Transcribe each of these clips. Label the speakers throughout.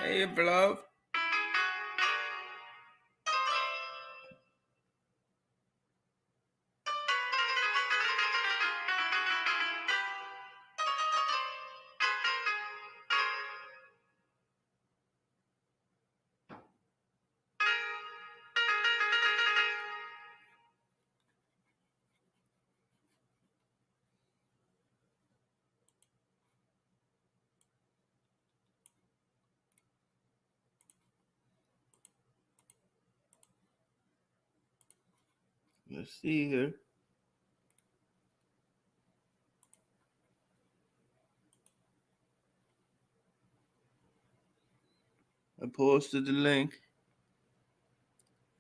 Speaker 1: Hey, beloved. Let's see here. I posted the link.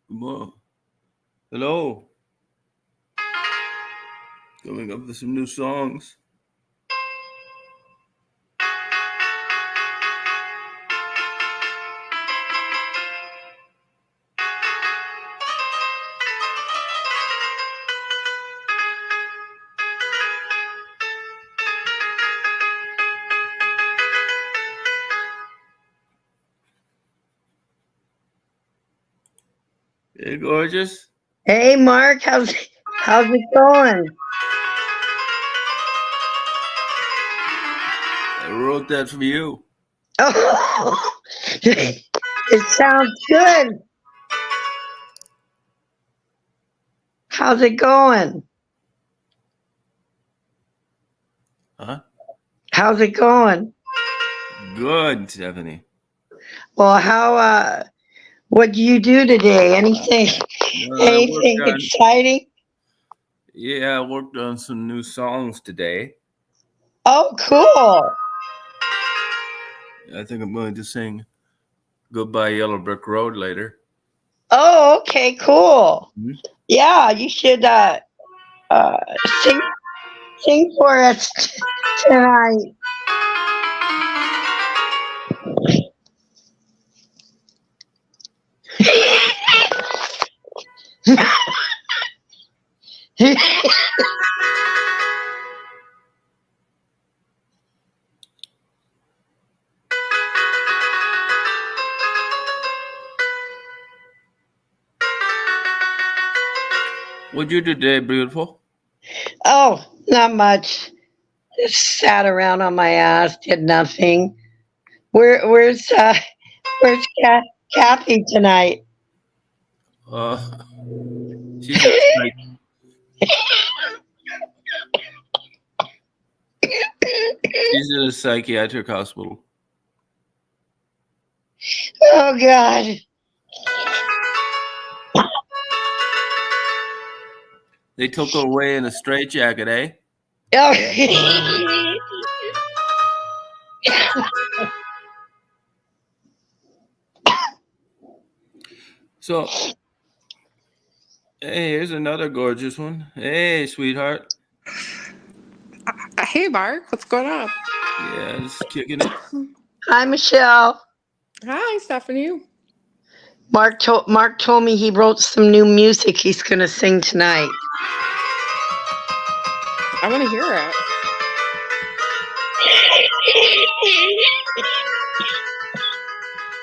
Speaker 1: Whoa. Hello. Coming up with some new songs. Hey, gorgeous.
Speaker 2: Hey, Mark, how's it going?
Speaker 1: I wrote that for you.
Speaker 2: Oh, it sounds good. How's it going?
Speaker 1: Huh?
Speaker 2: How's it going?
Speaker 1: Good, Stephanie.
Speaker 2: Well, what do you do today? Anything exciting?
Speaker 1: Yeah, I worked on some new songs today.
Speaker 2: Oh, cool.
Speaker 1: I think I'm going to sing Goodbye Yellow Brick Road later.
Speaker 2: Oh, okay, cool.
Speaker 1: Mhm.
Speaker 2: Yeah, you should sing for us tonight.
Speaker 1: What'd you do today, beautiful?
Speaker 2: Oh, not much. Just sat around on my ass, did nothing. Where's Kathy tonight?
Speaker 1: She's like, she's in a psychiatric hospital.
Speaker 2: Oh God.
Speaker 1: They took her away in a straitjacket, eh?
Speaker 2: Oh.
Speaker 1: So, hey, here's another gorgeous one. Hey, sweetheart.
Speaker 3: Hey, Mark, what's going on?
Speaker 1: Yeah, just kicking it.
Speaker 2: Hi, Michelle.
Speaker 3: Hi, Stephanie.
Speaker 2: Mark told me he wrote some new music he's gonna sing tonight.
Speaker 3: I want to hear it.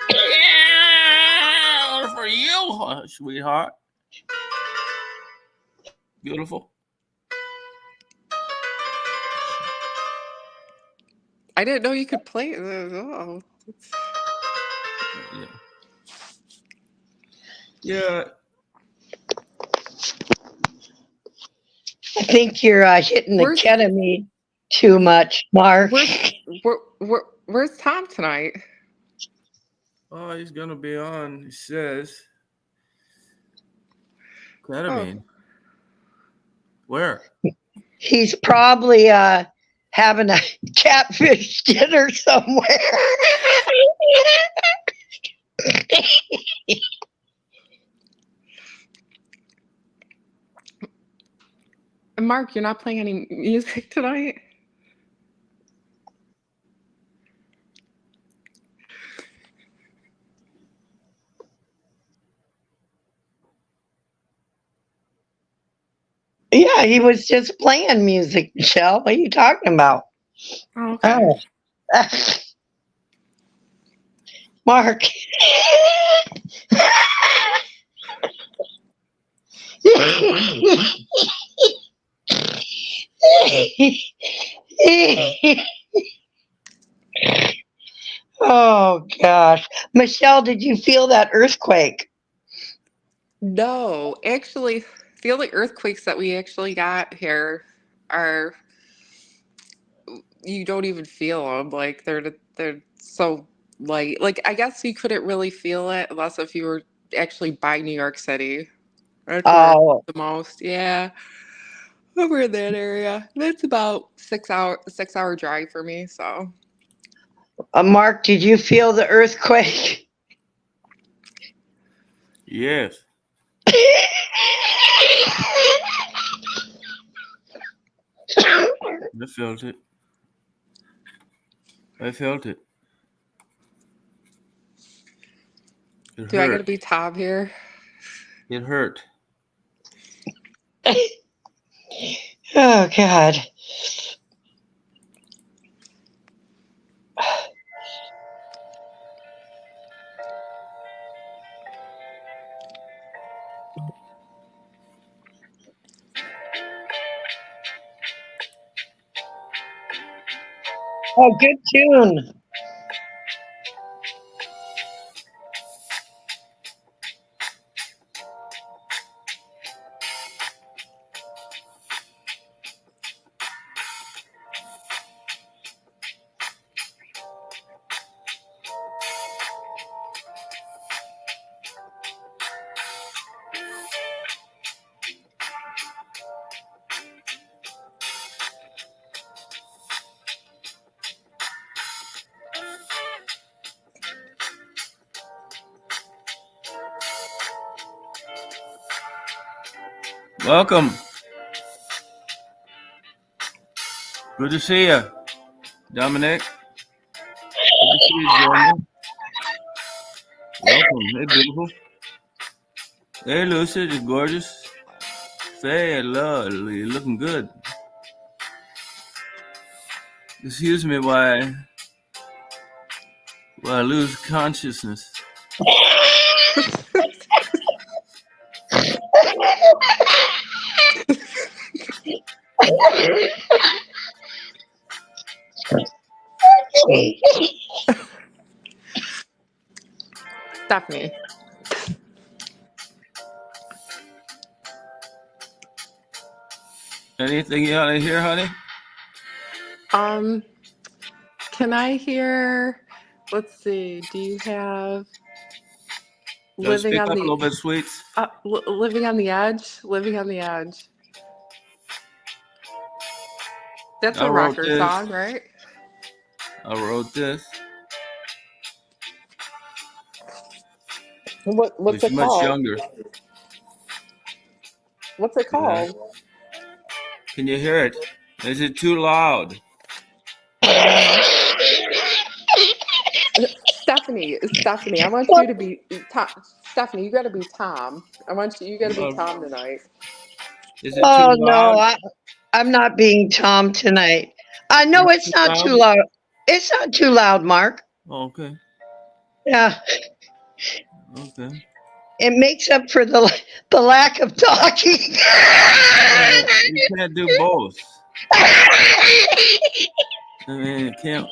Speaker 1: Yeah, for you, sweetheart. Beautiful.
Speaker 3: I didn't know you could play it. Oh.
Speaker 1: Yeah.
Speaker 2: I think you're hitting the ketamine too much, Mark.
Speaker 3: Where's Tom tonight?
Speaker 1: Oh, he's gonna be on. He says. Ketamine. Oh. Where?
Speaker 2: He's probably having a catfish dinner somewhere.
Speaker 3: Mark, you're not playing any music tonight?
Speaker 2: Yeah, he was just playing music, Michelle. What are you talking about?
Speaker 3: Oh, okay.
Speaker 2: Oh. Mark. Oh gosh. Michelle, did you feel that earthquake?
Speaker 3: No, actually, the only earthquakes that we actually got here are you don't even feel them. Like they're so light. Like I guess you couldn't really feel it unless if you were actually by New York City. That's where
Speaker 2: Oh,
Speaker 3: the most. Yeah, over in that area. That's about 6 hour drive for me. So
Speaker 2: Mark, did you feel the earthquake?
Speaker 1: Yes, I felt it. I felt it. It
Speaker 3: do I got to
Speaker 1: hurt.
Speaker 3: be Tom here?
Speaker 1: It hurt.
Speaker 2: Oh God. Oh, good tune.
Speaker 1: Welcome. Good to see you, Dominic. Good to see you, Jeremy. Welcome. Hey, beautiful. Hey, Lucy, you're gorgeous. Faye, I love you're looking good. Excuse me while I lose consciousness.
Speaker 3: Stephanie.
Speaker 1: Anything you want to hear, honey?
Speaker 3: Can I hear? Let's see. Do you have
Speaker 1: Gotta
Speaker 3: living
Speaker 1: speak
Speaker 3: on
Speaker 1: up a
Speaker 3: the
Speaker 1: little bit, sweets.
Speaker 3: living on the edge? Living on the edge. That's
Speaker 1: I
Speaker 3: a
Speaker 1: wrote
Speaker 3: rocker
Speaker 1: this.
Speaker 3: song, right?
Speaker 1: I wrote this.
Speaker 3: What's
Speaker 1: She's
Speaker 3: it
Speaker 1: much
Speaker 3: called?
Speaker 1: younger.
Speaker 3: What's it
Speaker 1: Yeah.
Speaker 3: called?
Speaker 1: Can you hear it? Is it too loud?
Speaker 3: Stephanie, I want you to be Tom. Stephanie, you got to be Tom. You got to be Tom tonight.
Speaker 1: Is it too
Speaker 2: Oh no,
Speaker 1: loud?
Speaker 2: I'm not being Tom tonight. I know
Speaker 1: Not
Speaker 2: it's
Speaker 1: too
Speaker 2: not too
Speaker 1: loud?
Speaker 2: loud. It's not too loud, Mark.
Speaker 1: Okay.
Speaker 2: Yeah,
Speaker 1: Okay.
Speaker 2: it makes up for the lack of talking.
Speaker 1: Well, you can't do both. I mean, you can't.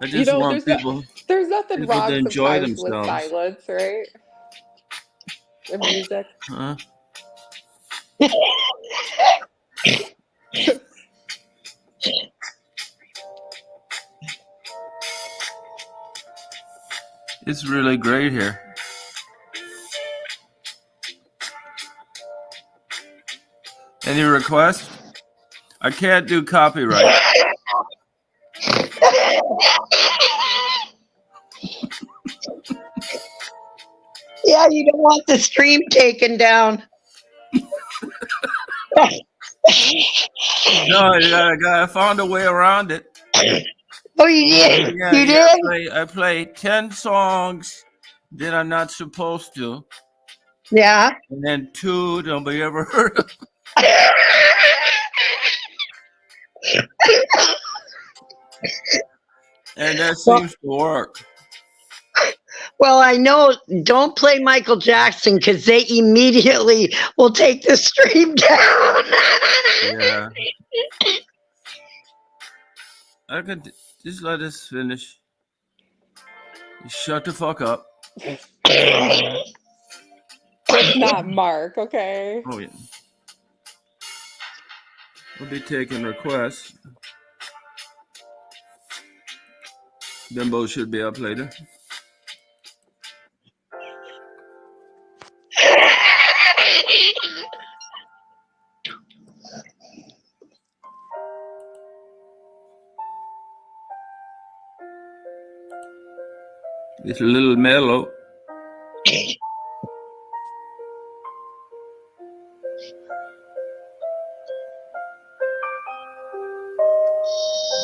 Speaker 1: I
Speaker 3: You
Speaker 1: just
Speaker 3: know,
Speaker 1: want
Speaker 3: there's nothing
Speaker 1: people to
Speaker 3: wrong
Speaker 1: enjoy
Speaker 3: sometimes with
Speaker 1: themselves.
Speaker 3: silence, right? In music.
Speaker 1: Huh? It's really great here. Any requests? I can't do copyright.
Speaker 2: Yeah, you don't want the stream taken down.
Speaker 1: No, I found a way around it.
Speaker 2: Oh, you did?
Speaker 1: Yeah,
Speaker 2: You did?
Speaker 1: I play 10 songs that I'm not supposed to,
Speaker 2: Yeah.
Speaker 1: and then 2 nobody ever heard of. And that
Speaker 2: Well,
Speaker 1: seems to work.
Speaker 2: Well, I know. Don't play Michael Jackson because they immediately will take the stream down.
Speaker 1: Yeah. I could just let us finish. Shut the fuck up.
Speaker 3: It's not Mark, okay?
Speaker 1: Oh, yeah. We'll be taking requests. Bimbo should be up later. It's a little mellow.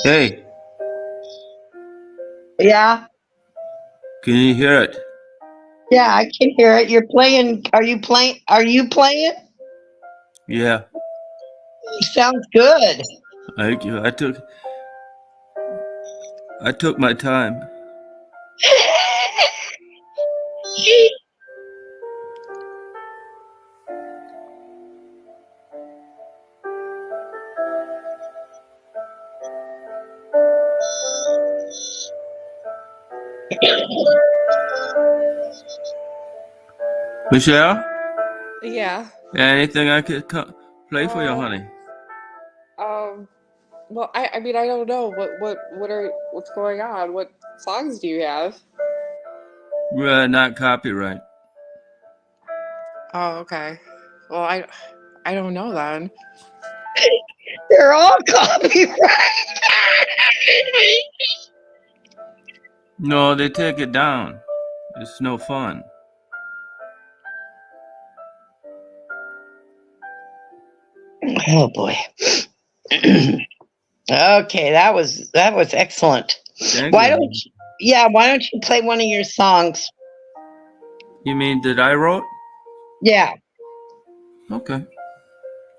Speaker 1: Hey,
Speaker 2: Yeah,
Speaker 1: can you hear it?
Speaker 2: yeah, I can hear it. You're playing. Are you playing? Are you playing?
Speaker 1: Yeah.
Speaker 2: Sounds good.
Speaker 1: Thank you. I took my time. Michelle,
Speaker 3: Yeah.
Speaker 1: anything I could play for you, honey?
Speaker 3: Well, I mean, I don't know what's going on. What songs do you have?
Speaker 1: Not copyright.
Speaker 3: Oh, okay. Well, I don't know then.
Speaker 2: They're all copyright.
Speaker 1: No, they take it down. It's no fun.
Speaker 2: Oh boy. Okay, that was excellent.
Speaker 1: Thank
Speaker 2: Why
Speaker 1: you.
Speaker 2: don't you, yeah, why don't you play one of your songs?
Speaker 1: You mean that I wrote?
Speaker 2: Yeah.
Speaker 1: Okay.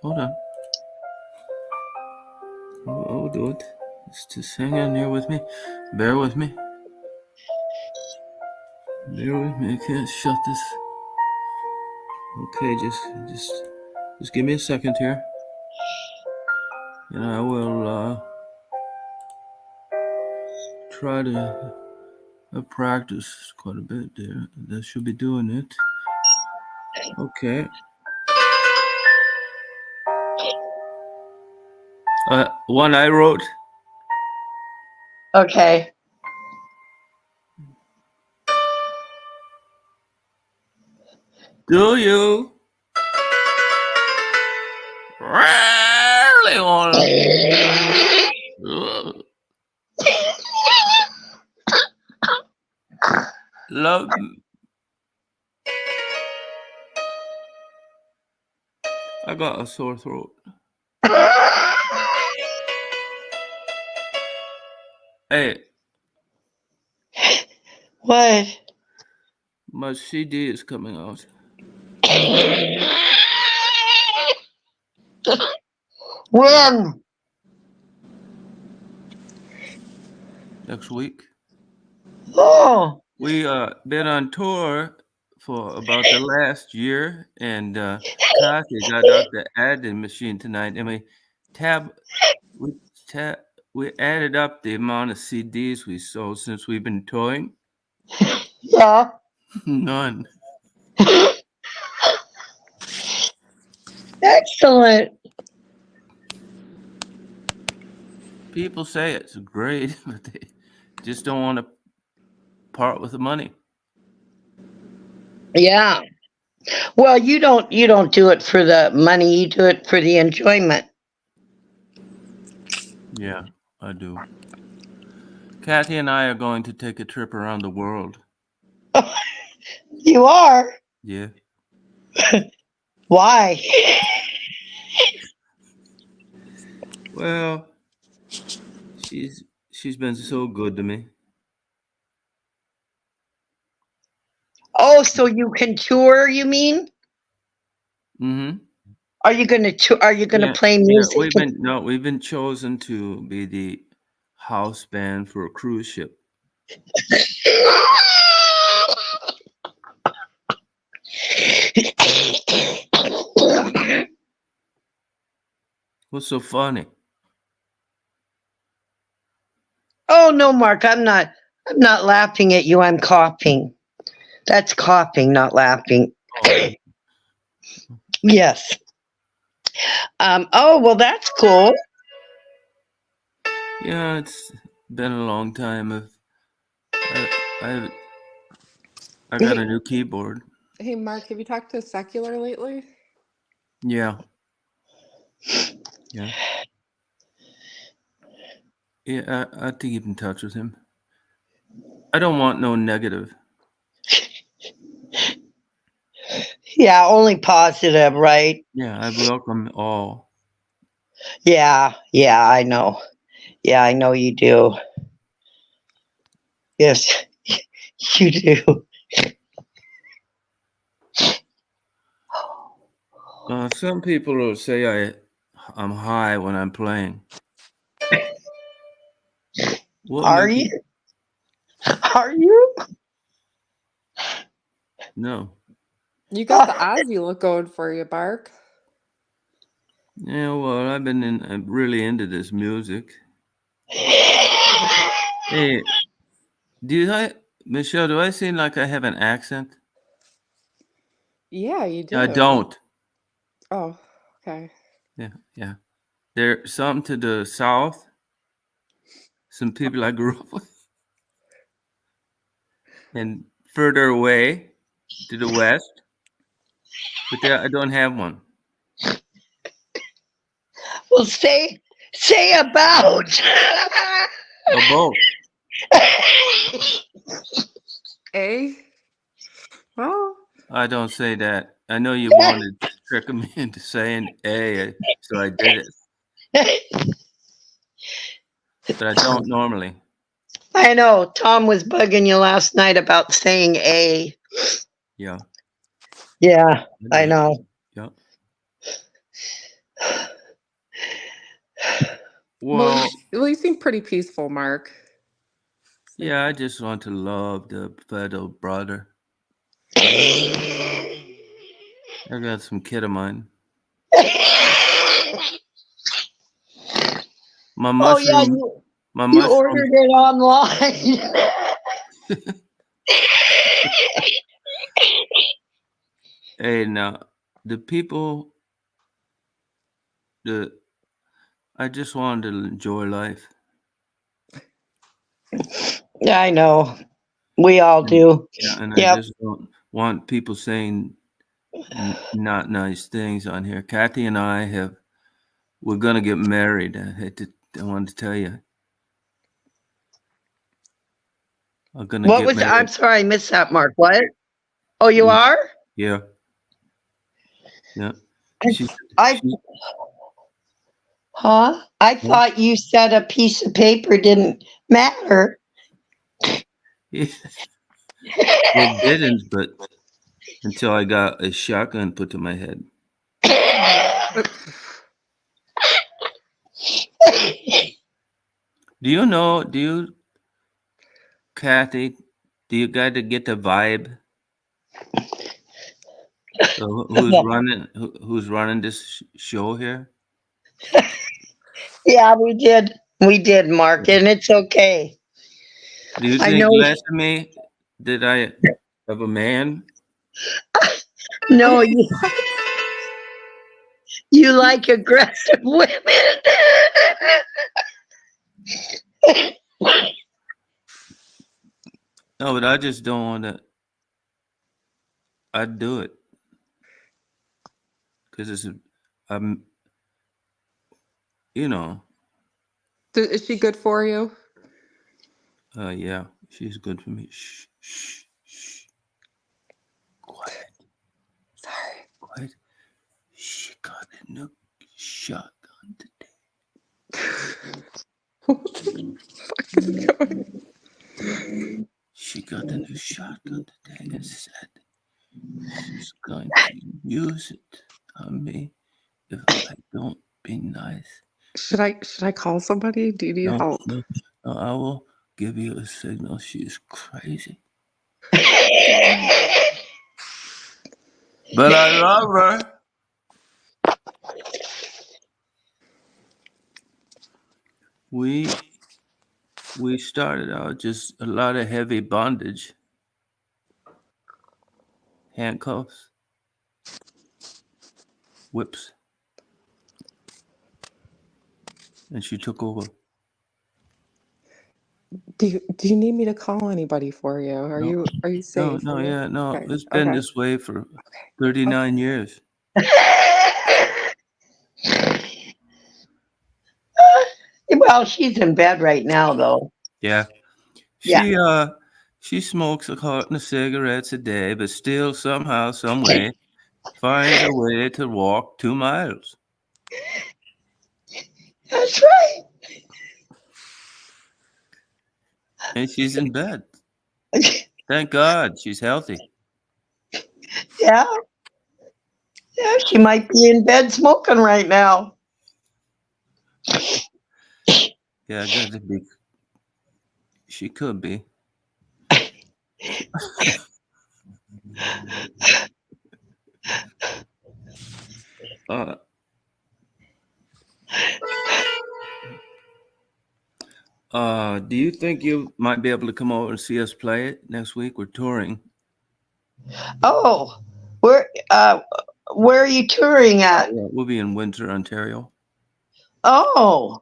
Speaker 1: Hold on. I'll do it. Just hang in there with me. Bear with me. Bear with me. I can't shut this. Okay, just give me a second here. And I will try to practice quite a bit there. That should be doing it. Okay. One I wrote.
Speaker 2: Okay.
Speaker 1: Do you really want to love me? I got a sore throat. Hey,
Speaker 2: What?
Speaker 1: my CD is coming out
Speaker 2: When?
Speaker 1: next week.
Speaker 2: Oh.
Speaker 1: We been on tour for about the last year, and Tassy got out the adding machine tonight, and we tab we added up the amount of CDs we sold since we've been touring.
Speaker 2: Yeah.
Speaker 1: None.
Speaker 2: Excellent.
Speaker 1: People say it's great, but they just don't want to part with the money.
Speaker 2: Yeah. Well, you don't do it for the money, you do it for the enjoyment.
Speaker 1: Yeah, I do. Kathy and I are going to take a trip around the world.
Speaker 2: You are?
Speaker 1: Yeah.
Speaker 2: Why?
Speaker 1: Well, she's been so good to me.
Speaker 2: Oh, so you can tour, you mean?
Speaker 1: Mm-hmm.
Speaker 2: Are you going to are you going to play
Speaker 1: Yeah,
Speaker 2: music?
Speaker 1: we've been chosen to be the house band for a cruise ship. What's so funny?
Speaker 2: Oh no, Mark, I'm not. I'm not laughing at you. I'm coughing. That's coughing, not laughing.
Speaker 1: Oh,
Speaker 2: Yes. Oh well, that's cool.
Speaker 1: yeah, it's been a long time. I got a new keyboard.
Speaker 3: Hey, Mark, have you talked to Secular lately?
Speaker 1: Yeah, yeah, yeah. I have to keep in touch with him. I don't want no negative.
Speaker 2: Yeah, only positive, right?
Speaker 1: Yeah, I welcome all.
Speaker 2: Yeah, yeah, I know. Yeah, I know you do. Yes, you do.
Speaker 1: Some people will say I'm high when I'm playing. What
Speaker 2: Are
Speaker 1: makes
Speaker 2: you?
Speaker 1: you?
Speaker 2: Are you?
Speaker 1: No.
Speaker 3: You got the Ozzy look going for you, Mark.
Speaker 1: Yeah, well, I'm really into this music. Hey, Michelle? Do I seem like I have an accent?
Speaker 3: Yeah, you
Speaker 1: I
Speaker 3: do.
Speaker 1: don't.
Speaker 3: Oh, okay.
Speaker 1: Yeah, yeah. There's some to the south. Some people I grew up with, and further away to the west. But there, I don't have one.
Speaker 2: Well, say about.
Speaker 1: Oh, both.
Speaker 3: A? Well,
Speaker 1: I don't say that. I know you wanted to trick me into saying A, so I did it. But I don't normally.
Speaker 2: I know Tom was bugging you last night about saying A.
Speaker 1: Yeah,
Speaker 2: Yeah,
Speaker 1: I
Speaker 2: I
Speaker 1: did.
Speaker 2: know.
Speaker 1: Yeah.
Speaker 3: well,
Speaker 1: Well,
Speaker 3: you seem pretty peaceful, Mark.
Speaker 1: yeah, I just want to love the fellow brother. I got some ketamine. My
Speaker 2: Oh yeah,
Speaker 1: mushroom, my
Speaker 2: you
Speaker 1: mushroom.
Speaker 2: ordered it online.
Speaker 1: Hey, now the people, the I just wanted to enjoy life,
Speaker 2: Yeah, I know. We all
Speaker 1: and
Speaker 2: do.
Speaker 1: yeah, and I
Speaker 2: Yep.
Speaker 1: just don't want people saying not nice things on here. Kathy and I we're gonna get married. I wanted to tell you, I'm gonna
Speaker 2: What
Speaker 1: get
Speaker 2: was? I'm
Speaker 1: married.
Speaker 2: sorry, I missed that, Mark. What? Oh, you
Speaker 1: We-
Speaker 2: are?
Speaker 1: Yeah, yeah.
Speaker 2: I,
Speaker 1: She,
Speaker 2: I
Speaker 1: she,
Speaker 2: huh? I
Speaker 1: huh?
Speaker 2: thought you said a piece of paper didn't matter.
Speaker 1: It didn't, but until I got a shotgun put to my head. Do you know? Kathy? Do you got to get the vibe? Who's running this show here?
Speaker 2: Yeah, we did. We did, Mark, and it's okay.
Speaker 1: Do you
Speaker 2: I
Speaker 1: think
Speaker 2: know.
Speaker 1: less of me did I of a man?
Speaker 2: No,
Speaker 3: Wait, what?
Speaker 2: you like aggressive women.
Speaker 1: No, but I just don't want to. I'd do it because I'm, you know,
Speaker 3: Is she good for you?
Speaker 1: yeah, she's good for me. Shh, shh, shh. Quiet,
Speaker 3: Sorry.
Speaker 1: quiet. She got a new shotgun today.
Speaker 3: What the fuck is going?
Speaker 1: She got a new shotgun today and said she's going to use it on me if I don't be nice.
Speaker 3: Should I call somebody? Do you need
Speaker 1: No,
Speaker 3: help?
Speaker 1: no, no, I will give you a signal. She is crazy. But I love her. We we started out just a lot of heavy bondage, handcuffs, whips, and she took over.
Speaker 3: Do you need me to call anybody for you? Are
Speaker 1: No,
Speaker 3: you
Speaker 1: no,
Speaker 3: safe?
Speaker 1: no,
Speaker 3: Are you
Speaker 1: yeah, no.
Speaker 3: okay?
Speaker 1: It's been
Speaker 3: Okay.
Speaker 1: this way for
Speaker 3: Okay.
Speaker 1: 39
Speaker 3: Okay.
Speaker 1: years.
Speaker 2: Well, she's in bed right now, though.
Speaker 1: Yeah.
Speaker 2: Yeah.
Speaker 1: She smokes a carton of cigarettes a day, but still somehow, some way, finds a way to walk 2 miles.
Speaker 2: That's right.
Speaker 1: And she's in bed. Thank God she's healthy.
Speaker 2: Yeah. Yeah. She might be in bed smoking right now.
Speaker 1: Yeah, I got to be. She could be. Uh, do you think you might be able to come over and see us play it next week? We're touring.
Speaker 2: Oh, where are you touring at?
Speaker 1: We'll be in Windsor, Ontario.
Speaker 2: Oh,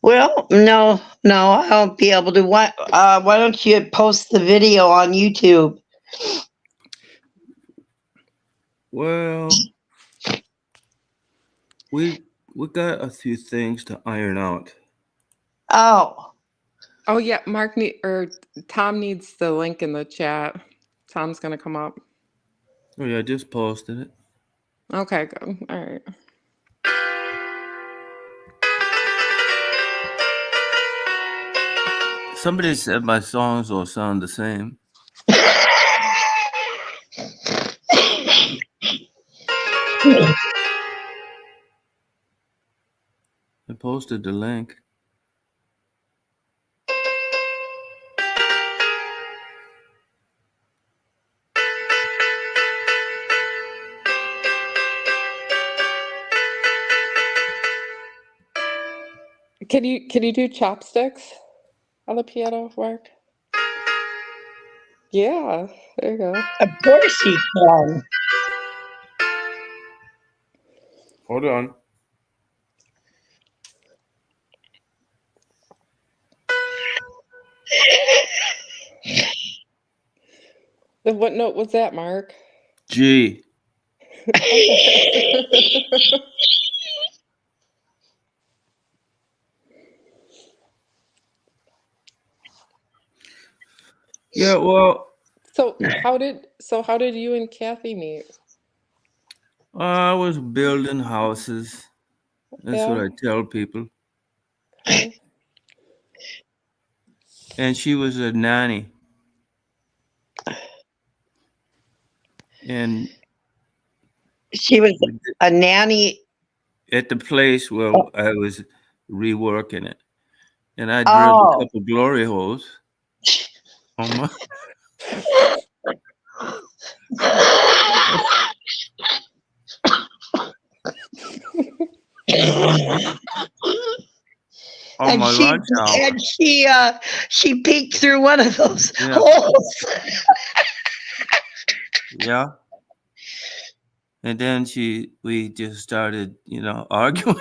Speaker 2: well, no, I won't be able to. Why don't you post the video on YouTube?
Speaker 1: Well, we we got a few things to iron out.
Speaker 2: Oh,
Speaker 3: Oh yeah, Tom needs the link in the chat. Tom's gonna come up.
Speaker 1: Oh yeah, I just posted it.
Speaker 3: Okay, good. All right.
Speaker 1: Somebody said my songs all sound the same. I posted the link.
Speaker 3: Can you do chopsticks on the piano, Mark? Yeah, there you go.
Speaker 2: of course he can.
Speaker 1: Hold on.
Speaker 3: Then what note was that, Mark?
Speaker 1: G.
Speaker 3: Okay.
Speaker 1: Yeah, well,
Speaker 3: So how did you and Kathy meet?
Speaker 1: I was building houses. That's what
Speaker 3: Yeah.
Speaker 1: I tell people.
Speaker 3: Okay.
Speaker 1: And she was a nanny. And
Speaker 2: She was
Speaker 1: we did-
Speaker 2: a nanny.
Speaker 1: at the place where I was reworking it. And I drilled a
Speaker 2: Oh,
Speaker 1: couple glory holes on my. On
Speaker 2: and
Speaker 1: my
Speaker 2: she
Speaker 1: lunch hour.
Speaker 2: and she peeked through one of those
Speaker 1: Yeah,
Speaker 2: holes.
Speaker 1: yeah. And then we just started, arguing.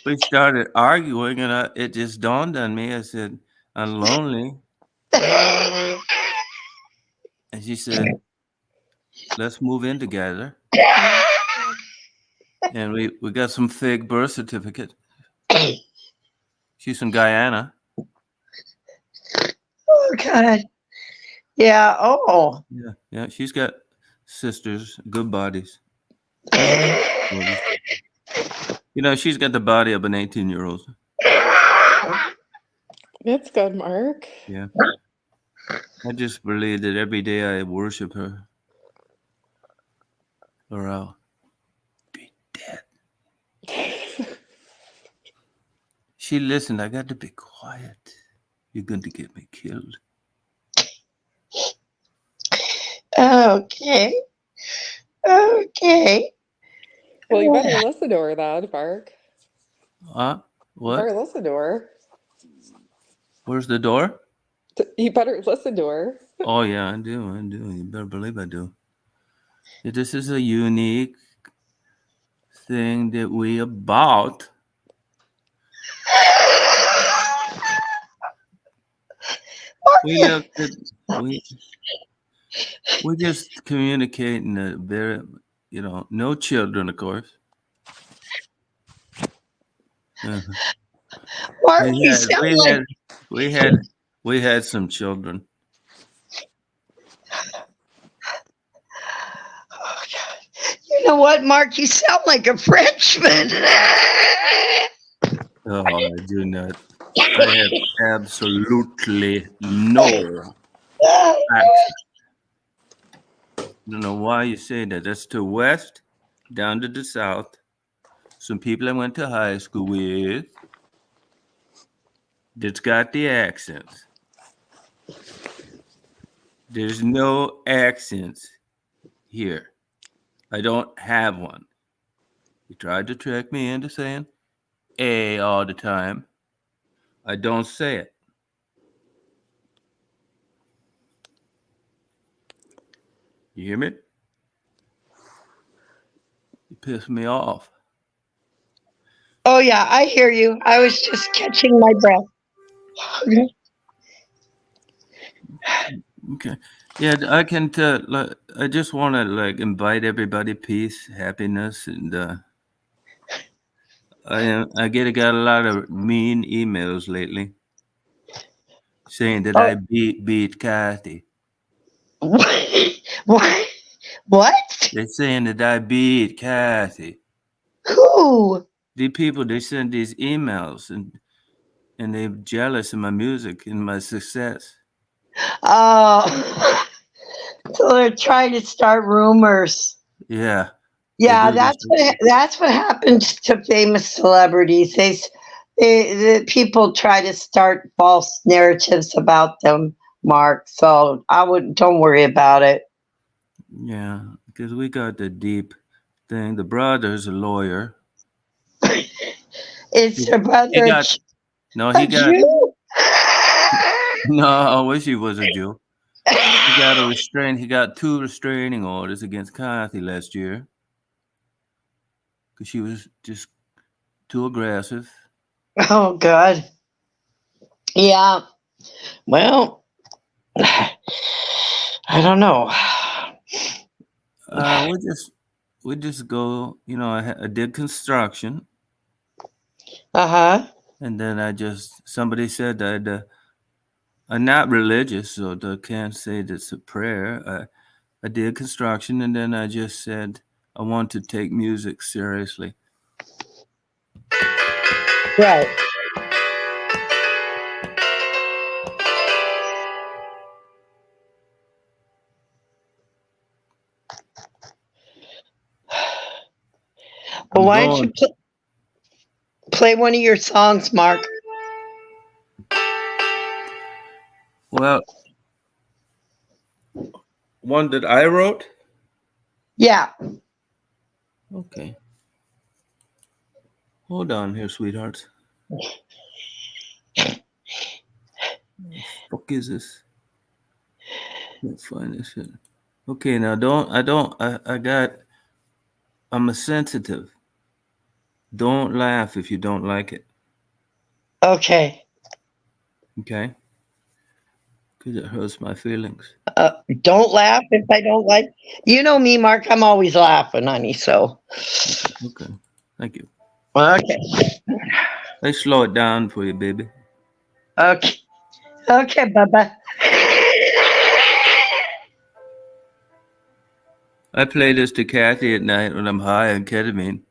Speaker 1: We started arguing, and it just dawned on me. I said, "I'm lonely," and she said, "Let's move in together." And we got some fake birth certificate. She's from Guyana.
Speaker 2: Oh God. Yeah. Oh.
Speaker 1: Yeah, yeah. She's got sisters, good bodies. She's got the body of an 18-year-old.
Speaker 3: That's good, Mark.
Speaker 1: Yeah. I just believe that every day I worship her, or I'll be dead. She listened. I got to be quiet. You're going to get me killed.
Speaker 2: Okay. Okay.
Speaker 3: Well, you better listen to her then, Mark.
Speaker 1: Huh?
Speaker 3: You better
Speaker 1: What?
Speaker 3: listen to her.
Speaker 1: Where's the door?
Speaker 3: You better listen to her.
Speaker 1: Oh, yeah, I do. I do. You better believe I do. This is a unique thing that we about. We look at we we just communicate in a very, no children, of course. Uh-huh.
Speaker 2: Mark,
Speaker 1: We
Speaker 2: you
Speaker 1: had
Speaker 2: sound
Speaker 1: we
Speaker 2: like
Speaker 1: had we had we had some children.
Speaker 2: oh, God. You know what, Mark? You sound like a Frenchman.
Speaker 1: Oh, I do not. I have absolutely no accent. I don't know why you say that. That's to west, down to the south. Some people I went to high school with that's got the accents. There's no accents here. I don't have one. You tried to trick me into saying A all the time. I don't say it. You hear me? You piss me off.
Speaker 2: Oh, yeah, I hear you. I was just catching my breath.
Speaker 1: Okay. Yeah, I can tell. Like, I just want to invite everybody peace, happiness, and I got a lot of mean emails lately saying that
Speaker 2: Oh,
Speaker 1: I beat Kathy.
Speaker 2: what? What?
Speaker 1: They're saying that I beat Kathy.
Speaker 2: Who?
Speaker 1: The people they send these emails and they're jealous of my music and my success.
Speaker 2: Oh, so they're trying to start rumors.
Speaker 1: Yeah, they
Speaker 2: Yeah,
Speaker 1: do this.
Speaker 2: that's what happens to famous celebrities. The people try to start false narratives about them, Mark. So I would don't worry about it.
Speaker 1: Yeah, because we got the deep thing. The brother's a lawyer.
Speaker 2: Is
Speaker 1: He,
Speaker 2: your
Speaker 1: he
Speaker 2: brother
Speaker 1: got no.
Speaker 2: a
Speaker 1: He got
Speaker 2: Jew?
Speaker 1: no. I wish he was a Jew. He got a restraint. He got 2 restraining orders against Kathy last year because she was just too aggressive.
Speaker 2: Oh, God. Yeah. Well, I don't know.
Speaker 1: We just go. I did construction,
Speaker 2: Uh huh.
Speaker 1: and then somebody said that I'm not religious, so I can't say that's a prayer. I did construction, and then I just said I want to take music seriously.
Speaker 2: Right. Well,
Speaker 1: I'm
Speaker 2: why don't you
Speaker 1: going.
Speaker 2: play one of your songs, Mark?
Speaker 1: Well, one that I wrote.
Speaker 2: Yeah.
Speaker 1: Okay, hold on here, sweetheart. What the fuck is this? Can't find this shit. Okay, now don't. I don't. I got. I'm a sensitive. Don't laugh if you don't like it.
Speaker 2: Okay.
Speaker 1: Okay, because it hurts my feelings.
Speaker 2: Don't laugh if I don't like. You know me, Mark. I'm always laughing, honey. So,
Speaker 1: Okay, thank you.
Speaker 2: okay.
Speaker 1: Let's slow it down for you, baby.
Speaker 2: Okay. Okay, Bubba.
Speaker 1: I play this to Kathy at night when I'm high on ketamine.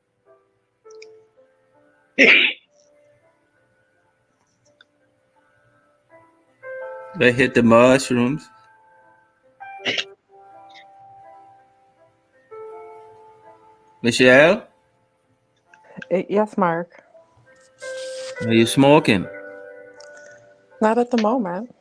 Speaker 1: I hit the mushrooms. Michelle,
Speaker 3: Yes, Mark.
Speaker 1: are you smoking?
Speaker 3: Not at the moment.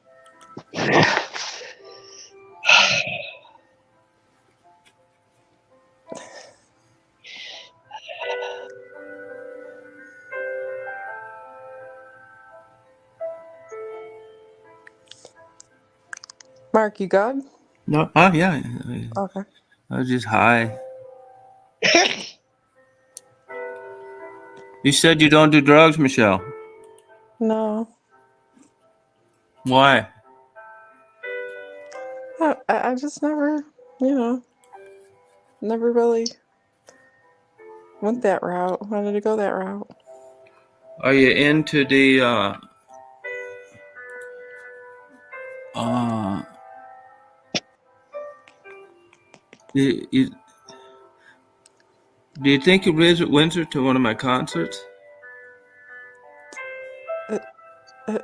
Speaker 3: Mark, you good?
Speaker 1: No, oh yeah,
Speaker 3: Okay.
Speaker 1: I was just high. You said you don't do drugs, Michelle.
Speaker 3: No.
Speaker 1: Why?
Speaker 3: I just never, never really went that route. Wanted to go that route.
Speaker 1: Are you into the you, do you think you'll visit Windsor to one of my concerts?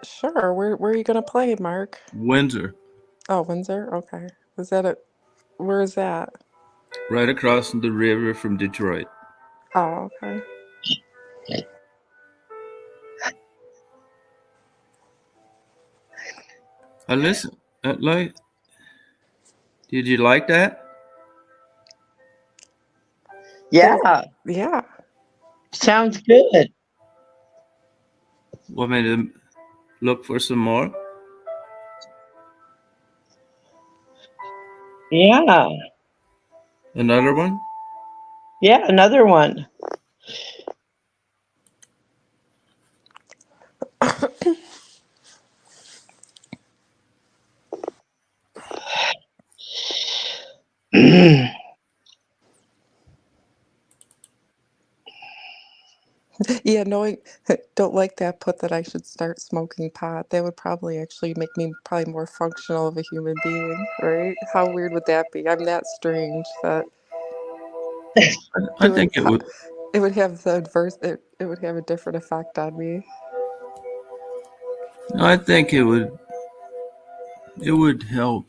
Speaker 3: Sure. Where are you gonna play, Mark?
Speaker 1: Windsor,
Speaker 3: Oh, Windsor. Okay. Is that it? Where is that?
Speaker 1: right across the river from Detroit.
Speaker 3: Oh, okay.
Speaker 1: I listen. Like, did you like that?
Speaker 2: Yeah,
Speaker 3: Yeah.
Speaker 2: sounds good.
Speaker 1: Want me to look for some more?
Speaker 2: Yeah,
Speaker 1: Another one?
Speaker 2: yeah, another one.
Speaker 3: Yeah, knowing don't like that put that I should start smoking pot. That would probably actually make me probably more functional of a human being, right? How weird would that be? I'm that strange that
Speaker 1: I
Speaker 3: doing
Speaker 1: think it
Speaker 3: pot,
Speaker 1: would.
Speaker 3: it would have the it would have a different effect on me.
Speaker 1: I think it would. It would help.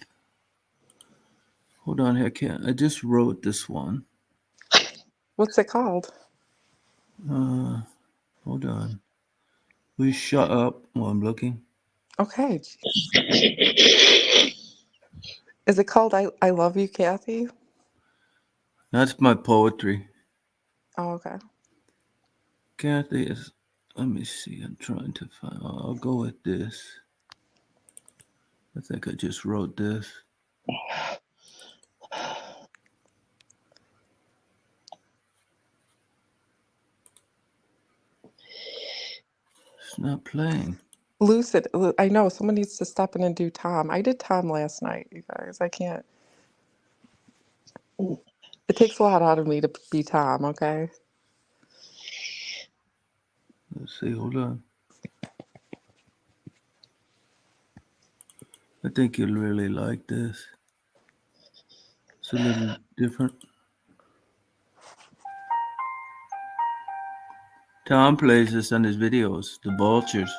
Speaker 1: Hold on, I can't. I just wrote this one.
Speaker 3: What's it called?
Speaker 1: Hold on. Will you shut up while I'm looking?
Speaker 3: Okay, Jesus. Is it called I Love You, Kathy?
Speaker 1: That's my poetry.
Speaker 3: Oh, okay.
Speaker 1: Kathy is. Let me see. I'm trying to find. I'll go with this. I think I just wrote this. It's not playing.
Speaker 3: Lucid. I know someone needs to step in and do Tom. I did Tom last night, you guys. I can't. It takes a lot out of me to be Tom, okay?
Speaker 1: Let's see. Hold on. I think you'll really like this. It's a little different. Tom plays this on his videos. The Vultures.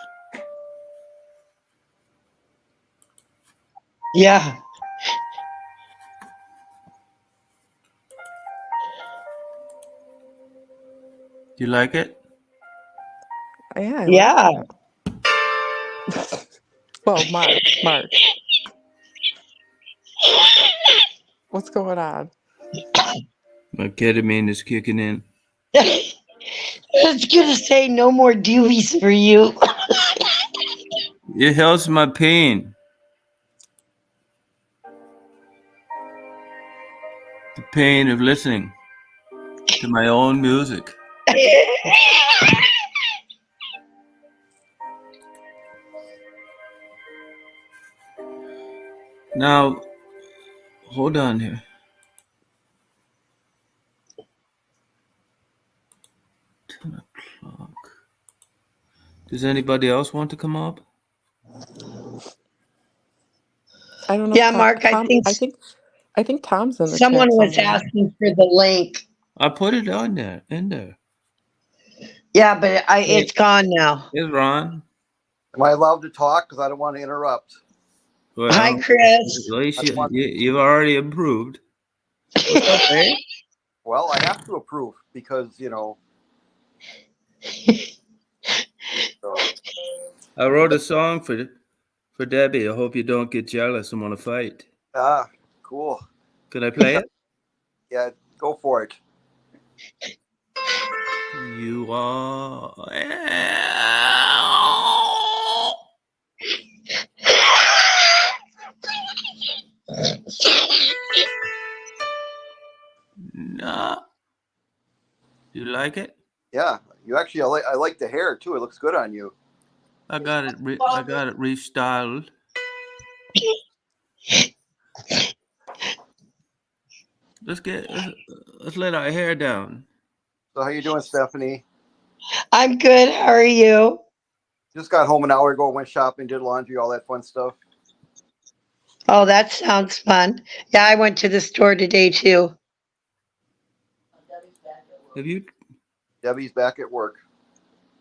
Speaker 2: Yeah,
Speaker 1: Do you like it?
Speaker 3: Yeah, I like
Speaker 2: yeah.
Speaker 3: that. Well, Mark, what's going on?
Speaker 1: My ketamine is kicking in.
Speaker 2: I was gonna say no more doobies for you.
Speaker 1: It helps my pain. The pain of listening to my own music. Now, hold on here. 10 o'clock. Does anybody else want to come up?
Speaker 3: I don't know if
Speaker 2: Yeah, Mark, I think
Speaker 3: I think Tom's in the
Speaker 2: someone
Speaker 3: chat
Speaker 2: was
Speaker 3: somewhere.
Speaker 2: asking for the link.
Speaker 1: I put it on there, in there.
Speaker 2: Yeah, but it's gone now.
Speaker 1: Here's Ron.
Speaker 4: Am I allowed to talk? Because I don't want to interrupt.
Speaker 1: Well,
Speaker 2: Hi,
Speaker 1: at
Speaker 2: Chris.
Speaker 1: least
Speaker 4: I just want,
Speaker 1: you've already improved. What's up, eh?
Speaker 4: well, I have to approve because, so
Speaker 1: I wrote a song for For Debbie, I hope you don't get jealous and want to fight.
Speaker 4: Ah, cool.
Speaker 1: Can I play it?
Speaker 4: Yeah, go for it.
Speaker 1: You are. No. You like it?
Speaker 4: Yeah, you actually. I like the hair too. It looks good on you.
Speaker 1: I got it restyled. Let's let our hair down.
Speaker 4: So how you doing, Stephanie?
Speaker 2: I'm good. How are you?
Speaker 4: Just got home an hour ago. Went shopping, did laundry, all that fun stuff.
Speaker 2: Oh, that sounds fun. Yeah, I went to the store today too.
Speaker 1: Have you
Speaker 4: Debbie's back at work.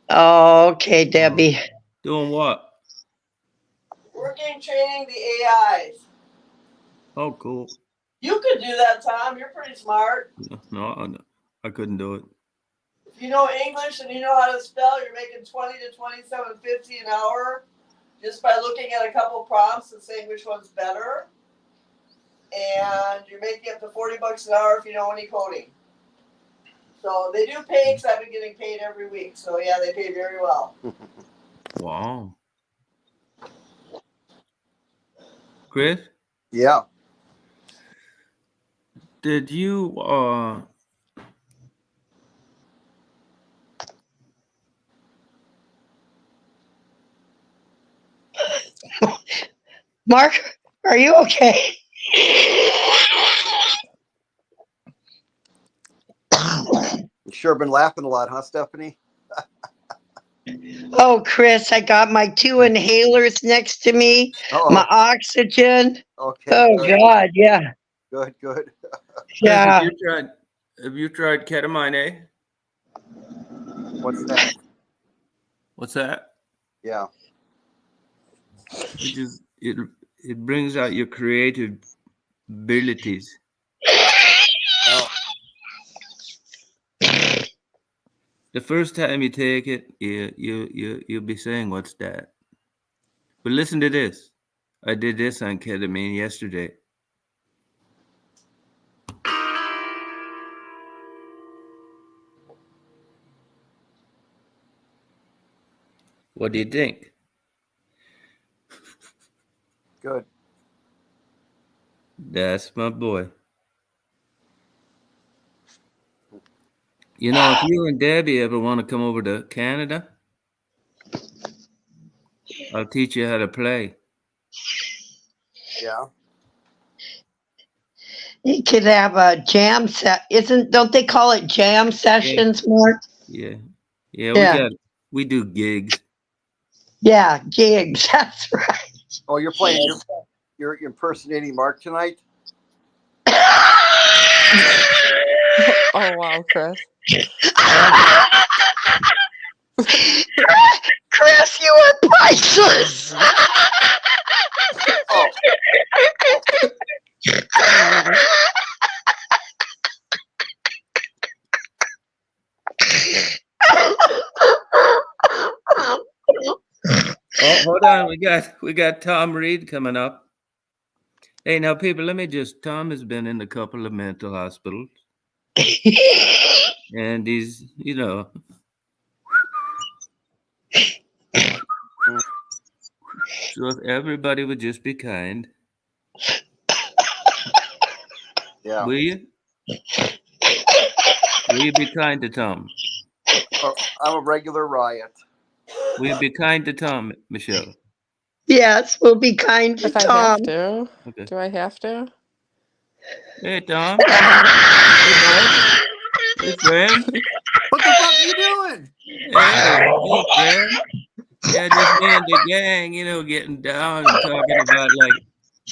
Speaker 2: Oh, okay, Debbie.
Speaker 1: doing what?
Speaker 5: Working training the AIs.
Speaker 1: Oh, cool.
Speaker 5: You could do that, Tom. You're pretty smart.
Speaker 1: No, I couldn't do it.
Speaker 5: If you know English and you know how to spell, you're making $20 to $27.50 an hour just by looking at a couple prompts and saying which one's better. And you're making up to $40 an hour if you know any coding. So they do pay because I've been getting paid every week. So yeah, they pay very well.
Speaker 1: Wow. Chris,
Speaker 4: Yeah.
Speaker 1: did you
Speaker 2: Mark, are you okay?
Speaker 4: You sure been laughing a lot, huh, Stephanie?
Speaker 2: Oh, Chris, I got my 2 inhalers next to me, my oxygen.
Speaker 4: Okay.
Speaker 2: Oh,
Speaker 4: Good.
Speaker 2: God, yeah.
Speaker 4: Good.
Speaker 1: Chris,
Speaker 2: Yeah.
Speaker 1: have you tried ketamine, eh?
Speaker 4: What's that?
Speaker 1: What's that?
Speaker 4: Yeah.
Speaker 1: It brings out your creative abilities.
Speaker 4: Oh,
Speaker 1: The first time you take it, you'll be saying, "What's that?" But listen to this. I did this on ketamine yesterday. What do you think?
Speaker 4: good.
Speaker 1: That's my boy. You know, if you and Debbie ever want to come over to Canada, I'll teach you how to play.
Speaker 4: Yeah.
Speaker 2: You could have a jam set. Don't they call it jam sessions, Mark?
Speaker 1: Yeah.
Speaker 2: Yeah.
Speaker 1: We do gigs.
Speaker 2: Yeah, gigs. That's right.
Speaker 4: Oh, you're playing. You're impersonating Mark tonight.
Speaker 3: Oh wow, Chris.
Speaker 2: Chris, you are priceless.
Speaker 4: Oh.
Speaker 1: Oh, hold on. We got Tom Reed coming up. Hey, now people, Tom has been in a couple of mental hospitals. And he's, so if everybody would just be kind.
Speaker 4: Yeah.
Speaker 1: Will you? Will you be kind to Tom?
Speaker 4: I'm a regular riot.
Speaker 1: Will you be kind to Tom, Michelle?
Speaker 2: Yes, we'll be kind to
Speaker 3: If I
Speaker 2: Tom.
Speaker 3: have to.
Speaker 1: Okay.
Speaker 3: Do I have to?
Speaker 1: Hey, Tom. Hey, bud. Hey, friend.
Speaker 6: What the fuck are you doing?
Speaker 1: Hey, friend. Yeah, just me and the gang, getting down and talking about,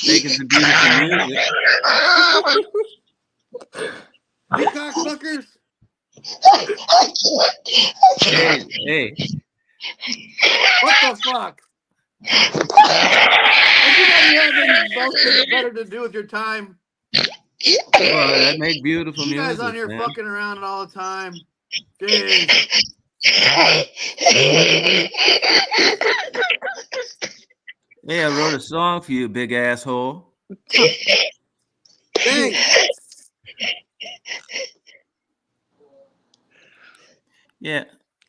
Speaker 1: making some beautiful music.
Speaker 6: You cocksuckers?
Speaker 1: Hey.
Speaker 6: What the fuck? Don't you guys have anything better to do with your time?
Speaker 1: Well, I make beautiful
Speaker 6: You
Speaker 1: music,
Speaker 6: guys on here
Speaker 1: man.
Speaker 6: fucking around all the time. Jeez.
Speaker 1: Hey, I wrote a song for you, big asshole.
Speaker 3: Tom,
Speaker 6: Thanks.
Speaker 1: Yeah.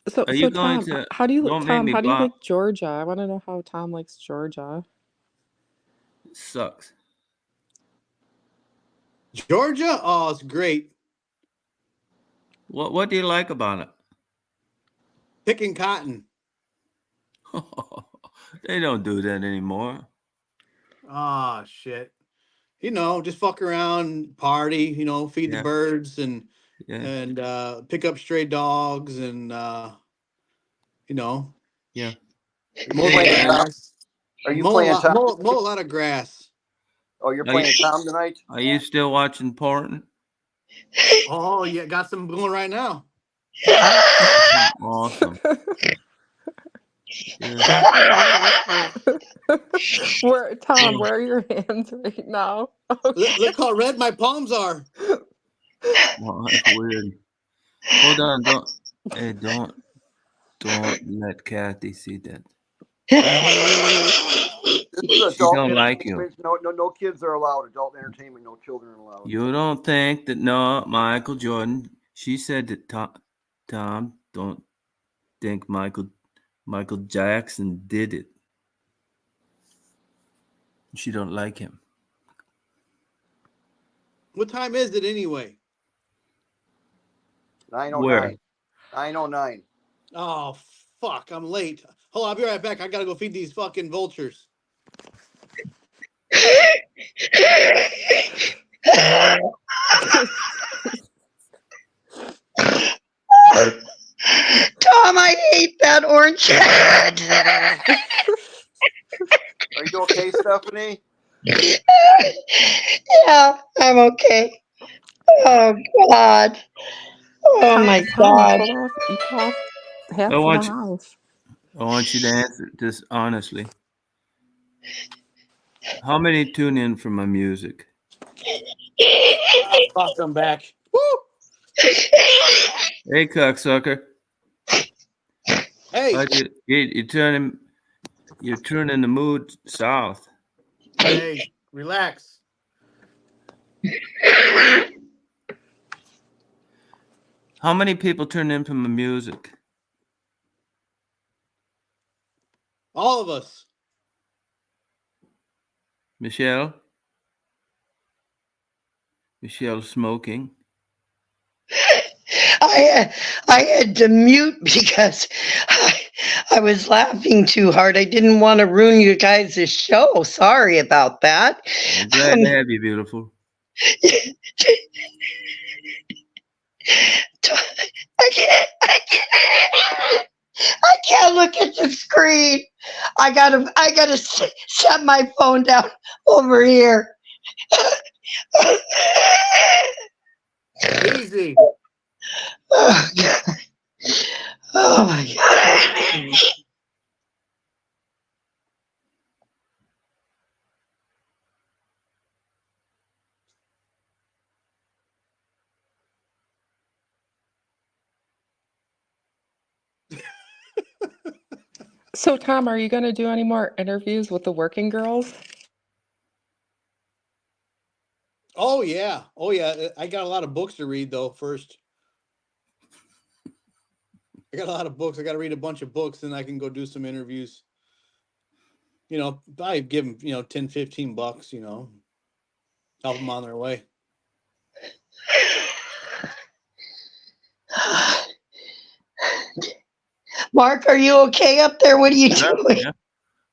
Speaker 3: so
Speaker 1: Are you
Speaker 3: so
Speaker 1: going
Speaker 3: Tom,
Speaker 1: to?
Speaker 3: how do you
Speaker 1: Don't make
Speaker 3: Tom,
Speaker 1: me
Speaker 3: how do you
Speaker 1: block.
Speaker 3: like Georgia? I want to know how Tom likes Georgia.
Speaker 1: It sucks.
Speaker 6: Georgia? Oh, it's great.
Speaker 1: What do you like about it?
Speaker 6: Picking cotton.
Speaker 1: They don't do that anymore.
Speaker 6: Ah, shit. Just fuck around, party, feed the
Speaker 1: Yeah,
Speaker 6: birds
Speaker 1: yeah,
Speaker 6: and pick up stray dogs and you know,
Speaker 1: yeah.
Speaker 4: Are you
Speaker 6: mow the
Speaker 4: playing
Speaker 1: Hey,
Speaker 4: Tom?
Speaker 6: grass.
Speaker 4: Are you
Speaker 6: Mow a
Speaker 4: playing
Speaker 6: lot
Speaker 4: Tom?
Speaker 6: mow a lot of grass.
Speaker 4: Oh, you're
Speaker 1: are you,
Speaker 4: playing Tom tonight.
Speaker 1: are you still watching porn?
Speaker 6: Oh yeah, got some going right now.
Speaker 1: Oh, awesome. Yeah.
Speaker 3: Tom, where are your hands right now? Okay.
Speaker 6: Look how red my palms are.
Speaker 1: Well, that's weird. Hold on. Don't. Hey, don't let Kathy see that.
Speaker 4: This is
Speaker 1: She
Speaker 4: adult
Speaker 1: don't like you.
Speaker 4: entertainment. No kids are allowed. Adult entertainment. No children are allowed.
Speaker 1: You don't think that no, Michael Jordan. She said that Tom don't think Michael Jackson did it. She don't like him.
Speaker 6: What time is it anyway?
Speaker 1: Where?
Speaker 4: 909. 909.
Speaker 6: Oh fuck, I'm late. Hold on, I'll be right back. I gotta go feed these fucking vultures.
Speaker 2: Tom, I hate that orange hat.
Speaker 4: Are you okay, Stephanie?
Speaker 2: Yeah, I'm okay. Oh God. Oh my
Speaker 3: Tom,
Speaker 2: God.
Speaker 3: you cut off
Speaker 1: I
Speaker 3: half of the
Speaker 1: want you.
Speaker 3: house.
Speaker 1: I want you to answer this honestly. How many tune in for my music?
Speaker 6: Ah, fuck, I'm back. Woo!
Speaker 1: Hey, cocksucker!
Speaker 6: Hey,
Speaker 1: Like you're turning the mood south.
Speaker 6: hey, relax.
Speaker 1: How many people tune in for my music?
Speaker 6: All of us.
Speaker 1: Michelle smoking.
Speaker 2: I had to mute because I was laughing too hard. I didn't want to ruin you guys' show. Sorry about that.
Speaker 1: I'm glad
Speaker 2: Um,
Speaker 1: to have you, beautiful.
Speaker 2: I can't look at the screen. I gotta set my phone down over here.
Speaker 6: Easy.
Speaker 2: Oh, God. Oh my God.
Speaker 3: So Tom, are you gonna do any more interviews with the working girls?
Speaker 6: Oh yeah. Oh yeah. I got a lot of books to read though first. I got a lot of books. I got to read a bunch of books, and I can go do some interviews. I give them, 10, $15, help them on their way.
Speaker 2: Mark, are you okay up there? What are you
Speaker 1: Yeah,
Speaker 2: doing?
Speaker 1: yeah.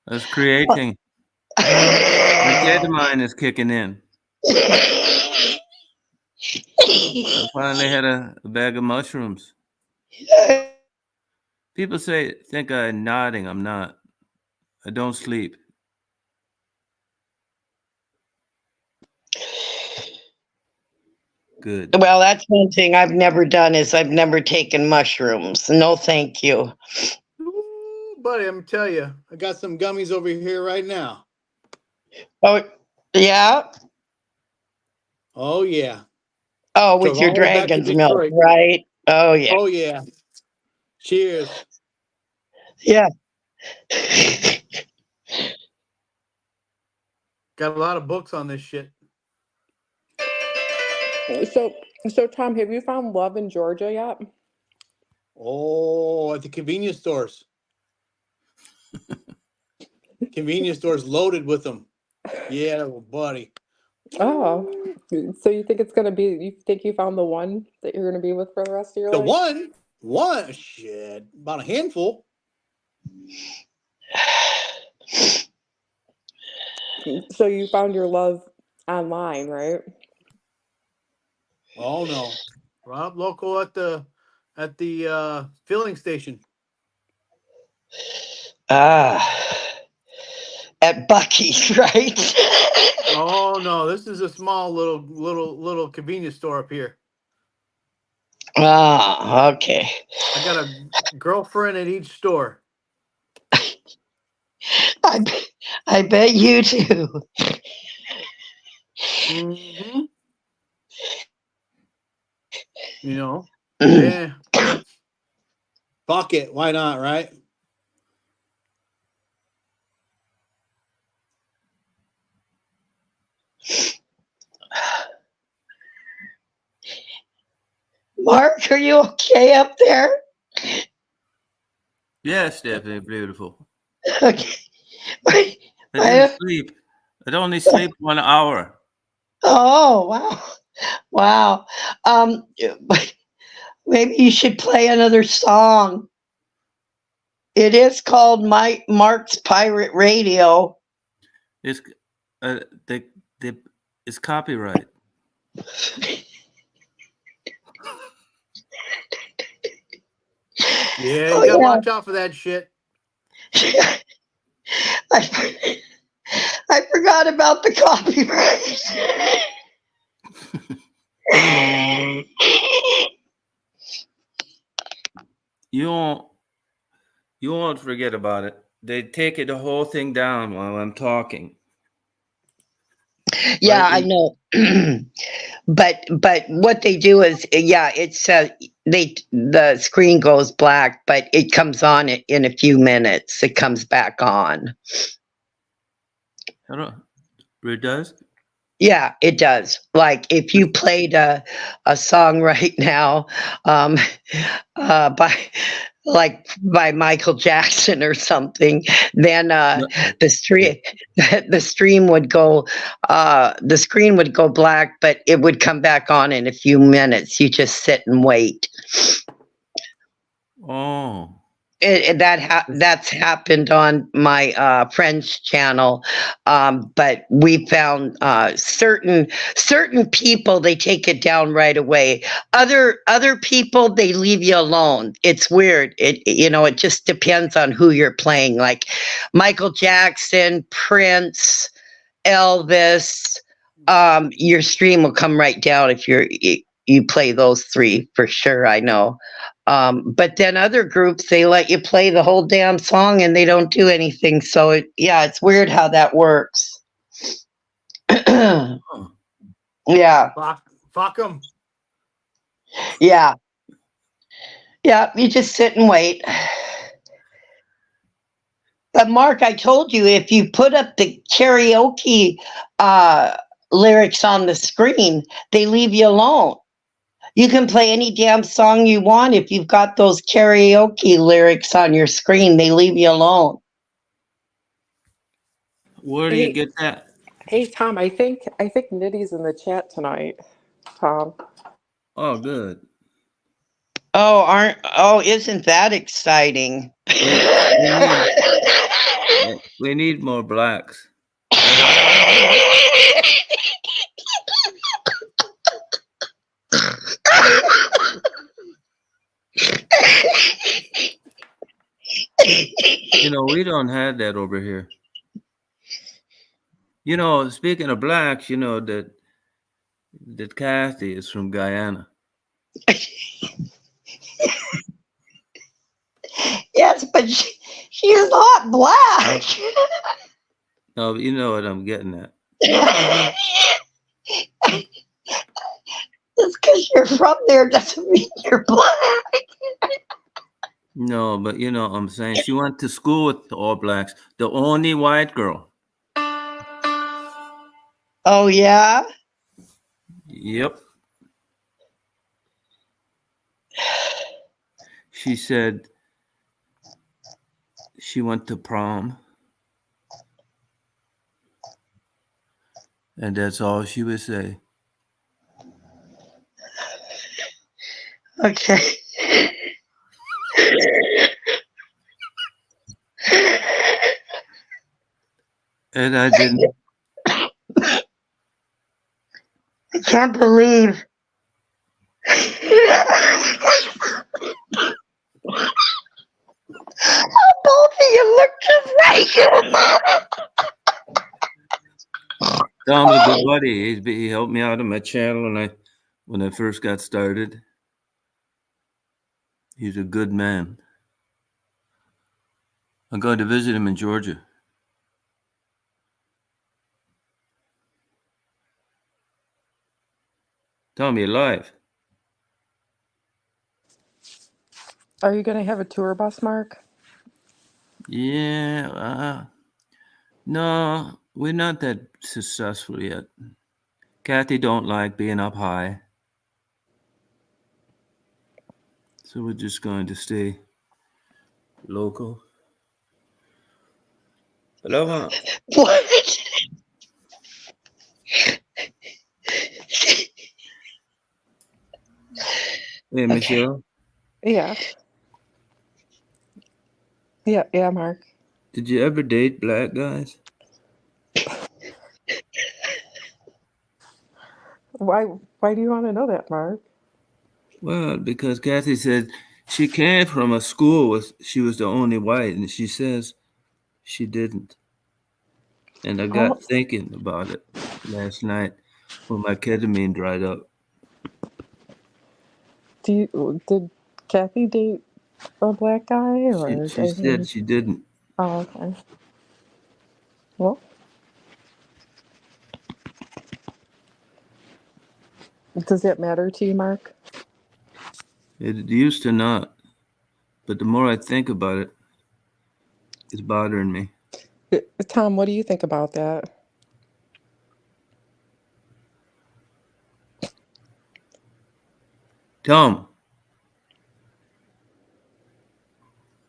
Speaker 1: I was creating. My ketamine is kicking in. I finally had a bag of mushrooms. People think I'm nodding. I'm not. I don't sleep. Good.
Speaker 2: Well, that's one thing I've never done is I've never taken mushrooms. No, thank you.
Speaker 6: Ooh, buddy, I'm tell you, I got some gummies over here right now.
Speaker 2: Oh, yeah.
Speaker 6: Oh yeah,
Speaker 2: Oh, with
Speaker 6: drove
Speaker 2: your
Speaker 6: all the way back to
Speaker 2: dragon's milk,
Speaker 6: Detroit.
Speaker 2: right? Oh, yeah.
Speaker 6: Oh yeah, cheers.
Speaker 2: Yeah.
Speaker 6: Got a lot of books on this shit.
Speaker 3: So Tom, have you found love in Georgia yet?
Speaker 6: Oh, at the convenience stores. Convenience stores loaded with them. Yeah, buddy.
Speaker 3: Oh, so you think it's gonna be? You think you found the one that you're gonna be with for the rest of your
Speaker 6: The
Speaker 3: life?
Speaker 6: one shit, about a handful.
Speaker 3: So you found your love online, right?
Speaker 6: Oh no, Rob local at the filling station.
Speaker 2: At Bucky's, right?
Speaker 6: Oh no, this is a small little convenience store up here.
Speaker 2: Okay.
Speaker 6: I got a girlfriend at each store.
Speaker 2: I bet you do.
Speaker 6: Mm-hmm. You know, yeah. Fuck it, why not, right?
Speaker 2: Mark, are you okay up there?
Speaker 1: Yes, Stephanie, beautiful.
Speaker 2: Okay.
Speaker 1: I didn't sleep. I'd only sleep 1 hour.
Speaker 2: Oh, wow. Wow. Maybe you should play another song. It is called Mark's Pirate Radio.
Speaker 1: It's it's copyright.
Speaker 6: Yeah, you gotta watch out for that shit.
Speaker 2: I forgot about the copyright.
Speaker 1: You won't forget about it. They take the whole thing down while I'm talking.
Speaker 2: Yeah,
Speaker 1: Right?
Speaker 2: I know. but what they do is, yeah, it's the screen goes black, but it comes on in a few minutes. It comes back on.
Speaker 1: I don't. It does.
Speaker 2: Yeah, it does. Like if you played a song right now, by Michael Jackson or something, then the stream the stream would go the screen would go black, but it would come back on in a few minutes. You just sit and wait.
Speaker 1: Oh.
Speaker 2: That's happened on my friend's channel, but we found certain people, they take it down right away. Other people, they leave you alone. It's weird. It just depends on who you're playing. Like Michael Jackson, Prince, Elvis, your stream will come right down if you play those three for sure. I know. But then other groups, they let you play the whole damn song and they don't do anything. So it's weird how that works. Yeah.
Speaker 6: Fuck them.
Speaker 2: Yeah. Yeah. You just sit and wait. But Mark, I told you, if you put up the karaoke lyrics on the screen, they leave you alone. You can play any damn song you want. If you've got those karaoke lyrics on your screen, they leave you alone.
Speaker 1: Where do you get that?
Speaker 3: Hey Tom, I think Nitty's in the chat tonight. Tom.
Speaker 1: Oh, good.
Speaker 2: Oh, isn't that exciting?
Speaker 1: We need more blacks. We don't have that over here. Speaking of blacks, that Kathy is from Guyana.
Speaker 2: Yes, but she's not black.
Speaker 1: No, you know what I'm getting at.
Speaker 2: Just because you're from there doesn't mean you're black.
Speaker 1: No, but I'm saying she went to school with all blacks. The only white girl.
Speaker 2: Oh yeah.
Speaker 1: Yep. She said she went to prom, and that's all she would say.
Speaker 2: Okay.
Speaker 1: And I didn't.
Speaker 2: I can't believe. Both of you look just like
Speaker 1: Tom's a good buddy. He helped me out on my channel when I first got started. He's a good man. I'm going to visit him in Georgia. Tom, you live?
Speaker 3: Are you going to have a tour bus, Mark?
Speaker 1: Yeah. No, we're not that successful yet. Kathy don't like being up high. So we're just going to stay local. Aloha.
Speaker 2: what?
Speaker 1: Hey, Michelle,
Speaker 3: Yeah. Yeah, Mark.
Speaker 1: did you ever date black guys?
Speaker 3: Why do you want to know that, Mark?
Speaker 1: Well, because Kathy said she came from a school with she was the only white, and she says she didn't. And I got
Speaker 3: Oh,
Speaker 1: thinking about it last night when my ketamine dried up.
Speaker 3: did Kathy date a black guy, or
Speaker 1: She said she didn't.
Speaker 3: oh, okay. Well, does that matter to you, Mark?
Speaker 1: It used to not, but the more I think about it, it's bothering me.
Speaker 3: Tom, what do you think about that?
Speaker 1: Tom,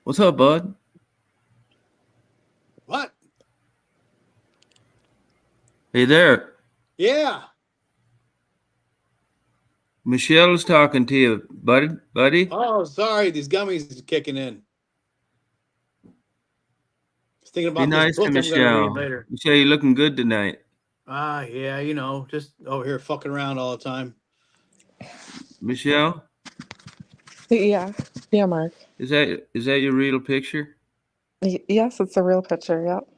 Speaker 1: what's up, bud?
Speaker 6: What?
Speaker 1: Hey there.
Speaker 6: Yeah.
Speaker 1: Michelle's talking to you, buddy.
Speaker 6: Oh, sorry. These gummies is kicking in. Just thinking
Speaker 1: Be
Speaker 6: about this
Speaker 1: nice to
Speaker 6: book I'm going to read
Speaker 1: Michelle.
Speaker 6: later.
Speaker 1: Michelle, you're looking good tonight.
Speaker 6: Yeah, just over here fucking around all the time.
Speaker 1: Michelle,
Speaker 3: Yeah, Mark.
Speaker 1: is that your real picture?
Speaker 3: Yes, it's a real picture. Yep.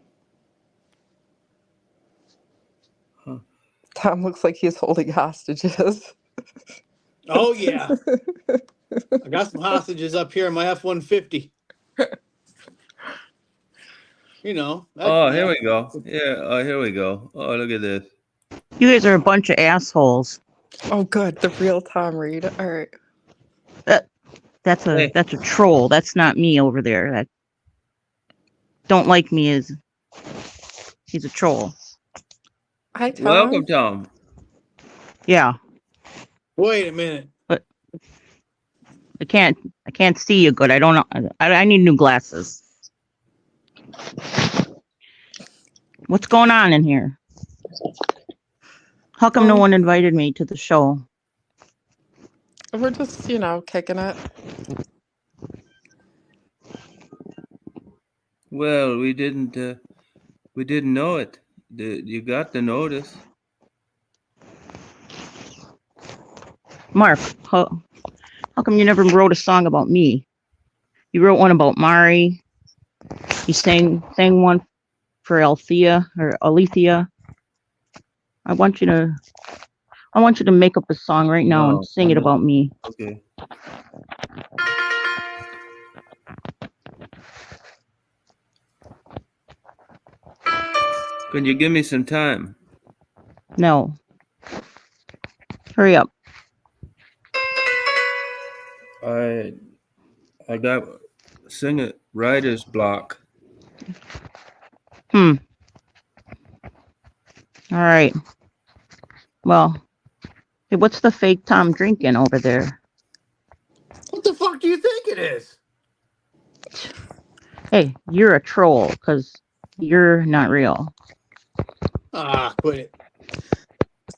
Speaker 1: Huh.
Speaker 3: Tom looks like he's holding hostages.
Speaker 6: Oh, yeah. I got some hostages up here in my F-150.
Speaker 1: Oh, here we go. Yeah, oh, here we go. Oh, look at this.
Speaker 7: You guys are a bunch of assholes.
Speaker 3: Oh, good. The real Tom Reed. All right.
Speaker 7: That's a
Speaker 1: Hey.
Speaker 7: that's a troll. That's not me over there. That don't like me is he's a troll.
Speaker 3: Hi, Tom.
Speaker 1: Welcome, Tom.
Speaker 7: Yeah,
Speaker 6: Wait a minute.
Speaker 7: but I can't see you good. I don't know. I need new glasses. What's going on in here? How come no one invited me to the show?
Speaker 3: We're just, kicking it.
Speaker 1: Well, we didn't know it. You got the notice.
Speaker 7: Mark, how come you never wrote a song about me? You wrote one about Mari. You sang one for Althea or Alethea. I want you to make up a song right now and sing it about me.
Speaker 1: Okay. Can you give me some time?
Speaker 7: No. Hurry up.
Speaker 1: I got singer writer's block.
Speaker 7: All right. Well, hey, what's the fake Tom drinking over there?
Speaker 6: What the fuck do you think it is?
Speaker 7: Hey, you're a troll because you're not real.
Speaker 6: Ah, quit it.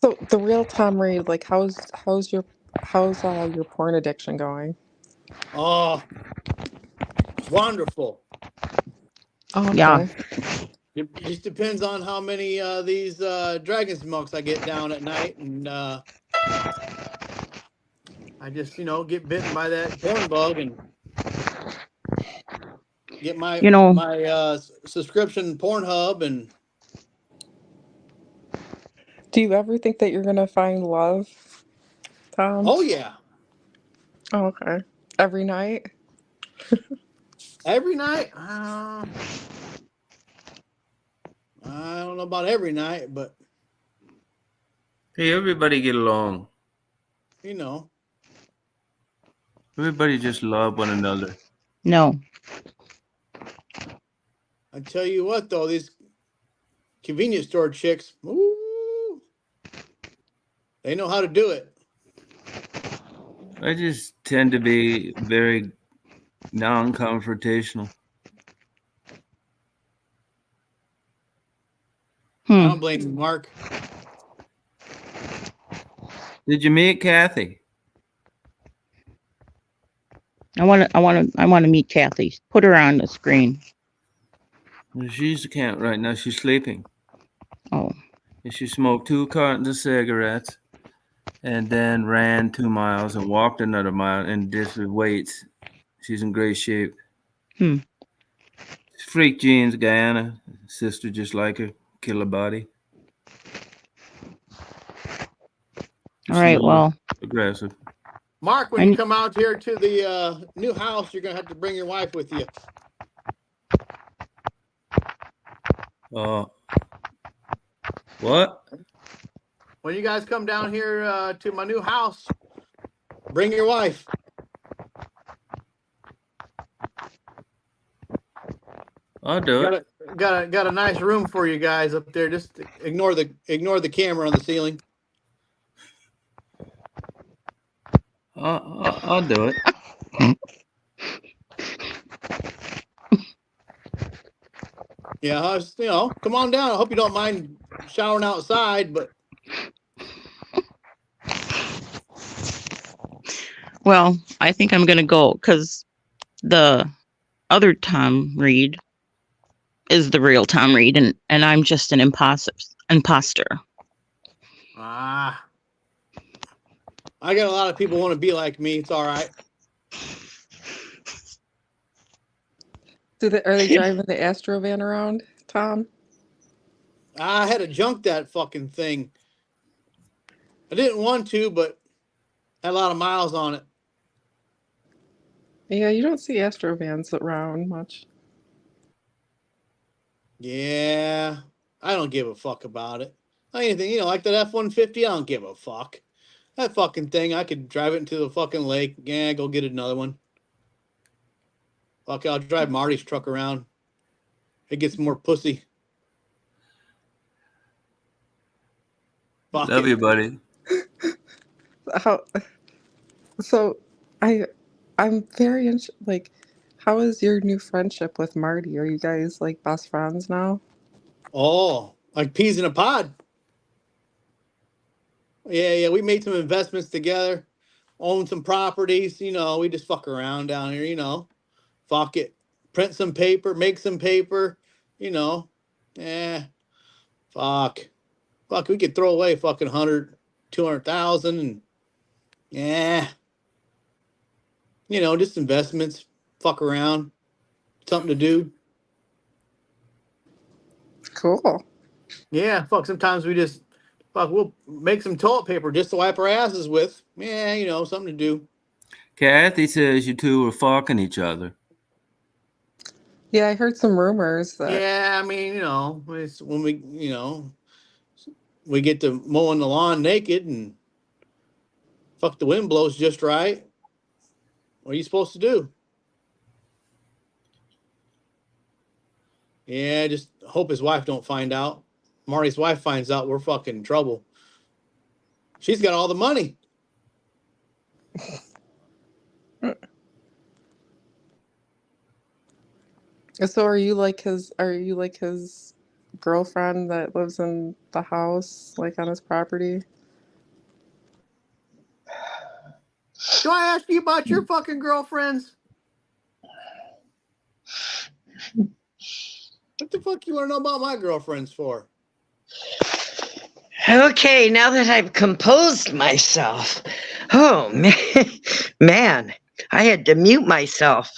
Speaker 3: So the real Tom Reed, like how's your porn addiction going?
Speaker 6: Oh, wonderful.
Speaker 3: Oh,
Speaker 7: Yeah.
Speaker 3: okay.
Speaker 6: It just depends on how many these dragon smokes I get down at night, and I just get bitten by that porn bug and get my
Speaker 7: You know,
Speaker 6: subscription Pornhub, and
Speaker 3: Do you ever think that you're gonna find love, Tom?
Speaker 6: oh yeah,
Speaker 3: Oh, okay. Every night?
Speaker 6: every night. I don't know about every night, but
Speaker 1: Hey, everybody get along.
Speaker 6: you know,
Speaker 1: Everybody just love one another.
Speaker 7: no.
Speaker 6: I tell you what though, these convenience store chicks, ooh, they know how to do it.
Speaker 1: I just tend to be very non-confrontational.
Speaker 6: I don't blame you, Mark.
Speaker 1: Did you meet Kathy?
Speaker 7: I want to meet Kathy. Put her on the screen.
Speaker 1: She's can't right now. She's sleeping.
Speaker 7: Oh,
Speaker 1: And she smoked 2 cartons of cigarettes, and then ran 2 miles and walked another mile and did the weights. She's in great shape. Freak genes, Guyana. Sister just like her. Killer body.
Speaker 7: all right. Well,
Speaker 1: Aggressive.
Speaker 6: Mark, when you come out here to the new house, you're gonna have to bring your wife with you.
Speaker 1: What?
Speaker 6: When you guys come down here to my new house, bring your wife.
Speaker 1: I'll do it.
Speaker 6: Got a nice room for you guys up there. Just ignore the camera on the ceiling.
Speaker 1: I'll do it.
Speaker 6: Yeah, come on down. I hope you don't mind showering outside, but
Speaker 7: well, I think I'm gonna go because the other Tom Reed is the real Tom Reed, and I'm just an imposter.
Speaker 6: I got a lot of people want to be like me. It's all right.
Speaker 3: Are they driving the Astro van around, Tom?
Speaker 6: I had to junk that fucking thing. I didn't want to, but had a lot of miles on it.
Speaker 3: Yeah, you don't see Astro vans around much.
Speaker 6: Yeah, I don't give a fuck about it. Anything, like that F-150, I don't give a fuck. That fucking thing, I could drive it into the fucking lake. Yeah, go get another one. Fuck, I'll drive Marty's truck around. It gets more pussy. Fuck
Speaker 1: Love
Speaker 6: it.
Speaker 1: you, buddy.
Speaker 3: I'm very like, how is your new friendship with Marty? Are you guys like best friends now?
Speaker 6: Oh, like peas in a pod. Yeah, we made some investments together, own some properties. We just fuck around down here. Fuck it, print some paper, make some paper. Yeah, fuck. We could throw away fucking 100, 200,000, and yeah, just investments. Fuck around, something to do.
Speaker 3: Cool.
Speaker 6: Yeah, fuck. Sometimes we'll make some toilet paper just to wipe our asses with. Yeah, something to do.
Speaker 1: Kathy says you two were fucking each other.
Speaker 3: Yeah, I heard some rumors that.
Speaker 6: Yeah, I mean, it's when we get to mowing the lawn naked and fuck, the wind blows just right. What are you supposed to do? Yeah, just hope his wife don't find out. Marty's wife finds out, we're fucking in trouble. She's got all the money.
Speaker 3: So are you like his girlfriend that lives in the house, like on his property?
Speaker 6: Do I ask you about your fucking girlfriends? What the fuck you want to know about my girlfriends for?
Speaker 2: Okay, now that I've composed myself. Oh, man, I had to mute myself.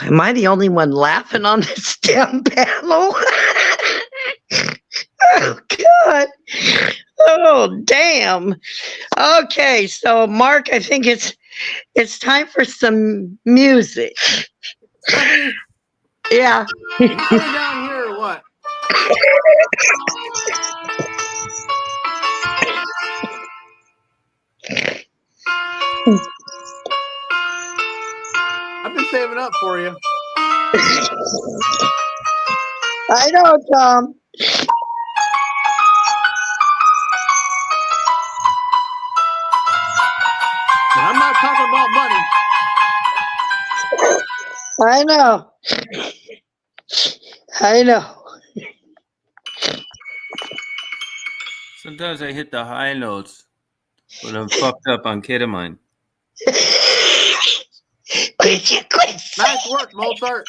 Speaker 2: Am I the only one laughing on this damn panel? Oh, God. Oh, damn. Okay, so Mark, I think it's time for some music.
Speaker 6: Stephanie,
Speaker 2: Yeah.
Speaker 6: you coming down here or what? I've been saving up for you.
Speaker 2: I know, Tom.
Speaker 6: And I'm not talking about money.
Speaker 2: I know. I know.
Speaker 1: Sometimes I hit the high notes when I'm fucked up on ketamine.
Speaker 2: Quit.
Speaker 6: Nice work, Mozart.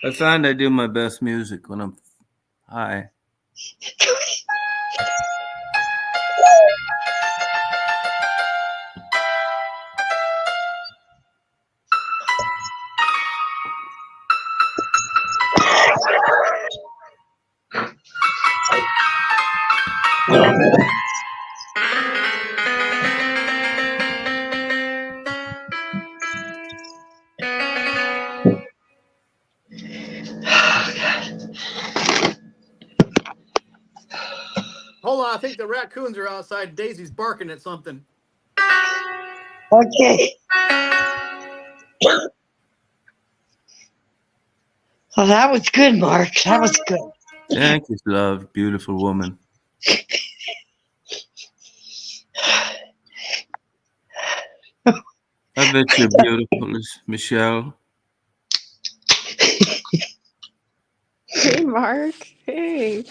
Speaker 1: I find I do my best music when I'm high.
Speaker 6: Hold on, I think the raccoons are outside. Daisy's barking at something.
Speaker 2: Okay. Well, that was good, Mark. That was good.
Speaker 1: Thank you, love, beautiful woman. I bet you're beautiful, Michelle.
Speaker 3: Hey, Mark. Hey.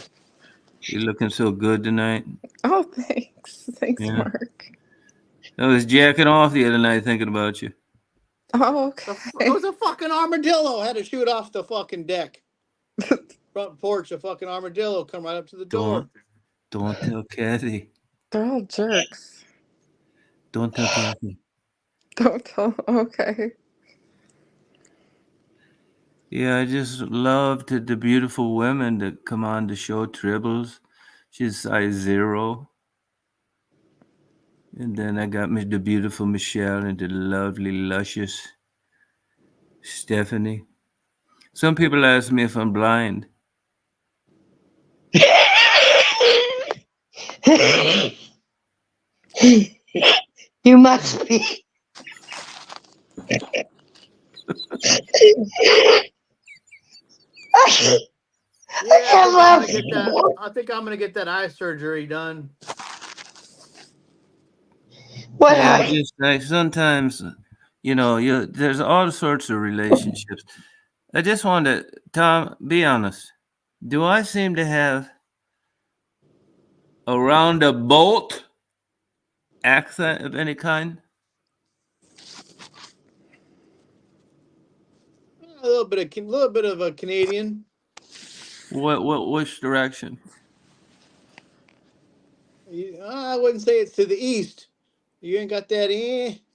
Speaker 1: You're looking so good tonight.
Speaker 3: Oh, thanks. Thanks,
Speaker 1: Yeah.
Speaker 3: Mark.
Speaker 1: I was jacking off the other night thinking about you.
Speaker 3: Oh, okay.
Speaker 6: It was a fucking armadillo. Had to shoot off the fucking deck. Front porch, a fucking armadillo come right up to the door.
Speaker 1: Don't tell Kathy.
Speaker 3: They're all jerks.
Speaker 1: Don't tell Kathy.
Speaker 3: Don't tell. Okay.
Speaker 1: Yeah, I just loved the beautiful women that come on the show. Tribbles, she's size 0. And then I got me the beautiful Michelle and the lovely, luscious Stephanie. Some people ask me if I'm blind.
Speaker 2: You must be.
Speaker 6: Yeah, I think I'm gonna get that eye surgery done.
Speaker 2: What?
Speaker 1: Yeah, just like sometimes, there's all sorts of relationships. I just want to, Tom, be honest. Do I seem to have a roundabout accent of any kind?
Speaker 6: A little bit of a Canadian.
Speaker 1: Which direction?
Speaker 6: I wouldn't say it's to the east. You ain't got that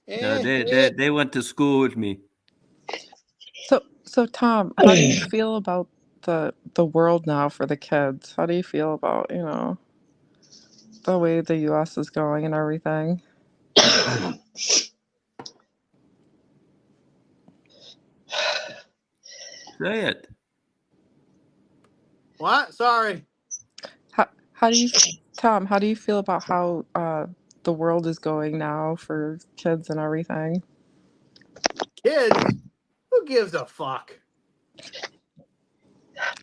Speaker 1: No, they went to school with me.
Speaker 3: So Tom, how do you feel about the world now for the kids? How do you feel about, the way the US is going and everything?
Speaker 1: Say it.
Speaker 6: What? Sorry.
Speaker 3: How do you, Tom, how do you feel about how the world is going now for kids and everything?
Speaker 6: Kids? Who gives a fuck?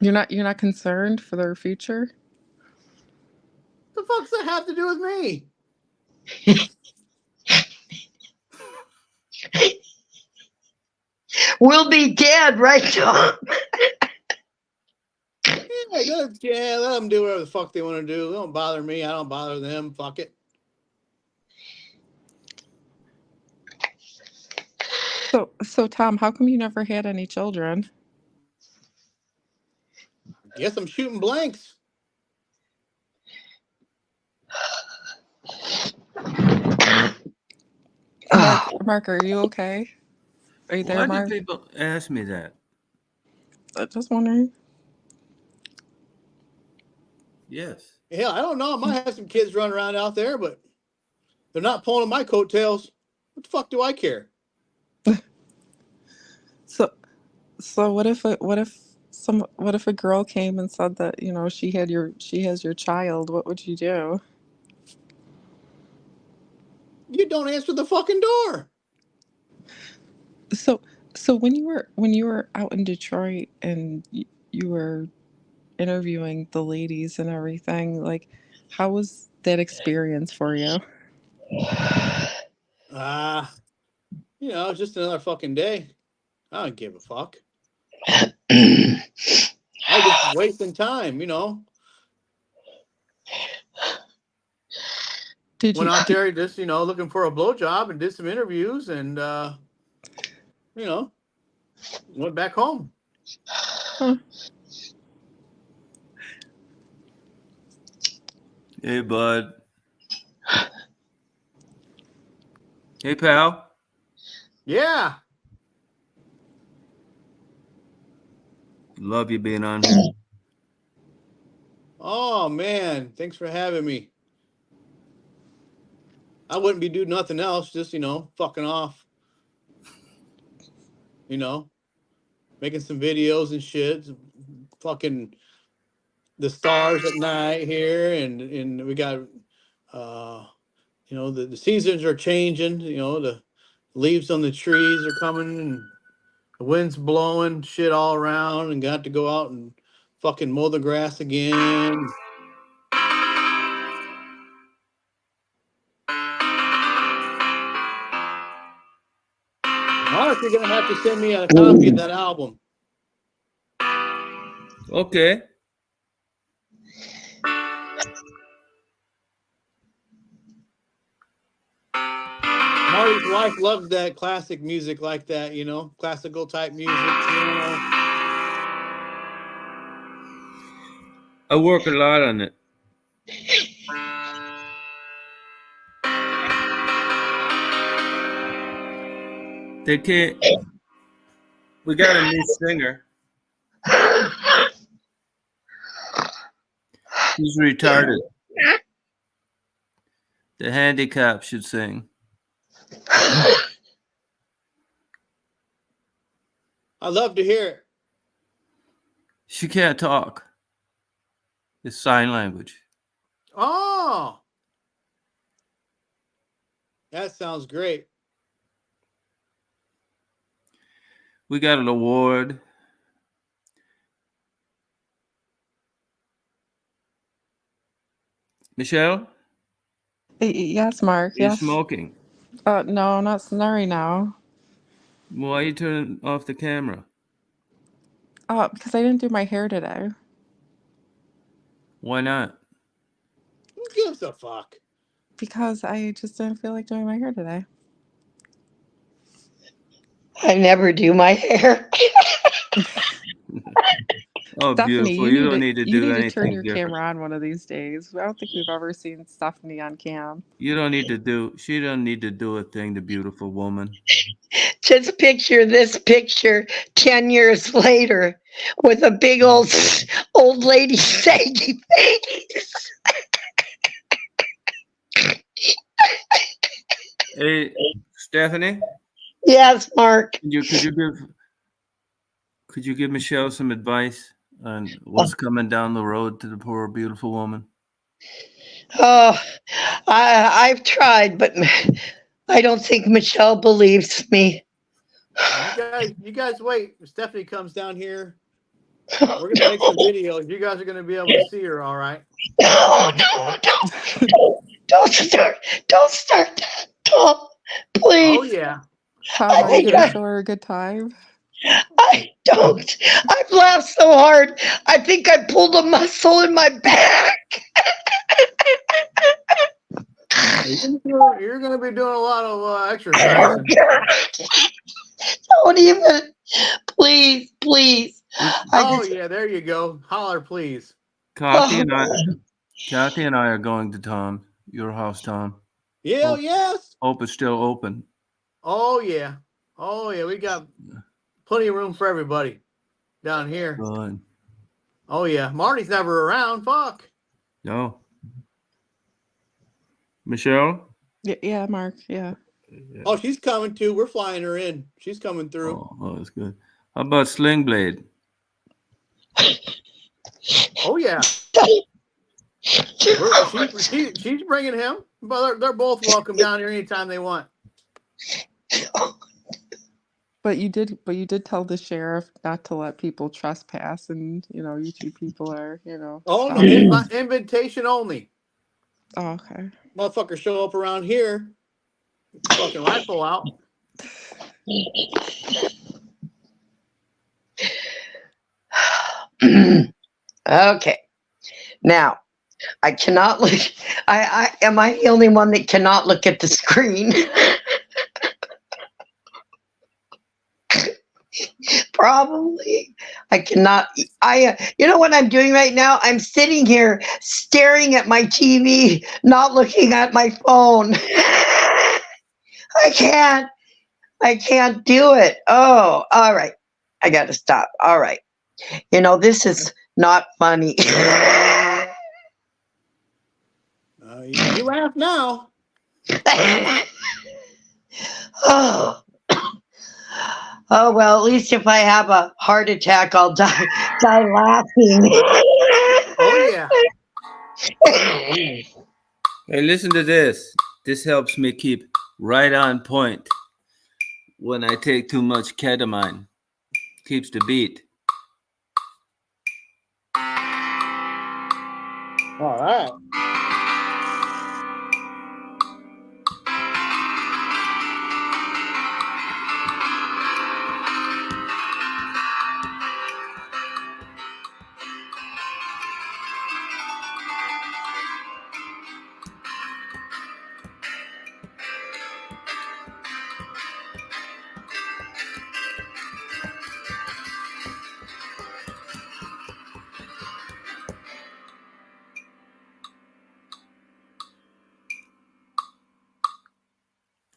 Speaker 3: You're not concerned for their future?
Speaker 6: the fuck's that have to do with me?
Speaker 2: We'll be dead, right, Tom?
Speaker 6: Yeah, let them do whatever the fuck they want to do. They don't bother me. I don't bother them. Fuck it.
Speaker 3: So Tom, how come you never had any children?
Speaker 6: Guess I'm shooting blanks.
Speaker 3: Mark, are you okay? Are you there,
Speaker 1: Why do
Speaker 3: Mark?
Speaker 1: people ask me that?
Speaker 3: Just wondering.
Speaker 1: Yes.
Speaker 6: Hell, I don't know. I might have some kids running around out there, but they're not pulling on my coattails. What the fuck do I care?
Speaker 3: So what if a girl came and said that, she has your child? What would you do?
Speaker 6: You don't answer the fucking door.
Speaker 3: So when you were out in Detroit and you were interviewing the ladies and everything, like, how was that experience for you?
Speaker 6: It's just another fucking day. I don't give a fuck. I was just wasting time, Went out there just, looking for a blowjob and did some interviews and, went back home.
Speaker 3: Huh.
Speaker 1: Hey, bud. Hey, pal.
Speaker 6: Yeah.
Speaker 1: Love you being on here.
Speaker 6: Oh, man. Thanks for having me. I wouldn't be doing nothing else, just, fucking off. Making some videos and shit. Fucking the stars at night here. And we got, the seasons are changing. The leaves on the trees are coming and the wind's blowing shit all around and got to go out and fucking mow the grass again. Mark, you're gonna have to send me a copy of that album.
Speaker 1: Okay.
Speaker 6: Marty's wife loves that classic music like that, classical type music.
Speaker 1: I work a lot on it. They can't. We got a new singer. He's retarded. The handicap should sing.
Speaker 6: I'd love to hear it.
Speaker 1: She can't talk. It's sign language.
Speaker 6: Oh, that sounds great.
Speaker 1: We got an award. Michelle?
Speaker 3: Yes, Mark.
Speaker 1: Are you
Speaker 3: Yes.
Speaker 1: smoking?
Speaker 3: No, not sorry now.
Speaker 1: Why are you turning off the camera?
Speaker 3: Because I didn't do my hair today.
Speaker 1: Why not?
Speaker 6: Who gives a fuck?
Speaker 3: Because I just didn't feel like doing my hair today.
Speaker 2: I never do my hair.
Speaker 1: Oh,
Speaker 3: Stephanie,
Speaker 1: beautiful. You don't need to do
Speaker 3: turn
Speaker 1: anything
Speaker 3: your
Speaker 1: different.
Speaker 3: camera on one of these days. I don't think we've ever seen Stephanie on cam.
Speaker 1: You don't need to do, she don't need to do a thing, the beautiful woman.
Speaker 2: Just picture this picture 10 years later with a big old lady saggy face.
Speaker 1: Hey, Stephanie?
Speaker 2: Yes, Mark.
Speaker 1: Could you give Michelle some advice on what's coming down the road to the poor beautiful woman?
Speaker 2: Oh, I've tried, but I don't think Michelle believes me.
Speaker 6: You guys wait. If Stephanie comes down here, We're gonna make some videos. You guys are gonna be able to see her, all right?
Speaker 2: No, don't start. Don't start that. Don't,
Speaker 6: Oh
Speaker 2: please.
Speaker 6: yeah.
Speaker 3: Tom,
Speaker 2: I
Speaker 3: are you
Speaker 6: Oh
Speaker 2: think
Speaker 3: gonna
Speaker 6: yeah.
Speaker 3: show her a good time?
Speaker 2: I don't. I've laughed so hard. I think I pulled a muscle in my back.
Speaker 6: You're gonna be doing a lot of exercising.
Speaker 2: Don't even. Please, please. I
Speaker 6: Oh
Speaker 2: just.
Speaker 6: yeah, there you go. Holler, please.
Speaker 1: Kathy
Speaker 2: Oh,
Speaker 1: and I are going to your house, Tom.
Speaker 6: Yeah,
Speaker 1: Hope,
Speaker 6: yes.
Speaker 1: hope it's still open.
Speaker 6: Oh yeah. Oh yeah. We got plenty of room for everybody down here.
Speaker 1: Good.
Speaker 6: Oh yeah. Marty's never around. Fuck.
Speaker 1: No. Michelle?
Speaker 3: Yeah, Mark. Yeah.
Speaker 1: Yeah.
Speaker 6: Oh, she's coming too. We're flying her in. She's coming through.
Speaker 1: Oh, that's good. How about Sling Blade?
Speaker 6: Oh yeah. She's bringing him. But they're both welcome down here anytime they want.
Speaker 3: But you did tell the sheriff not to let people trespass, and you two people are,
Speaker 6: Oh no,
Speaker 3: fine.
Speaker 6: invitation only.
Speaker 3: Oh, okay.
Speaker 6: Motherfuckers show up around here. Fucking rifle out.
Speaker 2: okay. Now, I cannot look. I am I the only one that cannot look at the screen? Probably. I cannot. You know what I'm doing right now? I'm sitting here staring at my TV, not looking at my phone. I can't. I can't do it. Oh, all right. I got to stop. All right. This is not funny.
Speaker 6: You laugh now.
Speaker 2: oh. Oh well, at least if I have a heart attack, I'll die laughing.
Speaker 6: Oh yeah.
Speaker 1: Hey, listen to this. This helps me keep right on point when I take too much ketamine. Keeps the beat.
Speaker 6: All right.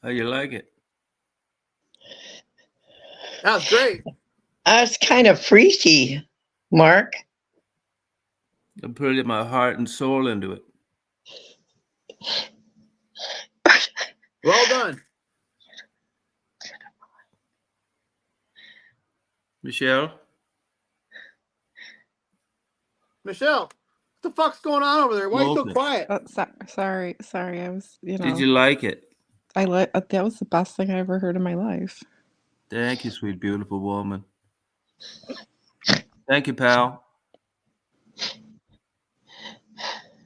Speaker 1: How you like it?
Speaker 6: That was great.
Speaker 2: That's kind of freaky, Mark.
Speaker 1: I put my heart and soul into it.
Speaker 6: Well done.
Speaker 1: Michelle?
Speaker 6: Michelle, what the fuck's going on over there? Why are you so
Speaker 1: Open.
Speaker 6: quiet?
Speaker 3: Sorry. I was,
Speaker 1: Did you like it?
Speaker 3: that was the best thing I ever heard in my life.
Speaker 1: Thank you, sweet, beautiful woman. Thank you, pal.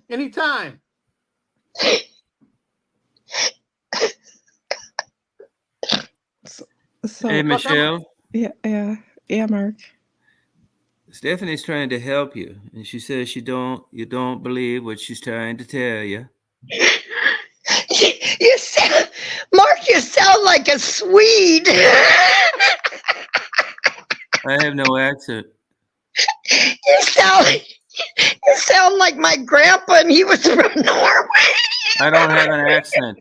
Speaker 6: Anytime.
Speaker 3: So
Speaker 1: Hey, Michelle.
Speaker 3: yeah, Mark.
Speaker 1: Stephanie's trying to help you, and she says you don't believe what she's trying to tell you.
Speaker 2: You sound, Mark, you sound like a Swede.
Speaker 1: I have no accent.
Speaker 2: You sound like my grandpa, and he was from Norway.
Speaker 1: I don't have an accent.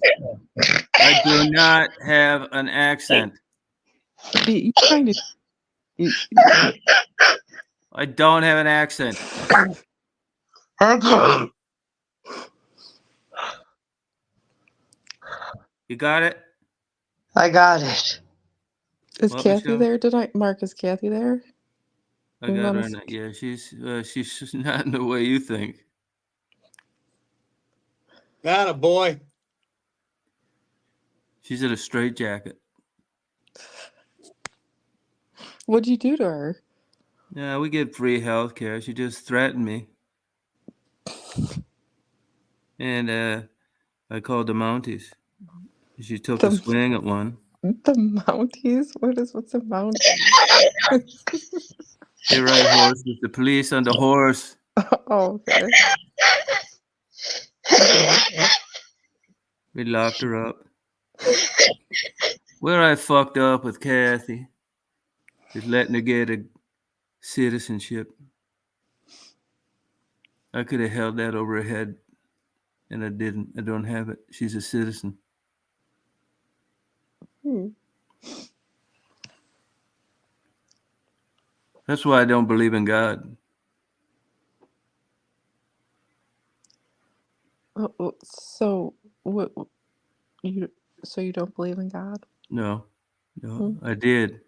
Speaker 1: I do not have an accent.
Speaker 3: You kind of.
Speaker 1: I don't have an accent.
Speaker 2: Okay.
Speaker 1: You got it?
Speaker 2: I got it.
Speaker 3: Is
Speaker 1: What,
Speaker 3: Kathy
Speaker 1: Michelle?
Speaker 3: there tonight? Mark, is Kathy there?
Speaker 1: I got her. Yeah, she's not in the way you think.
Speaker 6: Got a boy.
Speaker 1: She's in a straitjacket.
Speaker 3: What'd you do to her?
Speaker 1: Yeah, we get free health care. She just threatened me. And I called the Mounties. She took a
Speaker 3: The
Speaker 1: swing at one.
Speaker 3: the Mounties? What's a Mountie?
Speaker 1: They ride horses. The police on the horse.
Speaker 3: Oh, okay.
Speaker 1: We locked her up. Where I fucked up with Kathy is letting her get a citizenship. I could have held that over her head, and I didn't. I don't have it. She's a citizen.
Speaker 3: Hmm.
Speaker 1: That's why I don't believe in God.
Speaker 3: So what you so you don't believe in God?
Speaker 1: No, no,
Speaker 3: Hmm.
Speaker 1: I did.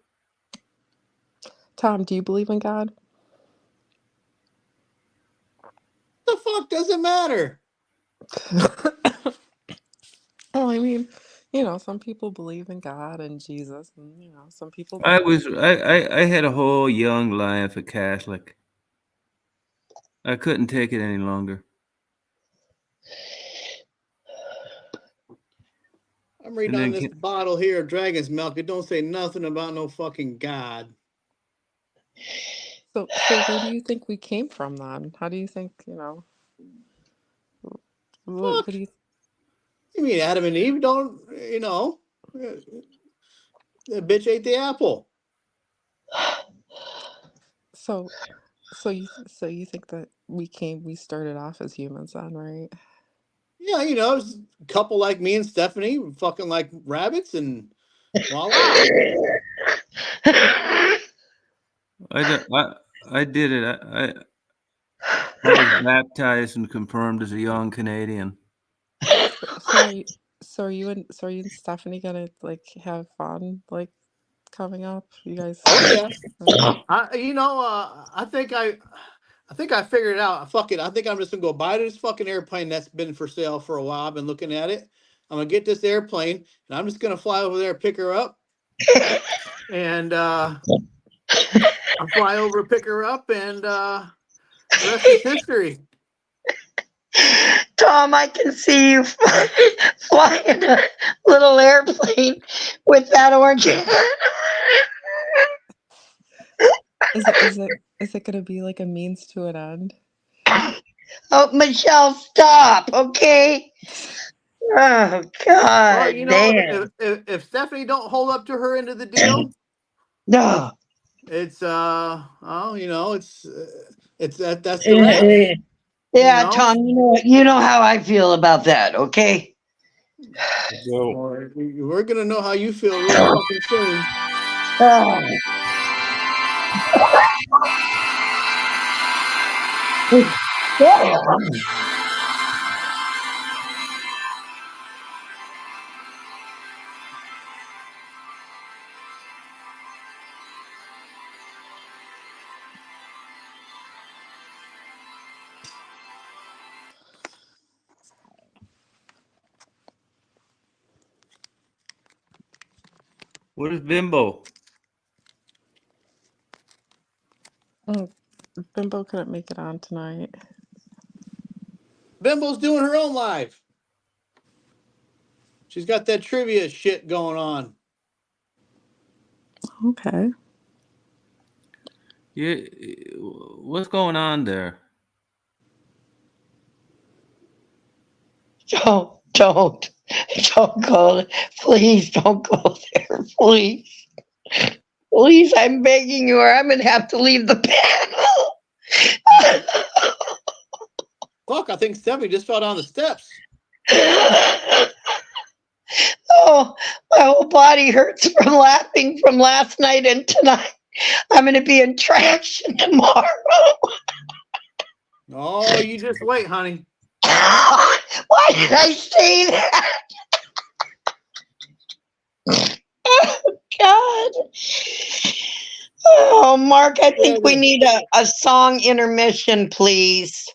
Speaker 3: Tom, do you believe in God?
Speaker 6: The fuck does it matter?
Speaker 3: Well, I mean, some people believe in God and Jesus, and some people
Speaker 1: I
Speaker 3: don't.
Speaker 1: was. I had a whole young life a Catholic. I couldn't take it any longer.
Speaker 6: I'm reading
Speaker 1: And
Speaker 6: on
Speaker 1: then
Speaker 6: this bottle here of Dragon's Milk. It don't say nothing about no fucking God.
Speaker 3: So where do you think we came from then? How do you think, what
Speaker 6: Fuck.
Speaker 3: do you
Speaker 6: You mean Adam and Eve don't, the bitch ate the apple.
Speaker 3: so so you think that we started off as humans then, right?
Speaker 6: Yeah, it's a couple like me and Stephanie, fucking like rabbits, and voila.
Speaker 1: I did it. I was baptized and confirmed as a young Canadian.
Speaker 3: So are you so are you and Stephanie gonna like have fun like coming up? You guys
Speaker 6: Oh yeah.
Speaker 3: okay.
Speaker 6: I think I figured it out. Fuck it. I think I'm just gonna go buy this fucking airplane that's been for sale for a while. I've been looking at it. I'm gonna get this airplane and I'm just gonna fly over there, pick her up, and I'll fly over, pick her up, and the rest is history.
Speaker 2: Tom, I can see you flying a little airplane with that orange.
Speaker 3: Is it gonna be like a means to an end?
Speaker 2: Oh, Michelle, stop, okay? Oh,
Speaker 6: Well,
Speaker 2: God damn.
Speaker 6: if Stephanie don't hold up to her end of the deal,
Speaker 2: No.
Speaker 6: it's it's that's the rest.
Speaker 2: Yeah, Tom, you know how I feel about that, okay?
Speaker 6: Well, we're gonna know how you feel real fucking soon.
Speaker 2: Oh.
Speaker 1: Where's Bimbo?
Speaker 3: Oh, Bimbo couldn't make it on tonight.
Speaker 6: Bimbo's doing her own live. She's got that trivia shit going on.
Speaker 3: Okay.
Speaker 1: Yeah, what's going on there?
Speaker 2: Don't go. Please don't go there, please. Please, I'm begging you, or I'm gonna have to leave the panel.
Speaker 6: Fuck, I think Stephanie just fell down the steps.
Speaker 2: Oh, my whole body hurts from laughing from last night and tonight. I'm gonna be in traction tomorrow.
Speaker 6: Oh, you just wait, honey.
Speaker 2: Why did I say that? Oh, God. Oh, Mark, I think we need a song intermission, please.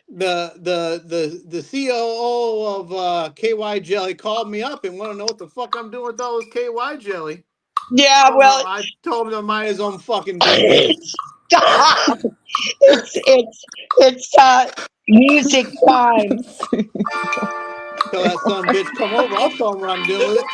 Speaker 6: The COO of KY Jelly called me up and want to know what the fuck I'm doing with all this KY Jelly.
Speaker 2: Yeah, well,
Speaker 6: I told him to mind his own fucking business.
Speaker 2: It's music time.
Speaker 6: Tell that son of a bitch come over. I'll tell him what I'm doing with it.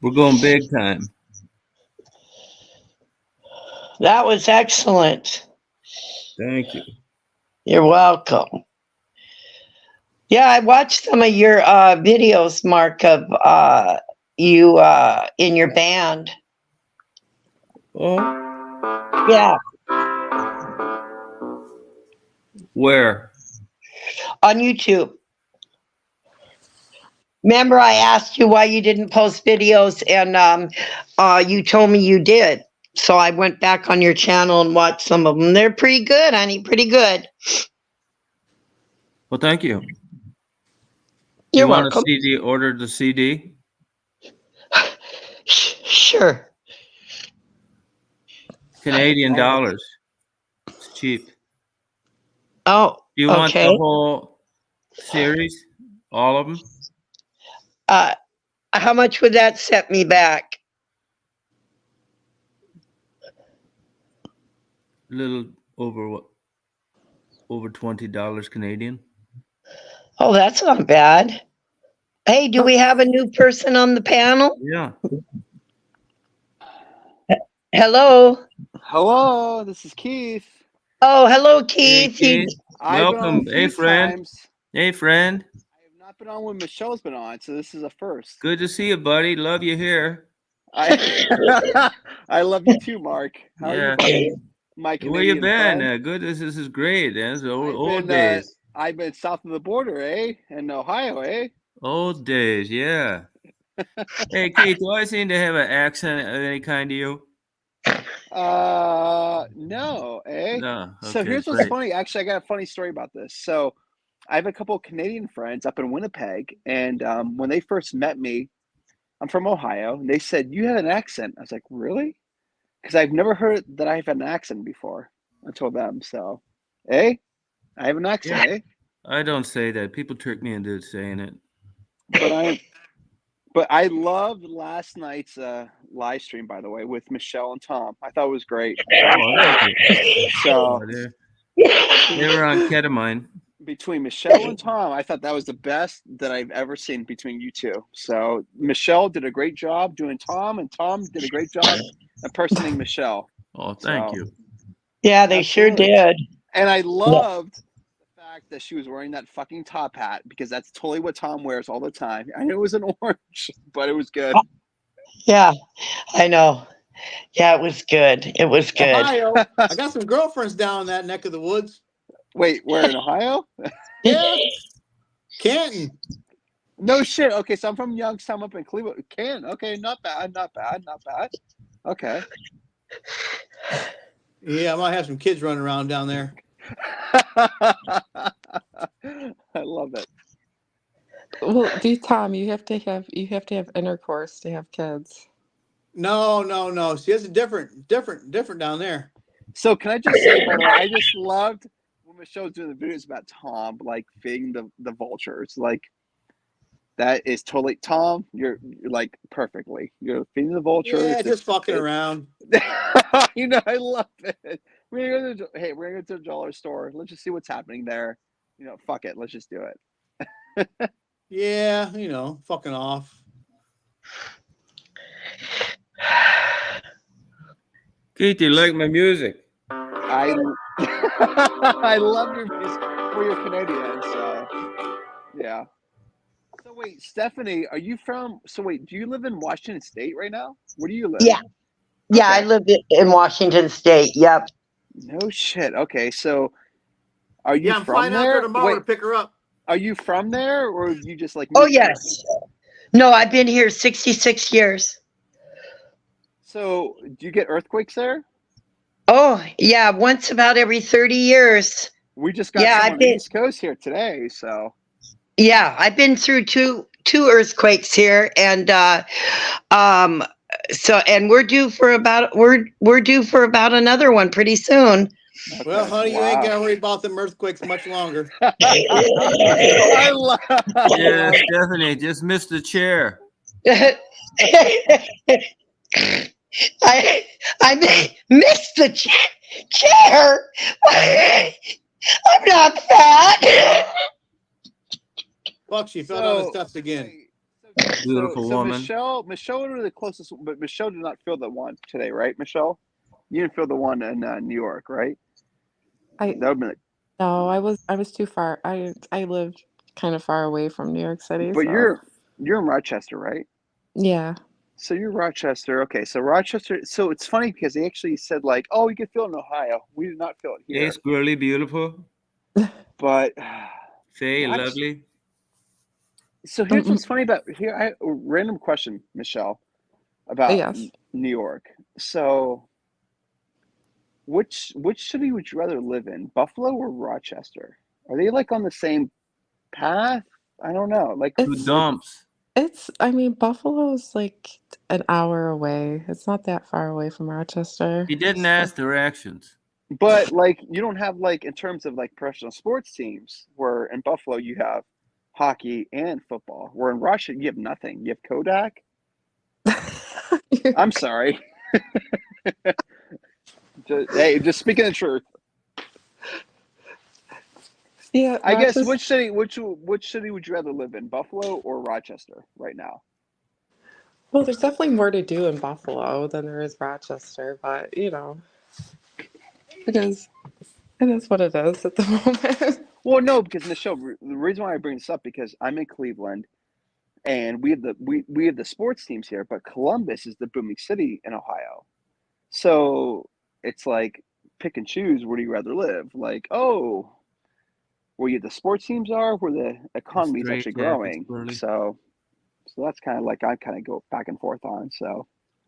Speaker 1: We're going big time.
Speaker 2: That was excellent.
Speaker 1: Thank you.
Speaker 2: You're welcome. Yeah, I watched some of your videos, Mark, of you in your band.
Speaker 1: Oh,
Speaker 2: Yeah,
Speaker 1: where?
Speaker 2: on YouTube. Remember, I asked you why you didn't post videos, and you told me you did. So I went back on your channel and watched some of them. They're pretty good, honey. Pretty good.
Speaker 1: Well, thank you.
Speaker 2: You're
Speaker 1: You want a
Speaker 2: welcome.
Speaker 1: CD? Order the CD.
Speaker 2: Sure.
Speaker 1: Canadian dollars. It's cheap.
Speaker 2: Oh,
Speaker 1: Do you want the
Speaker 2: okay.
Speaker 1: whole series? All of them?
Speaker 2: How much would that set me back?
Speaker 1: A little over what? Over $20 Canadian.
Speaker 2: Oh, that's not bad. Hey, do we have a new person on the panel?
Speaker 1: Yeah.
Speaker 2: Hello.
Speaker 8: Hello, this is Keith.
Speaker 2: Oh, hello,
Speaker 1: Hey,
Speaker 2: Keith.
Speaker 1: Keith.
Speaker 8: I've been on a
Speaker 1: Welcome. Hey,
Speaker 8: few
Speaker 1: friend.
Speaker 8: times.
Speaker 1: Hey, friend.
Speaker 8: I have not been on when Michelle's been on, so this is a first.
Speaker 1: Good to see you, buddy. Love you here.
Speaker 8: I I love you too, Mark. How are
Speaker 1: Yeah.
Speaker 8: you, buddy? My
Speaker 1: Where you
Speaker 8: Canadian
Speaker 1: been?
Speaker 8: friend.
Speaker 1: Good. This is great. That's old
Speaker 8: I've been
Speaker 1: days.
Speaker 8: I've been south of the border, eh? In Ohio, eh?
Speaker 1: Old days. Yeah. Hey, Keith. Do I seem to have an accent of any kind to you?
Speaker 8: No, eh?
Speaker 1: No.
Speaker 8: So
Speaker 1: Okay.
Speaker 8: here's what's
Speaker 1: Great.
Speaker 8: funny. Actually, I got a funny story about this. So I have a couple of Canadian friends up in Winnipeg, and when they first met me, I'm from Ohio, and they said, "You have an accent." I was like, "Really?" Because I've never heard that I've had an accent before. I told them, so, eh? I have an accent, eh?
Speaker 1: I don't say that. People trick me into saying it.
Speaker 8: But I loved last night's live stream, by the way, with Michelle and Tom. I thought it was great.
Speaker 1: Oh, thank you.
Speaker 8: So
Speaker 1: They were on ketamine.
Speaker 8: between Michelle and Tom, I thought that was the best that I've ever seen between you two. So Michelle did a great job doing Tom, and Tom did a great job impersonating Michelle.
Speaker 1: Oh, thank
Speaker 8: So,
Speaker 1: you.
Speaker 2: Yeah, they sure
Speaker 8: absolutely.
Speaker 2: did.
Speaker 8: And I loved the fact that she was wearing that fucking top hat, because that's totally what Tom wears all the time. I know it was an orange, but it was good.
Speaker 2: Yeah, I know. Yeah, it was good. It was good.
Speaker 6: Ohio. I got some girlfriends down in that neck of the woods.
Speaker 8: Wait, where in Ohio?
Speaker 6: Yeah. Canton.
Speaker 8: No shit. Okay, so I'm from Youngstown up in Cleveland. Okay, not bad. Okay.
Speaker 6: Yeah, I might have some kids running around down there.
Speaker 8: I love it.
Speaker 3: Well, Tom, you have to have intercourse to have kids.
Speaker 6: No. See, it's different down there.
Speaker 8: So can I just say, by the way, I just loved when Michelle was doing the videos about Tom, like feeding the vultures. Like, that is totally Tom. You're like perfectly. You're feeding the vultures.
Speaker 6: Yeah, just fucking around.
Speaker 8: I love it. We're gonna go to the dollar store. Let's just see what's happening there. Fuck it. Let's just do it.
Speaker 6: Yeah, fucking off.
Speaker 1: Keith, you like my music?
Speaker 8: I love your music. Well, you're Canadian, so yeah. So wait, Stephanie, are you from? So wait, do you live in Washington State right now? Where do you live?
Speaker 2: Yeah. Yeah,
Speaker 8: Okay.
Speaker 2: I live in Washington State. Yep.
Speaker 8: No shit. Okay, so are you
Speaker 6: Yeah, I'm
Speaker 8: from
Speaker 6: flying out there
Speaker 8: there?
Speaker 6: tomorrow
Speaker 8: Wait,
Speaker 6: to pick her up.
Speaker 8: are you from there, or you just like?
Speaker 2: Oh,
Speaker 8: moved here?
Speaker 2: yes. No, I've been here 66 years.
Speaker 8: So do you get earthquakes there?
Speaker 2: Oh, yeah, once about every 30 years.
Speaker 8: We just got
Speaker 2: Yeah,
Speaker 8: some
Speaker 2: I've
Speaker 8: on the
Speaker 2: been
Speaker 8: East Coast here today, so.
Speaker 2: yeah, I've been through two earthquakes here, and So, and we're due for about another one pretty soon.
Speaker 8: Okay.
Speaker 6: Well, honey, you ain't
Speaker 8: Wow.
Speaker 6: gotta worry about them earthquakes much longer.
Speaker 8: I love.
Speaker 1: Yeah, Stephanie, just missed the chair.
Speaker 2: I missed the chair. I'm not fat.
Speaker 6: Fuck, she fell down the steps again.
Speaker 1: Beautiful
Speaker 8: so
Speaker 1: woman.
Speaker 8: Michelle were the closest, but Michelle did not feel the one today, right? Michelle, you didn't feel the one in New York, right?
Speaker 3: I
Speaker 8: That would be like,
Speaker 3: No, I was too far. I lived kind of far away from New York City,
Speaker 8: but
Speaker 3: so
Speaker 8: you're in Rochester, right?
Speaker 3: yeah.
Speaker 8: So you're Rochester. Okay, so Rochester. So it's funny because they actually said like, oh, you can feel it in Ohio. We did not feel it
Speaker 1: Hey,
Speaker 8: here,
Speaker 1: Squirrely, beautiful.
Speaker 8: but
Speaker 1: Faye,
Speaker 8: Roch.
Speaker 1: lovely.
Speaker 8: So here's what's funny about here. A random question, Michelle, about
Speaker 3: Yes.
Speaker 8: New York. So which city would you rather live in, Buffalo or Rochester? Are they like on the same path? I don't know. Like,
Speaker 1: Two
Speaker 3: It's
Speaker 1: dumps.
Speaker 3: I mean, Buffalo's like an hour away. It's not that far away from Rochester.
Speaker 1: He didn't
Speaker 3: So
Speaker 1: ask directions.
Speaker 8: but like you don't have like in terms of like professional sports teams where in Buffalo you have hockey and football. Where in Rochester you have nothing. You have Kodak. I'm sorry. Just speaking the truth.
Speaker 3: Yeah,
Speaker 8: I guess
Speaker 3: Rochester.
Speaker 8: which city would you rather live in, Buffalo or Rochester right now?
Speaker 3: Well, there's definitely more to do in Buffalo than there is Rochester, but it is what it is at the moment.
Speaker 8: Well, no, because Michelle, the reason why I bring this up because I'm in Cleveland and we have the sports teams here, but Columbus is the booming city in Ohio. So it's like pick and choose where do you rather live? Like, oh, where the sports teams are, where the economy is
Speaker 1: Straight
Speaker 8: actually
Speaker 1: jacket,
Speaker 8: growing.
Speaker 1: Squirrely.
Speaker 8: So that's kind of like I kind of go back and forth on. So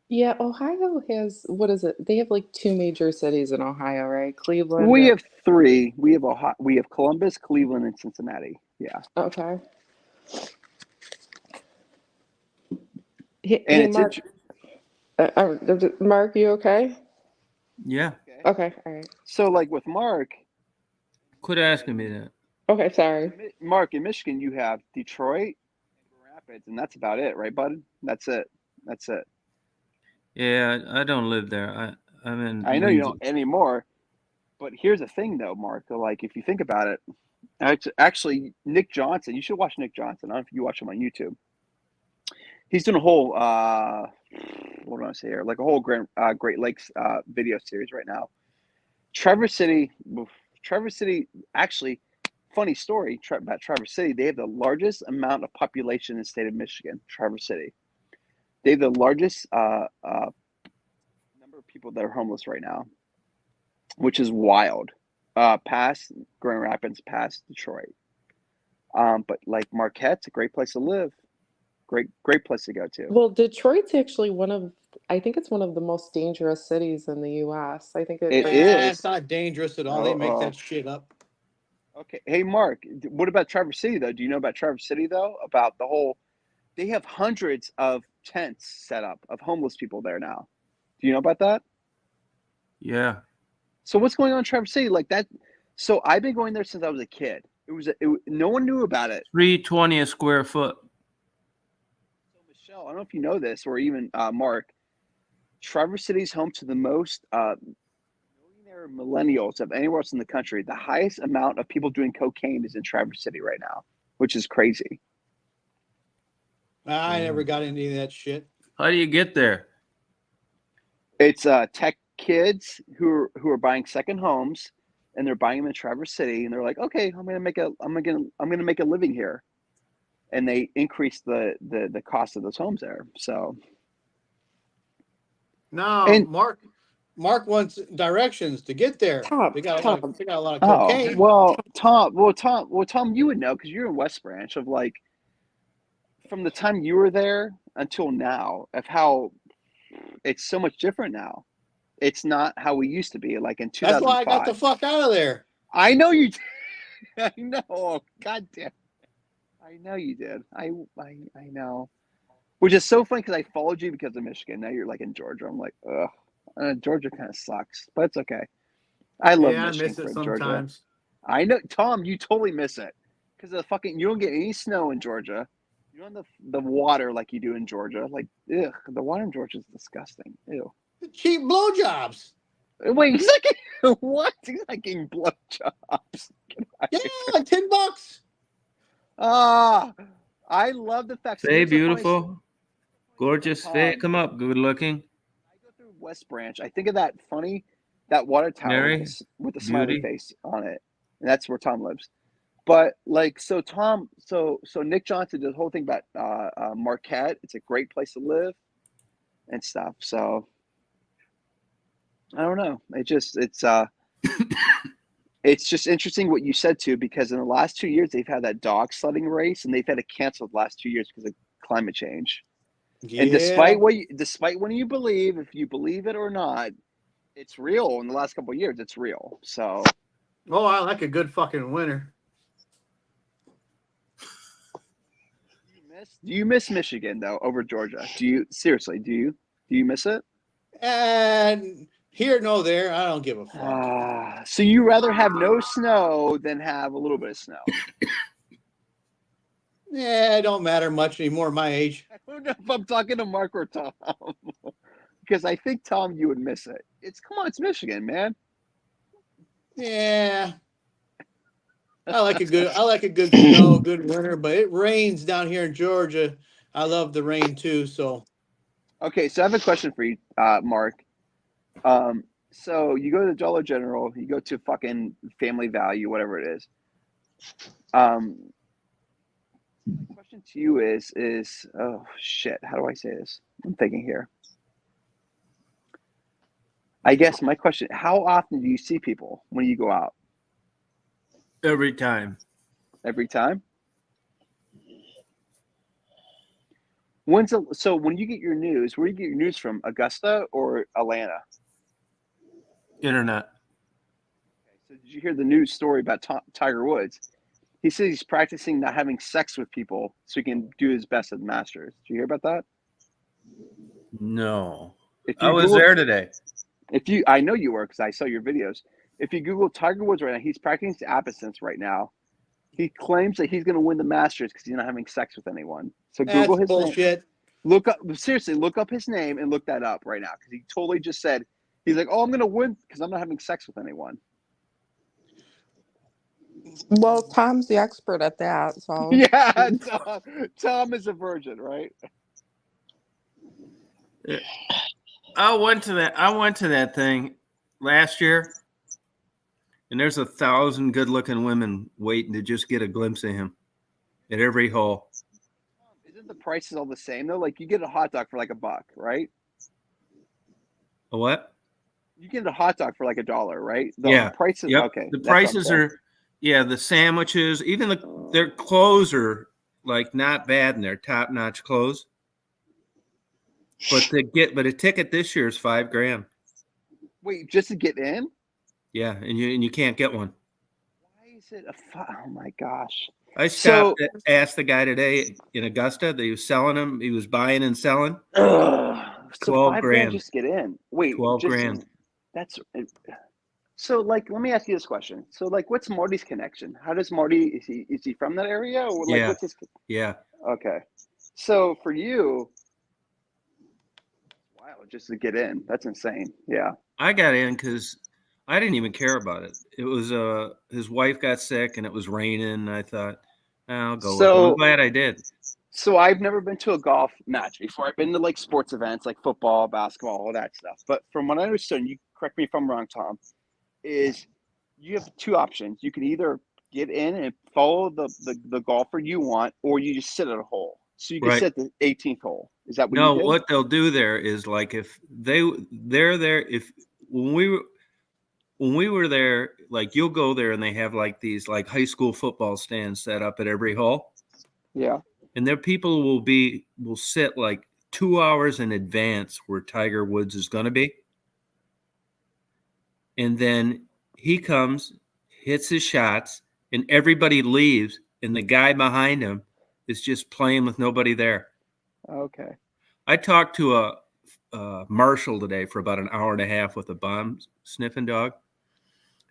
Speaker 3: Yeah, Ohio has, what is it? They have like two major cities in Ohio, right? Cleveland.
Speaker 8: we have three. We have Ohio, we have Columbus, Cleveland, and Cincinnati. Yeah,
Speaker 3: Okay. Hey,
Speaker 8: and
Speaker 3: hey,
Speaker 8: it's
Speaker 3: Mark. Mark, you okay?
Speaker 1: Yeah.
Speaker 8: okay.
Speaker 3: Okay, all right.
Speaker 8: So like with Mark,
Speaker 1: Quit asking me that.
Speaker 3: Okay, sorry.
Speaker 8: Mark in Michigan, you have Detroit and Grand Rapids, and that's about it, right, bud? That's it. That's it.
Speaker 1: Yeah, I don't live there. I'm in
Speaker 8: I know you
Speaker 1: Lindsay.
Speaker 8: don't anymore, but here's the thing, though, Mark. Like if you think about it, actually Nick Johnson. You should watch Nick Johnson. I don't know if you watch him on YouTube. He's doing a whole what do I say here? Like a whole Great Lakes video series right now. Traverse City, actually, funny story about Traverse City. They have the largest amount of population in the state of Michigan. Traverse City. They have the largest number of people that are homeless right now, which is wild. Past Grand Rapids, past Detroit. But like Marquette's a great place to live. Great place to go to.
Speaker 3: Well, Detroit's actually I think it's one of the most dangerous cities in the US. I think
Speaker 8: It
Speaker 6: It's
Speaker 8: is.
Speaker 6: not dangerous at all. They make that
Speaker 8: Oh.
Speaker 6: shit up.
Speaker 8: Okay. Hey, Mark, what about Traverse City, though? Do you know about Traverse City, though? About the whole, they have hundreds of tents set up of homeless people there now. Do you know about that?
Speaker 1: Yeah.
Speaker 8: So what's going on in Traverse City like that? So I've been going there since I was a kid. No one knew about it.
Speaker 1: 320 a square foot.
Speaker 8: So Michelle, I don't know if you know this or even Mark, Traverse City is home to the most millionaire millennials of anywhere else in the country. The highest amount of people doing cocaine is in Traverse City right now, which is crazy.
Speaker 6: I never got into any of that shit.
Speaker 1: How do you get there?
Speaker 8: It's tech kids who are buying second homes, and they're buying them in Traverse City, and they're like, okay, I'm gonna make a living here, and they increase the cost of those homes there. So
Speaker 6: No,
Speaker 8: and
Speaker 6: Mark wants directions to get there.
Speaker 3: Tom,
Speaker 6: They got
Speaker 3: Tom.
Speaker 6: a lot of
Speaker 8: oh
Speaker 6: cocaine.
Speaker 8: Tom, you would know because you're in West Branch of like from the time you were there until now of how it's so much different now. It's not how we used to be like in
Speaker 6: That's why I got the
Speaker 8: 2005.
Speaker 6: fuck out of there.
Speaker 8: I know you did. I know. Oh, God damn. I know you did. I know. Which is so funny because I followed you because of Michigan. Now you're like in Georgia. I'm like, ugh. Georgia kind of sucks, but it's okay. I love
Speaker 6: Yeah, I
Speaker 8: Michigan
Speaker 6: miss it
Speaker 8: for Georgia.
Speaker 6: sometimes.
Speaker 8: I know, Tom, you totally miss it because the fucking you don't get any snow in Georgia. You don't have the water like you do in Georgia. Like, ugh, the water in Georgia is disgusting. Ew.
Speaker 6: Cheap blowjobs.
Speaker 8: Wait, he's like, what? He's like getting blowjobs.
Speaker 6: Yeah, like $10.
Speaker 8: Ah, I love the fact.
Speaker 1: Faye, beautiful, gorgeous. Faye, come up, good looking.
Speaker 8: I go through West Branch. I think of that water tower
Speaker 1: Mary,
Speaker 8: with the smiley
Speaker 1: beauty.
Speaker 8: face on it, and that's where Tom lives. But like, so Tom, so Nick Johnson did the whole thing about Marquette. It's a great place to live and stuff. So I don't know. It's just interesting what you said too, because in the last 2 years they've had that dog sledding race, and they've had to cancel the last 2 years because of climate change.
Speaker 6: Yeah.
Speaker 8: And despite when you believe, if you believe it or not, it's real. In the last couple of years, it's real. So,
Speaker 6: Oh, I like a good fucking winter.
Speaker 8: do you miss Michigan though over Georgia? Do you miss it?
Speaker 6: And here, no, there. I don't give a fuck.
Speaker 8: So you rather have no snow than have a little bit of snow?
Speaker 6: Yeah, it don't matter much anymore. My age.
Speaker 8: I don't know if I'm talking to Mark or Tom, because I think Tom, you would miss it. It's Michigan, man.
Speaker 6: Yeah. I like a good snow, good winter, but it rains down here in Georgia. I love the rain too. So
Speaker 8: Okay, so I have a question for you, Mark. So you go to the Dollar General, you go to fucking Family Value, whatever it is. My question to you is oh shit, how do I say this? I'm thinking here. I guess my question: how often do you see people when you go out?
Speaker 1: Every time.
Speaker 8: Every time. So when you get your news, where do you get your news from? Augusta or Atlanta?
Speaker 1: Internet.
Speaker 8: Okay, so did you hear the news story about Tiger Woods? He says he's practicing not having sex with people so he can do his best at the Masters. Did you hear about that?
Speaker 1: No.
Speaker 8: If
Speaker 1: I
Speaker 8: you
Speaker 1: was
Speaker 8: Google,
Speaker 1: there today.
Speaker 8: I know you were because I saw your videos. If you Google Tiger Woods right now, he's practicing abstinence right now. He claims that he's going to win the Masters because he's not having sex with anyone. So
Speaker 6: that's
Speaker 8: Google his name.
Speaker 6: bullshit.
Speaker 8: Look up his name and look that up right now because he totally just said he's like, oh, I'm going to win because I'm not having sex with anyone.
Speaker 3: Well, Tom's the expert at that, so
Speaker 8: Yeah, Tom is a virgin, right?
Speaker 1: I went to that thing last year, and there's 1,000 good-looking women waiting to just get a glimpse of him at every hole.
Speaker 8: Isn't the prices all the same though? Like you get a hot dog for like $1, right?
Speaker 1: A what?
Speaker 8: You get a hot dog for like $1, right?
Speaker 1: Yeah.
Speaker 8: The prices.
Speaker 1: Yep.
Speaker 8: Okay.
Speaker 1: The prices are, the sandwiches, even their clothes are like not bad in their top-notch clothes. But a ticket this year is $5,000.
Speaker 8: Wait, just to get in?
Speaker 1: Yeah, and you can't get one.
Speaker 8: Why is it oh my gosh.
Speaker 1: I stopped to ask the guy today in Augusta that he was selling them. He was buying and selling.
Speaker 8: So
Speaker 1: $12,000
Speaker 8: just get in. Wait,
Speaker 1: $12,000.
Speaker 8: That's so. Like, let me ask you this question. So, like, what's Marty's connection? How does Marty is he from that area or like
Speaker 1: Yeah.
Speaker 8: what's his?
Speaker 1: Yeah.
Speaker 8: Okay, so for you, wow, just to get in, that's insane. Yeah,
Speaker 1: I got in because I didn't even care about it. It was his wife got sick and it was raining. And I thought, I'll go with it. I'm glad I did.
Speaker 8: So I've never been to a golf match before. I've been to like sports events like football, basketball, all that stuff. But from what I understood, you correct me if I'm wrong, Tom, is you have two options. You can either get in and follow the golfer you want, or you just sit at a hole. So you can sit at the 18th hole. Is that what you did?
Speaker 1: What they'll do there is like if they're there, if when we were there, like you'll go there and they have like these like high school football stands set up at every hole.
Speaker 8: Yeah.
Speaker 1: And their people will sit like 2 hours in advance where Tiger Woods is going to be. And then he comes, hits his shots, and everybody leaves. And the guy behind him is just playing with nobody there.
Speaker 8: Okay.
Speaker 1: I talked to a marshal today for about an hour and a half with a bomb sniffing dog.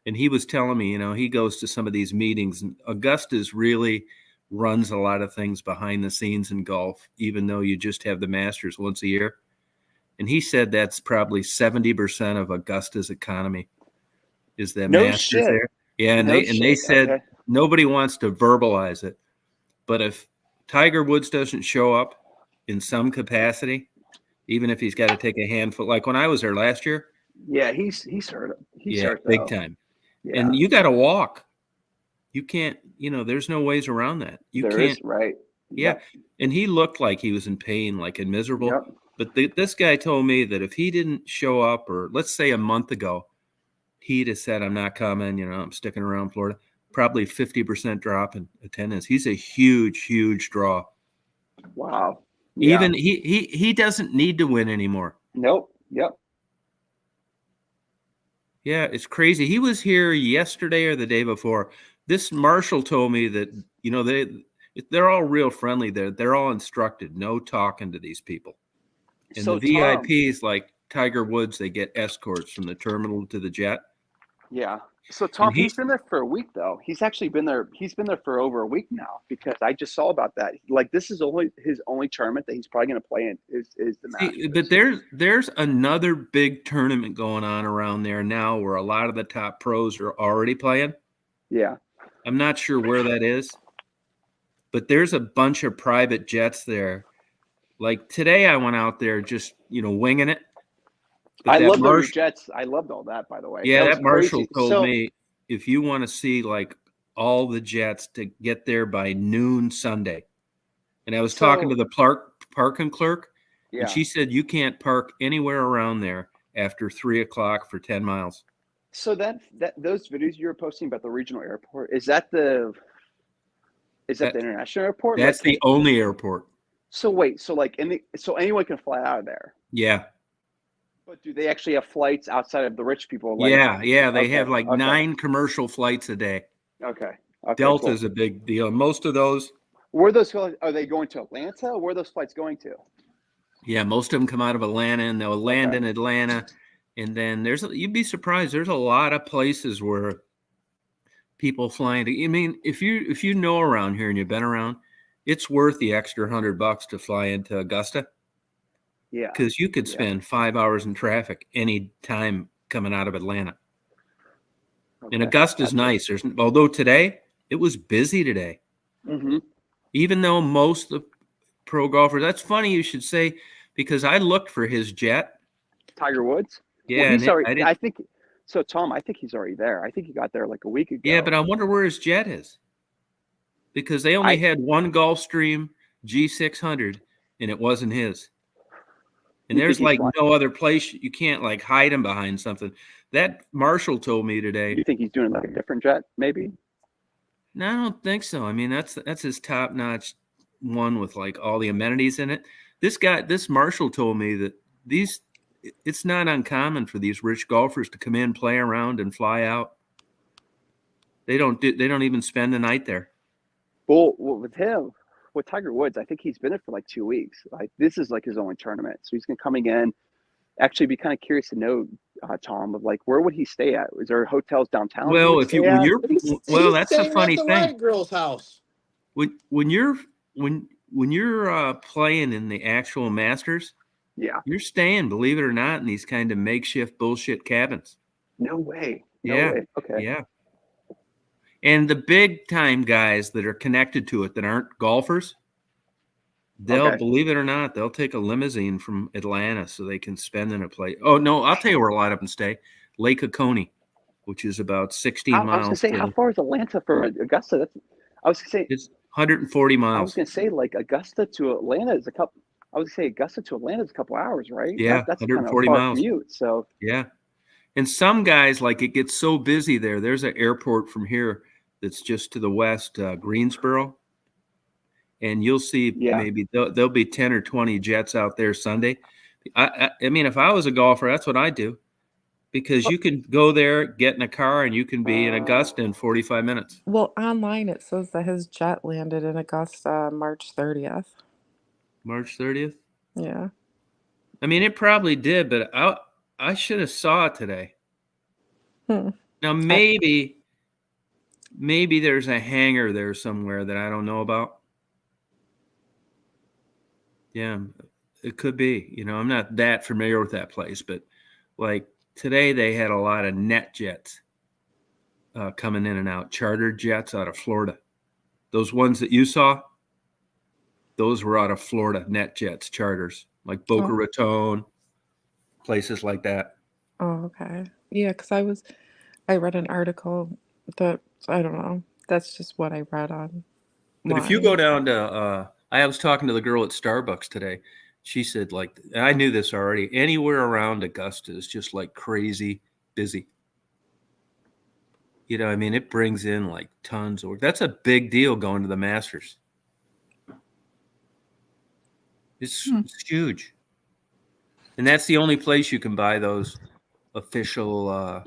Speaker 1: And he was telling me, he goes to some of these meetings, and Augusta's really runs a lot of things behind the scenes in golf, even though you just have the Masters once a year. And he said that's probably 70% of Augusta's economy is the
Speaker 8: No
Speaker 1: Masters
Speaker 8: shit.
Speaker 1: there. Yeah, and
Speaker 8: No
Speaker 1: they
Speaker 8: shit.
Speaker 1: said
Speaker 8: Okay.
Speaker 1: nobody wants to verbalize it, but if Tiger Woods doesn't show up in some capacity, even if he's got to take a handful, like when I was there last year,
Speaker 8: Yeah, he's hurt. He's hurt
Speaker 1: big
Speaker 8: though.
Speaker 1: time.
Speaker 8: Yeah.
Speaker 1: And you got to walk. You can't, there's no ways around that. You
Speaker 8: There
Speaker 1: can't.
Speaker 8: is, right.
Speaker 1: Yeah.
Speaker 8: Yep.
Speaker 1: And he looked like he was in pain, like and miserable.
Speaker 8: Yep.
Speaker 1: But this guy told me that if he didn't show up, or let's say a month ago, he'd have said, I'm not coming, I'm sticking around Florida. Probably 50% drop in attendance. He's a huge, huge draw.
Speaker 8: Wow. Yeah.
Speaker 1: Even he doesn't need to win anymore.
Speaker 8: Nope. Yep.
Speaker 1: Yeah, it's crazy. He was here yesterday or the day before. This marshal told me that, they're all real friendly there. They're all instructed. No talking to these people. And
Speaker 8: So,
Speaker 1: the
Speaker 8: Tom,
Speaker 1: VIPs, like Tiger Woods, they get escorts from the terminal to the jet.
Speaker 8: yeah. So Tom,
Speaker 1: And
Speaker 8: he's been there for a week though. He's actually been there. He's been there for over a week now because I just saw about that. Like this is his only tournament that he's probably going to play in is the Masters.
Speaker 1: But there's another big tournament going on around there now where a lot of the top pros are already playing.
Speaker 8: Yeah.
Speaker 1: I'm not sure where that is, but there's a bunch of private jets there. Like today I went out there just, winging it. But
Speaker 8: I loved all your jets. I loved all that, by the way.
Speaker 1: Yeah, that marshal
Speaker 8: crazy.
Speaker 1: told me if you want to see like all the jets to get there by noon Sunday. And I was talking to the parking clerk, and she said you can't park anywhere around there after 3:00 for 10 miles.
Speaker 8: So that those videos you were posting about the regional airport, is that the international airport?
Speaker 1: That's the only airport.
Speaker 8: So wait, so anyone can fly out of there?
Speaker 1: Yeah.
Speaker 8: But do they actually have flights outside of the rich people?
Speaker 1: Yeah. They have like 9 commercial flights a day.
Speaker 8: Okay.
Speaker 1: Delta is a big deal. Most of those.
Speaker 8: Are they going to Atlanta? Where are those flights going to?
Speaker 1: Yeah, most of them come out of Atlanta, and they'll land in Atlanta. And then you'd be surprised. There's a lot of places where people flying. I mean, if you know around here and you've been around, it's worth the extra $100 to fly into Augusta.
Speaker 8: Yeah,
Speaker 1: because you could spend 5 hours in traffic any time coming out of Atlanta. Okay. And Augusta's nice. Although today it was busy today.
Speaker 8: Mm-hmm.
Speaker 1: Even though most of the pro golfers, that's funny you should say, because I looked for his jet.
Speaker 8: Tiger Woods?
Speaker 1: Yeah.
Speaker 8: Well, I think so, Tom, I think he's already there. I think he got there like a week ago.
Speaker 1: Yeah, but I wonder where his jet is. Because they only had one Gulfstream G600 and it wasn't his. And there's like no other place. You can't like hide him behind something. That marshal told me today.
Speaker 8: You think he's doing like a different jet, maybe?
Speaker 1: No, I don't think so. I mean, that's his top-notch one with like all the amenities in it. This marshal told me that it's not uncommon for these rich golfers to come in, play around, and fly out. They don't even spend the night there.
Speaker 8: Well, with Tiger Woods, I think he's been there for like 2 weeks. Like this is like his only tournament, so he's coming in. Actually, be kind of curious to know, Tom, of like where would he stay at? Is there hotels downtown?
Speaker 1: Well, that's the funny thing.
Speaker 6: White girl's house.
Speaker 1: When you're playing in the actual Masters, you're staying, believe it or not, in these kind of makeshift bullshit cabins.
Speaker 8: No way.
Speaker 1: Okay. Yeah. And the big time guys that are connected to it that aren't golfers, believe it or not, they'll take a limousine from Atlanta so they can spend in a place. Oh, no, I'll tell you where a lot of them stay. Lake Oconee, which is about 16 miles.
Speaker 8: I was going to say, how far is Atlanta from Augusta?
Speaker 1: It's 140 miles.
Speaker 8: I was going to say, like, Augusta to Atlanta is a couple hours, right?
Speaker 1: Yeah,
Speaker 8: that's
Speaker 1: 140
Speaker 8: kind of a far
Speaker 1: miles.
Speaker 8: commute, so.
Speaker 1: Yeah. And some guys, like, it gets so busy there. There's an airport from here that's just to the west, Greensboro. And you'll see maybe there'll be 10 or 20 jets out there Sunday. I mean, if I was a golfer, that's what I'd do. Because you can go there, get in a car, and you can be in Augusta in 45 minutes.
Speaker 3: Well, online it says that his jet landed in Augusta March 30th.
Speaker 1: March 30th.
Speaker 3: Yeah.
Speaker 1: I mean, it probably did, but I should have saw it today.
Speaker 3: Hmm.
Speaker 1: Now maybe there's a hangar there somewhere that I don't know about. Yeah, it could be. You know, I'm not that familiar with that place, but like today they had a lot of net jets coming in and out, charter jets out of Florida. Those ones that you saw, those were out of Florida, net jets, charters, like Boca
Speaker 3: Oh.
Speaker 1: Raton, places like that.
Speaker 3: Oh, okay. Yeah, because I read an article that, I don't know. That's just what I read online.
Speaker 1: But if you go down to, I was talking to the girl at Starbucks today. She said, like, and I knew this already, anywhere around Augusta is just like crazy busy. You know, I mean, it brings in like tons of work. That's a big deal going to the Masters. It's huge. And that's the only place you can buy those official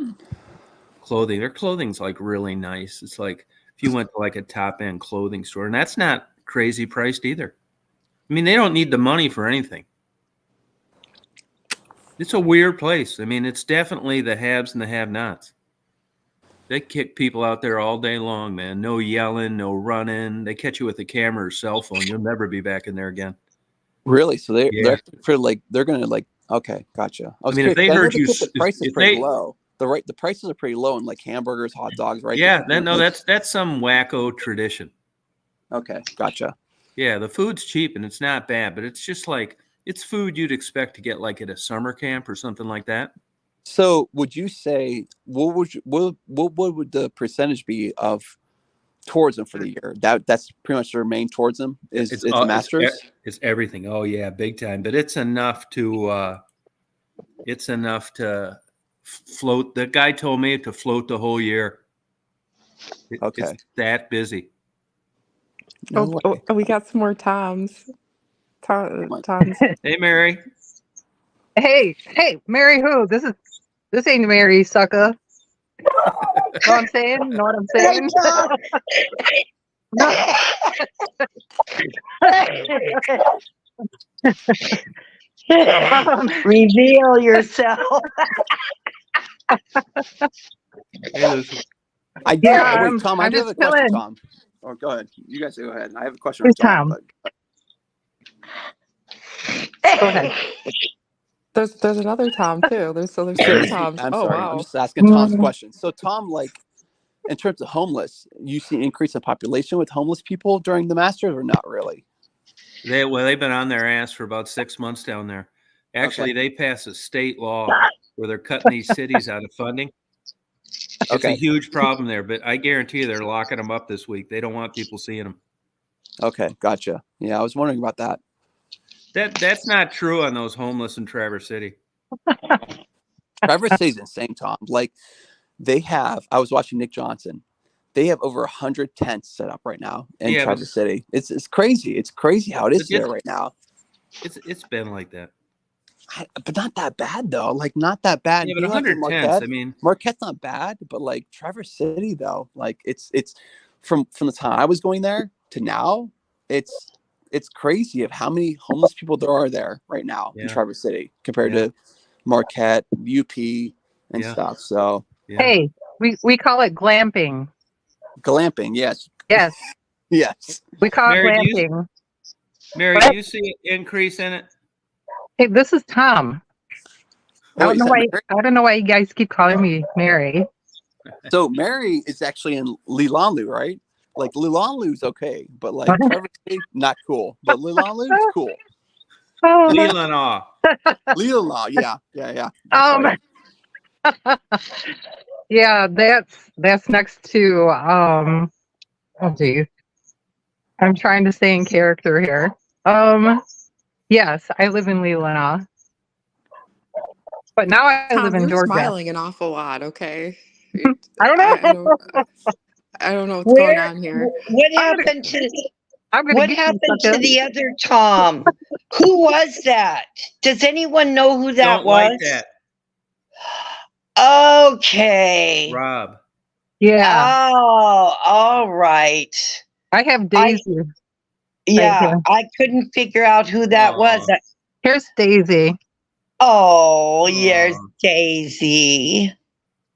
Speaker 1: clothing. Their clothing's like really nice. It's like if you went to like a top end clothing store, and that's not crazy priced either. I mean, they don't need the money for anything. It's a weird place. I mean, it's definitely the haves and the have-nots. They kick people out there all day long, man. No yelling, no running. They catch you with a camera or cell phone. You'll never be back in there again.
Speaker 9: Really? So
Speaker 1: Yeah.
Speaker 9: they're gonna like, okay, gotcha.
Speaker 1: I mean, if they
Speaker 9: I know
Speaker 1: heard
Speaker 9: they
Speaker 1: you,
Speaker 9: keep the prices
Speaker 1: if
Speaker 9: pretty
Speaker 1: they,
Speaker 9: low. The prices are pretty low in like hamburgers, hot dogs, right?
Speaker 1: yeah, that's some wacko tradition.
Speaker 9: Okay, gotcha.
Speaker 1: Yeah, the food's cheap and it's not bad, but it's just like it's food you'd expect to get like at a summer camp or something like that.
Speaker 9: So would you say what would the percentage be of tourism for the year? That's pretty much their main tourism is
Speaker 1: It's
Speaker 9: the Masters.
Speaker 1: It's everything. Oh yeah, big time. But it's enough to float. The guy told me to float the whole year.
Speaker 9: Okay.
Speaker 1: It's that busy.
Speaker 9: No way.
Speaker 3: We got some more Toms. Tom's.
Speaker 1: Hey, Mary.
Speaker 10: Hey, Mary who? This ain't Mary, sucker. Know what I'm saying? Know what I'm saying?
Speaker 2: Reveal yourself.
Speaker 1: Hey, Lucy.
Speaker 10: Yeah,
Speaker 9: wait, Tom, I
Speaker 10: I'm
Speaker 9: do have
Speaker 10: just
Speaker 9: a question,
Speaker 10: chilling.
Speaker 9: Tom. Oh, go ahead. You guys go ahead. I have a question for
Speaker 10: Who's
Speaker 9: Tom.
Speaker 10: Tom?
Speaker 9: But
Speaker 10: Go ahead.
Speaker 3: There's another Tom too. There's three Toms.
Speaker 9: I'm
Speaker 3: Oh
Speaker 9: sorry.
Speaker 3: wow.
Speaker 9: I'm just asking Tom's question. So, Tom, like, in terms of homeless, you see an increase in population with homeless people during the Masters, or not really?
Speaker 1: They've been on their ass for about 6 months down there. Actually, they passed a state law where they're cutting these cities out of funding. It's a huge problem there, but I guarantee you they're locking them up this week. They don't want people seeing them.
Speaker 9: Okay, gotcha. Yeah, I was wondering about that.
Speaker 1: That's not true on those homeless in Traverse City.
Speaker 9: Traverse City's insane, Tom. Like, I was watching Nick Johnson. They have over 100 tents set up right now in Traverse City. It's crazy. It's crazy how it is there right now.
Speaker 1: It's been like that.
Speaker 9: But not that bad though. Like, not that bad.
Speaker 1: Yeah, but 100 tents. I mean,
Speaker 9: Marquette's not bad, but like Traverse City though, like it's from the time I was going there to now, it's crazy of how many homeless people there are there right now in Traverse City compared to Marquette, UP, and stuff. So
Speaker 10: Hey, we call it glamping.
Speaker 9: Glamping, yes.
Speaker 10: Yes.
Speaker 9: Yes.
Speaker 10: We call
Speaker 1: Mary,
Speaker 10: it glamping.
Speaker 1: Mary, do you see an increase in it?
Speaker 10: Hey, this is Tom. I don't know why you guys keep calling me Mary.
Speaker 9: So Mary is actually in Lilanlu, right? Like Lilanlu's okay, but like Traverse City, not cool. But Lilanlu's cool.
Speaker 1: Leelanau.
Speaker 9: Leelanau, yeah.
Speaker 10: Yeah, that's next to oh geez. I'm trying to stay in character here. Yes, I live in Leelanau. But now I live in
Speaker 3: You're
Speaker 10: Georgia.
Speaker 3: smiling an awful lot, okay?
Speaker 10: I don't know.
Speaker 3: I don't know what's going on here.
Speaker 2: What happened to the other Tom? Who was that? Does anyone know who that
Speaker 1: Don't
Speaker 2: was?
Speaker 1: like that.
Speaker 2: Okay.
Speaker 1: Rob.
Speaker 10: Yeah.
Speaker 2: Oh, all right.
Speaker 10: I have Daisy.
Speaker 2: Yeah,
Speaker 10: do.
Speaker 2: I couldn't figure out who that was.
Speaker 1: Aw.
Speaker 10: Here's Daisy.
Speaker 2: Oh, here's
Speaker 1: Aw.
Speaker 2: Daisy.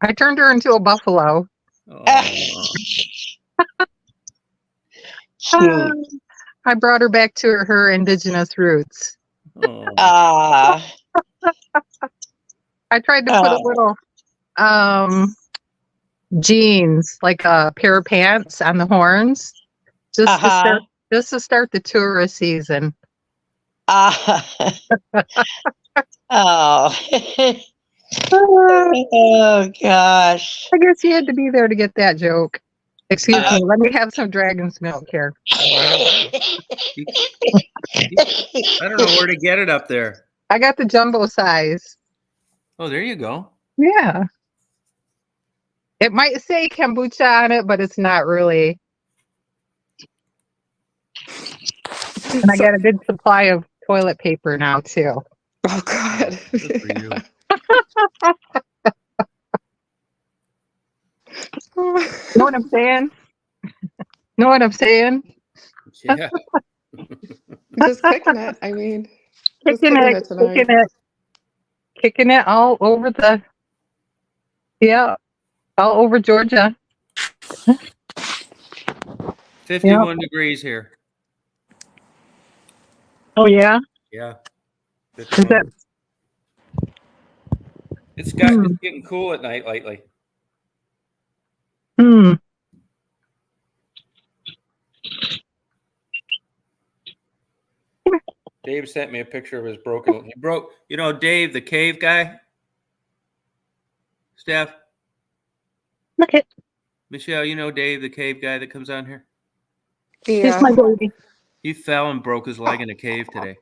Speaker 10: I turned her into a buffalo.
Speaker 1: Aw.
Speaker 2: Cute.
Speaker 10: I brought her back to her indigenous roots.
Speaker 1: Aw.
Speaker 2: Ah,
Speaker 10: I tried to put a little jeans, like a pair of pants on the horns, just to start the tourist season.
Speaker 2: oh. Oh gosh.
Speaker 10: I guess you had to be there to get that joke. Excuse me, let me have some dragon's milk here.
Speaker 1: I don't know where to get it up there.
Speaker 10: I got the jumbo size.
Speaker 1: Oh, there you go.
Speaker 10: Yeah. It might say kombucha on it, but it's not really. And I got a good supply of toilet paper now, too.
Speaker 3: Oh, God.
Speaker 1: Good for you.
Speaker 10: Know what I'm saying? Know what I'm saying?
Speaker 1: Yeah.
Speaker 3: Just kicking it. I mean, just
Speaker 10: Kicking it,
Speaker 3: tonight.
Speaker 10: kicking it all over all over Georgia.
Speaker 1: 51 degrees here.
Speaker 10: Oh yeah.
Speaker 1: Yeah.
Speaker 10: Is that?
Speaker 1: It's getting cool at night lately.
Speaker 10: Hmm.
Speaker 1: Dave sent me a picture of his broken. Dave, the cave guy. Steph.
Speaker 10: Okay.
Speaker 1: Michelle, you know Dave, the cave guy that comes on here?
Speaker 10: He's
Speaker 3: Yeah.
Speaker 10: my baby.
Speaker 1: He fell and broke his leg in a cave today.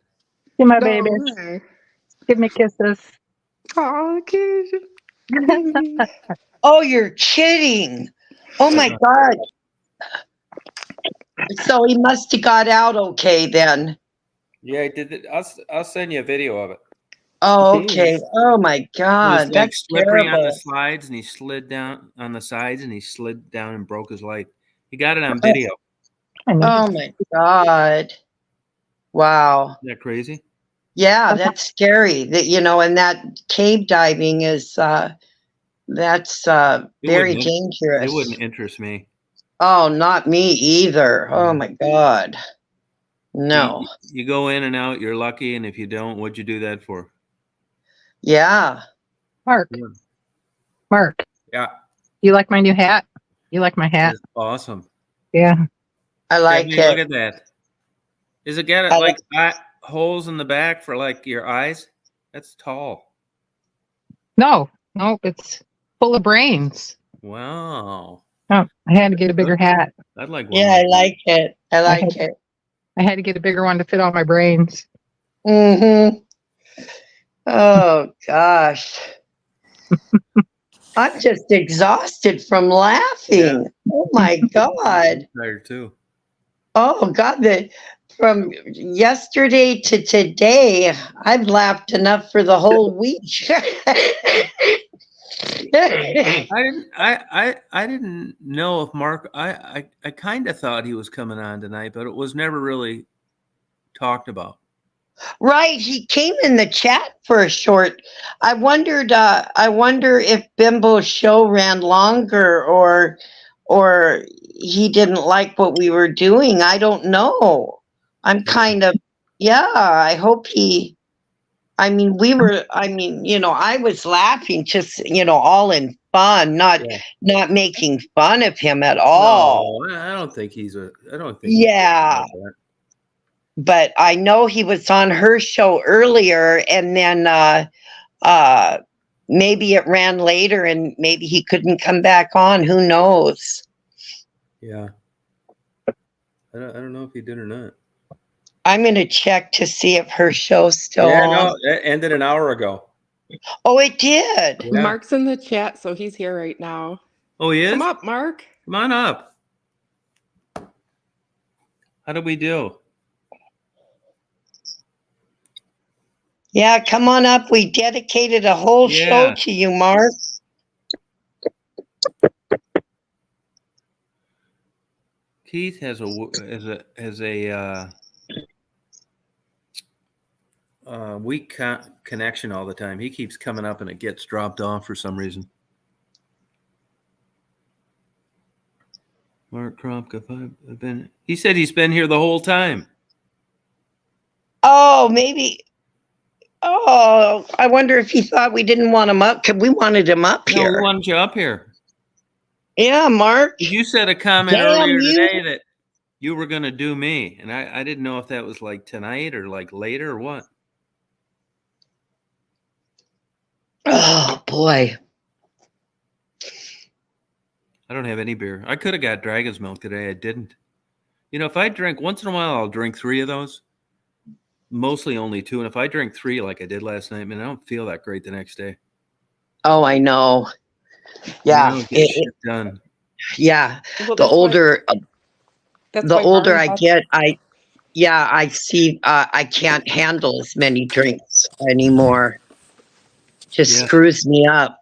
Speaker 10: He's my
Speaker 3: No
Speaker 10: baby.
Speaker 3: way.
Speaker 10: Give me kisses.
Speaker 3: Oh, kid.
Speaker 2: Oh, you're kidding. Oh my God. So he must have got out okay then.
Speaker 1: Yeah, I did it. I'll send you a video of it.
Speaker 2: Oh, okay.
Speaker 3: Jeez.
Speaker 2: Oh my
Speaker 1: It was
Speaker 2: God.
Speaker 1: like
Speaker 2: That's
Speaker 1: slippery on the
Speaker 2: terrible.
Speaker 1: slides, and he slid down on the sides, and he slid down and broke his leg. He got it on video.
Speaker 2: Oh my God. Wow.
Speaker 1: Isn't that crazy?
Speaker 2: Yeah, that's scary. And that cave diving is that's very
Speaker 1: It
Speaker 2: dangerous.
Speaker 1: wouldn't interest me.
Speaker 2: Oh, not me either. Oh my God. No.
Speaker 1: You go in and out, you're lucky, and if you don't, what'd you do that for?
Speaker 2: Yeah.
Speaker 10: Mark.
Speaker 1: Yeah.
Speaker 10: You like my new hat? You like my hat?
Speaker 1: It's awesome.
Speaker 10: Yeah.
Speaker 2: I like
Speaker 1: Stephanie, look
Speaker 2: it.
Speaker 1: at that. Is it got like holes in the back for like your eyes? That's tall.
Speaker 10: No, it's full of brains.
Speaker 1: Wow.
Speaker 10: Oh, I had to get a bigger hat.
Speaker 1: I'd like one.
Speaker 2: Yeah, I like it. I like it.
Speaker 10: I had to get a bigger one to fit all my brains.
Speaker 2: Mm-hmm. Oh gosh. I'm just exhausted from laughing.
Speaker 1: Yeah.
Speaker 2: Oh my God.
Speaker 1: I'm tired too.
Speaker 2: Oh God, from yesterday to today, I've laughed enough for the whole week.
Speaker 1: I didn't know if Mark. I kind of thought he was coming on tonight, but it was never really talked about.
Speaker 2: Right, he came in the chat for a short. I wonder if Bimbo's show ran longer or he didn't like what we were doing. I don't know. I'm kind of I hope he I was laughing just, all in fun, not making fun of him at all.
Speaker 1: No, I don't think he's
Speaker 2: Yeah. But I know he was on her show earlier, and then maybe it ran later, and maybe he couldn't come back on. Who knows?
Speaker 1: Yeah. I don't know if he did or not.
Speaker 2: I'm going to check to see if her show's still on.
Speaker 1: No, it ended an hour ago.
Speaker 2: Oh, it did?
Speaker 1: Yeah.
Speaker 3: Mark's in the chat, so he's here right now.
Speaker 1: Oh, he is?
Speaker 3: Come up, Mark.
Speaker 1: Come on up. How do we do?
Speaker 2: Yeah, come on up. We dedicated a whole show to you, Mark.
Speaker 1: Keith has a weak connection all the time. He keeps coming up and it gets dropped off for some reason. Mark Kropka, I've been. He said he's been here the whole time.
Speaker 2: Oh, maybe. Oh, I wonder if he thought we didn't want him up. We wanted him up
Speaker 1: No, we
Speaker 2: here.
Speaker 1: wanted you up here.
Speaker 2: Yeah, Mark.
Speaker 1: You said a comment
Speaker 2: Damn
Speaker 1: earlier
Speaker 2: you.
Speaker 1: today that you were going to do me, and I didn't know if that was like tonight or like later or what.
Speaker 2: Oh boy.
Speaker 1: I don't have any beer. I could have got Dragon's Milk today. I didn't. You know, if I drink once in a while, I'll drink 3 of those. Mostly only 2. And if I drink 3 like I did last night, man, I don't feel that great the next day.
Speaker 2: Oh, I know. Yeah.
Speaker 1: I don't get shit done.
Speaker 2: Yeah.
Speaker 3: Well,
Speaker 2: The
Speaker 3: that's why-
Speaker 2: older
Speaker 3: That's
Speaker 2: the
Speaker 3: why
Speaker 2: older
Speaker 3: Mari
Speaker 2: I
Speaker 3: bought-
Speaker 2: get, I see I can't handle as many drinks anymore. Just
Speaker 1: Yeah.
Speaker 2: screws me up.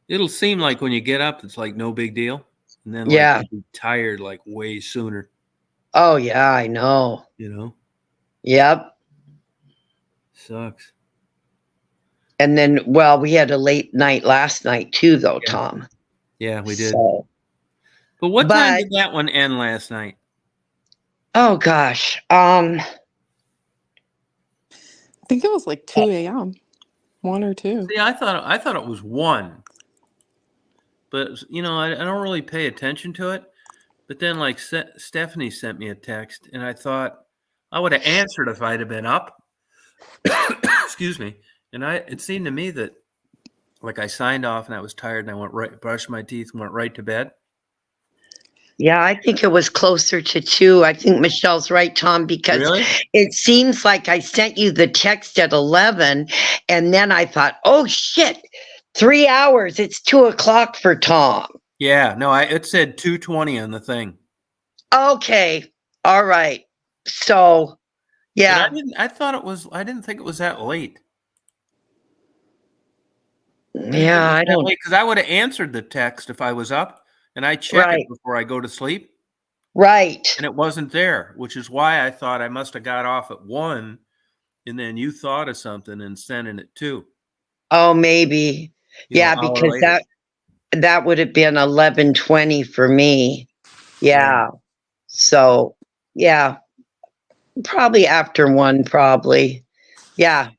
Speaker 1: It'll seem like when you get up, it's like no big deal. And then
Speaker 2: Yeah.
Speaker 1: like you'll be tired like way sooner,
Speaker 2: Oh yeah, I know.
Speaker 1: you know?
Speaker 2: Yep.
Speaker 1: Sucks.
Speaker 2: And then, well, we had a late night last night too, though,
Speaker 1: Yeah.
Speaker 2: Tom.
Speaker 1: Yeah, we did.
Speaker 2: So,
Speaker 1: But what time
Speaker 2: but-
Speaker 1: did that one end last night?
Speaker 2: oh gosh,
Speaker 3: I think it was like 2 a.m. 1 or 2.
Speaker 1: See, I thought it was 1. But you know, I don't really pay attention to it. But then like Stephanie sent me a text and I thought I would have answered if I'd have been up. Excuse me. And it seemed to me that like I signed off and I was tired and I brushed my teeth and went right to bed.
Speaker 2: yeah, I think it was closer to 2. I think Michelle's right, Tom, because
Speaker 1: Really?
Speaker 2: it seems like I sent you the text at 11, and then I thought, oh shit, 3 hours. It's 2 o'clock for Tom.
Speaker 1: Yeah, no, it said 2:20 on the thing.
Speaker 2: Okay, all right. So, yeah,
Speaker 1: But I didn't think it was that late.
Speaker 2: yeah, I don't.
Speaker 1: Because I would have answered the text if I was up and I check
Speaker 2: Right.
Speaker 1: it before I go to sleep.
Speaker 2: Right.
Speaker 1: And it wasn't there, which is why I thought I must have got off at 1 and then you thought of something and sent it at 2.
Speaker 2: Oh, maybe.
Speaker 1: You know,
Speaker 2: Yeah,
Speaker 1: an hour
Speaker 2: because
Speaker 1: later.
Speaker 2: that would have been 11:20 for me. Yeah. So, yeah. Probably after 1, probably. Yeah.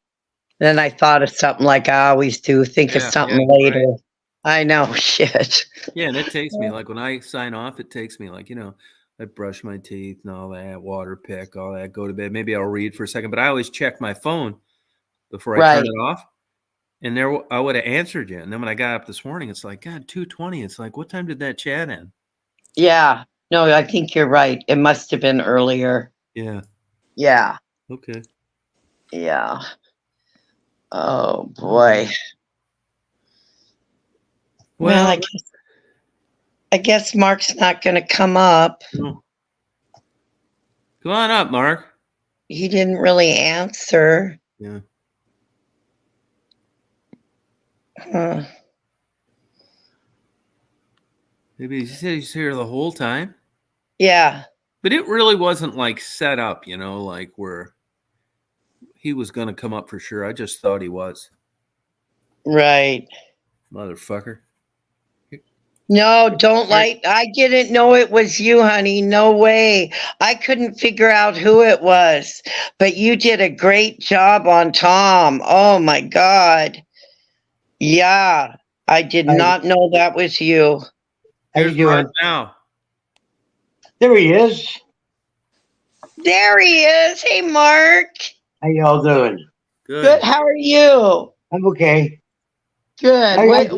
Speaker 2: Then I thought of something like I always do, think of
Speaker 1: Yeah,
Speaker 2: something
Speaker 1: yeah,
Speaker 2: later.
Speaker 1: right.
Speaker 2: I know, shit.
Speaker 1: Yeah, and it takes me like when I sign off, it takes me like, you know, I brush my teeth and all that, water pick, all that, go to bed. Maybe I'll read for a second, but I always check my phone before I turn
Speaker 2: Right.
Speaker 1: it off. And I would have answered you. And then when I got up this morning, it's like, God, 2:20. It's like, what time did that chat end?
Speaker 2: Yeah. No, I think you're right. It must have been earlier.
Speaker 1: Yeah.
Speaker 2: Yeah.
Speaker 1: Okay.
Speaker 2: Yeah. Oh boy. Well, I guess Mark's not going to come up.
Speaker 1: no. Come on up, Mark.
Speaker 2: He didn't really answer.
Speaker 1: Yeah.
Speaker 2: Huh.
Speaker 1: Maybe he said he's here the whole time.
Speaker 2: Yeah.
Speaker 1: But it really wasn't like set up, you know, like where he was going to come up for sure. I just thought he was.
Speaker 2: Right.
Speaker 1: Motherfucker.
Speaker 2: No, don't like. I didn't know it was you, honey. No way. I couldn't figure out who it was, but you did a great job on Tom. Oh my God. Yeah. I did not know that was you.
Speaker 1: Here's Mark now.
Speaker 11: There he is.
Speaker 2: There he is. Hey, Mark.
Speaker 11: How y'all doing?
Speaker 1: Good.
Speaker 2: Good. How are you?
Speaker 11: I'm okay.
Speaker 2: Good.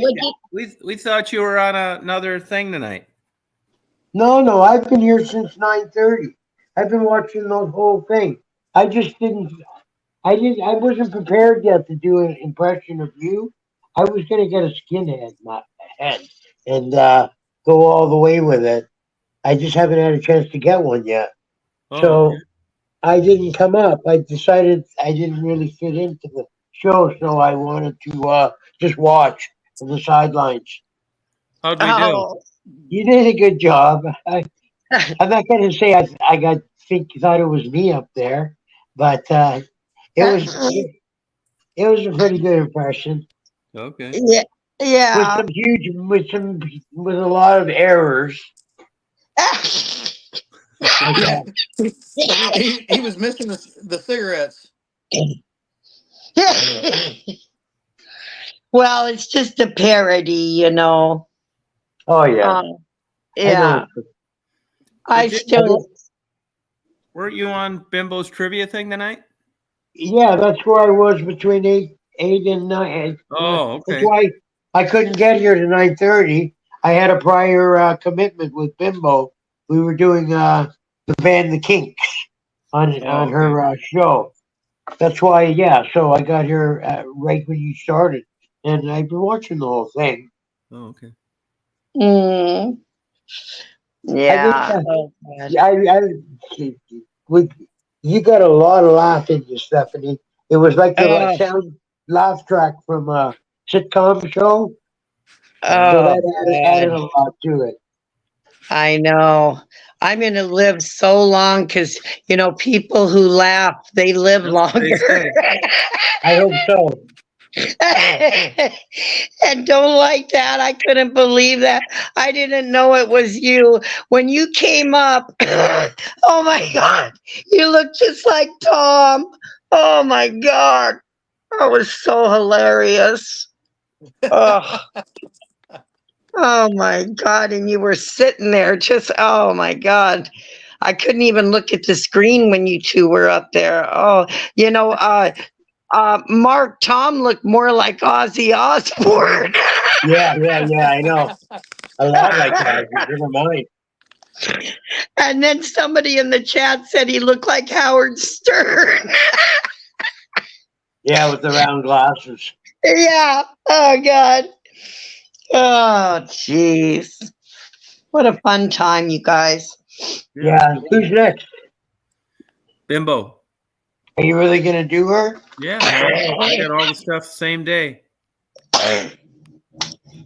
Speaker 1: We thought you were on another thing tonight.
Speaker 11: No, I've been here since 9:30. I've been watching the whole thing. I just didn't. I wasn't prepared yet to do an impression of you. I was gonna get a skinhead in my head and go all the way with it. I just haven't had a chance to get one yet.
Speaker 1: Oh,
Speaker 11: So
Speaker 1: okay.
Speaker 11: I didn't come up. I decided I didn't really fit into the show, so I wanted to just watch from the sidelines.
Speaker 1: How'd we do?
Speaker 11: You did a good job. I'm not going to say I thought it was me up there, but It was a pretty good impression
Speaker 1: Okay.
Speaker 2: Yeah,
Speaker 11: with
Speaker 2: yeah.
Speaker 11: some huge with a lot of errors. Like
Speaker 6: Yeah, he was missing the cigarettes.
Speaker 2: Well, it's just a parody, you know.
Speaker 11: oh yeah, I know.
Speaker 2: Yeah, I still.
Speaker 1: Weren't you on Bimbo's trivia thing tonight?
Speaker 11: Yeah, that's where I was between eight and nine.
Speaker 1: Oh,
Speaker 11: That's
Speaker 1: okay.
Speaker 11: why I couldn't get here to 9:30. I had a prior commitment with Bimbo. We were doing the band The Kinks on
Speaker 1: Oh, okay.
Speaker 11: her show. That's why, yeah. So I got here right when you started, and I've been watching the whole thing.
Speaker 1: Oh, okay.
Speaker 2: Mm,
Speaker 11: I think
Speaker 2: yeah. Oh, God.
Speaker 11: we, you got a lot of laugh in you, Stephanie. It was like the
Speaker 2: Oh,
Speaker 11: sound laugh track from a sitcom show,
Speaker 1: Yeah.
Speaker 11: so
Speaker 2: oh,
Speaker 11: that
Speaker 2: God.
Speaker 11: added a lot to it.
Speaker 2: I know. I'm going to live so long because, you know, people who laugh, they live
Speaker 1: That's what they
Speaker 2: longer.
Speaker 1: say.
Speaker 11: I hope so.
Speaker 2: And don't like that. I couldn't believe that. I didn't know it was you. When you came up, oh my God, you look just like Tom. Oh my God. That was so hilarious. Oh, oh my God. And you were sitting there just, oh my God. I couldn't even look at the screen when you two were up there. Oh, you know, Mark, Tom looked more like Ozzy Osbourne.
Speaker 11: Yeah, I know. A lot like that. Never mind.
Speaker 2: And then somebody in the chat said he looked like Howard Stern.
Speaker 11: Yeah, with the round glasses.
Speaker 2: Yeah. Oh, God. Oh, jeez. What a fun time, you guys.
Speaker 11: Yeah. Who's next?
Speaker 1: Bimbo.
Speaker 11: Are you really gonna do her?
Speaker 1: Yeah, I got all the stuff same day.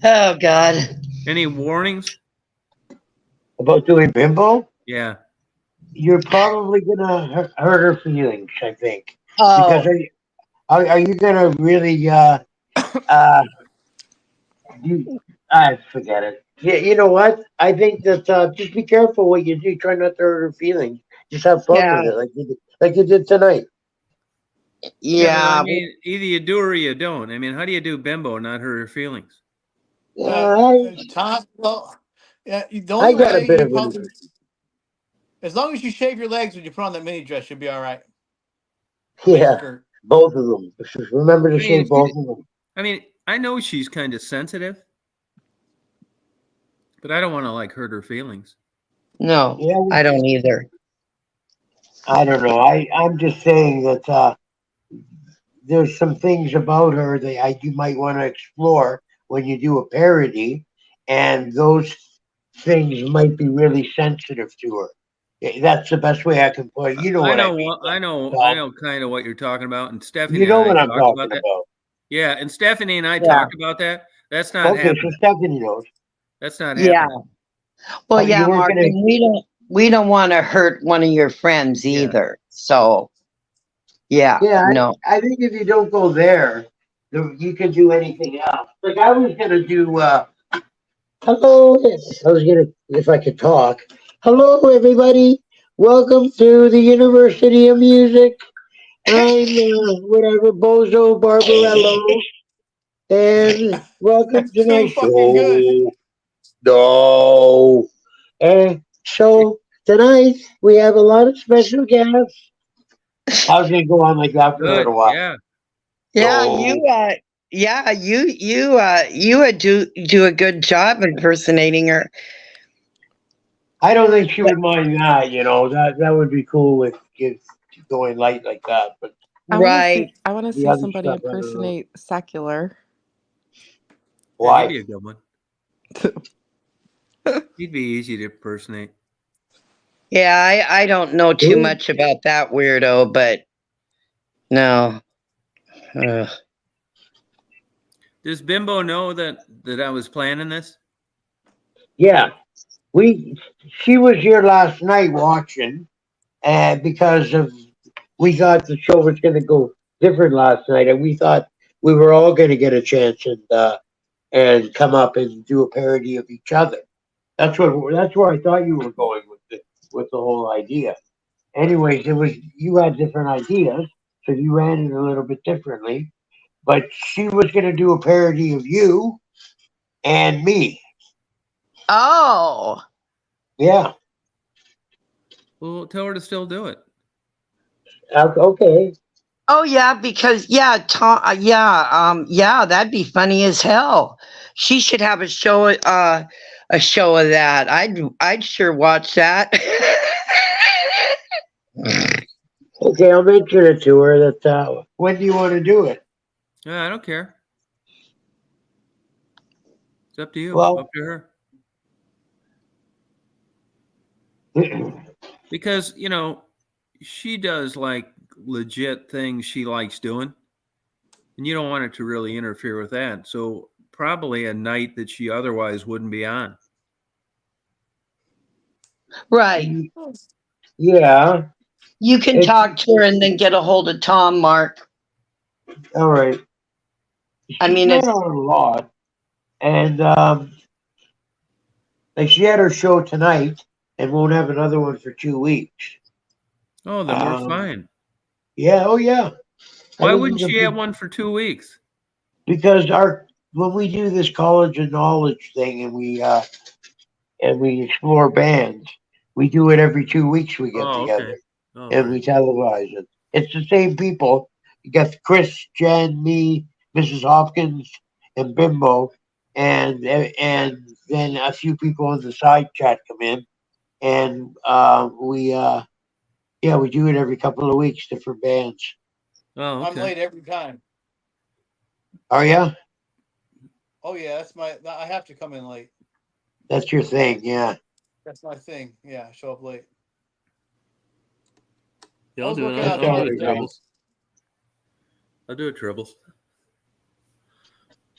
Speaker 2: Oh, God.
Speaker 1: Any warnings?
Speaker 11: About doing Bimbo?
Speaker 1: Yeah.
Speaker 11: You're probably gonna hurt her feelings, I think. Because
Speaker 2: Oh,
Speaker 11: are you gonna really you, forget it. Yeah, you know what? I think that just be careful what you do. Try not to hurt her feelings. Just have fun
Speaker 2: yeah.
Speaker 11: with it, like you did tonight.
Speaker 1: Yeah, but I
Speaker 2: Yeah.
Speaker 1: mean, either you do or you don't. I mean, how do you do Bimbo and not hurt her feelings?
Speaker 6: Tom, well, yeah, the
Speaker 11: I
Speaker 6: only
Speaker 11: got a
Speaker 6: way
Speaker 11: bit
Speaker 6: you
Speaker 11: of it.
Speaker 6: probably, as long as you shave your legs when you put on that mini dress, you'll be all right. Mini
Speaker 11: Yeah,
Speaker 6: skirt.
Speaker 11: both of them. Just remember to
Speaker 1: I mean,
Speaker 11: shave both of them.
Speaker 1: I know she's kind of sensitive, but I don't want to like hurt her feelings.
Speaker 2: No,
Speaker 11: Yeah,
Speaker 2: I don't either.
Speaker 11: I don't know. I'm just saying that there's some things about her that you might want to explore when you do a parody, and those things might be really sensitive to her. That's the best way I can put it. You know
Speaker 1: I
Speaker 11: what I
Speaker 1: know
Speaker 11: mean?
Speaker 1: what I know. I
Speaker 11: Bob.
Speaker 1: know kind of what you're talking about, and Stephanie
Speaker 11: You
Speaker 1: and
Speaker 11: know
Speaker 1: I
Speaker 11: what I'm
Speaker 1: talked about
Speaker 11: talking
Speaker 1: that.
Speaker 11: about.
Speaker 1: Yeah, and Stephanie and I
Speaker 2: Yeah.
Speaker 1: talked about that. That's not
Speaker 11: Okay, so
Speaker 1: happening.
Speaker 11: Stephanie knows.
Speaker 1: That's not
Speaker 2: Yeah.
Speaker 1: happening.
Speaker 2: Well,
Speaker 11: But you
Speaker 2: yeah,
Speaker 11: weren't
Speaker 2: Mark,
Speaker 11: gonna.
Speaker 2: and we don't want to hurt one of your friends
Speaker 1: Yeah.
Speaker 2: either. So, yeah,
Speaker 11: Yeah,
Speaker 2: no.
Speaker 11: I think if you don't go there, you can do anything else. Like I was gonna do. Hello, I was gonna if I could talk. Hello, everybody. Welcome to the University of Music. I'm whatever Bozo Barbarello, and welcome to my
Speaker 6: Too fucking good.
Speaker 11: show. No. And so tonight we have a lot of special guests. I was gonna go on like that for a
Speaker 1: Good.
Speaker 11: little while.
Speaker 1: Yeah.
Speaker 2: Yeah,
Speaker 11: No,
Speaker 2: you would do a good job impersonating her.
Speaker 11: I don't think she would mind that. You know that would be cool with kids going light like that. But
Speaker 2: Right.
Speaker 3: I want to
Speaker 11: the
Speaker 3: see
Speaker 11: other
Speaker 3: somebody
Speaker 11: stuff, I don't know.
Speaker 3: impersonate secular.
Speaker 1: Yeah, he'd
Speaker 11: Why?
Speaker 1: be a good one. He'd be easy to impersonate.
Speaker 2: Yeah, I don't know too
Speaker 11: Who?
Speaker 2: much about that weirdo, but no. Ugh.
Speaker 1: Does Bimbo know that I was planning this?
Speaker 11: Yeah, she was here last night watching, and because of we thought the show was going to go different last night, and we thought we were all going to get a chance and come up and do a parody of each other. That's where I thought you were going with the whole idea. Anyways, it was you had different ideas, so you ran it a little bit differently. But she was going to do a parody of you and me.
Speaker 2: Oh.
Speaker 11: Yeah.
Speaker 1: Well, tell her to still do it.
Speaker 11: Okay.
Speaker 2: Oh yeah, because yeah, Tom, yeah, that'd be funny as hell. She should have a show of that. I'd sure watch that.
Speaker 11: Okay, I'll mention it to her that when do you want to do it?
Speaker 1: I don't care. It's up to you.
Speaker 11: Well,
Speaker 1: up to her. Because, she does like legit things she likes doing. And you don't want it to really interfere with that. So probably a night that she otherwise wouldn't be on.
Speaker 2: Right.
Speaker 11: Yeah.
Speaker 2: You can talk to her and then get a hold of Tom, Mark.
Speaker 11: All right.
Speaker 2: I mean,
Speaker 11: it's not on a lot, and like she had her show tonight and won't have another one for 2 weeks.
Speaker 1: Oh, then we're fine.
Speaker 11: Yeah. Oh, yeah.
Speaker 1: Why wouldn't she have one for 2 weeks?
Speaker 11: Because when we do this college of knowledge thing and we explore bands, we do it every 2 weeks. We get together and we televise it. It's the same people. You got Chris, Jen, me, Mrs. Hopkins, and Bimbo, and then a few people on the side chat come in, and we do it every couple of weeks, different bands.
Speaker 1: Oh, okay.
Speaker 6: I'm late every time.
Speaker 11: Are ya?
Speaker 6: Oh yeah, I have to come in late.
Speaker 11: That's your thing, yeah.
Speaker 6: That's my thing. Yeah, show up late.
Speaker 1: Yeah, I'll do it. I'll do it, Tribbles. I'll do it, Tribbles.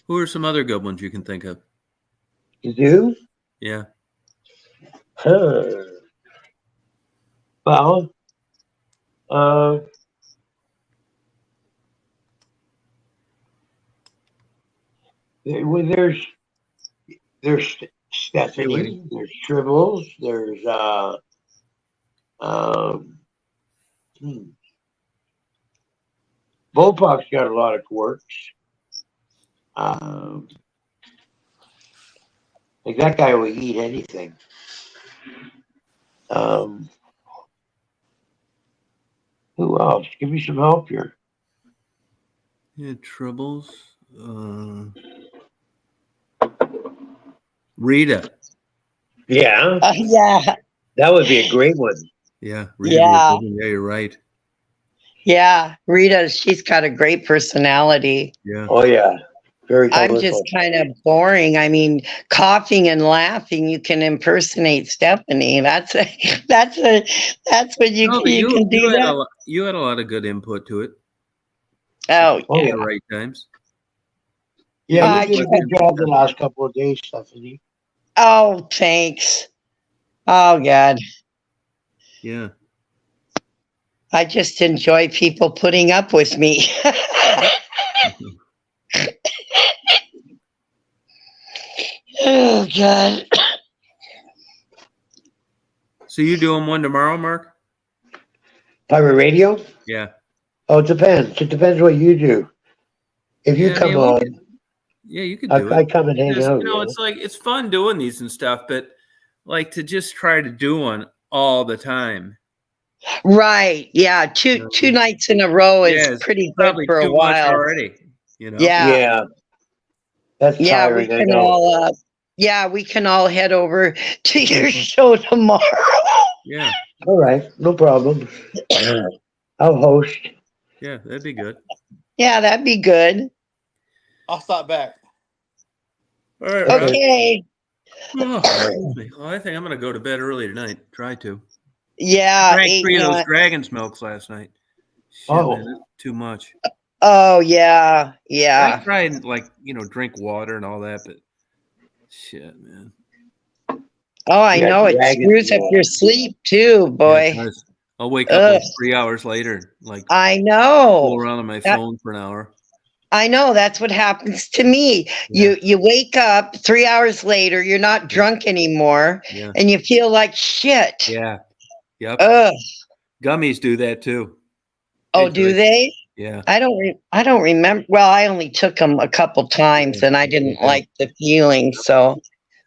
Speaker 1: Who are some other good ones you can think of?
Speaker 11: You do?
Speaker 1: Yeah.
Speaker 11: Well, there's Stephanie, there's Tribbles, there's Bopop's got a lot of quirks. Like that guy will eat anything. Who else? Give me some help here.
Speaker 1: Yeah, Tribbles. Rita.
Speaker 11: Yeah.
Speaker 2: Yeah.
Speaker 11: That would be a great one.
Speaker 1: Yeah. Rita. Yeah, you're right.
Speaker 2: Yeah, Rita, she's got a great personality.
Speaker 1: Yeah.
Speaker 11: Oh yeah. Very colorful.
Speaker 2: I'm just kind of boring. I mean, coughing and laughing, you can impersonate Stephanie. That's what you can do that.
Speaker 1: You had a lot of good input to it.
Speaker 2: Oh,
Speaker 1: at the right times.
Speaker 11: Yeah, you did a good job the last couple of days, Stephanie.
Speaker 2: Oh, thanks. Oh, God.
Speaker 1: Yeah.
Speaker 2: I just enjoy people putting up with me. Oh, God.
Speaker 1: So you doing one tomorrow, Mark?
Speaker 11: Pirate Radio?
Speaker 1: Yeah.
Speaker 11: Oh, it depends. It depends what you do. If you come on.
Speaker 1: You could do it.
Speaker 11: I come and hang out.
Speaker 1: It's like it's fun doing these and stuff, but like to just try to do one all the time.
Speaker 2: Right. Yeah. Two nights in a row is pretty good for a while
Speaker 1: already.
Speaker 2: Yeah.
Speaker 11: Yeah. That's tiring.
Speaker 2: We can all head over to your show tomorrow.
Speaker 1: Yeah.
Speaker 11: All right. No problem. I'll host.
Speaker 1: Yeah, that'd be good.
Speaker 2: Yeah, that'd be good.
Speaker 6: I'll stop back.
Speaker 1: All right.
Speaker 2: Okay.
Speaker 1: Well, I think I'm going to go to bed early tonight. Try to.
Speaker 2: Yeah.
Speaker 1: I drank 3 of those dragon's milks last night. Shit, man, that's too much.
Speaker 2: Oh, yeah. Yeah.
Speaker 1: I try and drink water and all that, but shit, man.
Speaker 2: Oh, I know. It screws up your sleep too, boy.
Speaker 1: Yeah, I'll wake up
Speaker 2: Ugh,
Speaker 1: like 3 hours later, like
Speaker 2: I
Speaker 1: fool
Speaker 2: know.
Speaker 1: around on my
Speaker 2: That,
Speaker 1: phone for an hour.
Speaker 2: I know that's what happens to me.
Speaker 1: Yeah,
Speaker 2: You wake up 3 hours later, you're not
Speaker 1: yeah,
Speaker 2: drunk anymore,
Speaker 1: yeah,
Speaker 2: and you feel like shit.
Speaker 1: yeah. Yep.
Speaker 2: Ugh.
Speaker 1: Gummies do that too. Hey,
Speaker 2: Oh, do
Speaker 1: Joyce.
Speaker 2: they?
Speaker 1: Yeah,
Speaker 2: I don't remember. Well, I only took them a couple times,
Speaker 1: yeah,
Speaker 2: and I didn't
Speaker 1: yeah,
Speaker 2: like the feeling, so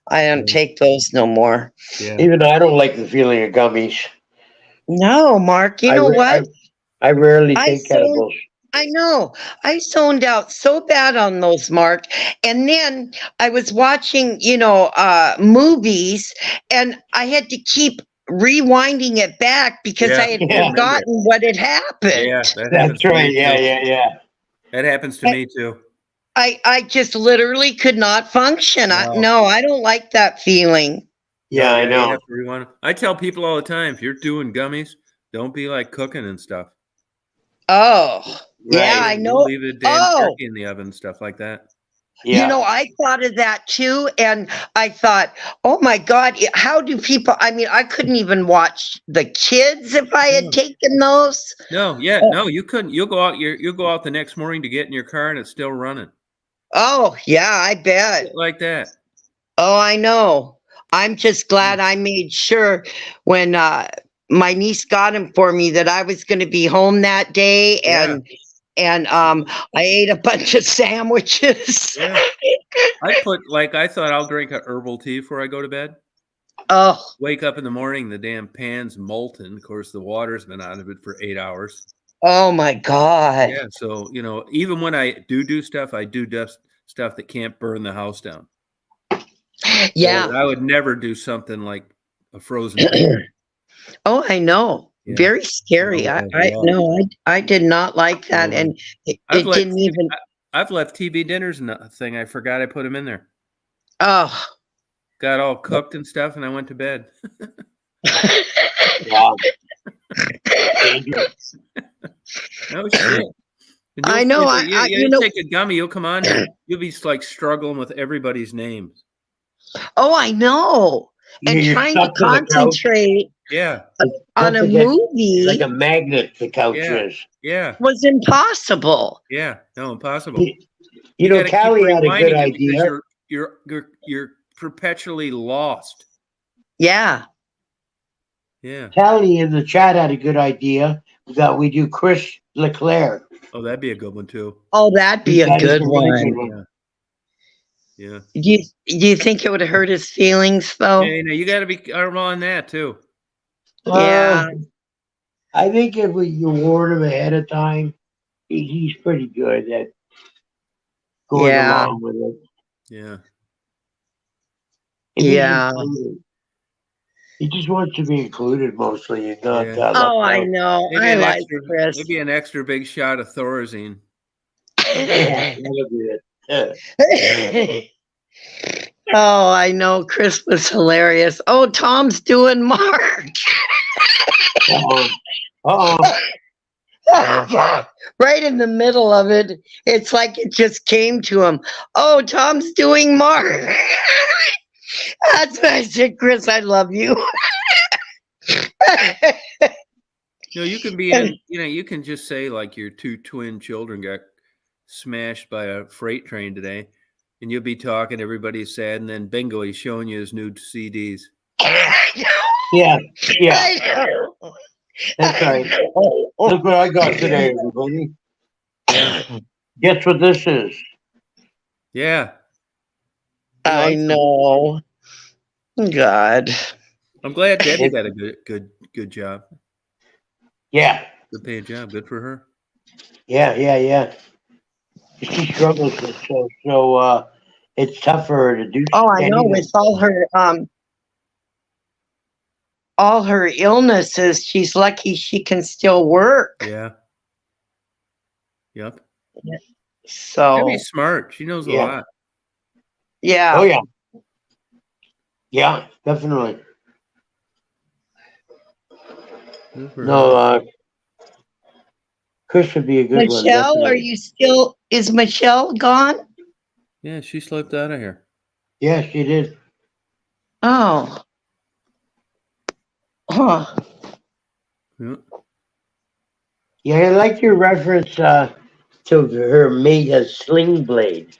Speaker 2: I don't
Speaker 1: yeah,
Speaker 2: take those no more.
Speaker 1: yeah.
Speaker 11: Even though I don't like the feeling of gummies.
Speaker 2: No, Mark. You
Speaker 11: I,
Speaker 2: know
Speaker 11: re-
Speaker 2: what?
Speaker 11: I rarely
Speaker 2: I
Speaker 11: take
Speaker 2: zoned.
Speaker 11: edibles.
Speaker 2: I know. I zoned out so bad on those, Mark. And then I was watching, movies, and I had to keep rewinding it back because I
Speaker 1: Yeah,
Speaker 2: had
Speaker 1: I
Speaker 11: Yeah,
Speaker 1: remember it.
Speaker 2: forgotten what had happened.
Speaker 1: Yeah, that happens
Speaker 11: that's
Speaker 1: to
Speaker 11: right.
Speaker 1: me
Speaker 11: Yeah,
Speaker 1: too.
Speaker 11: yeah.
Speaker 1: That happens to me too.
Speaker 2: I just literally could not function.
Speaker 1: No,
Speaker 2: No, I don't like that feeling.
Speaker 1: no,
Speaker 11: Yeah, I
Speaker 1: yeah, you
Speaker 11: know.
Speaker 1: have to rewind. I tell people all the time, if you're doing gummies, don't be like cooking and stuff.
Speaker 2: Oh, yeah,
Speaker 11: Right.
Speaker 2: I
Speaker 1: You'll
Speaker 2: know.
Speaker 1: leave a damn
Speaker 2: Oh,
Speaker 1: turkey in the oven, stuff like that.
Speaker 11: Yeah.
Speaker 2: I thought of that too. And I thought, oh my God, how do people? I mean, I couldn't even watch the kids if I had
Speaker 1: No,
Speaker 2: taken those.
Speaker 1: no, yeah,
Speaker 2: Oh,
Speaker 1: no, you couldn't. You'll go out the next morning to get in your car and it's still running.
Speaker 2: oh, yeah, I bet.
Speaker 1: Shit like that.
Speaker 2: Oh, I know. I'm just
Speaker 1: Yeah,
Speaker 2: glad I made sure when my niece got him for me that I was going to be home that day,
Speaker 1: yeah,
Speaker 2: and I ate a bunch of sandwiches.
Speaker 1: yeah. I thought I'll drink a herbal tea before I go to bed.
Speaker 2: Oh,
Speaker 1: Wake up in the morning, the damn pan's molten. Of course, the water's been out of it for 8 hours.
Speaker 2: oh my God.
Speaker 1: Yeah, so even when I do stuff, I do stuff that can't burn the house down.
Speaker 2: Yeah.
Speaker 1: I would never do something like a frozen pizza.
Speaker 2: Oh, I know.
Speaker 1: Yeah.
Speaker 2: Very scary.
Speaker 1: Oh,
Speaker 2: I
Speaker 1: yeah.
Speaker 2: no, I did not like that,
Speaker 1: No.
Speaker 2: and
Speaker 1: I've
Speaker 2: it
Speaker 1: let
Speaker 2: didn't even.
Speaker 1: I've left TV dinners and a thing. I forgot I put them in there.
Speaker 2: Oh.
Speaker 1: Got all cooked and stuff, and I went to bed.
Speaker 11: Wow. Dangerous.
Speaker 1: No shit. And
Speaker 2: I know.
Speaker 1: you'll take a gummy. You'll come on here. You'll be like struggling with everybody's names.
Speaker 2: Oh, I know. And
Speaker 11: You're
Speaker 2: trying to
Speaker 11: stuck to the couch.
Speaker 2: concentrate
Speaker 1: Yeah,
Speaker 2: on a
Speaker 11: Don't forget,
Speaker 2: movie
Speaker 11: like a magnet, the couch
Speaker 1: yeah,
Speaker 11: is.
Speaker 1: yeah,
Speaker 2: was impossible.
Speaker 1: yeah. No, impossible.
Speaker 11: You know,
Speaker 1: gotta keep
Speaker 11: Callie had a good
Speaker 1: rewinding it because
Speaker 11: idea.
Speaker 1: you're perpetually lost.
Speaker 2: Yeah.
Speaker 1: Yeah.
Speaker 11: Callie in the chat had a good idea that we do Chris Leclerc.
Speaker 1: Oh, that'd be a good one too.
Speaker 2: Oh, that'd be a
Speaker 11: That is
Speaker 2: good
Speaker 11: a really
Speaker 2: one.
Speaker 11: good one.
Speaker 1: Yeah.
Speaker 2: Do you think it would hurt his feelings though?
Speaker 1: Yeah, you got to be careful on that too.
Speaker 2: Yeah.
Speaker 11: I think if you warn him ahead of time, he's pretty good at going
Speaker 2: Yeah.
Speaker 11: along with it.
Speaker 1: Yeah.
Speaker 11: If he's
Speaker 2: Yeah.
Speaker 11: included. He just wants to be included mostly and not
Speaker 1: Yeah.
Speaker 11: left
Speaker 2: Oh, I
Speaker 11: out.
Speaker 2: know.
Speaker 1: Maybe
Speaker 2: I
Speaker 1: an
Speaker 2: like
Speaker 1: extra,
Speaker 2: Chris.
Speaker 1: maybe an extra big shot of Thorazine.
Speaker 11: That'll be it.
Speaker 2: Oh, I know. Chris was hilarious. Oh, Tom's doing Mark.
Speaker 11: Uh-oh.
Speaker 2: Right in the middle of it. It's like it just came to him. Oh, Tom's doing Mark. That's what I said, Chris, I love you.
Speaker 1: You can be in, you can just say like your two twin children got smashed by a freight train today, and you'll be talking, everybody's sad, and then bingo, he's showing you his new CDs.
Speaker 11: Yeah.
Speaker 2: I know.
Speaker 11: That's right. Look what I got today, everybody.
Speaker 1: Yeah.
Speaker 11: Guess what this is?
Speaker 1: Yeah.
Speaker 2: I know. God.
Speaker 1: I'm glad Debbie got a good job.
Speaker 11: Yeah.
Speaker 1: Good paying job. Good for her.
Speaker 11: Yeah. She struggles with so it's tough for her to do.
Speaker 2: Oh, I know. With all her illnesses, she's lucky she can still work.
Speaker 1: Yeah. Yep.
Speaker 2: So
Speaker 1: Debbie's smart. She knows a lot.
Speaker 2: yeah.
Speaker 11: Oh yeah. Yeah, definitely. No, Chris would be a good one.
Speaker 2: Michelle,
Speaker 11: Definitely.
Speaker 2: are you still? Is Michelle gone?
Speaker 1: Yeah, she slipped out of here.
Speaker 11: Yeah, she did.
Speaker 2: Oh. Huh.
Speaker 1: Yeah.
Speaker 11: Yeah, I like your reference to her mate as Sling Blade.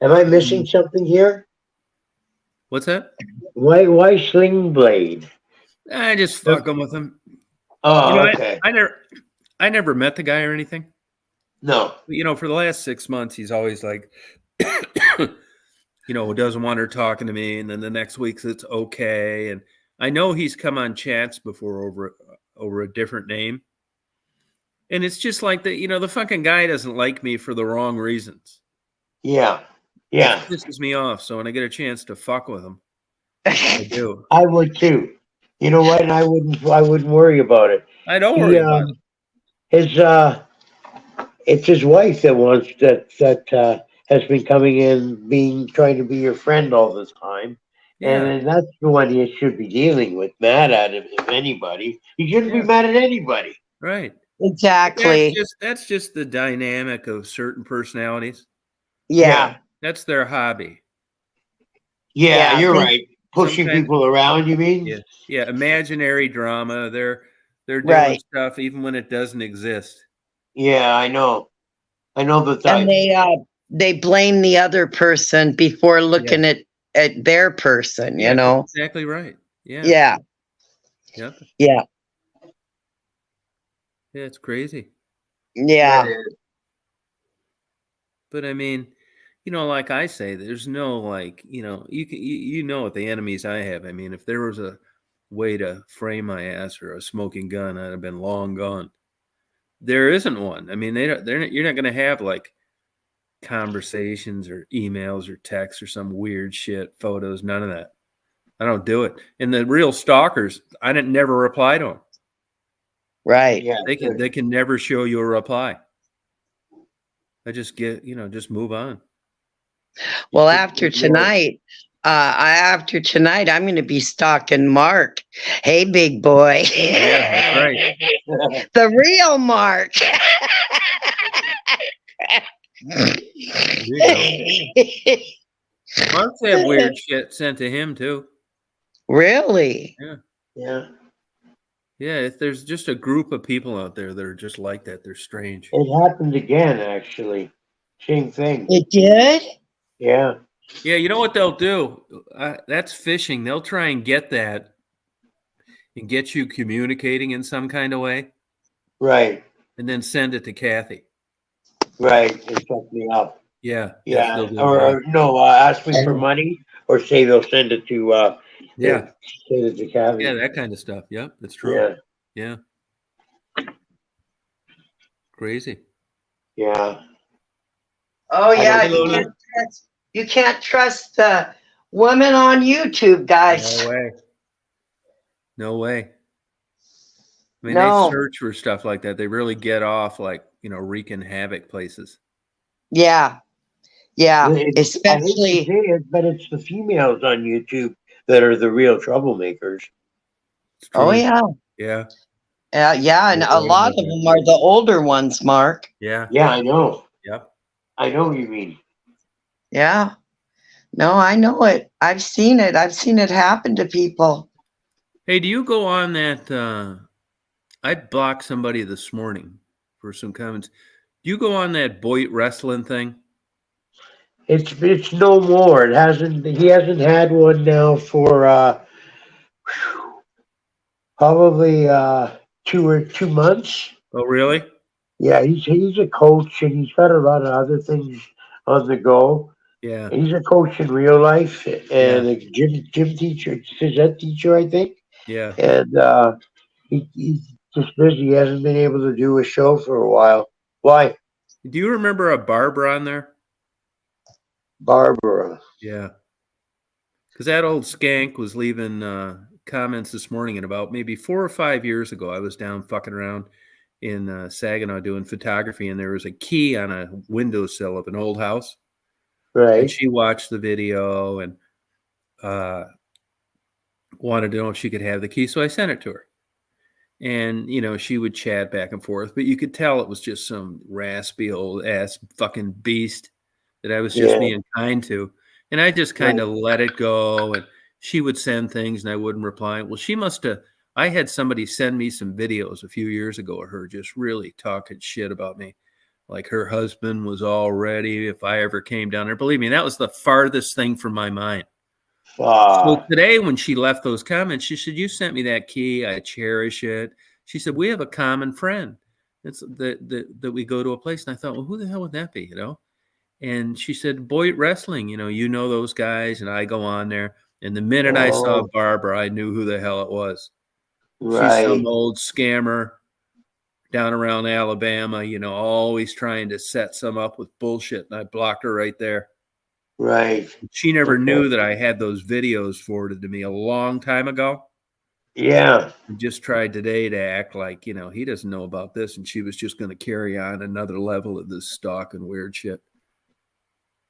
Speaker 11: Am I missing something here?
Speaker 1: What's that?
Speaker 11: Why Sling Blade?
Speaker 1: I just fucking with him. You
Speaker 11: Oh,
Speaker 1: know,
Speaker 11: okay.
Speaker 1: I never met the guy or anything.
Speaker 11: No.
Speaker 1: But, you know, for the last 6 months, he's always like, you know, doesn't want her talking to me, and then the next week it's okay. And I know he's come on chats before over a different name, and it's just like the the fucking guy doesn't like me for the wrong reasons,
Speaker 11: Yeah.
Speaker 1: which
Speaker 11: Yeah.
Speaker 1: pisses me off. So when I get a chance to fuck with him, I do.
Speaker 11: I would too. You know what? And I wouldn't worry about it.
Speaker 1: I don't
Speaker 11: He
Speaker 1: worry about it.
Speaker 11: his it's his wife that wants that has been coming in trying to be your friend all the time. And
Speaker 1: Yeah,
Speaker 11: then that's the one you should be dealing with, mad at him if anybody. You shouldn't be
Speaker 1: yeah,
Speaker 11: mad at anybody.
Speaker 1: right.
Speaker 2: Exactly.
Speaker 1: That's just the dynamic of certain personalities.
Speaker 11: Yeah.
Speaker 2: Yeah.
Speaker 1: That's their hobby.
Speaker 11: Yeah,
Speaker 2: Yeah.
Speaker 11: you're right.
Speaker 1: Some
Speaker 11: Pushing
Speaker 1: kind
Speaker 11: people around, you mean?
Speaker 1: yeah, imaginary drama. They're doing
Speaker 2: Right.
Speaker 1: stuff even when it doesn't exist.
Speaker 11: Yeah, I know. I know the
Speaker 2: And
Speaker 11: type.
Speaker 2: they blame the other person before
Speaker 1: Yeah.
Speaker 2: looking at their person, you
Speaker 1: Yeah, that's
Speaker 2: know?
Speaker 1: exactly right. Yeah.
Speaker 2: Yeah.
Speaker 1: Yep.
Speaker 2: Yeah.
Speaker 1: Yeah, it's crazy.
Speaker 11: That
Speaker 2: Yeah.
Speaker 11: is.
Speaker 1: But I mean, like I say, there's no like, you know what the enemies I have. I mean, if there was a way to frame my ass or a smoking gun, I'd have been long gone. There isn't one. I mean, you're not going to have like conversations or emails or texts or some weird shit, photos, none of that. I don't do it. And the real stalkers, I didn't never reply to them.
Speaker 2: Right.
Speaker 11: Yeah.
Speaker 1: They can never show you a reply. I just just move on.
Speaker 2: Well, after tonight, I'm going to be stalking Mark. Hey, big boy.
Speaker 1: Yeah, that's right.
Speaker 2: The real Mark.
Speaker 1: There you go. Mark's had weird shit sent to him too.
Speaker 2: Really?
Speaker 1: Yeah.
Speaker 11: Yeah.
Speaker 1: Yeah, if there's just a group of people out there that are just like that, they're strange.
Speaker 11: It happened again, actually. Same thing.
Speaker 2: It did?
Speaker 11: Yeah.
Speaker 1: Yeah, you know what they'll do? That's phishing. They'll try and get that and get you communicating in some kind of way,
Speaker 11: Right.
Speaker 1: and then send it to Kathy.
Speaker 11: Right. It fucked me up.
Speaker 1: Yeah.
Speaker 11: Yeah.
Speaker 1: They'll do
Speaker 11: Or no, ask me for money or say they'll send it to
Speaker 1: yeah.
Speaker 11: send it to Kathy.
Speaker 1: Yeah, that kind of stuff. Yep, that's true.
Speaker 11: Yeah.
Speaker 1: Yeah. Crazy.
Speaker 11: Yeah.
Speaker 2: Oh, yeah.
Speaker 1: Hello.
Speaker 2: You can't trust women on YouTube, guys.
Speaker 1: No way. No way. I mean,
Speaker 2: No.
Speaker 1: they search for stuff like that. They really get off like, wreaking havoc places.
Speaker 2: Yeah. Yeah.
Speaker 11: I hate to
Speaker 2: Especially.
Speaker 11: say it, but it's the females on YouTube that are the real troublemakers.
Speaker 1: It's true.
Speaker 2: Oh, yeah.
Speaker 1: Yeah.
Speaker 2: Yeah. And a lot of them are the older ones, Mark.
Speaker 1: Yeah.
Speaker 11: Yeah, I know.
Speaker 1: Yep.
Speaker 11: I know what you mean.
Speaker 2: Yeah. No, I know it. I've seen it. I've seen it happen to people.
Speaker 1: Hey, do you go on that? I blocked somebody this morning for some comments. Do you go on that Boyd wrestling thing?
Speaker 11: It's no more. He hasn't had one now for probably 2 months.
Speaker 1: Oh, really?
Speaker 11: Yeah, he's a coach and he's got a lot of other things on the go.
Speaker 1: Yeah.
Speaker 11: And he's a coach in real life and a gym teacher, phys ed teacher, I think.
Speaker 1: Yeah.
Speaker 11: And he's just busy. He hasn't been able to do a show for a while. Why?
Speaker 1: Do you remember a Barbara on there?
Speaker 11: Barbara.
Speaker 1: Yeah. Because that old skank was leaving comments this morning, and about maybe 4 or 5 years ago, I was down fucking around in Saginaw doing photography, and there was a key on a windowsill of an old house.
Speaker 11: Right.
Speaker 1: And she watched the video and wanted to know if she could have the key, so I sent it to her. And, she would chat back and forth, but you could tell it was just some raspy old ass fucking beast that I was just being kind to. And I just kind of let it go. And she would send things and I wouldn't reply. Well, she must have I had somebody send me some videos a few years ago of her just really talking shit about me. Like her husband was all ready if I ever came down there. Believe me, that was the farthest thing from my mind. So today when she left those comments, she said, "You sent me that key. I cherish it." She said, "We have a common friend. It's that we go to a place." And I thought, well, who the hell would that be, you know? And she said, "Boyd Wrestling, you know those guys." And I go on there. And the minute I saw Barbara, I knew who the hell it was. She's some old scammer down around Alabama, always trying to set some up with bullshit. And I blocked her right there.
Speaker 11: Right.
Speaker 1: She never knew that I had those videos forwarded to me a long time ago.
Speaker 11: Yeah.
Speaker 1: I just tried today to act like, he doesn't know about this. And she was just going to carry on another level of this stalking weird shit.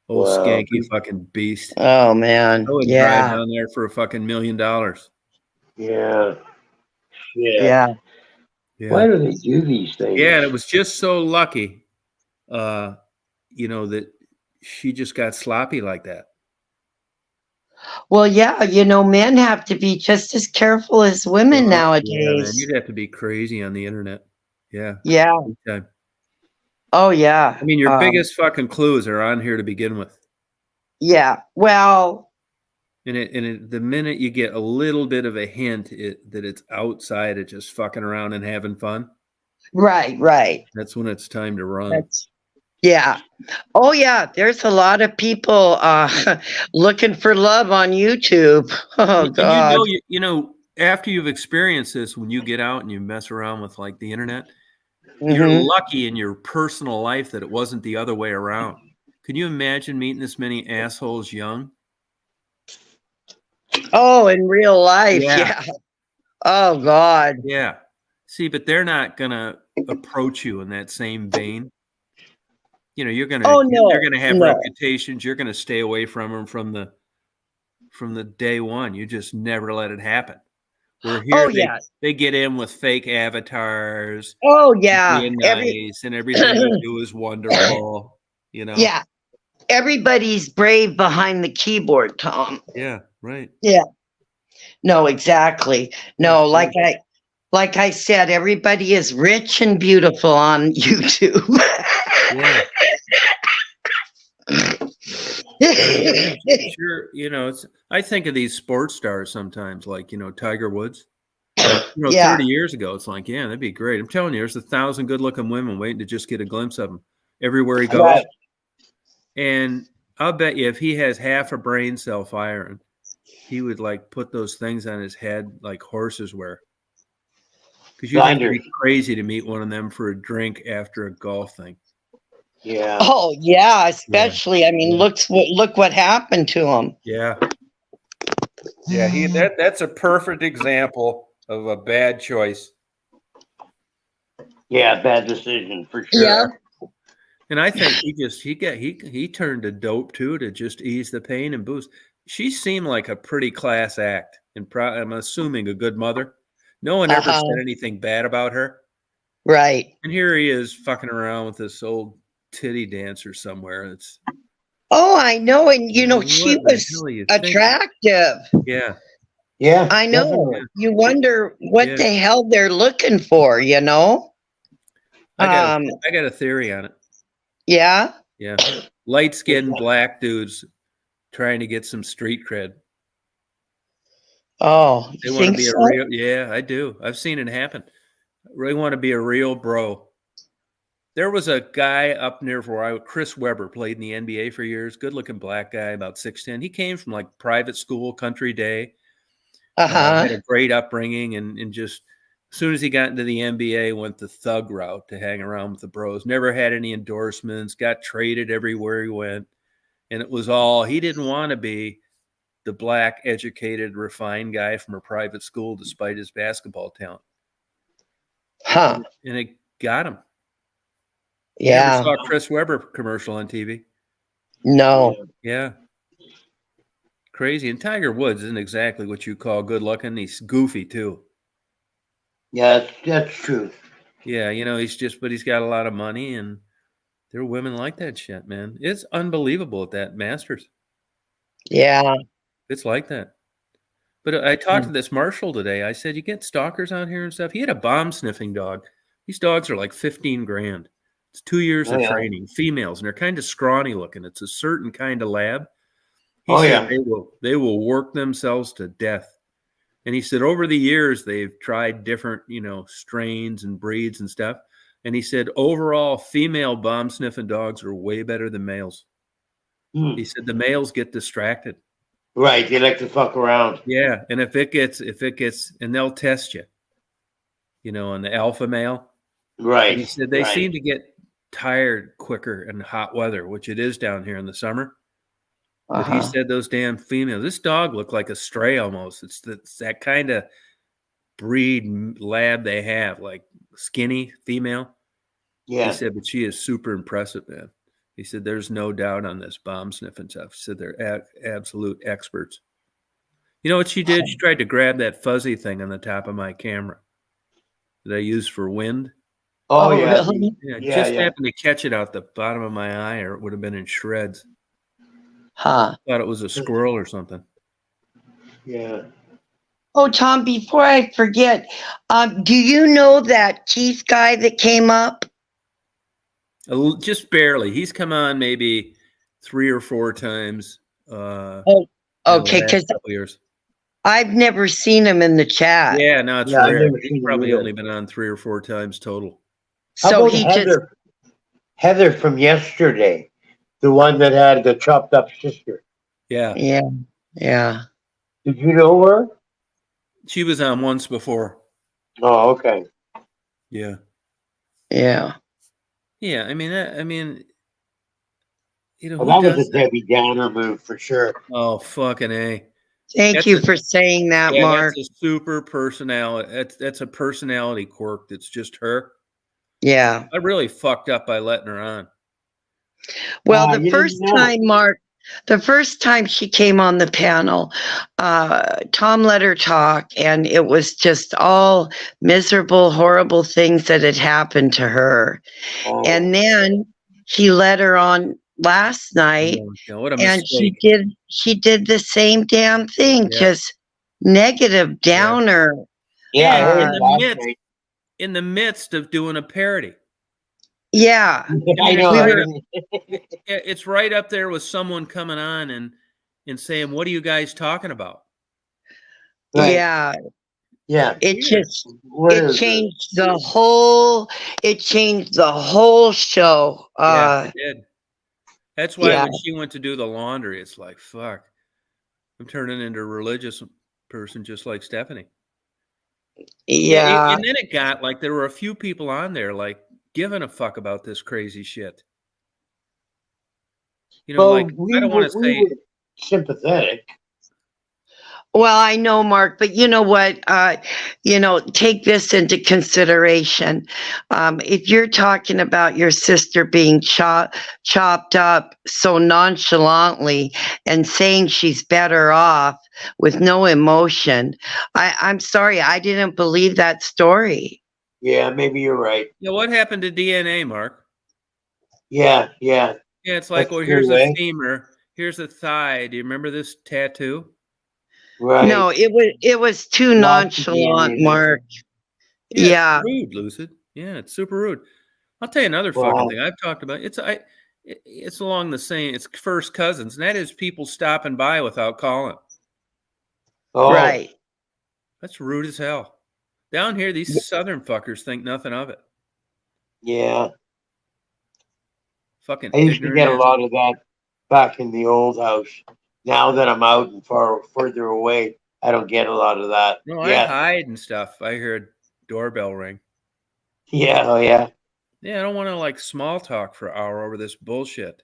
Speaker 1: Old skanky fucking beast.
Speaker 2: Oh, man.
Speaker 1: I would drive down there for a fucking $1 million.
Speaker 11: Yeah. Shit.
Speaker 2: Yeah.
Speaker 11: Why do they do these things?
Speaker 1: Yeah, and it was just so lucky, that she just got sloppy like that.
Speaker 2: Well, yeah, men have to be just as careful as women nowadays.
Speaker 1: Yeah, man, you'd have to be crazy on the internet. Yeah.
Speaker 2: Yeah.
Speaker 1: Okay.
Speaker 2: Oh, yeah.
Speaker 1: I mean, your biggest fucking clues are on here to begin with.
Speaker 2: Yeah. Well.
Speaker 1: And the minute you get a little bit of a hint that it's outside of just fucking around and having fun.
Speaker 2: Right.
Speaker 1: That's when it's time to run.
Speaker 2: Yeah. Oh, yeah. There's a lot of people looking for love on YouTube. Oh, God.
Speaker 1: And after you've experienced this, when you get out and you mess around with like the internet, you're lucky in your personal life that it wasn't the other way around. Can you imagine meeting this many assholes young?
Speaker 2: Oh, in real life. Yeah. Oh, God.
Speaker 1: Yeah. See, but they're not going to approach you in that same vein. You're going to, they're going to have reputations. You're going to stay away from them from the day one. You just never let it happen. We're here. They get in with fake avatars.
Speaker 2: Oh, yeah.
Speaker 1: Being nice and everything you do is wonderful.
Speaker 2: Yeah. Everybody's brave behind the keyboard, Tom.
Speaker 1: Yeah. Right.
Speaker 2: Yeah. No, exactly. No, like I said, everybody is rich and beautiful on YouTube.
Speaker 1: Yeah. Sure, I think of these sports stars sometimes, like Tiger Woods. 30 years ago, it's like, yeah, that'd be great. I'm telling you, there's 1,000 good-looking women waiting to just get a glimpse of him everywhere he goes. Right. And I'll bet you, if he has half a brain cell firing, he would like put those things on his head like horses wear. Because you'd have to be crazy to meet one of them for a drink after a golf thing.
Speaker 2: Yeah. Oh, yeah. Especially, yeah. I mean, look what happened to him.
Speaker 1: Yeah. Yeah. That's a perfect example of a bad choice.
Speaker 11: Yeah, bad decision for sure.
Speaker 2: Yeah.
Speaker 1: And I think he turned to dope too to just ease the pain and boost. She seemed like a pretty class act, and I'm assuming a good mother. No one ever said anything bad about her.
Speaker 2: Right.
Speaker 1: And here he is fucking around with this old titty dancer somewhere.
Speaker 2: Oh, I know. And, she was attractive.
Speaker 1: Yeah.
Speaker 11: Yeah.
Speaker 2: I know. Definitely. You wonder what the hell they're looking for, I
Speaker 1: got a theory on it.
Speaker 2: Yeah?
Speaker 1: Yeah. Light-skinned black dudes trying to get some street cred.
Speaker 2: Oh,
Speaker 1: they want to be a real. Yeah, I do. I've seen it happen. They want to be a real bro. There was a guy up near where Chris Webber played in the NBA for years. Good-looking black guy, about 6'10". He came from like private school, country day. Had a great upbringing, and just as soon as he got into the NBA, went the thug route to hang around with the bros. Never had any endorsements. Got traded everywhere he went, and it was all he didn't want to be. The black, educated, refined guy from a private school, despite his basketball talent. And it got him.
Speaker 2: Yeah.
Speaker 1: You never saw a Chris Webber commercial on TV?
Speaker 2: No.
Speaker 1: Yeah. Crazy. And Tiger Woods isn't exactly what you call good looking. He's goofy too.
Speaker 11: Yeah, that's true.
Speaker 1: Yeah, but he's got a lot of money, and there are women like that shit, man. It's unbelievable at that Masters.
Speaker 2: Yeah.
Speaker 1: It's like that. But I talked to this marshal today. I said, "You get stalkers out here and stuff." He had a bomb sniffing dog. These dogs are like 15 grand. It's 2 years
Speaker 11: Oh
Speaker 1: of
Speaker 11: yeah.
Speaker 1: training, females, and they're kind of scrawny looking. It's a certain kind of lab. He
Speaker 11: Oh
Speaker 1: said
Speaker 11: yeah.
Speaker 1: they will work themselves to death. And he said over the years they've tried different, strains and breeds and stuff. And he said overall female bomb sniffing dogs are way better than males.
Speaker 11: Hmm.
Speaker 1: He said the males get distracted.
Speaker 11: Right. They like to fuck around.
Speaker 1: Yeah, and if it gets, and they'll test you, on the alpha male.
Speaker 11: Right.
Speaker 1: And he said they
Speaker 11: right.
Speaker 1: seem to get tired quicker in hot weather, which it is down here in the summer. But he said those damn females, this dog looked like a stray almost. It's that kind of breed lab they have, like skinny female.
Speaker 11: Yeah.
Speaker 1: He said, but she is super impressive, man. He said, there's no doubt on this bomb sniffing stuff. He said they're absolute experts. You know what she did? She tried to grab that fuzzy thing on the top of my camera that I use for wind.
Speaker 11: Oh yeah.
Speaker 2: Really?
Speaker 1: Yeah,
Speaker 11: Yeah,
Speaker 1: just
Speaker 11: yeah.
Speaker 1: happened to catch it out the bottom of my eye, or it would have been in shreds.
Speaker 2: Huh.
Speaker 1: Thought it was a squirrel or something.
Speaker 11: Yeah.
Speaker 2: Oh, Tom, before I forget, do you know that Keith guy that came up?
Speaker 1: Just barely. He's come on maybe 3 or 4 times.
Speaker 2: Oh,
Speaker 1: in the
Speaker 2: okay,
Speaker 1: last
Speaker 2: because
Speaker 1: couple years.
Speaker 2: I've never seen him in the chat.
Speaker 1: Yeah, no, it's
Speaker 11: Yeah, I've
Speaker 1: rare.
Speaker 11: never
Speaker 1: He's
Speaker 11: seen him
Speaker 1: probably
Speaker 11: either.
Speaker 1: only been on 3 or 4 times total.
Speaker 11: How
Speaker 2: So
Speaker 11: about
Speaker 2: he just,
Speaker 11: Heather? Heather from yesterday, the one that had the chopped up sister.
Speaker 1: Yeah,
Speaker 2: yeah.
Speaker 11: Did you know her?
Speaker 1: she was on once before.
Speaker 11: Oh, okay.
Speaker 1: Yeah,
Speaker 2: Yeah.
Speaker 1: yeah. I mean,
Speaker 11: Well,
Speaker 1: who
Speaker 11: that was
Speaker 1: does
Speaker 11: a
Speaker 1: that?
Speaker 11: Debbie Downer move for sure.
Speaker 1: Oh, fucking A.
Speaker 2: Thank
Speaker 1: That's
Speaker 2: you
Speaker 1: a
Speaker 2: for saying that,
Speaker 1: yeah.
Speaker 2: Mark.
Speaker 1: That's a super personality. That's a personality quirk. That's just her.
Speaker 2: Yeah.
Speaker 1: I really fucked up by letting her on.
Speaker 2: Well,
Speaker 11: You didn't know.
Speaker 2: the first time she came on the panel, Tom let her talk, and it was just all miserable, horrible things that had happened to her.
Speaker 11: Oh,
Speaker 2: And then he let her on last night,
Speaker 1: Oh, yeah, what a
Speaker 2: and
Speaker 1: mistake.
Speaker 2: she did the same damn thing,
Speaker 1: Yeah.
Speaker 2: just negative, downer.
Speaker 11: yeah, I
Speaker 1: And
Speaker 11: heard
Speaker 1: in
Speaker 11: it
Speaker 1: the
Speaker 11: last
Speaker 1: midst,
Speaker 11: night.
Speaker 1: in the midst of doing a parody.
Speaker 2: Yeah.
Speaker 11: I know.
Speaker 2: We
Speaker 11: I
Speaker 2: were-
Speaker 11: didn't-
Speaker 1: It's right up there with someone coming on and saying, "What are you guys talking about?"
Speaker 11: Right.
Speaker 2: Yeah.
Speaker 11: Yeah.
Speaker 2: It
Speaker 1: Weird.
Speaker 2: just
Speaker 11: What
Speaker 2: it
Speaker 11: is it?
Speaker 2: changed the whole show.
Speaker 1: Yeah, it did. That's why
Speaker 2: Yeah.
Speaker 1: when she went to do the laundry, it's like, fuck, I'm turning into a religious person just like Stephanie.
Speaker 2: Yeah.
Speaker 1: And then it got like there were a few people on there like giving a fuck about this crazy shit.
Speaker 11: Well,
Speaker 1: like I don't want to
Speaker 11: we
Speaker 1: say
Speaker 11: were sympathetic.
Speaker 2: Well, I know, Mark, but you know what? Take this into consideration. If you're talking about your sister being chopped up so nonchalantly and saying she's better off with no emotion, I'm sorry, I didn't believe that story.
Speaker 11: Yeah, maybe you're right.
Speaker 1: what happened to DNA, Mark?
Speaker 11: Yeah.
Speaker 1: Yeah, it's like,
Speaker 11: That's
Speaker 1: here's
Speaker 11: true,
Speaker 1: a
Speaker 11: eh?
Speaker 1: femur, here's a thigh. Do you remember this tattoo?
Speaker 11: Right.
Speaker 2: No, it was too
Speaker 11: Lots of
Speaker 2: nonchalant,
Speaker 11: DNA.
Speaker 2: Mark.
Speaker 1: Yeah,
Speaker 2: Yeah.
Speaker 1: it's rude, Lucid. Yeah, it's super rude. I'll tell you another
Speaker 11: Wow.
Speaker 1: fucking thing I've talked about. It's along the same. It's first cousins, and that is people stopping by without calling.
Speaker 11: Oh,
Speaker 2: Right.
Speaker 1: That's rude as hell. Down here, these southern fuckers think nothing of it.
Speaker 11: yeah.
Speaker 1: Fucking
Speaker 11: I used to
Speaker 1: ignorant
Speaker 11: get a
Speaker 1: ass.
Speaker 11: lot of that back in the old house. Now that I'm out and further away, I don't get a lot of that.
Speaker 1: No, I
Speaker 11: Yeah.
Speaker 1: hide and stuff. I hear a doorbell ring.
Speaker 11: Yeah. Oh, yeah.
Speaker 1: Yeah, I don't want to like small talk for an hour over this bullshit.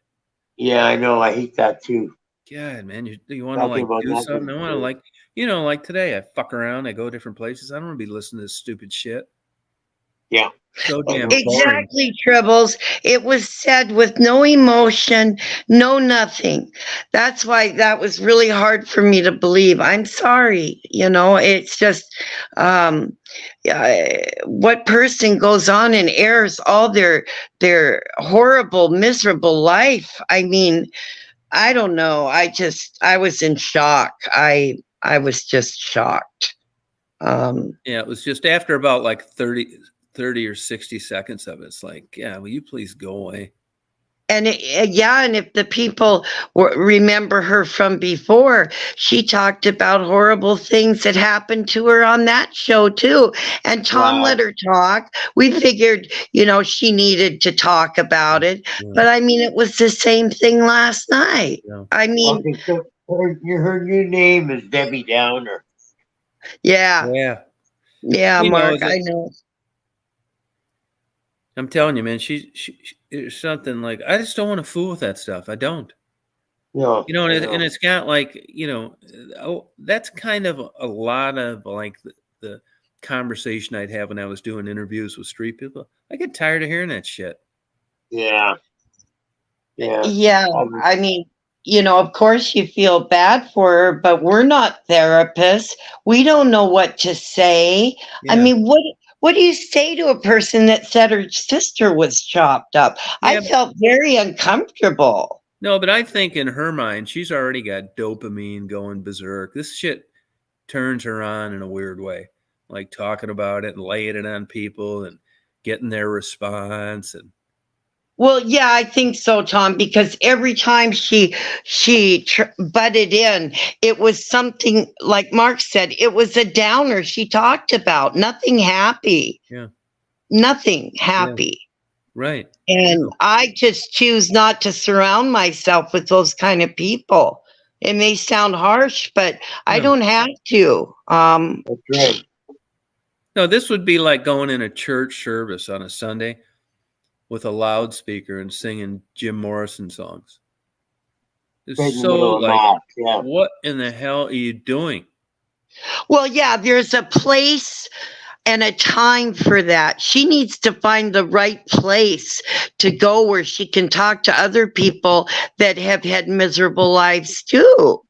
Speaker 11: Yeah, I know. I hate that too.
Speaker 1: God, man, you want to
Speaker 11: Talking
Speaker 1: like
Speaker 11: about
Speaker 1: do
Speaker 11: nothing.
Speaker 1: something? I want to like, like today, I fuck around, I go different places. I don't want to be listening to this stupid shit.
Speaker 11: Yeah.
Speaker 1: So damn boring.
Speaker 2: Exactly, Tribbles. It was said with no emotion, no nothing. That's why that was really hard for me to believe. I'm sorry. It's just what person goes on and airs all their horrible, miserable life? I mean, I don't know. I was in shock. I was just shocked.
Speaker 1: Yeah, it was just after about like 30 or 60 seconds of it. It's like, yeah, will you please go away?
Speaker 2: And and if the people remember her from before, she talked about horrible things that happened to her on that show too. And Tom let her talk. We figured, she needed to talk about it.
Speaker 1: Yeah.
Speaker 2: But I mean, it was the same thing last night.
Speaker 1: Yeah.
Speaker 2: I mean,
Speaker 11: Okay, so her new name is Debbie Downer.
Speaker 2: yeah, Mark, I know.
Speaker 1: I'm telling you, man, she it's something like, I just don't want to fool with that stuff. I don't.
Speaker 11: No,
Speaker 1: and it's got like, that's kind of a lot of like the conversation I'd have when I was doing interviews with street people. I get tired of hearing that shit.
Speaker 11: Yeah.
Speaker 2: Yeah, I mean, of course you feel bad for her, but we're not therapists. We don't know what to say.
Speaker 1: Yeah.
Speaker 2: I mean, what do you say to a person that said her sister was chopped up? I felt very uncomfortable.
Speaker 1: No, but I think in her mind, she's already got dopamine going berserk. This shit turns her on in a weird way, like talking about it and laying it on people and getting their response. And
Speaker 2: well, yeah, I think so, Tom, because every time she butted in, it was something like Mark said, it was a downer she talked about, nothing happy.
Speaker 1: Yeah.
Speaker 2: Nothing happy.
Speaker 1: Yeah. Right.
Speaker 2: And I just choose not to surround myself with those kind of people. It may sound harsh, but I don't have to.
Speaker 11: That's right.
Speaker 1: No, this would be like going in a church service on a Sunday with a loudspeaker and singing Jim Morrison songs. It's so like, what in the hell are you doing?
Speaker 2: Well, yeah, there's a place and a time for that. She needs to find the right place to go where she can talk to other people that have had miserable lives too.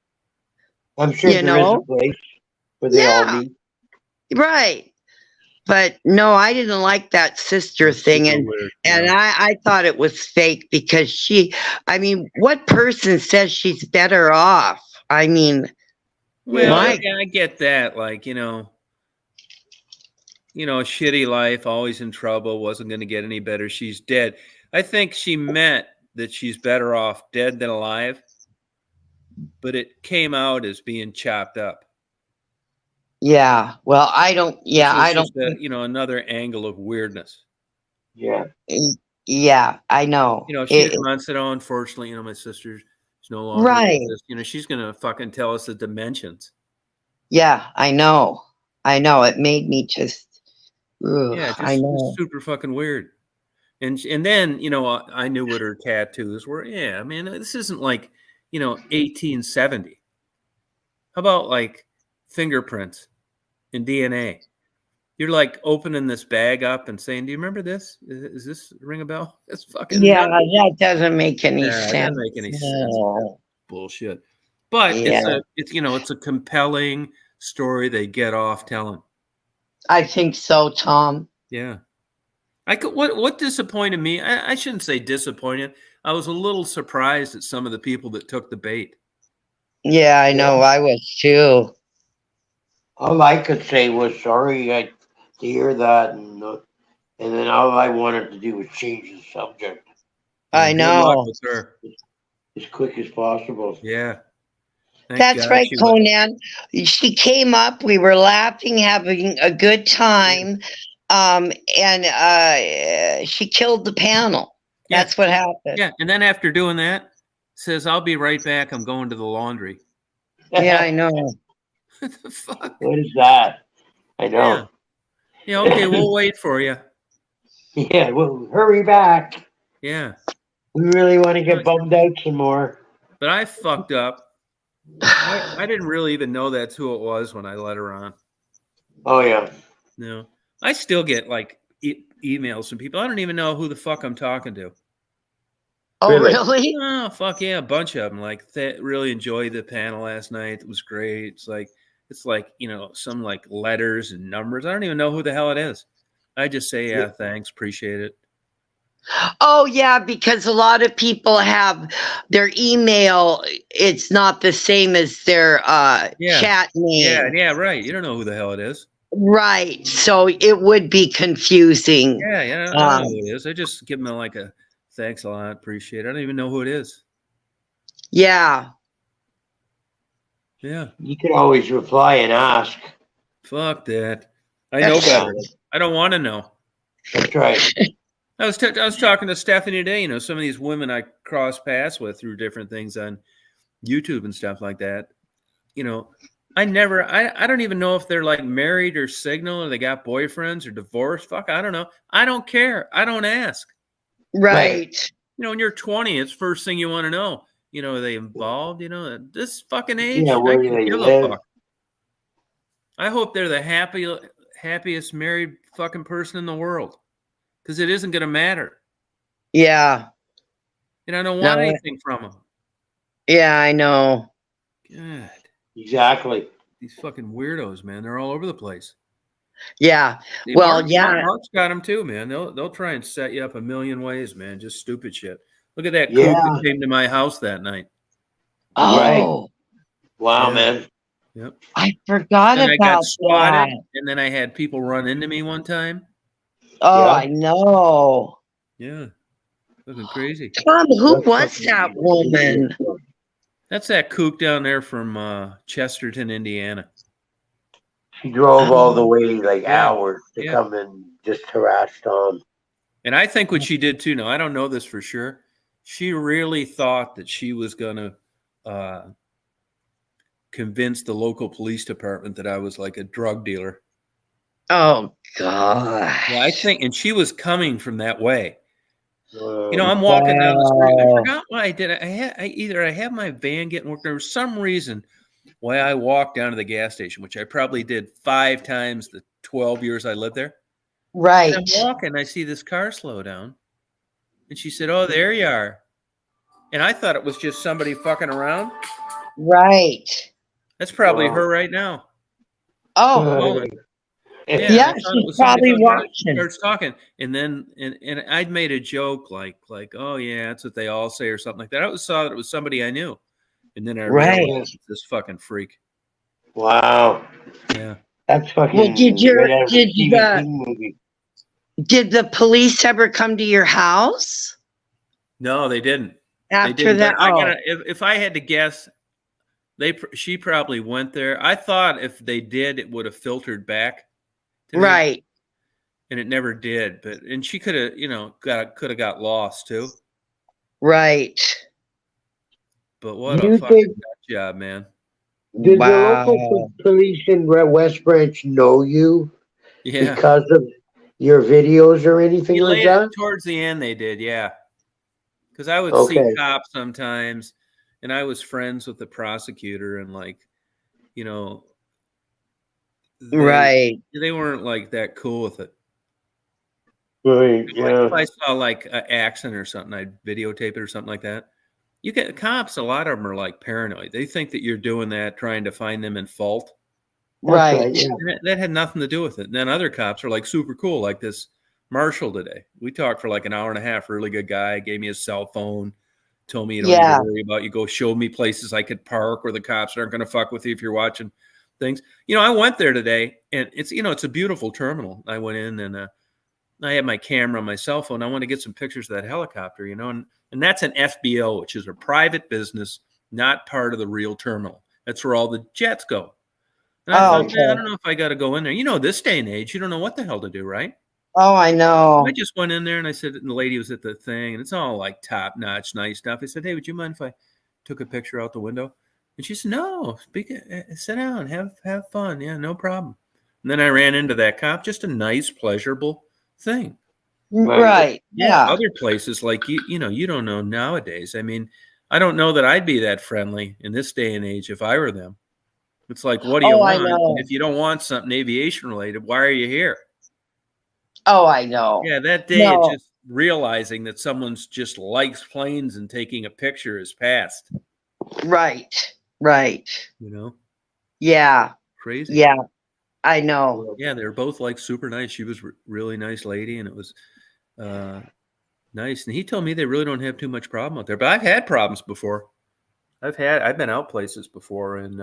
Speaker 11: I'm sure there is a place where they all meet.
Speaker 2: Right. But no, I didn't like that sister thing, and I thought it was fake because what person says she's better off? I mean,
Speaker 1: well, I get that, like, a shitty life, always in trouble, wasn't going to get any better. She's dead. I think she meant that she's better off dead than alive, but it came out as being chopped up.
Speaker 2: Yeah. Well, I don't. Yeah,
Speaker 1: so
Speaker 2: I don't.
Speaker 1: Just another angle of weirdness.
Speaker 11: Yeah.
Speaker 2: Yeah, I know.
Speaker 1: She said, "Oh, unfortunately, my sister's no longer
Speaker 2: right.
Speaker 1: With us." She's gonna fucking tell us the dimensions.
Speaker 2: Yeah, I know. It made me just. I know.
Speaker 1: Super fucking weird. And then I knew what her tattoos were. Yeah, man, this isn't like 1870. How about like fingerprints and DNA? You're like opening this bag up and saying, "Do you remember this? Is this ring a bell?" It's fucking
Speaker 2: nuts. That doesn't make any sense.
Speaker 1: It doesn't make any sense. Bullshit. But it's a compelling story they get off telling.
Speaker 2: I think so, Tom.
Speaker 1: Yeah. What disappointed me? I shouldn't say disappointed. I was a little surprised at some of the people that took the bait.
Speaker 2: Yeah, I know. I was too.
Speaker 11: All I could say was sorry to hear that, and then all I wanted to do was change the subject.
Speaker 2: I know.
Speaker 1: Good luck with her.
Speaker 11: As quick as possible.
Speaker 1: Yeah.
Speaker 2: That's right, Conan. She came up. We were laughing, having a good time, and she killed the panel. Yeah. That's what happened.
Speaker 1: Yeah, and then after doing that, says, "I'll be right back. I'm going to the laundry."
Speaker 2: Yeah, I know.
Speaker 1: What the fuck?
Speaker 11: What is that? I know.
Speaker 1: Yeah. Okay, we'll wait for you.
Speaker 11: Yeah, well, hurry back.
Speaker 1: Yeah.
Speaker 11: We really want to get bummed out some more.
Speaker 1: But I fucked up. I didn't really even know that's who it was when I let her on.
Speaker 11: Oh, yeah.
Speaker 1: No. I still get like emails from people. I don't even know who the fuck I'm talking to.
Speaker 2: Oh, really?
Speaker 1: Oh, fuck yeah. A bunch of them. Like, they really enjoyed the panel last night. It was great. It's like, some like letters and numbers. I don't even know who the hell it is. I just say, yeah, thanks. Appreciate it.
Speaker 2: Oh yeah, because a lot of people have their email. It's not the same as their
Speaker 1: Yeah.
Speaker 2: chat
Speaker 1: Yeah,
Speaker 2: name.
Speaker 1: yeah, right. You don't know who the hell it is.
Speaker 2: Right. So it would be confusing.
Speaker 1: Yeah, yeah, I don't know who it is. I just give them like a thanks a lot, appreciate it. I don't even know who it is.
Speaker 2: Yeah.
Speaker 1: Yeah.
Speaker 11: You could always reply and ask.
Speaker 1: Fuck that. I know better. I don't want to know.
Speaker 11: That's right.
Speaker 1: I was talking to Stephanie today. You know, some of these women I cross paths with through different things on YouTube and stuff like that. You know, I don't even know if they're like married or single or they got boyfriends or divorced. Fuck, I don't know. I don't care. I don't ask.
Speaker 2: Right.
Speaker 1: You know, when you're 20, it's first thing you want to know. You know, are they involved? You know, at this fucking age,
Speaker 11: Yeah,
Speaker 1: I
Speaker 11: where do
Speaker 1: can
Speaker 11: they
Speaker 1: give a
Speaker 11: live?
Speaker 1: fuck. I hope they're the happiest married fucking person in the world, because it isn't going to matter.
Speaker 2: Yeah.
Speaker 1: And I don't
Speaker 2: No.
Speaker 1: want anything from them.
Speaker 2: Yeah, I know.
Speaker 1: God,
Speaker 11: Exactly.
Speaker 1: these fucking weirdos, man. They're all over the place.
Speaker 2: Yeah.
Speaker 1: See,
Speaker 2: Well, yeah.
Speaker 1: Mark's got them too, man. They'll try and set you up a million ways, man. Just stupid shit. Look at that kook that came to my house that night.
Speaker 11: Right.
Speaker 2: Oh,
Speaker 11: Wow,
Speaker 1: Yeah.
Speaker 11: man.
Speaker 1: Yep.
Speaker 2: I forgot
Speaker 1: And I got
Speaker 2: about
Speaker 1: swatted,
Speaker 2: that.
Speaker 1: and then I had people run into me one time.
Speaker 2: Oh,
Speaker 11: Yeah.
Speaker 2: I know.
Speaker 1: Yeah. Looking crazy.
Speaker 2: Tom, who
Speaker 11: That's
Speaker 2: was
Speaker 11: fucking
Speaker 2: that woman?
Speaker 1: That's that kook down there from Chesterton, Indiana.
Speaker 11: She drove all the way like
Speaker 1: Yeah.
Speaker 11: hours to
Speaker 1: Yeah.
Speaker 11: come and just harass Tom.
Speaker 1: And I think what she did too, now I don't know this for sure. She really thought that she was going to convince the local police department that I was like a drug dealer.
Speaker 2: Oh, God.
Speaker 1: Yeah, I think, and she was coming from that way.
Speaker 11: Uh,
Speaker 1: You know, I'm walking down the street. And I
Speaker 2: Wow.
Speaker 1: forgot why I did it. I had my van getting worked. There was some reason why I walked down to the gas station, which I probably did 5 times the 12 years I lived there. And
Speaker 2: Right.
Speaker 1: I'm walking, I see this car slow down. And she said, "Oh, there you are." And I thought it was just somebody fucking around.
Speaker 2: Right.
Speaker 1: That's probably
Speaker 11: Wow.
Speaker 1: her right now.
Speaker 2: Oh,
Speaker 1: Calling. Yeah,
Speaker 2: yeah,
Speaker 1: I thought it
Speaker 2: she's
Speaker 1: was somebody
Speaker 2: probably
Speaker 1: fucking around. She
Speaker 2: watching.
Speaker 1: starts talking, and then and I'd made a joke like, "Oh yeah, that's what they all say," or something like that. I always saw that it was somebody I knew, and then I
Speaker 2: Right.
Speaker 1: realized it's this fucking freak.
Speaker 11: Wow.
Speaker 1: Yeah.
Speaker 11: That's fucking
Speaker 2: Well, did
Speaker 11: right out of a
Speaker 2: did
Speaker 11: Stephen
Speaker 2: the
Speaker 11: King movie.
Speaker 2: did the police ever come to your house
Speaker 1: No, they didn't. They
Speaker 2: after
Speaker 1: didn't.
Speaker 2: that?
Speaker 1: But I
Speaker 2: Oh,
Speaker 1: gotta. If I had to guess, she probably went there. I thought if they did, it would have filtered back to me,
Speaker 2: right.
Speaker 1: and it never did. And she could have, you know, could have got lost too.
Speaker 2: Right.
Speaker 1: But what
Speaker 11: Do
Speaker 1: a
Speaker 11: you
Speaker 1: fucking
Speaker 11: think,
Speaker 1: nut job, man.
Speaker 11: did the
Speaker 2: Wow.
Speaker 11: local police in West Branch know you
Speaker 1: Yeah.
Speaker 11: because of your videos or anything like that?
Speaker 1: Towards the end, they did, yeah. Because I would see
Speaker 11: Okay.
Speaker 1: cops sometimes, and I was friends with the prosecutor, and like, you know,
Speaker 2: Right.
Speaker 1: they weren't like that cool with it.
Speaker 11: Right.
Speaker 1: Like
Speaker 11: Yeah.
Speaker 1: if I saw like an accident or something, I'd videotape it or something like that. You get cops, a lot of them are like paranoid. They think that you're doing that, trying to find them in fault.
Speaker 11: That's right.
Speaker 2: Right.
Speaker 11: Yeah.
Speaker 1: And that had nothing to do with it. And then other cops are like super cool, like this Marshall today. We talked for like an hour and a half. Really good guy. Gave me his cell phone. Told me you don't need
Speaker 2: Yeah.
Speaker 1: to worry about. You go show me places I could park where the cops aren't going to fuck with you if you're watching things. You know, I went there today, and it's, you know, it's a beautiful terminal. I went in and I had my camera on my cell phone. I want to get some pictures of that helicopter, you know, and that's an FBO, which is a private business, not part of the real terminal. That's where all the jets go. And I thought, man, I
Speaker 2: Okay.
Speaker 1: don't know if I got to go in there. You know, this day and age, you don't know what the hell to do, right?
Speaker 2: Oh, I know.
Speaker 1: I just went in there and I said, and the lady was at the thing, and it's all like top notch, nice stuff. I said, "Hey, would you mind if I took a picture out the window?" And she said, "No, sit down, have fun. Yeah, no problem." And then I ran into that cop, just a nice, pleasurable thing.
Speaker 2: Right.
Speaker 1: Yeah.
Speaker 2: Yeah.
Speaker 1: Other places like you know, you don't know nowadays. I mean, I don't know that I'd be that friendly in this day and age if I were them. It's like, what do you
Speaker 2: Oh, I
Speaker 1: want?
Speaker 2: know.
Speaker 1: And if you don't want something aviation related, why are you here?
Speaker 2: Oh, I know.
Speaker 1: Yeah, that day of
Speaker 2: No.
Speaker 1: just realizing that someone's just likes planes and taking a picture is past.
Speaker 2: Right. Right.
Speaker 1: You know,
Speaker 2: Yeah.
Speaker 1: crazy.
Speaker 2: Yeah. I know.
Speaker 1: Yeah, they were both like super nice. She was really nice lady, and it was, Nice. And he told me they really don't have too much problem out there. But I've had problems before. I've been out places before and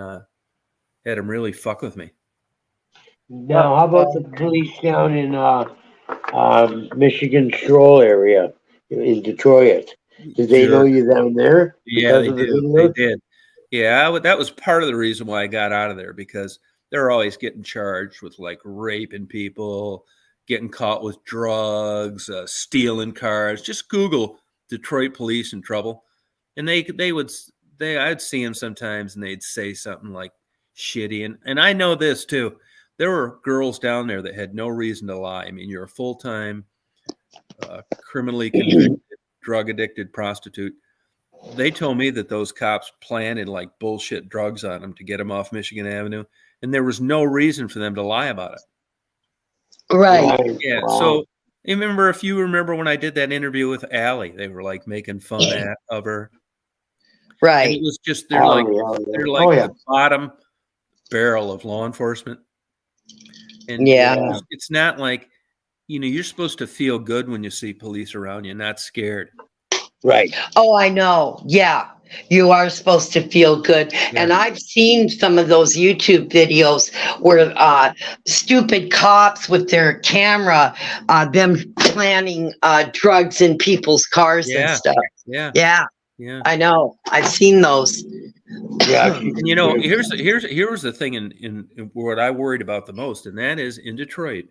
Speaker 1: had them really fuck with me.
Speaker 11: Now, how about the police down in Michigan Stroll area in Detroit? Did they know
Speaker 1: Sure.
Speaker 11: you down there
Speaker 1: Yeah,
Speaker 11: because
Speaker 1: they
Speaker 11: of the
Speaker 1: do. They
Speaker 11: videos?
Speaker 1: did. Yeah, that was part of the reason why I got out of there, because they're always getting charged with like raping people, getting caught with drugs, stealing cars. Just Google Detroit police in trouble, and I'd see them sometimes, and they'd say something like shitty, and I know this too. There were girls down there that had no reason to lie. I mean, you're a full-time, criminally convicted, drug-addicted prostitute. They told me that those cops planted like bullshit drugs on them to get them off Michigan Avenue, and there was no reason for them to lie about it.
Speaker 2: Right.
Speaker 1: Yeah.
Speaker 11: Wow.
Speaker 1: So if you remember when I did that interview with Allie, they were like making fun of her. And
Speaker 2: Right.
Speaker 1: it was just
Speaker 11: Oh, yeah.
Speaker 1: they're
Speaker 11: Oh,
Speaker 1: like
Speaker 11: yeah.
Speaker 1: the bottom barrel of law enforcement. And
Speaker 2: Yeah.
Speaker 1: it's not like, you're supposed to feel good when you see police around you, not scared.
Speaker 11: Right.
Speaker 2: Oh, I know. Yeah. You are supposed to feel good. And I've seen some of those YouTube videos where stupid cops with their camera, them planting drugs in people's cars and stuff.
Speaker 1: Yeah.
Speaker 2: Yeah.
Speaker 1: Yeah.
Speaker 2: I know. I've seen those.
Speaker 11: Yeah.
Speaker 1: And here's the thing in what I worried about the most, and that is in Detroit,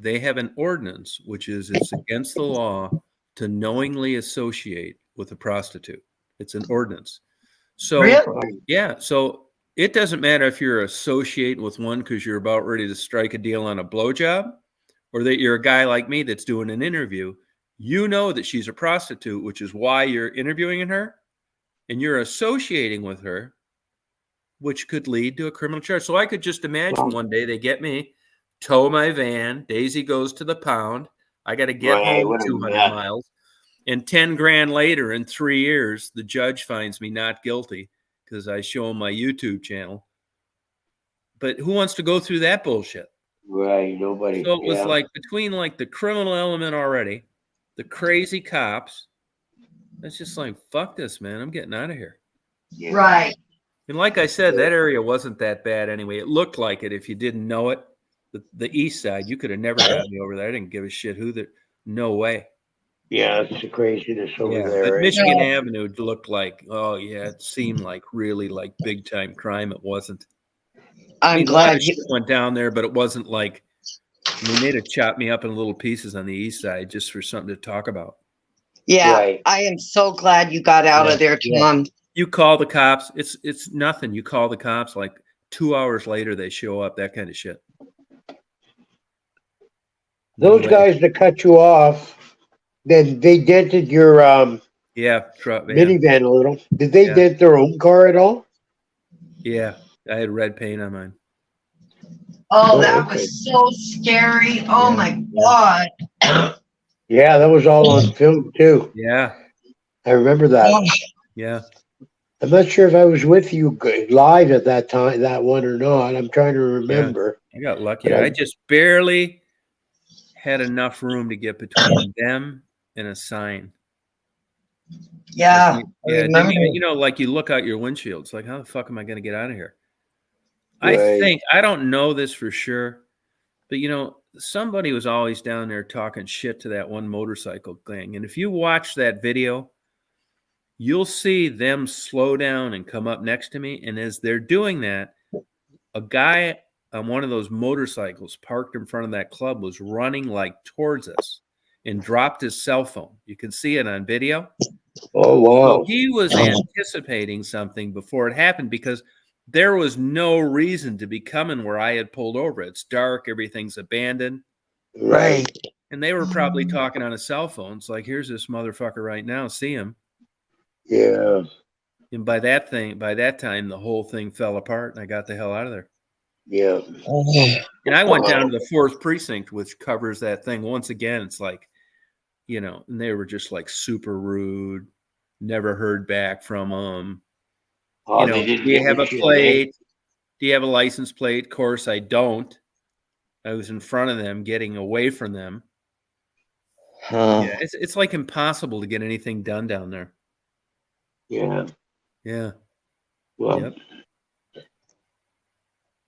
Speaker 1: they have an ordinance which is it's against the law to knowingly associate with a prostitute. It's an ordinance. So
Speaker 2: Really?
Speaker 1: yeah, so it doesn't matter if you're associating with one because you're about ready to strike a deal on a blowjob, or that you're a guy like me that's doing an interview. You know that she's a prostitute, which is why you're interviewing her, and you're associating with her, which could lead to a criminal charge. So I could just imagine one day they get me, tow my van, Daisy goes to the pound, I got to get
Speaker 11: Right,
Speaker 1: home
Speaker 11: what a
Speaker 1: 200
Speaker 11: mess.
Speaker 1: miles, and 10 grand later in 3 years, the judge finds me not guilty because I show him my YouTube channel. But who wants to go through that bullshit?
Speaker 11: Right. Nobody.
Speaker 1: So it was
Speaker 11: Yeah.
Speaker 1: like between like the criminal element already, the crazy cops. It's just like, fuck this, man. I'm getting out of here.
Speaker 11: Yeah.
Speaker 2: Right.
Speaker 1: And like I said, that area wasn't that bad anyway. It looked like it if you didn't know it. The east side, you could have never got me over there. I didn't give a shit no way.
Speaker 11: Yeah, it's the craziness over
Speaker 1: Yeah,
Speaker 11: there.
Speaker 1: but
Speaker 11: Right?
Speaker 1: Michigan Avenue looked like, it seemed like really like big time crime. It wasn't. I
Speaker 2: I'm
Speaker 1: mean, a lot
Speaker 2: glad
Speaker 1: of shit went down there, but it wasn't like, they'd have chopped me up in little pieces on the east side just for something to talk about.
Speaker 2: Yeah.
Speaker 11: Right.
Speaker 2: I am so glad you got out of there, Tom.
Speaker 1: You call the cops. It's nothing. You call the cops, like 2 hours later, they show up, that kind of shit.
Speaker 11: Those guys that cut you off, then they dented your minivan a little. Did they dent their own car at all?
Speaker 1: Yeah, I had red paint on mine.
Speaker 2: Oh, that was so scary. Oh my God.
Speaker 11: Yeah, that was all on film too.
Speaker 1: Yeah.
Speaker 11: I remember that.
Speaker 1: Yeah.
Speaker 11: I'm not sure if I was with you live at that time, that one or not. I'm trying to remember.
Speaker 1: I got lucky. I just barely had enough room to get between them and a sign.
Speaker 2: Yeah.
Speaker 1: I didn't even, like you look out your windshield. It's like, how the fuck am I going to get out of here?
Speaker 11: Right.
Speaker 1: I don't know this for sure, but somebody was always down there talking shit to that one motorcycle thing. And if you watch that video, you'll see them slow down and come up next to me. And as they're doing that, a guy on one of those motorcycles parked in front of that club was running like towards us and dropped his cell phone. You can see it on video.
Speaker 11: Oh, wow.
Speaker 1: So he was anticipating something before it happened because there was no reason to be coming where I had pulled over. It's dark. Everything's abandoned.
Speaker 11: Right.
Speaker 1: And they were probably talking on a cell phone. It's like, here's this motherfucker right now. See him.
Speaker 11: Yeah.
Speaker 1: And by that time, the whole thing fell apart and I got the hell out of there.
Speaker 11: Yeah.
Speaker 1: And I went down to the 4th precinct, which covers that thing. Once again, it's like, and they were just like super rude. Never heard back from them.
Speaker 11: Oh,
Speaker 1: do you have a plate? Do you have a license plate? Of course, I don't. I was in front of them, getting away from them.
Speaker 2: Huh.
Speaker 1: Yeah, it's like impossible to get anything done down there.
Speaker 11: Yeah.
Speaker 1: Yeah.
Speaker 11: Well,
Speaker 1: Yep.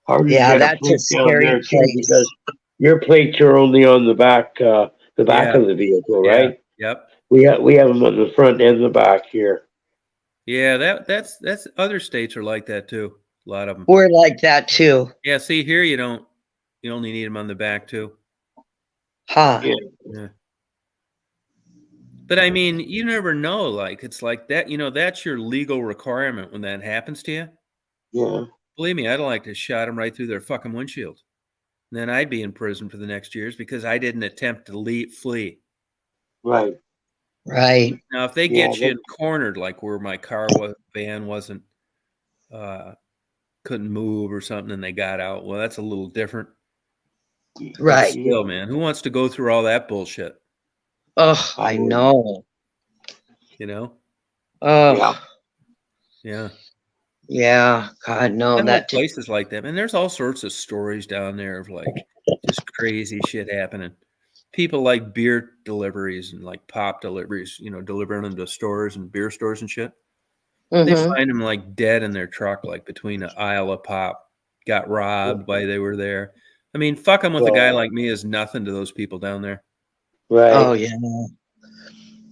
Speaker 11: Hardy's
Speaker 2: Yeah,
Speaker 11: got a
Speaker 2: that's a
Speaker 11: place down
Speaker 2: scary
Speaker 11: there too,
Speaker 2: place.
Speaker 11: because your plates are only on the back
Speaker 1: Yeah.
Speaker 11: of the vehicle,
Speaker 1: Yeah.
Speaker 11: right?
Speaker 1: Yep.
Speaker 11: We have them on the front and the back here.
Speaker 1: Yeah, that's other states are like that too. A lot of them.
Speaker 2: We're like that too.
Speaker 1: Yeah, see here you only need them on the back too.
Speaker 2: Huh.
Speaker 11: Yeah.
Speaker 1: Yeah. But I mean, you never know. Like it's like that. That's your legal requirement when that happens to you.
Speaker 11: Yeah.
Speaker 1: Believe me, I'd like to shot them right through their fucking windshield. And then I'd be in prison for the next years because I didn't attempt to flee.
Speaker 11: Right.
Speaker 2: Right.
Speaker 1: Now, if they
Speaker 11: Yeah.
Speaker 1: get you cornered, like where my van wasn't, couldn't move or something, and they got out, well, that's a little different. But
Speaker 2: Right.
Speaker 1: still, man, who wants to go through all that bullshit?
Speaker 2: Oh, I know.
Speaker 1: You know?
Speaker 2: Oh,
Speaker 11: Yeah.
Speaker 1: Yeah.
Speaker 2: yeah. God, no.
Speaker 1: I know
Speaker 2: That
Speaker 1: places like that, and there's all sorts of stories down there of like just crazy shit happening. People like beer deliveries and like pop deliveries, delivering them to stores and beer stores and shit. They
Speaker 2: Mhm.
Speaker 1: find them like dead in their truck, like between an aisle of pop. Got robbed while they were there. I mean, fucking with a guy like me is nothing to those people down there.
Speaker 11: Right.
Speaker 2: Oh yeah.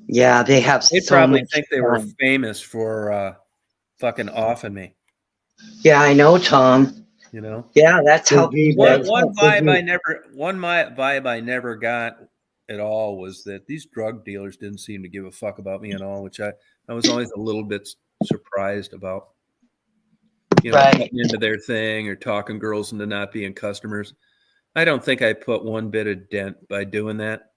Speaker 2: Yeah, they have
Speaker 1: They
Speaker 2: so
Speaker 1: probably
Speaker 2: much
Speaker 1: think they were
Speaker 2: fun.
Speaker 1: famous for fucking offing me.
Speaker 2: Yeah, I know, Tom.
Speaker 1: You know.
Speaker 2: Yeah, that's how
Speaker 11: Could be,
Speaker 2: people
Speaker 11: man.
Speaker 1: One
Speaker 11: Could
Speaker 1: vibe
Speaker 11: be.
Speaker 1: I never got at all was that these drug dealers didn't seem to give a fuck about me at all, which I was always a little bit surprised about.
Speaker 2: Right.
Speaker 1: Cutting into their thing or talking girls into not being customers. I don't think I put one bit of dent by doing that.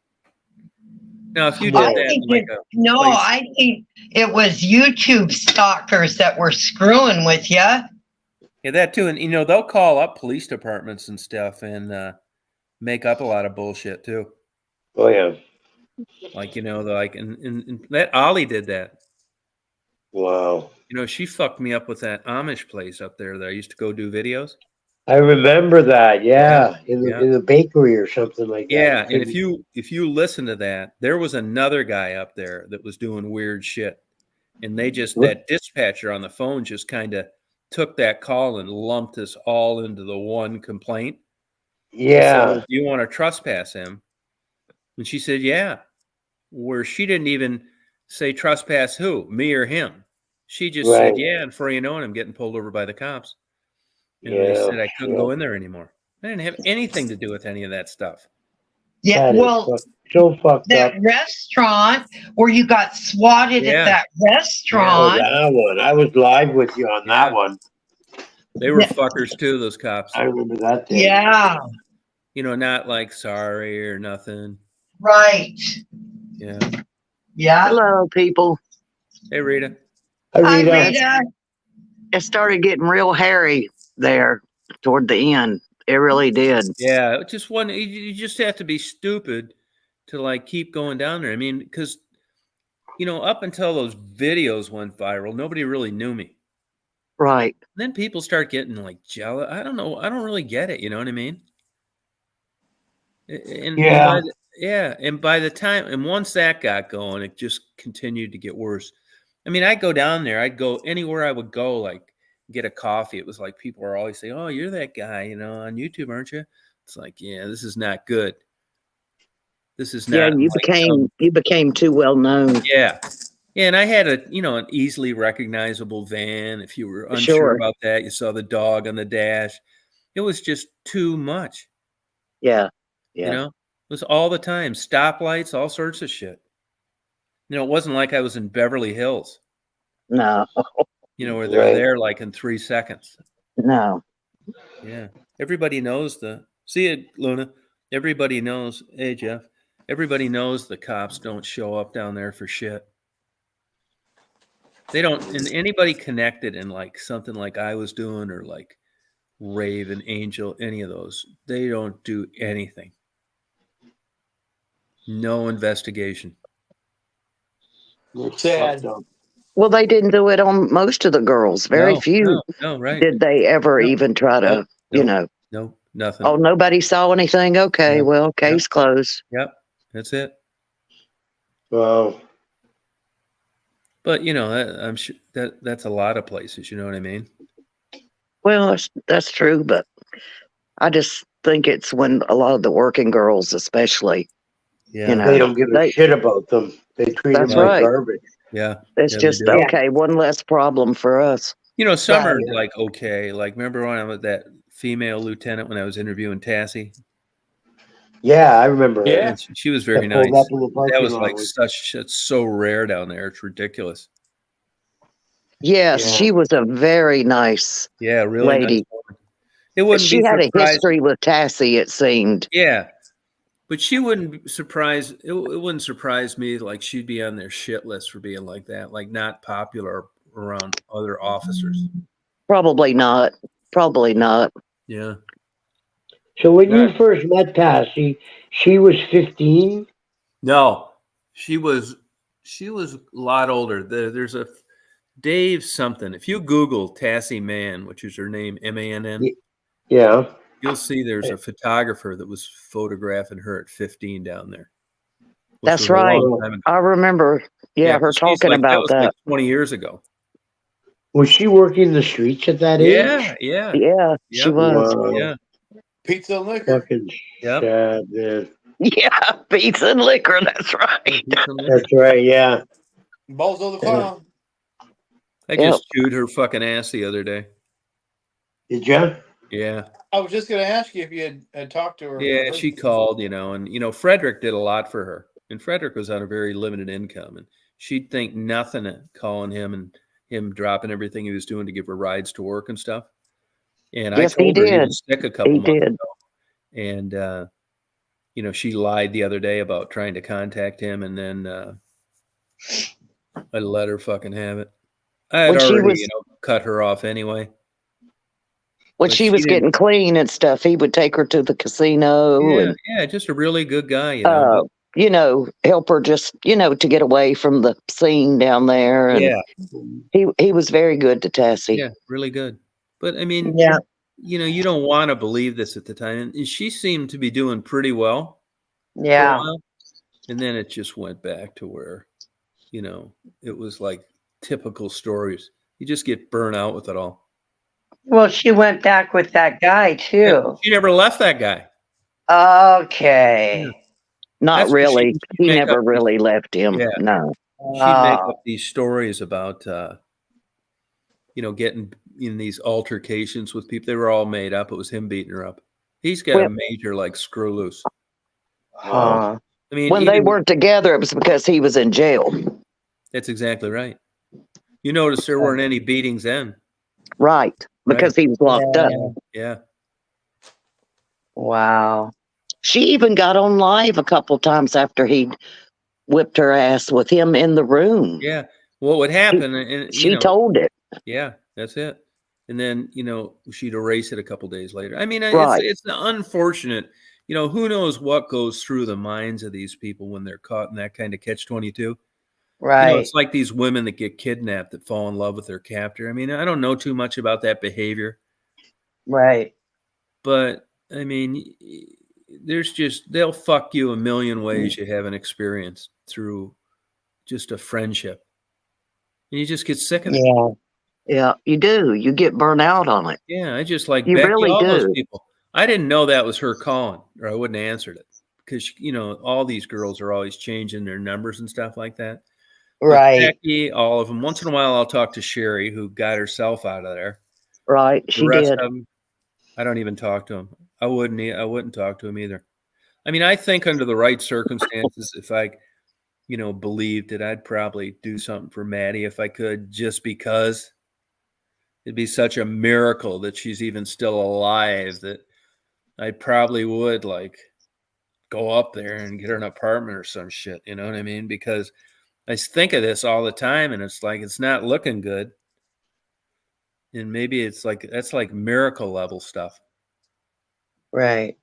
Speaker 1: Now, if you did
Speaker 2: I
Speaker 1: that
Speaker 2: think
Speaker 1: in like a place,
Speaker 2: I think it was YouTube stalkers that were screwing with you.
Speaker 1: yeah, that too, and they'll call up police departments and stuff and make up a lot of bullshit too.
Speaker 11: Oh yeah.
Speaker 1: Like and that Ollie did that.
Speaker 11: Wow.
Speaker 1: She fucked me up with that Amish place up there that I used to go do videos.
Speaker 11: I remember that. Yeah. In
Speaker 1: Yeah.
Speaker 11: the bakery or something like that.
Speaker 1: Yeah, and if you listen to that, there was another guy up there that was doing weird shit, and that dispatcher on the phone just kind of took that call and lumped us all into the one complaint.
Speaker 11: Yeah.
Speaker 1: Said, "Do you want to trespass him?" And she said, "Yeah." Where she didn't even say trespass who, me or him. She just said, "Yeah," and before you know it, I'm getting pulled over by the cops. And they said I couldn't go in there anymore. I didn't have anything to do with any of that stuff.
Speaker 2: Yeah,
Speaker 11: That
Speaker 2: well,
Speaker 11: so fucked
Speaker 2: that
Speaker 11: up.
Speaker 2: restaurant where you got swatted at that
Speaker 11: Oh,
Speaker 2: restaurant.
Speaker 11: that one. I was live with you on that one.
Speaker 1: They were fuckers too, those cops.
Speaker 11: I remember that day.
Speaker 2: Yeah.
Speaker 1: Not like sorry or nothing.
Speaker 2: Right.
Speaker 1: Yeah.
Speaker 2: Yeah.
Speaker 12: Hello, people.
Speaker 1: Hey, Rita.
Speaker 2: Hi, Rita.
Speaker 12: It started getting real hairy there toward the end. It really did.
Speaker 1: Yeah, just one. You just have to be stupid to like keep going down there. I mean, because up until those videos went viral, nobody really knew me.
Speaker 12: Right.
Speaker 1: Then people start getting like jealous. I don't know. I don't really get it. You know what I mean? And by the time, and once that got going, it just continued to get worse. I mean, I'd go down there. I'd go anywhere I would go, like get a coffee. It was like people are always saying, "Oh, you're that guy, on YouTube, aren't you?" It's like, yeah, this is not good. This is not.
Speaker 12: Yeah, you became too well known.
Speaker 1: Yeah. Yeah, and I had an easily recognizable van. If you were unsure
Speaker 12: Sure.
Speaker 1: about that, you saw the dog on the dash. It was just too much.
Speaker 12: Yeah. Yeah.
Speaker 1: It was all the time. Stoplights, all sorts of shit. It wasn't like I was in Beverly Hills.
Speaker 12: No.
Speaker 1: Where they're there like in 3 seconds.
Speaker 12: No.
Speaker 1: Yeah. Everybody knows see it, Luna. Everybody knows. Hey, Jeff. Everybody knows the cops don't show up down there for shit. They don't, and anybody connected in like something like I was doing or like Raven, Angel, any of those, they don't do anything. No investigation.
Speaker 6: Sad.
Speaker 12: Well, they didn't do it on most of the girls. Very few
Speaker 1: right.
Speaker 12: did they ever even try to,
Speaker 1: No, nothing.
Speaker 12: Oh, nobody saw anything? Okay, well, case closed.
Speaker 1: Yep, that's it.
Speaker 11: Well,
Speaker 1: But I'm sure that's a lot of places. You know what I mean?
Speaker 12: Well, that's true, but I just think it's when a lot of the working girls, especially,
Speaker 1: Yeah.
Speaker 11: they don't give a
Speaker 12: they,
Speaker 11: shit about them. They treat them
Speaker 12: that's
Speaker 11: like
Speaker 12: right.
Speaker 11: garbage.
Speaker 1: Yeah.
Speaker 12: It's
Speaker 1: Yeah, they
Speaker 12: just,
Speaker 1: do.
Speaker 11: Yeah.
Speaker 12: okay, one less problem for us.
Speaker 1: Some are
Speaker 11: Right.
Speaker 1: like okay. Like remember when I was that female lieutenant when I was interviewing Tassy?
Speaker 11: Yeah, I remember her.
Speaker 6: Yeah.
Speaker 1: And she was very
Speaker 11: That pulled up
Speaker 1: nice.
Speaker 11: in the
Speaker 1: That
Speaker 11: parking
Speaker 1: was
Speaker 11: lot.
Speaker 1: like it's so rare down there. It's ridiculous.
Speaker 12: Yes,
Speaker 11: Yeah.
Speaker 12: she was a very nice
Speaker 1: Yeah, really nice
Speaker 12: lady.
Speaker 1: woman. It wouldn't
Speaker 12: She
Speaker 1: be
Speaker 12: had a
Speaker 1: surprising.
Speaker 12: history with Tassy, it seemed.
Speaker 1: Yeah, but she wouldn't be surprised. It wouldn't surprise me like she'd be on their shit list for being like that, like not popular around other officers.
Speaker 12: Probably not. Probably not.
Speaker 1: Yeah.
Speaker 11: So when you first met Tassy, she was 15?
Speaker 1: No, she was a lot older. There's a Dave something. If you Google Tassy Mann, which is her name, Mann,
Speaker 11: Yeah.
Speaker 1: you'll see there's a photographer that was photographing her at 15 down there. Which
Speaker 12: That's
Speaker 1: was a
Speaker 12: right.
Speaker 1: long time ago.
Speaker 12: I remember, her
Speaker 1: 'cause she's
Speaker 12: talking
Speaker 1: that
Speaker 12: about
Speaker 1: was
Speaker 12: that.
Speaker 1: like 20 years ago.
Speaker 11: Was she working the streets at that age?
Speaker 1: Yeah.
Speaker 12: Yeah, she
Speaker 1: Yep.
Speaker 12: was.
Speaker 11: Wow.
Speaker 1: Yeah.
Speaker 6: Pizza and liquor.
Speaker 11: Fucking
Speaker 1: Yep.
Speaker 11: sad, man.
Speaker 12: Yeah, pizza and liquor. That's right.
Speaker 11: That's right, yeah.
Speaker 6: Bozo the Clown.
Speaker 1: I just chewed her fucking ass the other day.
Speaker 11: Did you?
Speaker 1: Yeah.
Speaker 6: I was just going to ask you if you had talked to her.
Speaker 1: Yeah, she called, and Frederick did a lot for her. And Frederick was on a very limited income, and she'd think nothing of calling him and him dropping everything he was doing to give her rides to work and stuff. And
Speaker 12: Yes,
Speaker 1: I told
Speaker 12: he
Speaker 1: her he
Speaker 12: did.
Speaker 1: was sick a couple
Speaker 12: He
Speaker 1: months
Speaker 12: did.
Speaker 1: ago. And she lied the other day about trying to contact him, and then I let her fucking have it. I had
Speaker 12: When she
Speaker 1: already,
Speaker 12: was-
Speaker 1: cut her off anyway.
Speaker 12: When
Speaker 1: But
Speaker 12: she
Speaker 1: she
Speaker 12: was
Speaker 1: didn't-
Speaker 12: getting clean and stuff, he would take her to the casino and
Speaker 1: Yeah, just a really good guy,
Speaker 12: help her just, to get away from the scene down there. And he was very good to Tassy.
Speaker 1: Yeah, really good. But I mean,
Speaker 2: Yeah.
Speaker 1: you don't want to believe this at the time. And she seemed to be doing pretty well for a
Speaker 2: Yeah.
Speaker 1: while. And then it just went back to where, it was like typical stories. You just get burnt out with it all.
Speaker 2: Well, she went back with that guy too.
Speaker 1: She never left that guy.
Speaker 2: Okay.
Speaker 12: Not
Speaker 1: That's what
Speaker 12: really.
Speaker 1: she'd
Speaker 12: He
Speaker 1: make
Speaker 12: never
Speaker 1: up
Speaker 12: really left him.
Speaker 1: Yeah.
Speaker 12: No.
Speaker 1: She'd make up these stories about, getting in these altercations with people. They were all made up. It was him beating her up. He's got a major screw loose.
Speaker 2: Huh.
Speaker 1: I mean,
Speaker 12: When they weren't together, it was because he was in jail.
Speaker 1: That's exactly right. You notice there weren't any beatings then.
Speaker 12: Right. Because he was locked up.
Speaker 1: Yeah.
Speaker 2: Wow.
Speaker 12: She even got on live a couple times after he'd whipped her ass with him in the room.
Speaker 1: Yeah. What would happen? And
Speaker 12: She told it.
Speaker 1: Yeah, that's it. And then she'd erase it a couple days later. I mean,
Speaker 12: Right.
Speaker 1: it's unfortunate. Who knows what goes through the minds of these people when they're caught in that kind of catch-22.
Speaker 2: Right.
Speaker 1: It's like these women that get kidnapped that fall in love with their captor. I mean, I don't know too much about that behavior.
Speaker 2: Right.
Speaker 1: But I mean, they'll fuck you a million ways you haven't experienced through just a friendship. And you just get sick of it.
Speaker 2: Yeah.
Speaker 12: Yeah, you do. You get burnt out on it.
Speaker 1: Yeah, I just like
Speaker 12: You
Speaker 1: Becky,
Speaker 12: really
Speaker 1: all those
Speaker 12: do.
Speaker 1: people. I didn't know that was her calling, or I wouldn't have answered it. Because, all these girls are always changing their numbers and stuff like that. But
Speaker 2: Right.
Speaker 1: Becky, all of them. Once in a while, I'll talk to Sherry, who got herself out of there.
Speaker 12: Right.
Speaker 1: The
Speaker 12: She
Speaker 1: rest
Speaker 12: did.
Speaker 1: of them, I don't even talk to them. I wouldn't talk to them either. I mean, I think under the right circumstances, if I, believed that I'd probably do something for Maddie if I could, just because it'd be such a miracle that she's even still alive that I probably would go up there and get her an apartment or some shit. You know what I mean? Because I think of this all the time and it's like, it's not looking good. And maybe it's that's miracle level stuff.
Speaker 2: Right.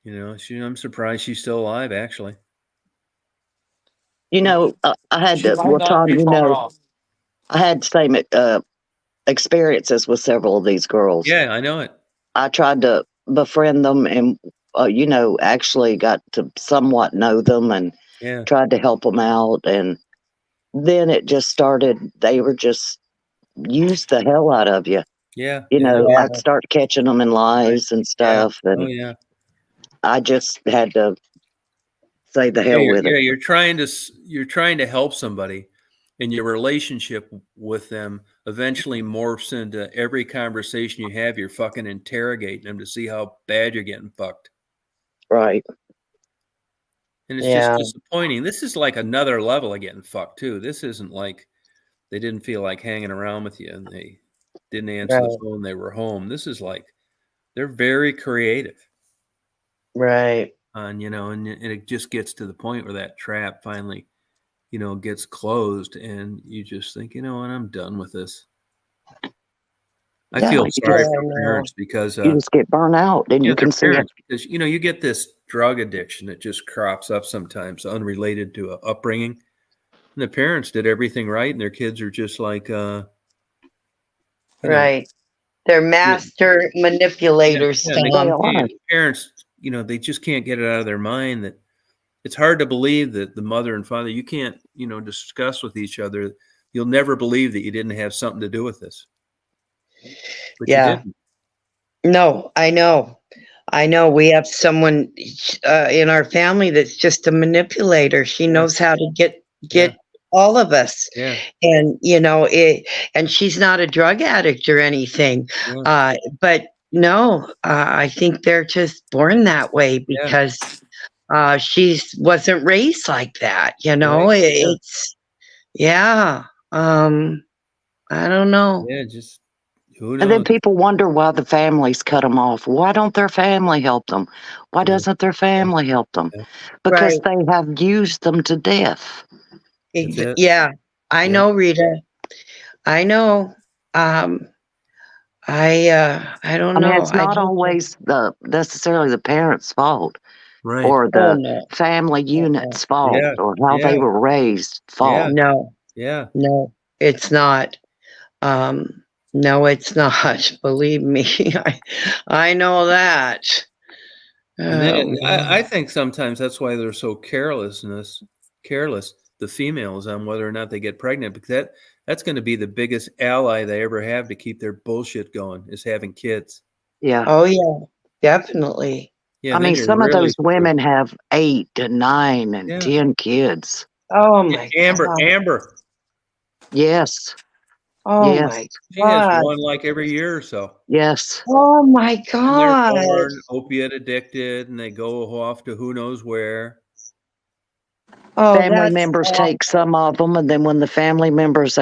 Speaker 1: I'm surprised she's still alive, actually.
Speaker 12: I had
Speaker 6: She
Speaker 12: to,
Speaker 6: might
Speaker 12: well,
Speaker 6: not
Speaker 12: Tom,
Speaker 6: be far off.
Speaker 12: I had the same experiences with several of these girls.
Speaker 1: Yeah, I know it.
Speaker 12: I tried to befriend them and, actually got to somewhat know them. And
Speaker 1: Yeah.
Speaker 12: tried to help them out. And then it just started, they were just used the hell out of you.
Speaker 1: Yeah.
Speaker 12: You
Speaker 1: Yeah.
Speaker 12: know,
Speaker 2: Yeah.
Speaker 12: I'd start catching them in
Speaker 1: Right.
Speaker 12: lies and
Speaker 1: Yeah.
Speaker 12: stuff.
Speaker 1: Oh
Speaker 12: And
Speaker 1: yeah.
Speaker 12: I just had to say the
Speaker 1: Yeah.
Speaker 12: hell with it.
Speaker 1: You're trying to help somebody, and your relationship with them eventually morphs into every conversation you have. You're fucking interrogating them to see how bad you're getting fucked.
Speaker 12: Right.
Speaker 1: And it's just
Speaker 2: Yeah.
Speaker 1: disappointing. This is like another level of getting fucked too. This isn't like they didn't feel like hanging around with you and they didn't answer the
Speaker 2: Right.
Speaker 1: phone. They were home. This is like they're very creative.
Speaker 2: Right.
Speaker 1: And and it just gets to the point where that trap finally, gets closed, and you just think, and I'm done with this. I
Speaker 12: Yeah,
Speaker 1: feel
Speaker 12: you
Speaker 1: sorry
Speaker 12: just,
Speaker 1: for parents because
Speaker 12: you just get burnt out and you
Speaker 1: they're
Speaker 12: can see it.
Speaker 1: parents because you get this drug addiction that just crops up sometimes unrelated to upbringing. And the parents did everything right, and their kids are just like,
Speaker 2: Right. They're
Speaker 1: yeah,
Speaker 2: master manipulators,
Speaker 1: and
Speaker 12: They
Speaker 2: Tom.
Speaker 12: are.
Speaker 1: parents, they just can't get it out of their mind that it's hard to believe that the mother and father, you can't, discuss with each other. You'll never believe that you didn't have something to do with this, but you
Speaker 2: Yeah.
Speaker 1: didn't.
Speaker 2: No, I know. I know. We have someone in our family that's just a manipulator. She
Speaker 1: Yeah.
Speaker 2: knows how to get
Speaker 1: Yeah.
Speaker 2: all of us.
Speaker 1: Yeah.
Speaker 2: And and she's not a drug addict or anything.
Speaker 1: Yeah.
Speaker 2: But no, I think they're just born that way
Speaker 1: Yeah.
Speaker 2: because she wasn't raised like that.
Speaker 1: Right. Yeah.
Speaker 2: It's yeah. I don't know.
Speaker 1: Yeah. Just who
Speaker 12: And then
Speaker 1: knows?
Speaker 12: people wonder why the families cut them off. Why don't their family help them? Why
Speaker 1: Yeah.
Speaker 12: doesn't their family help them?
Speaker 1: Yeah.
Speaker 12: Because
Speaker 2: Right.
Speaker 12: they have used them to death.
Speaker 1: That's it.
Speaker 2: Yeah. I
Speaker 1: Yeah.
Speaker 2: know, Rita. I know. Um, I don't
Speaker 12: I mean,
Speaker 2: know.
Speaker 12: it's
Speaker 2: I'd
Speaker 12: not
Speaker 2: hate to.
Speaker 12: always necessarily the parents' fault
Speaker 1: Right.
Speaker 12: or
Speaker 2: Oh
Speaker 12: the
Speaker 2: no.
Speaker 12: family
Speaker 2: Uh-uh.
Speaker 12: unit's fault
Speaker 1: Yeah.
Speaker 12: or how they
Speaker 1: Yeah.
Speaker 12: were raised
Speaker 1: Yeah.
Speaker 12: fault.
Speaker 2: No.
Speaker 1: Yeah.
Speaker 2: No. It's not. No, it's not. Believe me, I know that.
Speaker 1: And then
Speaker 2: Oh
Speaker 1: I
Speaker 2: man.
Speaker 1: think sometimes that's why they're so careless, the females, on whether or not they get pregnant, because that's going to be the biggest ally they ever have to keep their bullshit going is having kids.
Speaker 12: Yeah.
Speaker 2: Oh yeah. Definitely.
Speaker 1: Yeah,
Speaker 12: I
Speaker 1: then
Speaker 12: mean,
Speaker 1: you're
Speaker 12: some of
Speaker 1: really
Speaker 12: those
Speaker 1: screwed.
Speaker 12: women have 8 to 9 and
Speaker 1: Yeah.
Speaker 12: 10 kids.
Speaker 2: Oh my
Speaker 1: Amber,
Speaker 2: god.
Speaker 1: Amber,
Speaker 12: Yes.
Speaker 2: Oh
Speaker 12: Yes.
Speaker 2: my
Speaker 1: she has
Speaker 2: god.
Speaker 1: one like every year or so.
Speaker 12: Yes.
Speaker 2: Oh my
Speaker 1: And they're
Speaker 2: god.
Speaker 1: born opiate addicted and they go off to who knows where.
Speaker 2: Oh,
Speaker 12: Family
Speaker 2: that's
Speaker 12: members take
Speaker 2: awful.
Speaker 12: some of them, and then when the family members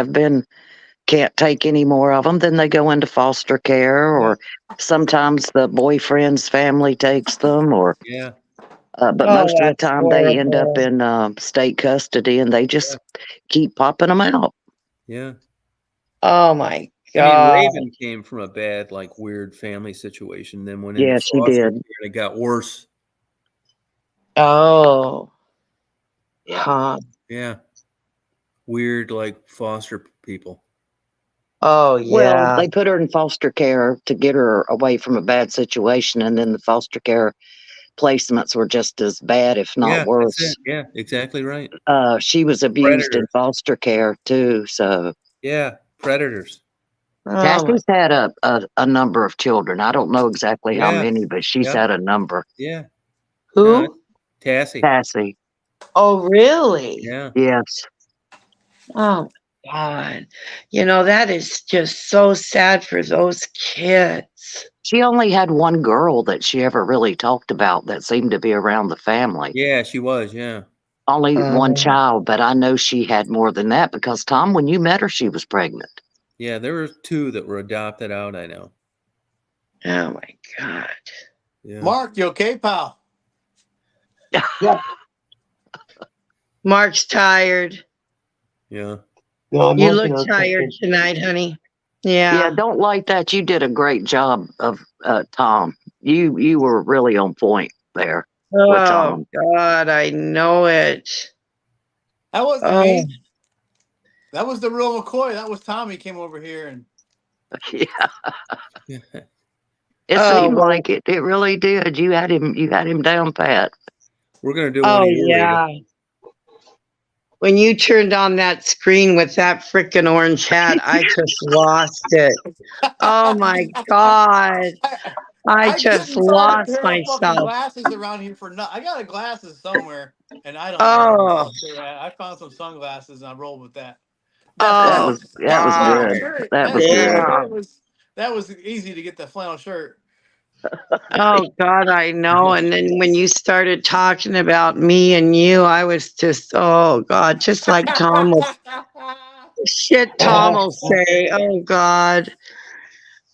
Speaker 12: can't take any more of them, then they go into foster care,
Speaker 1: Yeah.
Speaker 12: or sometimes the boyfriend's family takes them, or
Speaker 1: Yeah.
Speaker 12: but
Speaker 2: Oh,
Speaker 12: most of the
Speaker 2: that's
Speaker 12: time they end up
Speaker 2: horrible.
Speaker 12: in state custody, and they
Speaker 1: Yeah.
Speaker 12: just keep popping them out.
Speaker 1: Yeah.
Speaker 2: Oh my
Speaker 1: I mean,
Speaker 2: god.
Speaker 1: Raven came from a bad, like, weird family situation, then went into
Speaker 12: Yeah, she
Speaker 1: foster care,
Speaker 12: did.
Speaker 1: and it got worse.
Speaker 2: Oh.
Speaker 1: Yeah.
Speaker 2: Huh.
Speaker 1: Yeah. Weird, like, foster people.
Speaker 2: Oh
Speaker 12: Well,
Speaker 2: yeah.
Speaker 12: they put her in foster care to get her away from a bad situation, and then the foster care placements were just as bad, if not
Speaker 1: Yeah, that's
Speaker 12: worse.
Speaker 1: it. Yeah, exactly right.
Speaker 12: She was abused in
Speaker 1: Predators.
Speaker 12: foster care too, so
Speaker 1: Yeah, predators.
Speaker 2: Oh my.
Speaker 12: Tassie's had a number of children. I don't know exactly how
Speaker 1: Yeah.
Speaker 12: many, but she's
Speaker 1: Yep.
Speaker 12: had a number.
Speaker 1: Yeah. No,
Speaker 2: Who?
Speaker 1: Tassy.
Speaker 12: Tassie.
Speaker 2: Oh really?
Speaker 1: Yeah.
Speaker 12: Yes.
Speaker 2: Oh my god. That is just so sad for those kids.
Speaker 12: She only had one girl that she ever really talked about that seemed to be around the family.
Speaker 1: Yeah, she was, yeah.
Speaker 12: Only one
Speaker 2: Um,
Speaker 12: child, but I know she had more than that because, Tom, when you met her, she was pregnant.
Speaker 1: Yeah, there were 2 that were adopted out, I know.
Speaker 2: oh my god.
Speaker 1: Yeah.
Speaker 6: Mark, you okay, pal?
Speaker 11: Yep.
Speaker 2: Mark's tired.
Speaker 1: Yeah.
Speaker 11: No, I'm
Speaker 2: You
Speaker 11: working
Speaker 2: look
Speaker 11: on
Speaker 2: tired
Speaker 11: something.
Speaker 2: tonight, honey.
Speaker 12: Yeah,
Speaker 2: Yeah.
Speaker 12: don't like that. You did a great job of Tom. You were really on point there with
Speaker 2: Oh
Speaker 12: Tom.
Speaker 2: god, I know it.
Speaker 6: That wasn't
Speaker 2: Oh.
Speaker 6: me. That was the real McCoy. That was Tommy came over here and
Speaker 12: Yeah,
Speaker 1: Yeah.
Speaker 12: it
Speaker 2: Oh
Speaker 12: seemed
Speaker 2: well.
Speaker 12: like it. It really did. You had him down pat.
Speaker 1: We're gonna do one
Speaker 2: Oh
Speaker 1: of you, Rita.
Speaker 2: yeah. when you turned on that screen with that frickin' orange hat, I just lost it. Oh my God. I
Speaker 6: I
Speaker 2: just
Speaker 6: couldn't find a
Speaker 2: lost
Speaker 6: pair of fucking
Speaker 2: myself.
Speaker 6: glasses around here for nothing. I got a glasses somewhere, and I don't know where the
Speaker 2: Oh,
Speaker 6: fuck they're at. I found some sunglasses, and I rolled with that. That
Speaker 7: That
Speaker 2: oh
Speaker 7: was
Speaker 6: flannel,
Speaker 7: that
Speaker 6: that
Speaker 7: was
Speaker 2: God.
Speaker 6: flannel
Speaker 7: good.
Speaker 6: shirt,
Speaker 7: That
Speaker 6: that
Speaker 7: was
Speaker 6: flannel
Speaker 7: good.
Speaker 2: Yeah.
Speaker 6: shirt that was easy to get the flannel shirt.
Speaker 2: Oh God, I know. And then when you started talking about me and you, I was just, oh God, just like Tom will, shit Tom will say. Oh God.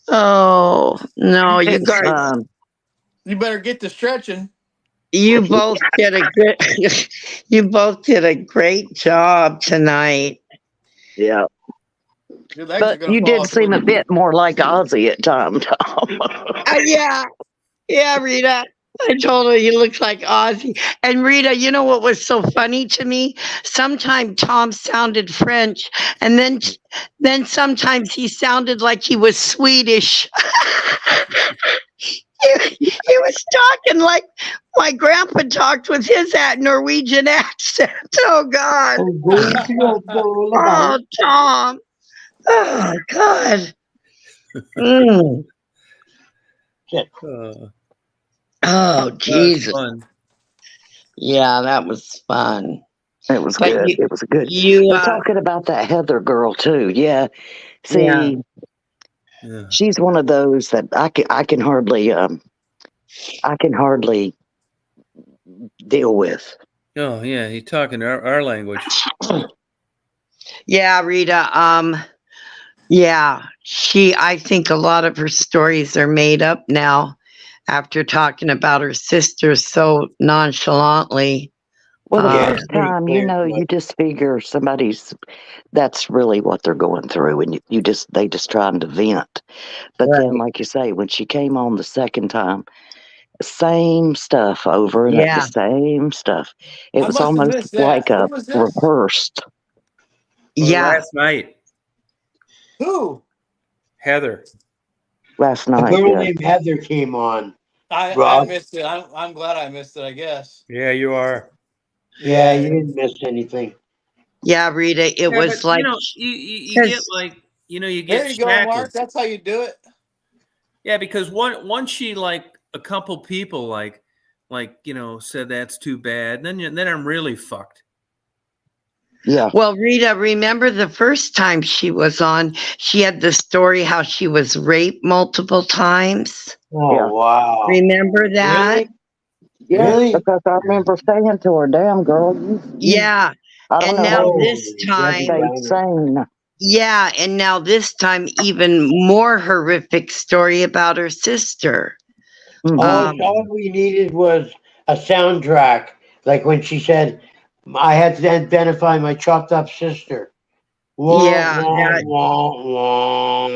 Speaker 2: Oh no, you
Speaker 7: It was
Speaker 2: guys,
Speaker 7: fun.
Speaker 6: You better get to stretching.
Speaker 2: you both did a good, you both did a great job tonight.
Speaker 7: Yeah.
Speaker 6: Your legs are
Speaker 7: But
Speaker 6: gonna
Speaker 7: you
Speaker 6: fall
Speaker 7: did seem a
Speaker 6: asleep.
Speaker 7: bit more like Ozzy at times, Tom.
Speaker 2: Yeah, yeah, Rita. I told her you looked like Ozzy. And Rita, you know what was so funny to me? Sometimes Tom sounded French, and then sometimes he sounded like he was Swedish. he was talking like my grandpa talked with his Norwegian accent. Oh God.
Speaker 11: I'm going to go
Speaker 2: Oh Tom. Oh God. Mm.
Speaker 1: Uh,
Speaker 2: Oh
Speaker 1: that was
Speaker 2: Jesus.
Speaker 1: fun.
Speaker 2: Yeah, that was fun.
Speaker 7: It was
Speaker 2: But
Speaker 7: good.
Speaker 2: you,
Speaker 7: It was good.
Speaker 2: you,
Speaker 7: But talking about that Heather girl too, yeah.
Speaker 2: yeah,
Speaker 7: See,
Speaker 1: Yeah.
Speaker 7: she's one of those that I can hardly deal with.
Speaker 1: Oh yeah, he's talking our language.
Speaker 2: yeah, Rita. Yeah, I think a lot of her stories are made up now after talking about her sister so nonchalantly.
Speaker 7: Well, the
Speaker 11: Yeah,
Speaker 2: Um,
Speaker 11: it's
Speaker 7: first
Speaker 11: pretty
Speaker 7: time,
Speaker 11: clear.
Speaker 7: you just figure that's really what they're going through, and they just trying to vent. But then,
Speaker 2: right.
Speaker 7: like you say, when she came on the second time, same stuff over and the
Speaker 2: Yeah.
Speaker 7: same stuff. It
Speaker 6: I
Speaker 7: was
Speaker 6: must have
Speaker 7: almost
Speaker 6: missed
Speaker 7: like
Speaker 6: that. Who
Speaker 7: a
Speaker 6: was this?
Speaker 7: rehearsed.
Speaker 1: Or
Speaker 2: Yeah.
Speaker 1: last night,
Speaker 6: Who?
Speaker 1: Heather.
Speaker 7: Last
Speaker 11: A
Speaker 7: night.
Speaker 11: girl
Speaker 7: Yeah,
Speaker 11: named Heather came on.
Speaker 6: I
Speaker 11: Rob.
Speaker 6: missed it. I'm glad I missed it. I guess.
Speaker 1: Yeah, you are.
Speaker 11: Yeah,
Speaker 6: Yeah.
Speaker 11: you didn't miss anything.
Speaker 2: Yeah, Rita. It
Speaker 1: Yeah,
Speaker 2: was
Speaker 1: but
Speaker 2: like,
Speaker 1: you get
Speaker 2: because,
Speaker 1: like you
Speaker 6: There
Speaker 1: get
Speaker 6: you go,
Speaker 1: shackled.
Speaker 6: Mark. That's how you do it.
Speaker 1: Yeah, because once she like a couple people said that's too bad, then I'm really fucked.
Speaker 7: yeah.
Speaker 2: well, Rita, remember the first time she was on, she had the story how she was raped multiple times.
Speaker 11: Oh
Speaker 7: Yeah.
Speaker 11: wow.
Speaker 2: Remember that?
Speaker 11: Really?
Speaker 7: Yeah,
Speaker 11: Really?
Speaker 7: because I remember saying to her, "Damn girl, you
Speaker 2: Yeah.
Speaker 7: I don't
Speaker 2: And
Speaker 7: know
Speaker 2: now
Speaker 7: how you
Speaker 2: this
Speaker 11: Holy
Speaker 2: time,
Speaker 11: Debbie
Speaker 7: stayed
Speaker 11: Downer.
Speaker 7: sane."
Speaker 2: yeah, and now this time, even more horrific story about her sister.
Speaker 7: Hmm.
Speaker 2: Um,
Speaker 11: All we needed was a soundtrack. Like when she said, I had to identify my chopped up sister. Wah,
Speaker 2: yeah,
Speaker 11: wah,
Speaker 2: that,
Speaker 11: wah, wah.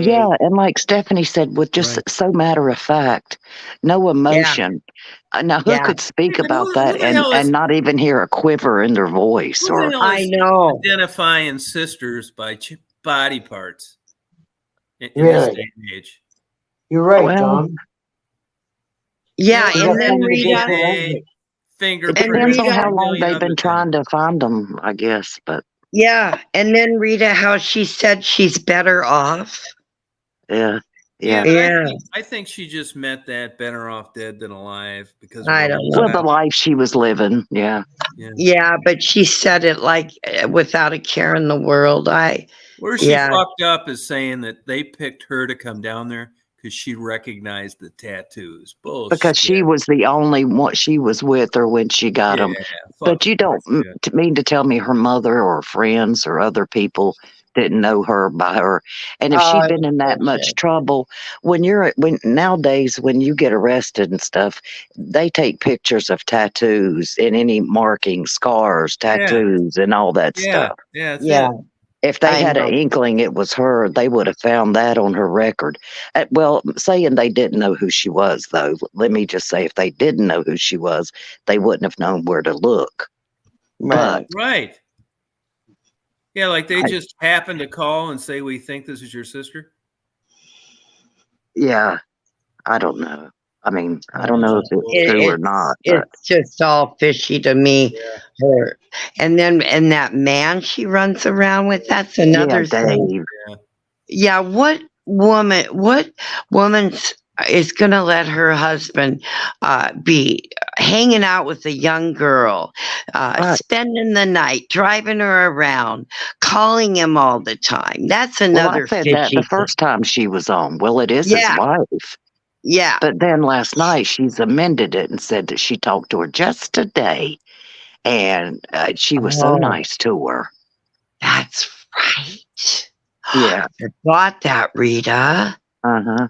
Speaker 7: Yeah, and like Stephanie said, with just
Speaker 1: Right.
Speaker 7: so matter of fact, no
Speaker 2: yeah,
Speaker 7: emotion. Now, who
Speaker 2: yeah,
Speaker 7: could speak
Speaker 1: Yeah, but
Speaker 7: about
Speaker 1: who
Speaker 7: that
Speaker 1: the hell is
Speaker 7: and not even hear a quiver in their voice?
Speaker 1: who the
Speaker 7: Or
Speaker 1: hell
Speaker 2: I
Speaker 1: is
Speaker 2: know.
Speaker 1: identifying sisters by body parts in this
Speaker 11: Really?
Speaker 1: day and age?
Speaker 11: You're right,
Speaker 7: well,
Speaker 11: Tom.
Speaker 2: Yeah,
Speaker 11: We
Speaker 2: and
Speaker 11: got
Speaker 2: then
Speaker 11: time to get
Speaker 2: Rita,
Speaker 1: DNA,
Speaker 11: forensic.
Speaker 7: it
Speaker 2: and
Speaker 7: depends
Speaker 1: fingerprints,
Speaker 7: on
Speaker 2: Rita,
Speaker 7: how
Speaker 1: and a
Speaker 7: long
Speaker 1: million
Speaker 7: they've
Speaker 1: other
Speaker 7: been
Speaker 1: things.
Speaker 7: trying to find them, I guess. But
Speaker 2: yeah, and then Rita, how she said she's better off.
Speaker 7: yeah,
Speaker 1: Yeah,
Speaker 7: yeah.
Speaker 1: but
Speaker 2: Yeah,
Speaker 1: I think she just meant that better off dead than alive because of
Speaker 2: I
Speaker 1: her
Speaker 2: don't
Speaker 7: Well, the
Speaker 2: know.
Speaker 1: lifestyle.
Speaker 7: life she was living. Yeah,
Speaker 1: Yeah.
Speaker 2: Yeah, but she said it like without a care in the world.
Speaker 1: Where she
Speaker 2: Yeah.
Speaker 1: fucked up is saying that they picked her to come down there because she recognized the tattoos.
Speaker 7: because she
Speaker 1: Bullshit.
Speaker 7: was the only one. She was with her when she got
Speaker 1: Yeah,
Speaker 7: them. But
Speaker 1: fucking
Speaker 7: you don't
Speaker 1: bullshit.
Speaker 7: mean to tell me her mother or friends or other people didn't know her by her. And if
Speaker 2: Oh,
Speaker 7: she'd been
Speaker 2: it's
Speaker 7: in that much
Speaker 2: bullshit.
Speaker 7: trouble, when nowadays when you get arrested and stuff, they take pictures of tattoos and any markings, scars,
Speaker 1: Yeah,
Speaker 7: tattoos, and all that
Speaker 1: yeah,
Speaker 7: stuff.
Speaker 1: yeah, that's
Speaker 2: Yeah,
Speaker 1: it.
Speaker 7: If they
Speaker 2: I
Speaker 7: had an
Speaker 2: know.
Speaker 7: inkling it was her, they would have found that on her record. Well, saying they didn't know who she was, though, let me just say, if they didn't know who she was, they wouldn't have known where to look. But
Speaker 2: Right.
Speaker 1: Right. Yeah, like they
Speaker 7: I,
Speaker 1: just happen to call and say, we think this is your sister.
Speaker 7: yeah, I don't know.
Speaker 12: I mean, I don't know if
Speaker 1: Oh,
Speaker 12: it's
Speaker 2: It,
Speaker 12: true or
Speaker 2: it's
Speaker 12: not, but
Speaker 2: it's just all fishy to me.
Speaker 1: yeah.
Speaker 2: Her and that man she runs around with, that's
Speaker 12: yeah,
Speaker 2: another thing.
Speaker 12: Dave.
Speaker 1: Yeah.
Speaker 2: Yeah, what woman is gonna let her husband be hanging out with a young girl,
Speaker 12: Right.
Speaker 2: spending the night, driving her around, calling him all the time? That's
Speaker 12: Well, I
Speaker 2: another
Speaker 12: said that the
Speaker 2: fishy thing.
Speaker 12: first time she was on. Well, it is his
Speaker 2: Yeah,
Speaker 12: wife.
Speaker 2: yeah.
Speaker 12: But then last night she's amended it and said that she talked to her just today, and she was so
Speaker 2: Oh,
Speaker 12: nice to her.
Speaker 2: that's right.
Speaker 12: Yeah.
Speaker 2: Forgot that, Rita.
Speaker 12: Uh-huh.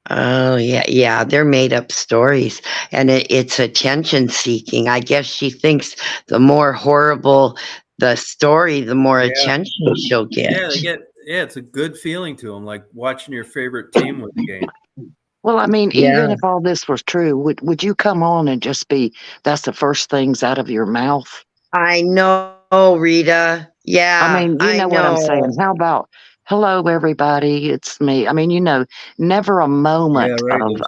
Speaker 2: Oh yeah, yeah. They're made up stories, and it's attention seeking. I guess she thinks the more horrible the story, the more
Speaker 1: Yeah.
Speaker 2: attention she'll get.
Speaker 1: Yeah, it's a good feeling to them, like watching your favorite team win the game.
Speaker 12: Well, I mean,
Speaker 2: Yeah,
Speaker 12: even if all this was true, would you come on and just be that's the first things out of your mouth?
Speaker 2: I know, Rita.
Speaker 12: I
Speaker 2: Yeah,
Speaker 12: mean, you
Speaker 2: I
Speaker 12: know what I'm saying.
Speaker 2: know.
Speaker 12: How about hello everybody, it's me. I mean, never a
Speaker 1: Yeah,
Speaker 12: moment
Speaker 1: right.
Speaker 12: of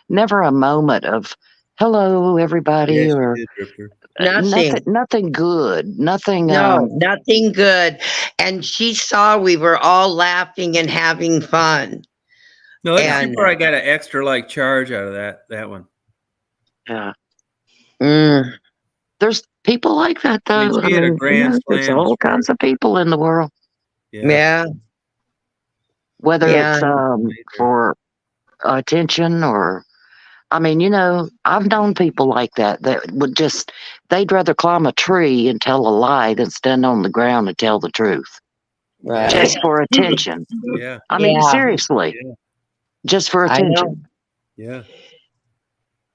Speaker 12: never a moment of hello everybody
Speaker 1: Yes, you
Speaker 12: or
Speaker 1: did, Ripper.
Speaker 12: nothing
Speaker 2: Nothing.
Speaker 12: good. Nothing
Speaker 2: No, nothing good. And she saw we were all laughing and having fun.
Speaker 1: No, she
Speaker 2: And
Speaker 1: probably got an extra like charge out of that one.
Speaker 12: yeah.
Speaker 2: mm,
Speaker 12: There's people like that
Speaker 1: I mean,
Speaker 12: though. I
Speaker 1: she had a
Speaker 12: mean,
Speaker 1: grand
Speaker 12: there's
Speaker 1: slam.
Speaker 12: all kinds of people in the world.
Speaker 1: Yeah.
Speaker 2: yeah,
Speaker 12: Whether
Speaker 2: yeah,
Speaker 12: it's for attention or I mean, I've known people like that that would just they'd rather climb a tree and tell a lie than stand on the ground and tell the truth.
Speaker 2: right.
Speaker 12: Just for attention.
Speaker 1: Yeah.
Speaker 12: I mean,
Speaker 2: Yeah,
Speaker 12: seriously,
Speaker 1: Yeah.
Speaker 12: just for
Speaker 2: I know.
Speaker 12: attention.
Speaker 1: Yeah.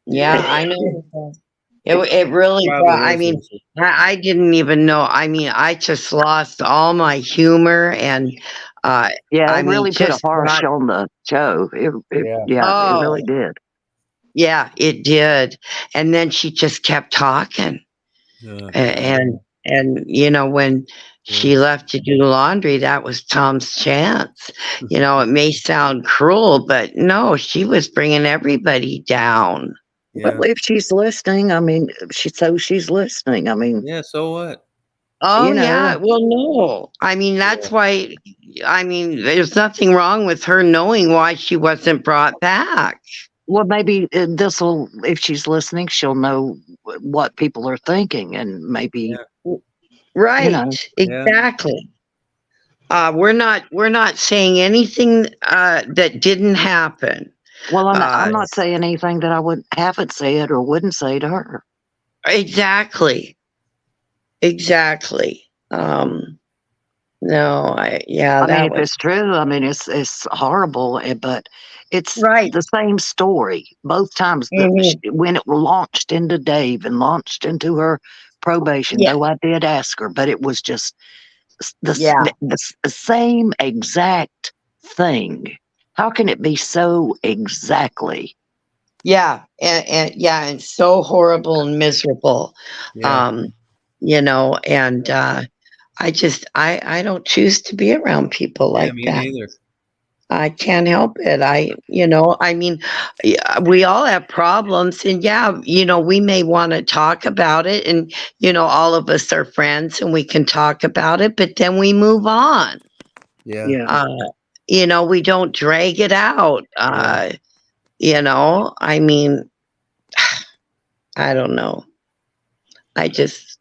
Speaker 2: Yeah, I know. It really
Speaker 1: Probably
Speaker 2: I
Speaker 1: is,
Speaker 2: mean,
Speaker 1: Lisa.
Speaker 2: I didn't even know. I mean, I just lost all my humor and
Speaker 12: Yeah,
Speaker 2: I
Speaker 12: it
Speaker 2: mean,
Speaker 12: really put a
Speaker 2: just
Speaker 12: harsh
Speaker 2: got,
Speaker 12: on the show.
Speaker 1: Yeah.
Speaker 12: Yeah, it really
Speaker 2: oh,
Speaker 12: did.
Speaker 2: yeah, it did. And then she just kept talking.
Speaker 1: Yeah.
Speaker 2: And when
Speaker 1: Yeah.
Speaker 2: she left to do the laundry, that was Tom's chance. It may sound cruel, but no, she was bringing everybody down.
Speaker 12: Well,
Speaker 1: Yeah.
Speaker 12: if she's listening, I mean, she's listening. I mean,
Speaker 1: Yeah. So what?
Speaker 2: Oh
Speaker 12: you
Speaker 2: yeah,
Speaker 12: know,
Speaker 2: well no. I mean
Speaker 1: Yeah.
Speaker 2: that's why there's nothing wrong with her knowing why she wasn't brought back.
Speaker 12: well, maybe this will, if she's listening, she'll know what people are thinking, and maybe
Speaker 1: Yeah.
Speaker 12: you know.
Speaker 2: Right,
Speaker 1: Yeah.
Speaker 2: exactly. We're not saying anything that didn't happen.
Speaker 12: Well,
Speaker 2: Uh
Speaker 12: I'm not saying anything that I haven't said or wouldn't say to her.
Speaker 2: exactly. Exactly. No,
Speaker 12: I mean,
Speaker 2: that
Speaker 12: if
Speaker 2: was
Speaker 12: it's true, I mean, it's horrible, but it's
Speaker 2: right.
Speaker 12: the same story both times.
Speaker 2: Hmm.
Speaker 12: When it launched into Dave and launched into her probation,
Speaker 2: Yeah,
Speaker 12: though I did ask her, but it was just
Speaker 2: yeah.
Speaker 12: the same exact thing. How can it be so exactly?
Speaker 2: Yeah, and yeah, and so horrible and miserable.
Speaker 1: Yeah.
Speaker 2: Um, and I don't choose to be around people
Speaker 1: Yeah.
Speaker 2: like
Speaker 1: Me
Speaker 2: that.
Speaker 1: neither.
Speaker 2: I can't help it. I mean, yeah, we all have problems, and yeah, we may want to talk about it, and all of us are friends, and we can talk about it, but then we move on.
Speaker 1: Yeah.
Speaker 12: Yeah,
Speaker 2: Uh, we don't drag it out.
Speaker 1: Yeah.
Speaker 2: I mean, I don't know. I just,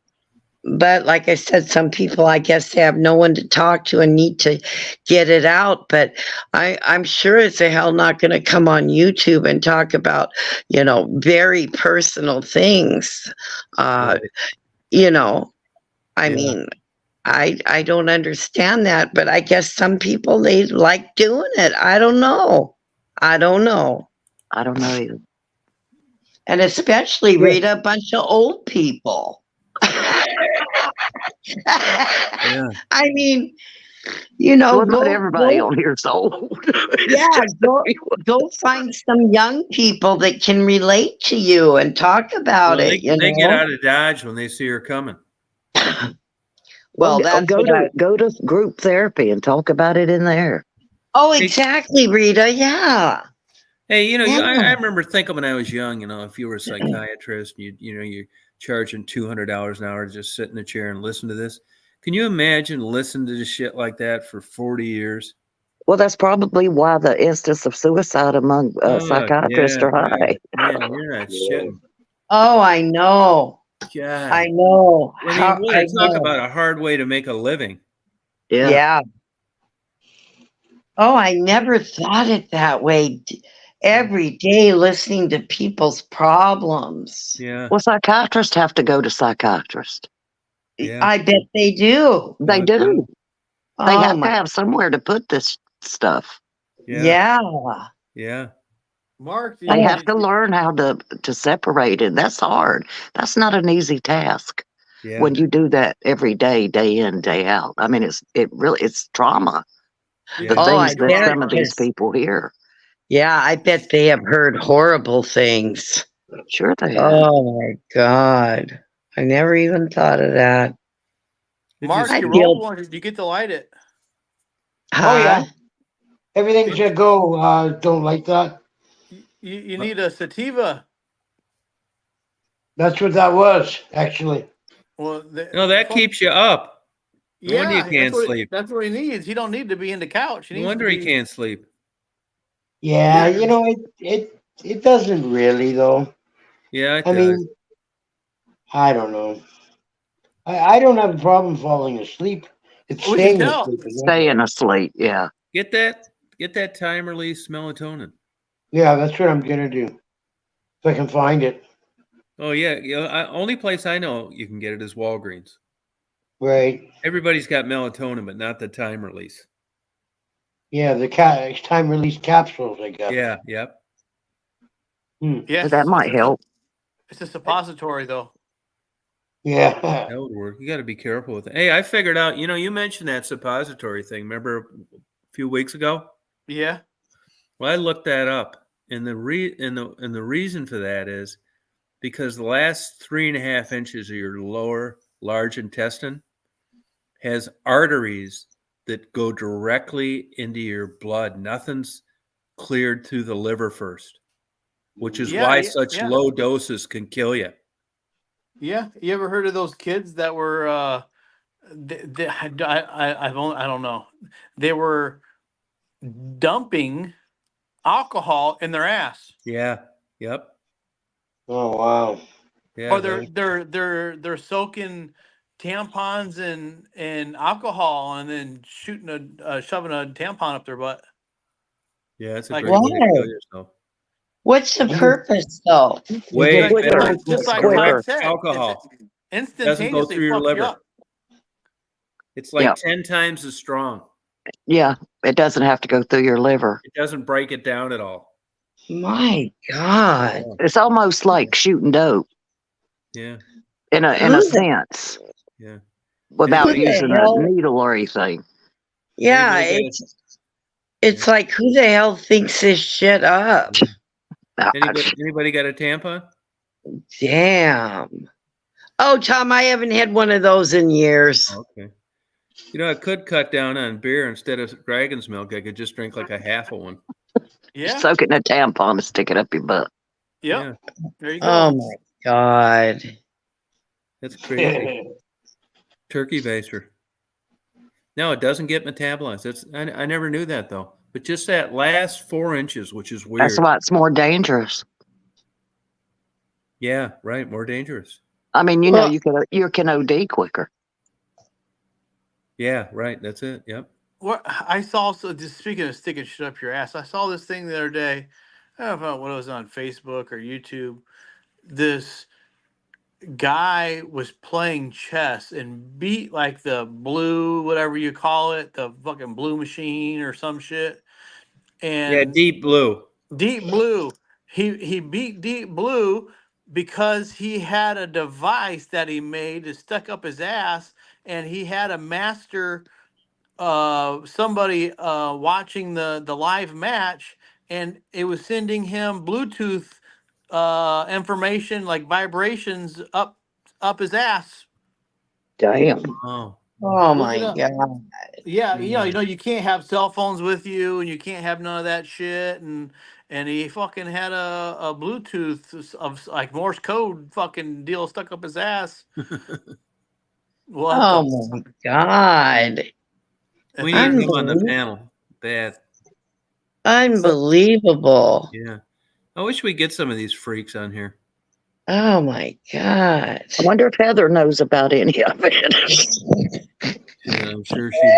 Speaker 2: but like I said, some people, I guess, they have no one to talk to and need to get it out. But I'm sure as a hell not going to come on YouTube and talk about, very personal things. Uh,
Speaker 1: Right.
Speaker 2: you know, I
Speaker 1: Yeah.
Speaker 2: mean, I don't understand that, but I guess some people they like doing it. I don't know. I don't know.
Speaker 12: I don't know either.
Speaker 2: And especially
Speaker 11: Yeah.
Speaker 2: Rita, a bunch of old people.
Speaker 1: Yeah.
Speaker 2: I mean,
Speaker 12: Well, not
Speaker 2: go
Speaker 12: everybody
Speaker 2: go
Speaker 12: on here is old.
Speaker 2: yeah,
Speaker 12: It's just a
Speaker 2: go
Speaker 12: few.
Speaker 2: go find some young people that can relate to you and talk about
Speaker 1: Well,
Speaker 2: it,
Speaker 1: they get out of Dodge when they see her coming.
Speaker 12: Well,
Speaker 2: Well, that's
Speaker 12: go
Speaker 2: what
Speaker 12: to group therapy and talk about it in there.
Speaker 2: oh,
Speaker 1: Hey,
Speaker 2: exactly, Rita. Yeah.
Speaker 1: Hey, you know,
Speaker 2: Yeah.
Speaker 1: I remember thinking when I was young, you know, if you were a psychiatrist, you're charging $200 an hour to just sit in a chair and listen to this. Can you imagine listening to shit like that for 40 years?
Speaker 12: Well, that's probably why the instance of suicide among psychiatrists
Speaker 1: Yeah,
Speaker 12: are
Speaker 1: right.
Speaker 12: high.
Speaker 1: Man, you're not shitting.
Speaker 2: Oh, I know.
Speaker 1: God.
Speaker 2: I know.
Speaker 1: I mean,
Speaker 2: How I
Speaker 1: really, talk
Speaker 2: know.
Speaker 1: about a hard way to make a living.
Speaker 12: Yeah.
Speaker 2: Yeah. Oh, I never thought it that way. Every day listening to people's problems.
Speaker 1: Yeah.
Speaker 12: Well, psychiatrists have to go to psychiatrists.
Speaker 1: Yeah.
Speaker 2: I bet they do.
Speaker 12: They
Speaker 1: No
Speaker 12: do.
Speaker 1: doubt.
Speaker 12: They
Speaker 2: Oh
Speaker 12: have to
Speaker 2: my.
Speaker 12: have somewhere to put this stuff.
Speaker 1: Yeah.
Speaker 2: Yeah.
Speaker 1: Yeah.
Speaker 6: Mark,
Speaker 12: They have to learn how to separate it. That's hard. That's not an easy task
Speaker 1: Yeah.
Speaker 12: when you do that every day, day in, day out. I mean, it's trauma.
Speaker 1: Yeah.
Speaker 12: The
Speaker 2: Oh, I
Speaker 12: things that
Speaker 2: bet.
Speaker 12: some of these
Speaker 2: 'Cause-
Speaker 12: people hear.
Speaker 2: Yeah, I bet they have heard horrible things.
Speaker 12: Sure they have.
Speaker 2: Oh my God. I never even thought of that.
Speaker 6: Mark,
Speaker 2: I
Speaker 6: you
Speaker 2: feel-
Speaker 6: rolled one. Did you get to light it?
Speaker 11: Oh yeah,
Speaker 2: Huh?
Speaker 11: everything's a go. Don't like that.
Speaker 6: You need a sativa.
Speaker 11: That's what that was actually.
Speaker 6: Well,
Speaker 1: No, that keeps you up. No wonder you
Speaker 6: yeah,
Speaker 1: can't
Speaker 6: that's
Speaker 1: sleep.
Speaker 6: That's what he needs. He don't need to be in the couch. He
Speaker 1: No
Speaker 6: needs
Speaker 1: wonder
Speaker 6: to
Speaker 1: he
Speaker 6: be.
Speaker 1: can't sleep.
Speaker 11: Yeah,
Speaker 6: Yeah.
Speaker 11: you know it doesn't really though.
Speaker 1: Yeah, it
Speaker 11: I
Speaker 1: does.
Speaker 11: mean, I don't know. I don't have a problem falling asleep. It's
Speaker 6: We can
Speaker 11: staying
Speaker 6: tell.
Speaker 11: asleep. is
Speaker 12: Staying asleep, yeah.
Speaker 1: Get that time release melatonin.
Speaker 11: Yeah, that's what I'm gonna do. If I can find it.
Speaker 1: Oh yeah, only place I know you can get it is Walgreens.
Speaker 11: Right.
Speaker 1: Everybody's got melatonin, but not the time release.
Speaker 11: Yeah, the time release capsules, I guess.
Speaker 1: Yeah, yep.
Speaker 6: Yes,
Speaker 12: That might help.
Speaker 6: It's a suppository, though.
Speaker 11: Yeah.
Speaker 1: That would work. You got to be careful with it. Hey, I figured out. You know, you mentioned that suppository thing. Remember a few weeks ago?
Speaker 6: Yeah.
Speaker 1: Well, I looked that up, and the reason for that is because the last 3.5 inches of your lower large intestine has arteries that go directly into your blood. Nothing's cleared through the liver first, which is why such low doses can kill you.
Speaker 6: Yeah. You ever heard of those kids that were? I don't know. They were dumping alcohol in their ass.
Speaker 1: Yeah. Yep.
Speaker 11: Oh wow.
Speaker 1: Yeah.
Speaker 6: Or they're soaking tampons and alcohol and then shoving a tampon up their butt.
Speaker 1: Yeah, it's a
Speaker 6: Like,
Speaker 1: great way to
Speaker 2: Why?
Speaker 1: kill yourself.
Speaker 2: What's the purpose though?
Speaker 1: Way
Speaker 6: Like,
Speaker 1: better.
Speaker 6: just like
Speaker 12: quicker.
Speaker 6: Todd said,
Speaker 1: Alcohol
Speaker 6: it's
Speaker 1: doesn't go
Speaker 6: instantaneously
Speaker 1: through your
Speaker 6: fuck you
Speaker 1: liver.
Speaker 6: up.
Speaker 1: It's like
Speaker 12: Yeah.
Speaker 1: 10 times as strong.
Speaker 12: Yeah, it doesn't have to go through your liver.
Speaker 1: It doesn't break it down at all.
Speaker 2: My God.
Speaker 12: It's almost like shooting dope
Speaker 1: Yeah.
Speaker 12: in a
Speaker 2: Who the-
Speaker 12: sense,
Speaker 1: Yeah.
Speaker 12: without
Speaker 2: Who the
Speaker 12: using a
Speaker 2: hell-
Speaker 12: needle or anything.
Speaker 2: Yeah,
Speaker 1: Anybody
Speaker 2: it's like who the hell thinks this shit up?
Speaker 1: Anybody got a tampon?
Speaker 2: Damn. Oh, Tom, I haven't had one of those in years.
Speaker 1: Okay. You know, I could cut down on beer instead of dragon's milk. I could just drink like a half of one.
Speaker 6: Yeah.
Speaker 12: Soak it in a tampon and stick it up your butt.
Speaker 6: Yep. There you go.
Speaker 2: Oh my God.
Speaker 1: That's crazy. Turkey baster. No, it doesn't get metabolized. I never knew that though. But just that last 4 inches, which is weird.
Speaker 12: That's why it's more dangerous.
Speaker 1: Yeah, right. More dangerous.
Speaker 12: I mean, you know,
Speaker 2: Well-
Speaker 12: you can OD quicker.
Speaker 1: Yeah, right. That's it. Yep.
Speaker 6: What I saw, so just speaking of sticking shit up your ass, I saw this thing the other day. I don't know what it was on Facebook or YouTube. This guy was playing chess and beat like the blue, whatever you call it, the fucking blue machine or some shit. And
Speaker 1: Yeah, deep blue.
Speaker 6: Deep Blue. He beat Deep Blue because he had a device that he made to stuck up his ass, and he had a master somebody watching the live match, and it was sending him Bluetooth information like vibrations up his ass.
Speaker 12: Damn.
Speaker 1: Oh,
Speaker 2: Oh
Speaker 6: Look it
Speaker 2: my
Speaker 6: up.
Speaker 2: God.
Speaker 6: Yeah, you can't have cell phones with you, and you can't have none of that shit. And he fucking had a Bluetooth of like Morse code fucking deal stuck up his ass. What the?
Speaker 2: Oh my God.
Speaker 1: We need him on the
Speaker 2: Unbelievable.
Speaker 1: panel. Bad.
Speaker 2: Unbelievable.
Speaker 1: Yeah. I wish we get some of these freaks on here.
Speaker 2: Oh my God.
Speaker 12: I wonder if Heather knows about any of it.
Speaker 1: Yeah, I'm sure she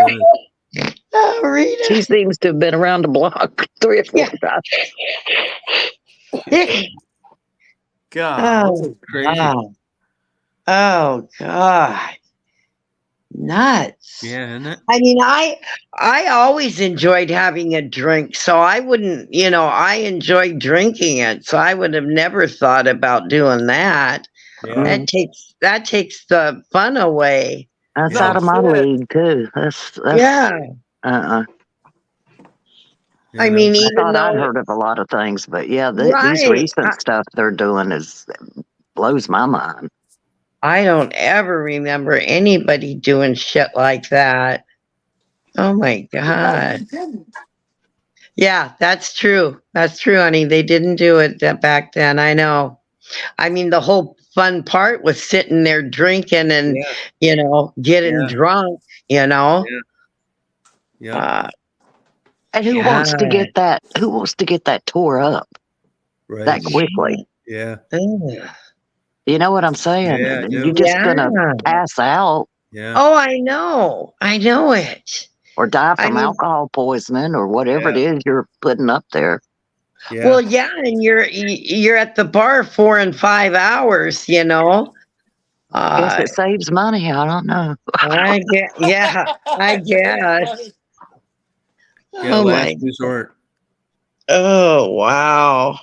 Speaker 1: does.
Speaker 2: Oh, Rita.
Speaker 12: She seems to have been around the block 3 or 4
Speaker 2: Yeah.
Speaker 12: times.
Speaker 6: God,
Speaker 2: Oh
Speaker 1: Crazy.
Speaker 2: God. Oh God. Nuts.
Speaker 1: Yeah, isn't it?
Speaker 2: I mean, I always enjoyed having a drink, so I wouldn't, I enjoyed drinking it, so I would have never thought about doing that.
Speaker 1: Yeah.
Speaker 2: That takes the fun away.
Speaker 12: That's
Speaker 1: Yeah.
Speaker 12: out of my
Speaker 6: shit.
Speaker 12: league too. That's
Speaker 2: Yeah.
Speaker 12: uh-uh.
Speaker 2: I
Speaker 1: no.
Speaker 2: mean,
Speaker 12: I
Speaker 2: even
Speaker 12: thought I'd
Speaker 2: though
Speaker 12: heard of a lot of things, but yeah, these
Speaker 2: right.
Speaker 12: recent stuff they're doing blows my mind.
Speaker 2: I don't ever remember anybody doing shit like that. Oh my God. Yeah, that's true. That's true, honey. They didn't do it back then. I know. I mean, the whole fun part was sitting there drinking and,
Speaker 1: Yeah.
Speaker 2: getting
Speaker 1: Yeah.
Speaker 2: drunk,
Speaker 1: Yeah. Yep.
Speaker 12: And who
Speaker 2: God.
Speaker 12: wants to get that? Who wants to get that tore up
Speaker 1: Right.
Speaker 12: that quickly?
Speaker 1: Yeah.
Speaker 2: Ugh.
Speaker 12: You know what I'm saying?
Speaker 1: Yeah, I do.
Speaker 12: You're just gonna
Speaker 2: Yeah.
Speaker 12: pass out
Speaker 1: Yeah.
Speaker 2: Oh, I know. I know it.
Speaker 12: or die
Speaker 2: I
Speaker 12: from
Speaker 2: mean,
Speaker 12: alcohol poisoning or whatever it
Speaker 1: Yeah.
Speaker 12: is you're putting up there.
Speaker 1: Yeah.
Speaker 2: well, yeah, and you're at the bar 4 and 5 hours,
Speaker 12: Guess
Speaker 2: Uh,
Speaker 12: it saves money. I don't know.
Speaker 2: yeah, I guess.
Speaker 1: Yeah.
Speaker 2: Oh
Speaker 1: Last
Speaker 2: my,
Speaker 1: resort.
Speaker 2: oh wow.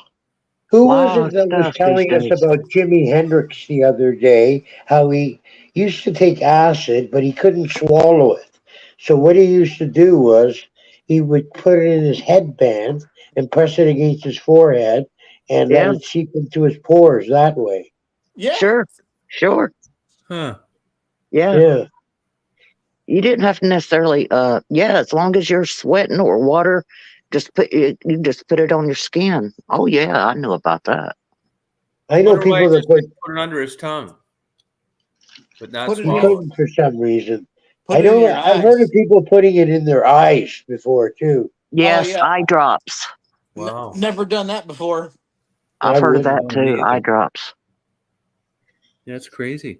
Speaker 11: Who was
Speaker 12: Wild
Speaker 11: it that was
Speaker 12: stuff these
Speaker 11: telling us
Speaker 12: days.
Speaker 11: about Jimi Hendrix the other day? How he used to take acid, but he couldn't swallow it. So what he used to do was he would put it in his headband and press it against his forehead and let
Speaker 12: Yeah,
Speaker 11: it seep into his pores that way.
Speaker 6: Yeah.
Speaker 12: sure.
Speaker 1: Huh.
Speaker 12: Yeah.
Speaker 11: Yeah.
Speaker 12: You didn't have to necessarily as long as you're sweating or water, you just put it on your skin. Oh yeah, I knew about that.
Speaker 11: I know
Speaker 1: Wonder why he
Speaker 11: people that
Speaker 1: just couldn't put it under his tongue, but not
Speaker 6: Put it
Speaker 11: he
Speaker 6: in.
Speaker 1: swallow it.
Speaker 11: couldn't for some reason.
Speaker 6: Put it in your
Speaker 11: I've heard of
Speaker 6: eyes.
Speaker 11: people putting it in their eyes before too.
Speaker 6: Oh
Speaker 12: Yes,
Speaker 6: yeah.
Speaker 12: eye drops.
Speaker 1: Wow.
Speaker 6: Never done that before.
Speaker 12: I've
Speaker 11: I
Speaker 12: heard of
Speaker 11: wouldn't.
Speaker 12: that
Speaker 1: No,
Speaker 12: too.
Speaker 1: me
Speaker 12: Eye
Speaker 1: either.
Speaker 12: drops.
Speaker 1: That's crazy.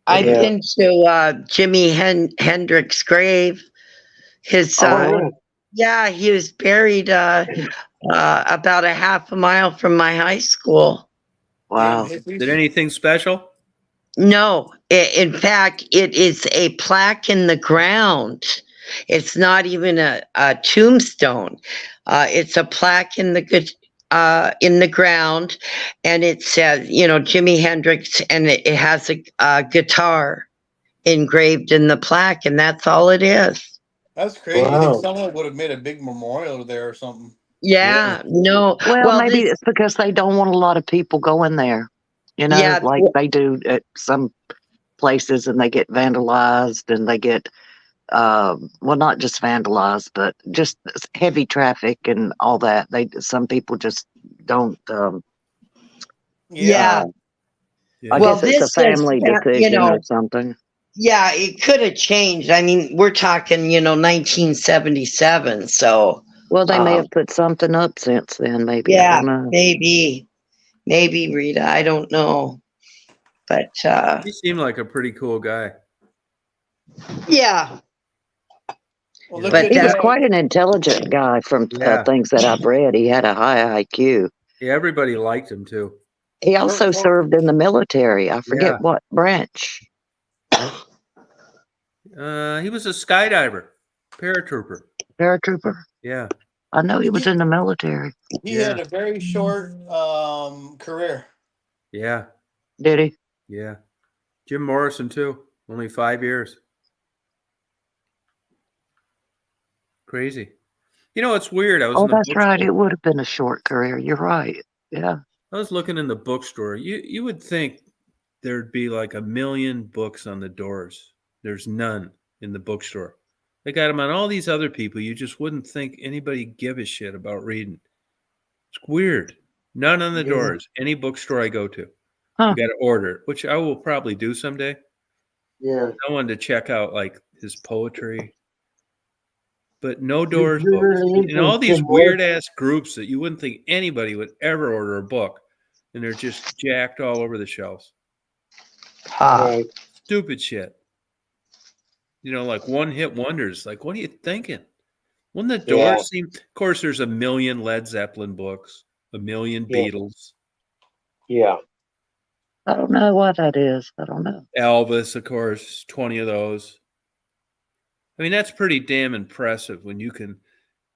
Speaker 2: I've
Speaker 12: It is.
Speaker 11: Yeah.
Speaker 2: been to Jimi Hendrix grave. His
Speaker 11: Oh
Speaker 12: Oh,
Speaker 11: yeah.
Speaker 2: yeah, he was buried about a half a mile from my high school.
Speaker 6: Damn
Speaker 12: wow.
Speaker 1: Did
Speaker 6: hippies.
Speaker 1: anything special?
Speaker 2: No, in fact, it is a plaque in the ground. It's not even a tombstone. It's a plaque in the ground, and it says, Jimi Hendrix, and it has a guitar engraved in the plaque, and that's all it is.
Speaker 6: That's crazy. You think
Speaker 11: Wow.
Speaker 6: someone would have made a big memorial there or something?
Speaker 1: Yeah.
Speaker 2: Yeah, no,
Speaker 12: Well,
Speaker 2: well,
Speaker 12: maybe
Speaker 2: this,
Speaker 12: it's because they don't want a lot of people going there.
Speaker 2: yeah,
Speaker 12: Like they do at some places, and they get vandalized, and they get well, not just vandalized, but just heavy traffic and all that. Some people just don't.
Speaker 6: Yeah.
Speaker 2: yeah.
Speaker 12: Uh, I
Speaker 1: Yeah.
Speaker 2: Well,
Speaker 12: guess it's a
Speaker 2: this just,
Speaker 12: family decision or something.
Speaker 2: yeah, it could have changed. I mean, we're talking, 1977. So,
Speaker 12: Well, they may
Speaker 2: um,
Speaker 12: have put something up since then. Maybe I
Speaker 2: yeah,
Speaker 12: don't know.
Speaker 2: maybe Rita, I don't know, but
Speaker 1: He seemed like a pretty cool guy.
Speaker 2: yeah,
Speaker 6: Well,
Speaker 1: You
Speaker 6: look
Speaker 1: know.
Speaker 2: but
Speaker 6: at
Speaker 12: He was quite an intelligent guy from
Speaker 1: Yeah.
Speaker 12: things that I've read. He had a high IQ.
Speaker 1: Yeah. Everybody liked him too.
Speaker 12: He
Speaker 6: for,
Speaker 12: also
Speaker 6: for
Speaker 12: served in the military. I forget
Speaker 1: Yeah.
Speaker 12: what branch.
Speaker 1: He was a skydiver, paratrooper.
Speaker 12: Paratrooper.
Speaker 1: Yeah.
Speaker 12: I know he was
Speaker 6: he,
Speaker 12: in the military.
Speaker 6: he
Speaker 1: Yeah.
Speaker 6: had a very short career.
Speaker 1: Yeah.
Speaker 12: Did he?
Speaker 1: Yeah. Jim Morrison too. Only 5 years. Crazy. It's weird. I was
Speaker 12: Oh,
Speaker 1: in the
Speaker 12: that's right.
Speaker 1: bookstore.
Speaker 12: It would have been a short career. You're right. Yeah.
Speaker 1: I was looking in the bookstore. You would think there'd be like a million books on the doors. There's none. in the bookstore. They got them on all these other people. You just wouldn't think anybody give a shit about reading. It's weird. None on the
Speaker 11: Yeah.
Speaker 1: doors. Any bookstore I go to,
Speaker 12: Huh.
Speaker 1: you got to order it, which I will probably do someday.
Speaker 11: Yeah.
Speaker 1: I wanted to check out like his poetry, but no
Speaker 11: If
Speaker 1: doors
Speaker 11: you're
Speaker 1: books.
Speaker 11: really
Speaker 1: And all
Speaker 11: into
Speaker 1: these
Speaker 11: Tim
Speaker 1: weird
Speaker 11: Morrison,
Speaker 1: ass groups that you wouldn't think anybody would ever order a book, and they're just jacked all over the shelves.
Speaker 2: Ha.
Speaker 11: right?
Speaker 1: Stupid shit. Like one hit wonders. Like, what are you thinking? Wouldn't the
Speaker 11: Yeah.
Speaker 1: doors seem? Of course, there's a million Led Zeppelin books, a million
Speaker 11: Yeah.
Speaker 1: Beatles,
Speaker 11: Yeah.
Speaker 12: I don't know what that is. I don't know.
Speaker 1: Elvis, of course, 20 of those. I mean, that's pretty damn impressive when you can,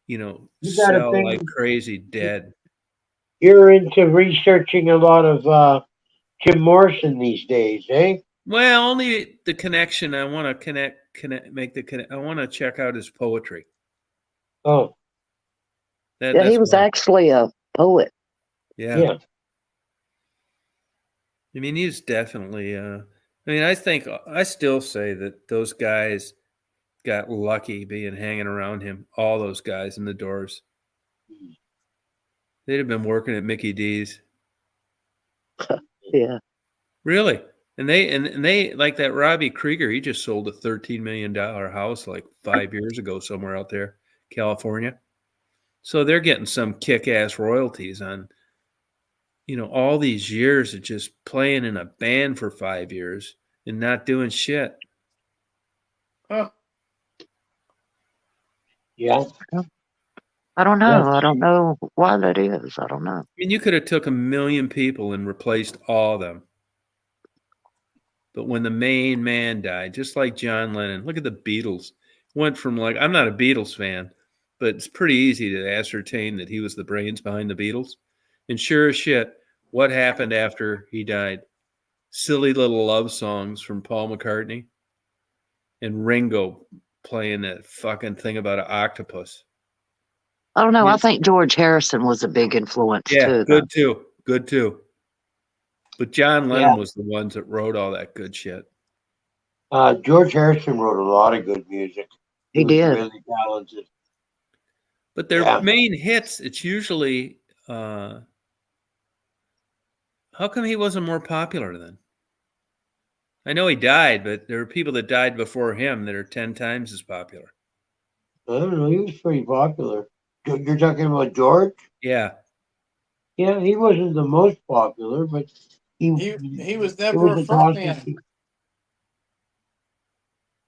Speaker 11: You got to
Speaker 1: sell like
Speaker 11: think
Speaker 1: crazy dead.
Speaker 11: you're into researching a lot of Jim Morrison these days, eh?
Speaker 1: Well, only the connection. I want to make the connect. I want to check out his poetry.
Speaker 11: Oh,
Speaker 12: Yeah,
Speaker 1: That's
Speaker 12: he was
Speaker 1: why.
Speaker 12: actually a poet.
Speaker 1: Yeah.
Speaker 11: yeah.
Speaker 1: I mean, he's definitely. I still say that those guys got lucky being hanging around him. All those guys in the Doors. They'd have been working at Mickey D's.
Speaker 12: Yeah.
Speaker 1: Really. And they like that Robbie Krieger, he just sold a $13 million house like 5 years ago somewhere out there, California. So they're getting some kick-ass royalties on, all these years of just playing in a band for 5 years and not doing shit.
Speaker 6: Huh.
Speaker 11: Yeah.
Speaker 12: I don't
Speaker 11: Yeah.
Speaker 12: know. I don't know why that is. I don't know.
Speaker 1: I mean, you could have took 1,000,000 people and replaced all of them. But when the main man died, just like John Lennon, look at the Beatles. Went from I'm not a Beatles fan, but it's pretty easy to ascertain that he was the brains behind the Beatles. And sure as shit, what happened after he died? Silly little love songs from Paul McCartney and Ringo playing that fucking thing about an octopus.
Speaker 12: I don't know. I
Speaker 1: Yes.
Speaker 12: think George Harrison was a big influence
Speaker 1: Yeah,
Speaker 12: too.
Speaker 1: good too. Good too. But John Lennon
Speaker 11: Yeah.
Speaker 1: was the ones that wrote all that good shit.
Speaker 11: George Harrison wrote a lot of good music.
Speaker 12: He
Speaker 11: was
Speaker 12: did.
Speaker 11: really talented.
Speaker 1: But their
Speaker 11: Yeah.
Speaker 1: main hits, it's usually how come he wasn't more popular then? I know he died, but there are people that died before him that are 10 times as popular.
Speaker 11: I don't know. He was pretty popular. You're talking about George?
Speaker 1: Yeah.
Speaker 11: Yeah, he wasn't the most popular, but
Speaker 6: He was never a
Speaker 11: was a
Speaker 6: front
Speaker 11: talented.
Speaker 6: man.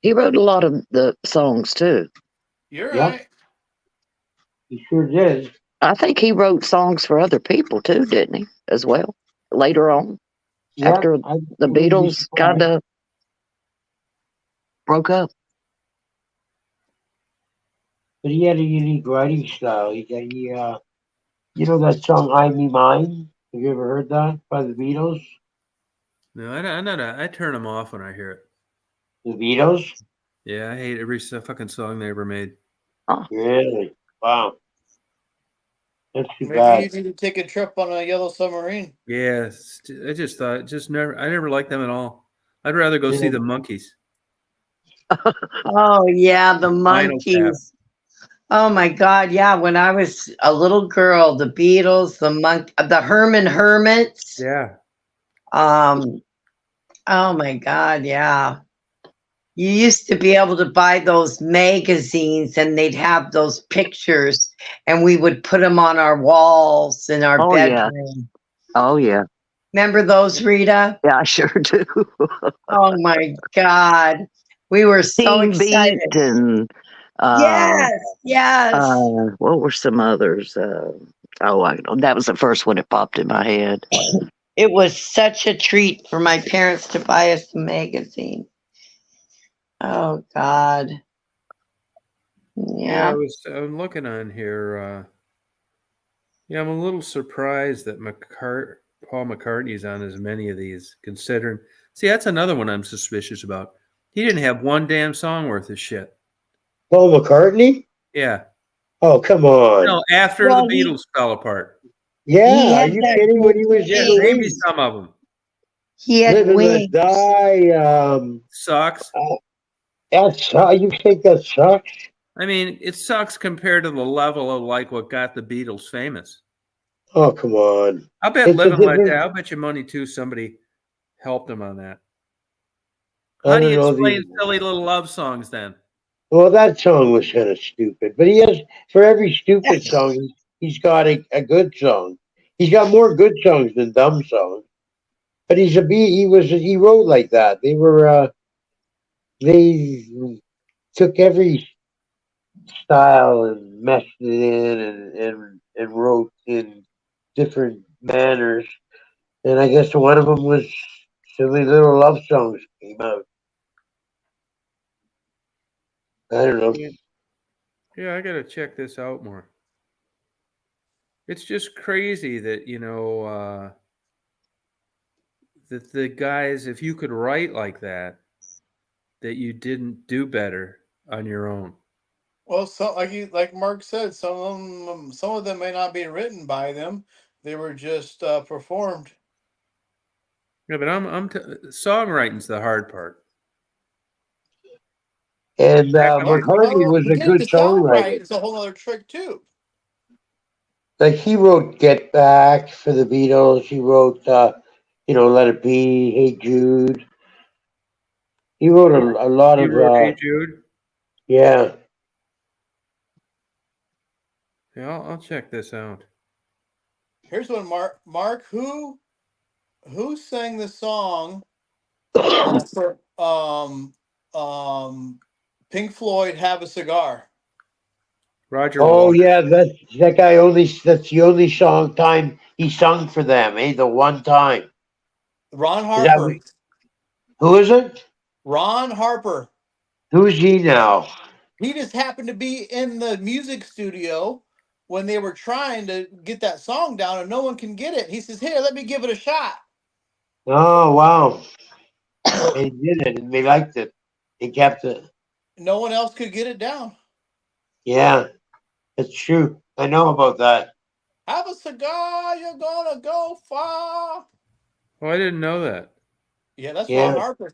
Speaker 12: He wrote a lot of the songs too.
Speaker 6: You're
Speaker 11: Yep.
Speaker 6: right.
Speaker 11: He sure did.
Speaker 12: I think he wrote songs for other people too, didn't he? As well. Later on,
Speaker 11: Yeah,
Speaker 12: after
Speaker 11: I
Speaker 12: the
Speaker 11: wouldn't be
Speaker 12: Beatles kind
Speaker 11: surprised.
Speaker 12: of broke up.
Speaker 11: But he had a unique writing style. You know that song "I Me Mine"? Have you ever heard that by the Beatles?
Speaker 1: No, I turn them off when I hear it.
Speaker 11: The Beatles?
Speaker 1: Yeah, I hate every fucking song they ever made.
Speaker 11: Really? Wow. That's too
Speaker 6: Maybe
Speaker 11: bad.
Speaker 6: you need to take a trip on a yellow submarine.
Speaker 1: Yeah, I just thought, I never liked them at all. I'd rather go see
Speaker 11: Yeah.
Speaker 1: the Monkees.
Speaker 2: Oh yeah, the
Speaker 1: Spinal Tap.
Speaker 2: monkeys. Oh my God, yeah. When I was a little girl, the Beatles, the Herman Hermits.
Speaker 1: Yeah.
Speaker 2: Oh my God, yeah. You used to be able to buy those magazines and they'd have those pictures and we would put them on our walls in our
Speaker 12: Oh yeah.
Speaker 2: bedroom.
Speaker 12: Oh yeah.
Speaker 2: Remember those, Rita?
Speaker 12: Yeah, I sure do.
Speaker 2: Oh my God. We were so
Speaker 12: Teen
Speaker 2: excited.
Speaker 12: Beat and
Speaker 2: Yes.
Speaker 12: what were some others? That was the first one that popped in my head.
Speaker 2: It was such a treat for my parents to buy us the magazine. Oh God.
Speaker 1: Yeah,
Speaker 2: Yeah.
Speaker 1: I'm looking on here. Yeah, I'm a little surprised that Paul McCartney's on as many of these, considering. See, that's another one I'm suspicious about. He didn't have one damn song worth of shit.
Speaker 11: Paul McCartney?
Speaker 1: Yeah.
Speaker 11: Oh, come on.
Speaker 1: No, after
Speaker 2: Well,
Speaker 1: the Beatles fell apart.
Speaker 11: Yeah,
Speaker 2: he
Speaker 11: are
Speaker 2: had
Speaker 11: you
Speaker 2: that
Speaker 11: kidding? When he was
Speaker 1: Yeah,
Speaker 2: wing.
Speaker 1: name me some of them.
Speaker 2: He had
Speaker 11: Live and Let
Speaker 2: wings.
Speaker 11: Die.
Speaker 1: Sucks.
Speaker 11: That's you think that sucks?
Speaker 1: I mean, it sucks compared to the level of like what got the Beatles famous.
Speaker 11: Oh, come on.
Speaker 1: I'll bet
Speaker 11: It's a
Speaker 1: Living Like That.
Speaker 11: different.
Speaker 1: I'll bet you money too. Somebody helped him on that.
Speaker 11: I
Speaker 1: How do
Speaker 11: don't
Speaker 1: you
Speaker 11: know
Speaker 1: explain
Speaker 11: the.
Speaker 1: silly little love songs then?
Speaker 11: Well, that song was kind of stupid, but he has for every stupid song, he's got a good song. He's got more good songs than dumb songs. But he wrote like that. They took every style and meshed it in and wrote in different manners. And I guess one of them was silly little love songs came out. I don't know.
Speaker 1: Yeah, yeah, I gotta check this out more. It's just crazy that that the guys, if you could write like that you didn't do better on your own.
Speaker 6: Well, so like Mark said, some of them may not be written by them. They were just performed.
Speaker 1: Yeah, but songwriting's the hard part.
Speaker 11: And
Speaker 6: Well,
Speaker 11: McCartney was
Speaker 6: to
Speaker 11: a
Speaker 6: get it
Speaker 11: good
Speaker 6: to sound right
Speaker 11: songwriter.
Speaker 6: is a whole other trick too.
Speaker 11: Like he wrote "Get Back" for the Beatles. He wrote, "Let It Be," "Hey Jude." He wrote a lot
Speaker 1: You
Speaker 11: of,
Speaker 1: wrote Hey Jude?
Speaker 11: yeah.
Speaker 1: Yeah, I'll check this out.
Speaker 6: Here's one, Mark, who sang the song for Pink Floyd "Have a Cigar"?
Speaker 1: Roger
Speaker 11: Oh
Speaker 1: Waters.
Speaker 11: yeah, that guy only. That's the only song time he sung for them. The one time.
Speaker 6: Ron
Speaker 11: Is that
Speaker 6: Harper.
Speaker 11: who is it?
Speaker 6: Ron Harper.
Speaker 11: Who's he now?
Speaker 6: He just happened to be in the music studio when they were trying to get that song down, and no one can get it. He says, "Here, let me give it a shot."
Speaker 11: Oh wow, they did it and they liked it. They kept it.
Speaker 6: No one else could get it down.
Speaker 11: Yeah, it's true. I know about that.
Speaker 6: Have a cigar, you're gonna go far.
Speaker 1: Oh, I didn't know that.
Speaker 6: Yeah, that's
Speaker 11: Yeah,
Speaker 6: Ron Harper.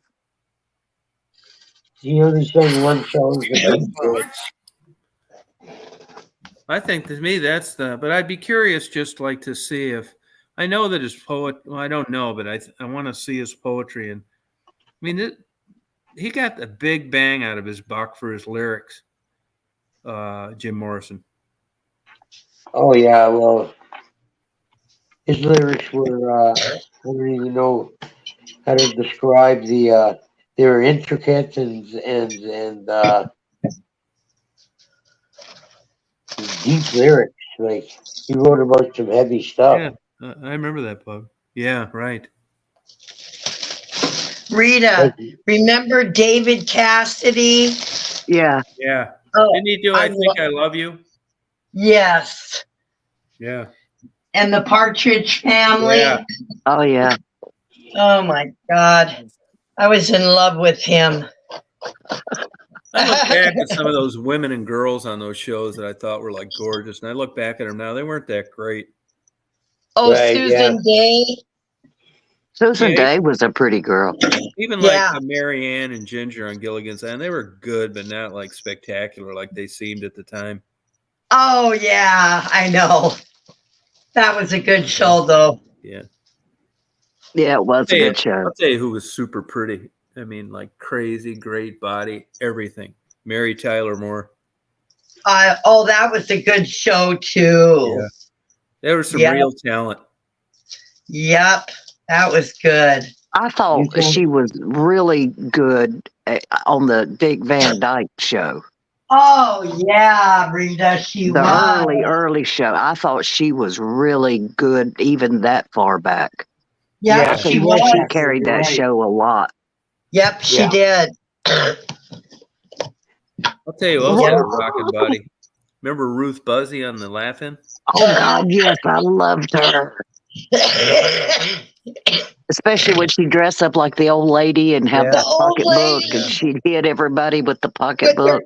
Speaker 11: he only sang one song for Pink Floyd.
Speaker 1: I think to me that's but I'd be curious just like to see if I know that his well, I don't know, but I want to see his poetry. And I mean, he got a big bang out of his buck for his lyrics, Jim Morrison.
Speaker 11: Oh yeah, well, his lyrics were. I don't even know how to describe they were intricate and deep lyrics. Like he wrote about some heavy stuff.
Speaker 1: Yeah, I remember that, Pug. Yeah, right.
Speaker 2: Rita, remember David Cassidy?
Speaker 12: Yeah.
Speaker 1: Yeah.
Speaker 2: Oh,
Speaker 1: Didn't he do I Think I Love You?
Speaker 2: Yes.
Speaker 1: Yeah.
Speaker 2: And the Partridge Family.
Speaker 1: Yeah.
Speaker 12: Oh yeah.
Speaker 2: Oh my God. I was in love with him.
Speaker 1: I look back at some of those women and girls on those shows that I thought were like gorgeous, and I look back at them now; they weren't that great.
Speaker 2: Oh, right, Susan Day.
Speaker 12: Susan Day was a pretty girl.
Speaker 1: Even like Mary Ann and Ginger on Gilligan's Island, they were good, but not like spectacular like they seemed at the time.
Speaker 2: Oh yeah, I know. That was a good show, though.
Speaker 1: Yeah.
Speaker 12: Yeah, it was a good show.
Speaker 1: I'll tell you who was super pretty. I mean, like crazy, great body, everything. Mary Tyler Moore.
Speaker 2: Oh, that was a good show too.
Speaker 1: Yeah. There was some real talent.
Speaker 2: Yep, that was good.
Speaker 12: I thought she was really good on the Dick Van Dyke show.
Speaker 2: Oh yeah, Rita, she
Speaker 12: the
Speaker 2: was.
Speaker 12: early show. I thought she was really good, even that far back.
Speaker 2: Yeah,
Speaker 12: she was. She carried that show a lot.
Speaker 2: Yep, she did.
Speaker 1: I'll tell you, also a rocking body. Remember Ruth Buzzy on the Laugh-In?
Speaker 12: Oh God, yes, I loved her. Especially when she dressed up like the old lady and have that pocketbook, and she'd hit everybody with the pocketbook.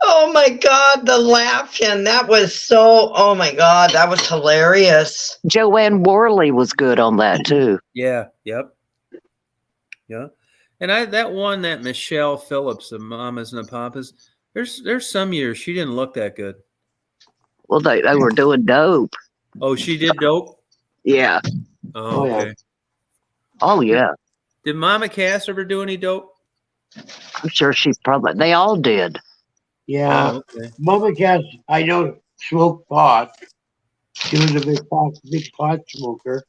Speaker 2: Oh my God, the Laugh-In. That was so. Oh my God, that was hilarious.
Speaker 12: Joanne Worley was good on that too.
Speaker 1: Yeah. Yep. Yeah. And that Michelle Phillips, the Mamas and the Papas, there's some years she didn't look that good.
Speaker 12: Well, they were doing dope.
Speaker 1: Oh, she did dope?
Speaker 12: Yeah.
Speaker 1: Oh,
Speaker 11: Oh, yeah.
Speaker 1: okay.
Speaker 12: Oh, yeah.
Speaker 1: Did Mama Cass ever do any dope?
Speaker 12: I'm sure they all did.
Speaker 11: Yeah.
Speaker 1: Oh, okay.
Speaker 11: Mama Cass, I know, smoked pot. She was a big pot smoker.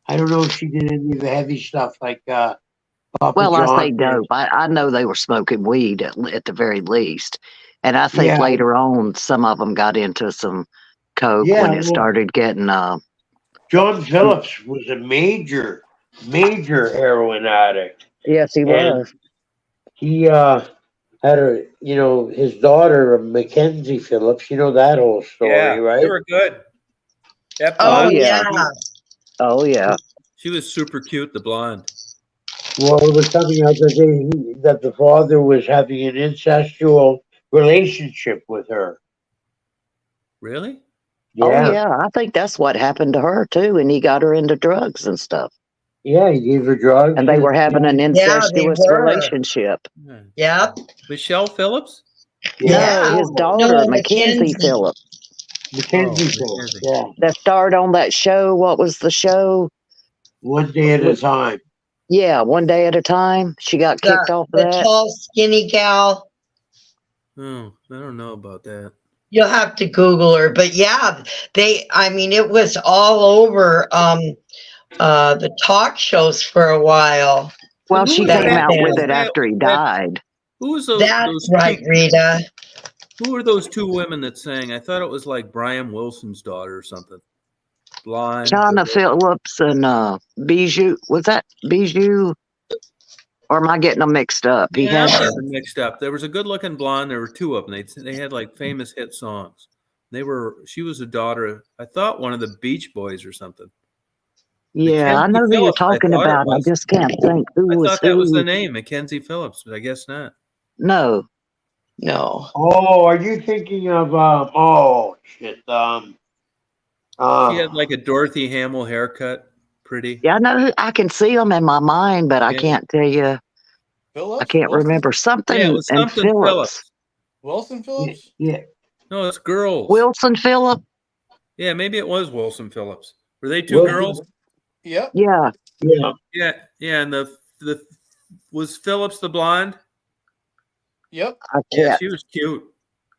Speaker 11: I don't know if she did any of the heavy stuff like Papa
Speaker 12: Well, I
Speaker 11: John
Speaker 12: say
Speaker 11: did.
Speaker 12: dope. I know they were smoking weed at the very least. And I think
Speaker 11: Yeah.
Speaker 12: later on, some of them got into some coke
Speaker 11: Yeah,
Speaker 12: when it
Speaker 11: well,
Speaker 12: started getting.
Speaker 11: John Phillips was a major heroin addict.
Speaker 12: Yes, he
Speaker 11: And
Speaker 12: was.
Speaker 11: he had his daughter, Mackenzie Phillips. You know that whole story,
Speaker 1: Yeah, they
Speaker 11: right?
Speaker 1: were good. That
Speaker 2: Oh
Speaker 1: blonde,
Speaker 2: yeah.
Speaker 12: Oh, yeah.
Speaker 1: she was super cute, the blonde.
Speaker 11: Well, it was coming out that the father was having an incestual relationship with her.
Speaker 1: Really?
Speaker 12: Oh,
Speaker 11: Yeah.
Speaker 12: yeah. I think that's what happened to her, too. And he got her into drugs and stuff.
Speaker 11: Yeah, he gave her drugs.
Speaker 12: And they were having an
Speaker 2: Yeah, they
Speaker 12: incestuous
Speaker 2: were.
Speaker 12: relationship.
Speaker 1: Yeah.
Speaker 2: Yep.
Speaker 1: Michelle Phillips?
Speaker 12: No, his daughter,
Speaker 2: No,
Speaker 12: Mackenzie Phillips,
Speaker 11: Mackenzie
Speaker 1: Oh,
Speaker 11: Phillips.
Speaker 1: Mackenzie.
Speaker 11: Yeah.
Speaker 12: that starred on that show. What was the show?
Speaker 11: One day at a time.
Speaker 12: Yeah, One Day at a Time. She got kicked off of
Speaker 2: The
Speaker 12: that.
Speaker 2: tall, skinny gal.
Speaker 1: Oh, I don't know about that.
Speaker 2: You'll have to Google her, but yeah, it was all over the talk shows for a while.
Speaker 12: Well,
Speaker 1: Who
Speaker 12: she
Speaker 1: was
Speaker 12: came
Speaker 2: back
Speaker 12: out with
Speaker 2: then.
Speaker 12: it after he died.
Speaker 1: Who was
Speaker 2: That's
Speaker 1: those
Speaker 2: right, Rita.
Speaker 1: Who were those two women that sang? I thought it was like Brian Wilson's daughter or something. Blonde.
Speaker 12: China Phillips and Bijou. Was that Bijou? Or am I getting them mixed up? He
Speaker 1: Yeah, I'm
Speaker 12: had
Speaker 1: getting them mixed up. There was a good-looking blonde. There were two of them. They had like famous hit songs. She was a daughter. I thought one of the Beach Boys or something.
Speaker 12: Yeah, I
Speaker 1: Mackenzie
Speaker 12: know who you're
Speaker 1: Phillips, I
Speaker 12: talking
Speaker 1: thought it
Speaker 12: about. I
Speaker 1: was.
Speaker 12: just can't think who
Speaker 1: I
Speaker 12: was
Speaker 1: thought that was the
Speaker 12: who.
Speaker 1: name, Mackenzie Phillips, but I guess not.
Speaker 12: No.
Speaker 2: No.
Speaker 11: Oh, are you thinking of oh shit.
Speaker 1: She had like a Dorothy Hamill haircut. Pretty.
Speaker 12: Yeah, I know. I can see them in my mind, but I can't tell you.
Speaker 6: Phillips?
Speaker 12: I can't
Speaker 6: Wilson?
Speaker 12: remember
Speaker 1: Yeah, it
Speaker 12: something.
Speaker 1: was
Speaker 12: And
Speaker 1: something
Speaker 12: Phillips.
Speaker 1: Phillips.
Speaker 6: Wilson Phillips?
Speaker 11: Yeah.
Speaker 1: No, it's girls.
Speaker 12: Wilson Phillip.
Speaker 1: Yeah, maybe it was Wilson Phillips. Were they two
Speaker 11: Wilson-
Speaker 1: girls?
Speaker 6: Yep.
Speaker 12: Yeah.
Speaker 11: Yeah.
Speaker 1: Yeah, and the was Phillips the blonde?
Speaker 6: Yep.
Speaker 12: I
Speaker 1: Yeah,
Speaker 12: can't
Speaker 1: she was cute.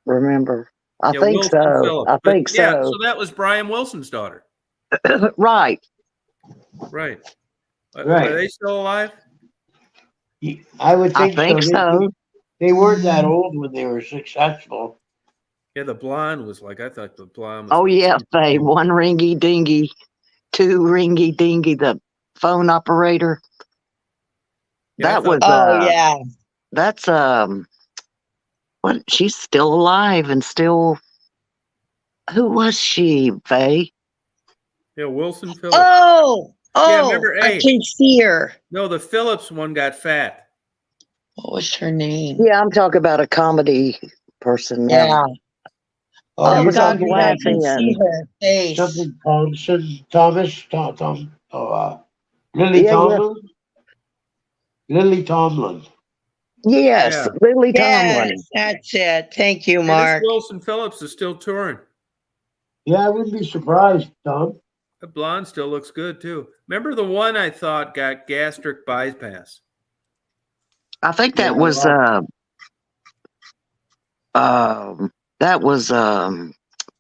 Speaker 12: remember. I
Speaker 1: Yeah,
Speaker 12: think
Speaker 1: Wilson
Speaker 12: so.
Speaker 1: Phillips.
Speaker 12: I
Speaker 1: But
Speaker 12: think
Speaker 1: yeah,
Speaker 12: so.
Speaker 1: so that was Brian Wilson's daughter.
Speaker 12: Right.
Speaker 1: Right.
Speaker 11: Right.
Speaker 1: Are they still alive?
Speaker 11: I would
Speaker 12: I
Speaker 11: think,
Speaker 12: think so.
Speaker 11: They weren't that old when they were successful.
Speaker 1: Yeah, the blonde was like, I thought the blonde was
Speaker 12: Oh,
Speaker 1: like
Speaker 12: yeah,
Speaker 1: super
Speaker 12: Faye.
Speaker 1: cute.
Speaker 12: One ringy dingy, two ringy dingy, the phone operator.
Speaker 1: Yeah, I
Speaker 12: That
Speaker 1: thought
Speaker 12: was,
Speaker 2: Oh yeah.
Speaker 12: that's, what? She's still alive and still, who was she, Faye?
Speaker 1: yeah, Wilson Phillips.
Speaker 2: Oh,
Speaker 1: Yeah, remember,
Speaker 2: I
Speaker 1: hey.
Speaker 2: can see her.
Speaker 1: No, the Phillips one got fat.
Speaker 2: What was her name?
Speaker 12: Yeah, I'm talking about a comedy person now.
Speaker 2: Yeah.
Speaker 11: Oh,
Speaker 12: That
Speaker 2: Oh
Speaker 11: you're
Speaker 12: was on
Speaker 2: God,
Speaker 11: talking
Speaker 2: Rita, I
Speaker 11: about
Speaker 2: can see
Speaker 12: Laugh-In.
Speaker 2: her face.
Speaker 11: something Lily
Speaker 12: Yeah, yeah.
Speaker 11: Tomlin? Lily Tomlin.
Speaker 12: Yes,
Speaker 1: Yeah.
Speaker 12: Lily
Speaker 2: Yes,
Speaker 12: Tomlin.
Speaker 2: that's it. Thank you,
Speaker 1: And this
Speaker 2: Mark.
Speaker 1: Wilson Phillips is still touring.
Speaker 11: Yeah, I wouldn't be surprised, Tom.
Speaker 1: The blonde still looks good too. Remember the one I thought got gastric bypass?
Speaker 12: I think
Speaker 11: Yeah,
Speaker 12: that was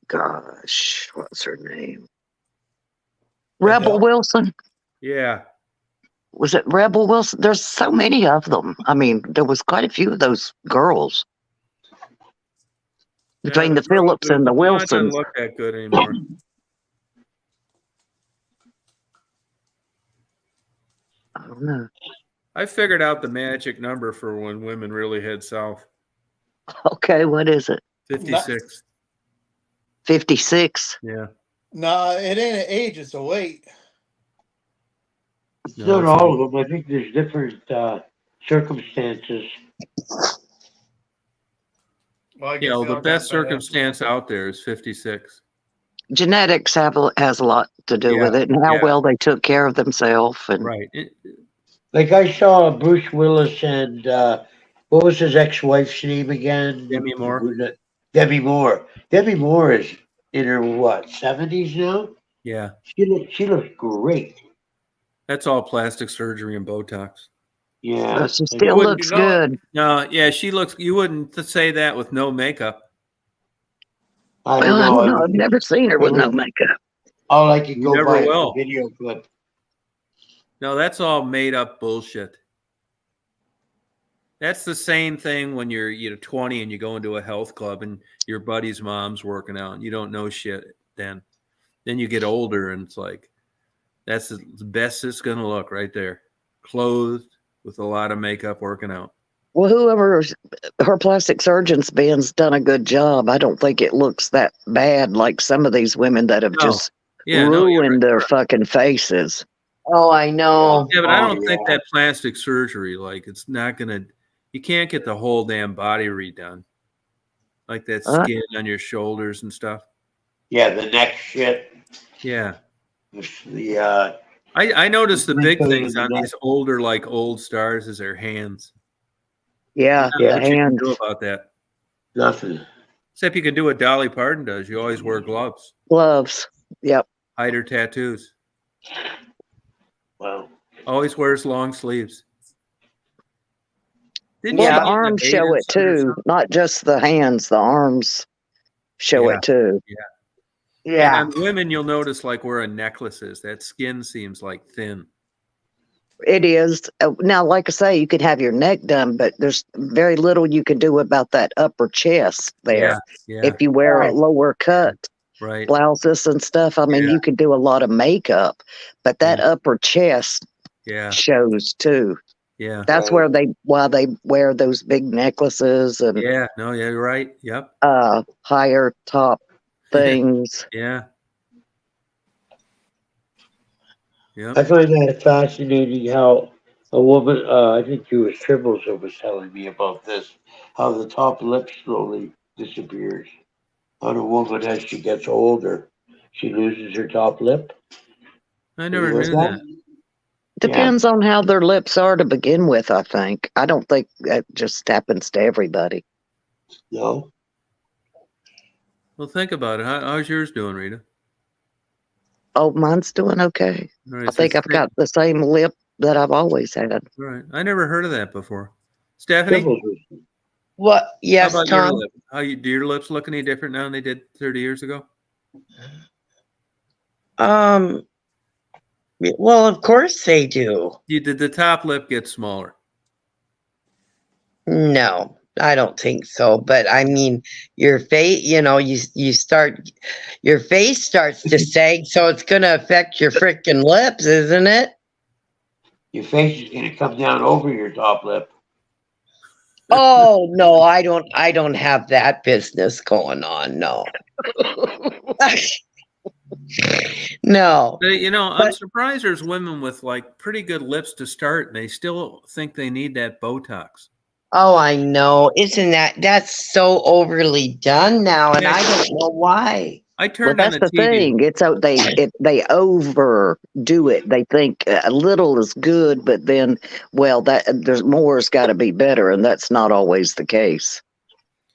Speaker 12: gosh, what's her name? Rebel
Speaker 6: Adele?
Speaker 12: Wilson.
Speaker 1: Yeah.
Speaker 12: Was it Rebel Wilson? There's so many of them. I mean, there was quite a few of those girls between the Phillips and the
Speaker 1: blonde doesn't
Speaker 12: Wilsons.
Speaker 1: look that good anymore.
Speaker 12: I don't know.
Speaker 1: I figured out the magic number for when women really head south.
Speaker 12: Okay, what is it?
Speaker 1: 56.
Speaker 12: 56.
Speaker 1: Yeah.
Speaker 6: No, it ain't an age, it's a weight.
Speaker 11: It's not all of them. I think there's different circumstances.
Speaker 6: Well, I
Speaker 1: You
Speaker 6: guess
Speaker 1: know,
Speaker 6: they
Speaker 1: the
Speaker 6: all
Speaker 1: best
Speaker 6: got better.
Speaker 1: circumstance out there is 56.
Speaker 12: Genetics has a lot to do with it, and how
Speaker 1: Yeah.
Speaker 12: well they took care of themselves. And
Speaker 1: Right.
Speaker 11: Like I saw Bruce Willis and what was his ex-wife's name again?
Speaker 1: Demi Moore.
Speaker 11: Debbie Moore. Debbie Moore is in her what, 70s now?
Speaker 1: Yeah,
Speaker 11: She looks great.
Speaker 1: that's all plastic surgery and Botox.
Speaker 11: Yeah.
Speaker 12: But she
Speaker 11: Like,
Speaker 1: You
Speaker 12: still
Speaker 1: wouldn't,
Speaker 12: looks good.
Speaker 1: no, yeah, she looks. You wouldn't say that with no makeup.
Speaker 11: I don't
Speaker 12: Well, I
Speaker 11: know.
Speaker 12: don't know. I've never seen her with no makeup.
Speaker 11: All I could
Speaker 1: You
Speaker 11: go
Speaker 1: never
Speaker 11: by is the
Speaker 1: will.
Speaker 11: video clip.
Speaker 1: No, that's all made up bullshit. That's the same thing when you're 20 and you go into a health club and your buddy's mom's working out and you don't know shit then. Then you get older and it's like that's the best it's gonna look right there. Clothed with a lot of makeup working out.
Speaker 12: Well, whoever her plastic surgeon's been's done a good job. I don't think it looks that bad like some of these women that have
Speaker 1: No.
Speaker 12: just
Speaker 1: Yeah, no, you're
Speaker 12: ruined their
Speaker 1: right.
Speaker 12: fucking faces.
Speaker 2: Oh, I know.
Speaker 1: Yeah, but I
Speaker 11: Oh,
Speaker 1: don't think
Speaker 11: yeah.
Speaker 1: that plastic surgery, like it's not gonna you can't get the whole damn body redone. Like that skin on your shoulders and stuff.
Speaker 11: Yeah, the neck shit.
Speaker 1: Yeah.
Speaker 11: The
Speaker 1: I noticed the big
Speaker 11: wrinkling
Speaker 1: things
Speaker 11: in the
Speaker 1: on
Speaker 11: neck.
Speaker 1: these older, like old stars, is their hands.
Speaker 12: Yeah,
Speaker 11: Yeah.
Speaker 1: What
Speaker 12: the
Speaker 1: you can
Speaker 12: hands,
Speaker 1: do about that?
Speaker 11: Nothing.
Speaker 1: Except you can do what Dolly Parton does. You always wear gloves,
Speaker 12: gloves. Yep.
Speaker 1: hide her tattoos.
Speaker 11: Well,
Speaker 1: Always wears long sleeves. Didn't
Speaker 12: Well,
Speaker 1: she
Speaker 12: the
Speaker 1: get in a
Speaker 12: arms show
Speaker 1: bathing
Speaker 12: it
Speaker 1: suit or
Speaker 12: too,
Speaker 1: something?
Speaker 12: not just the hands. The arms show
Speaker 1: Yeah.
Speaker 12: it too.
Speaker 1: Yeah. And
Speaker 2: Yeah.
Speaker 1: on women, you'll notice like wearing necklaces. That skin seems like thin.
Speaker 12: It is. Now, like I say, you could have your neck done, but there's very little you can do about that upper chest there.
Speaker 1: Yeah.
Speaker 12: If you wear a
Speaker 2: Right.
Speaker 12: lower cut
Speaker 1: Right.
Speaker 12: blouses and stuff, I mean,
Speaker 1: Yeah.
Speaker 12: you could do a lot of makeup, but that
Speaker 1: Yeah.
Speaker 12: upper chest
Speaker 1: Yeah.
Speaker 12: shows too.
Speaker 1: Yeah.
Speaker 12: That's why they wear those big necklaces and
Speaker 1: Yeah. No, yeah, you're right. Yep.
Speaker 12: higher top things.
Speaker 1: Yeah.
Speaker 11: I
Speaker 1: Yep.
Speaker 11: find that fascinating how a woman, I think it was Tribbles that was telling me about this, how the top lip slowly disappears on a woman as she gets older. She loses her top lip.
Speaker 1: I
Speaker 11: Have
Speaker 1: never
Speaker 11: you heard
Speaker 1: knew that.
Speaker 12: Depends on how their lips are to begin with, I think. I don't think that just happens to everybody.
Speaker 11: No.
Speaker 1: Well, think about it. How's yours doing, Rita?
Speaker 12: Oh, mine's doing okay.
Speaker 1: All right,
Speaker 12: I think I've got the same lip that I've always had.
Speaker 1: All right. I never heard of that before. Stephanie,
Speaker 11: Tribbles was
Speaker 2: What?
Speaker 1: how
Speaker 2: Yes,
Speaker 1: about your
Speaker 2: Tom.
Speaker 1: lip? Do your lips look any different now than they did 30 years ago?
Speaker 2: Well, of course they do.
Speaker 1: Did the top lip get smaller?
Speaker 2: No, I don't think so. But I mean, your face, you start, your face starts to sag, so it's going to affect your freaking lips, isn't it?
Speaker 11: your face is going to come down over your top lip.
Speaker 2: Oh no, I don't have that business going on. No. No.
Speaker 1: I'm surprised there's women with like pretty good lips to start and they still think they need that Botox.
Speaker 2: Oh, I know. Isn't that's so overly done now, and I don't know why.
Speaker 1: I
Speaker 12: Well,
Speaker 1: turned on
Speaker 12: that's
Speaker 1: the
Speaker 12: the
Speaker 1: TV.
Speaker 12: thing. It's they overdo it. They think a little is good, but then, well, that there's more's got to be better, and that's not always the case.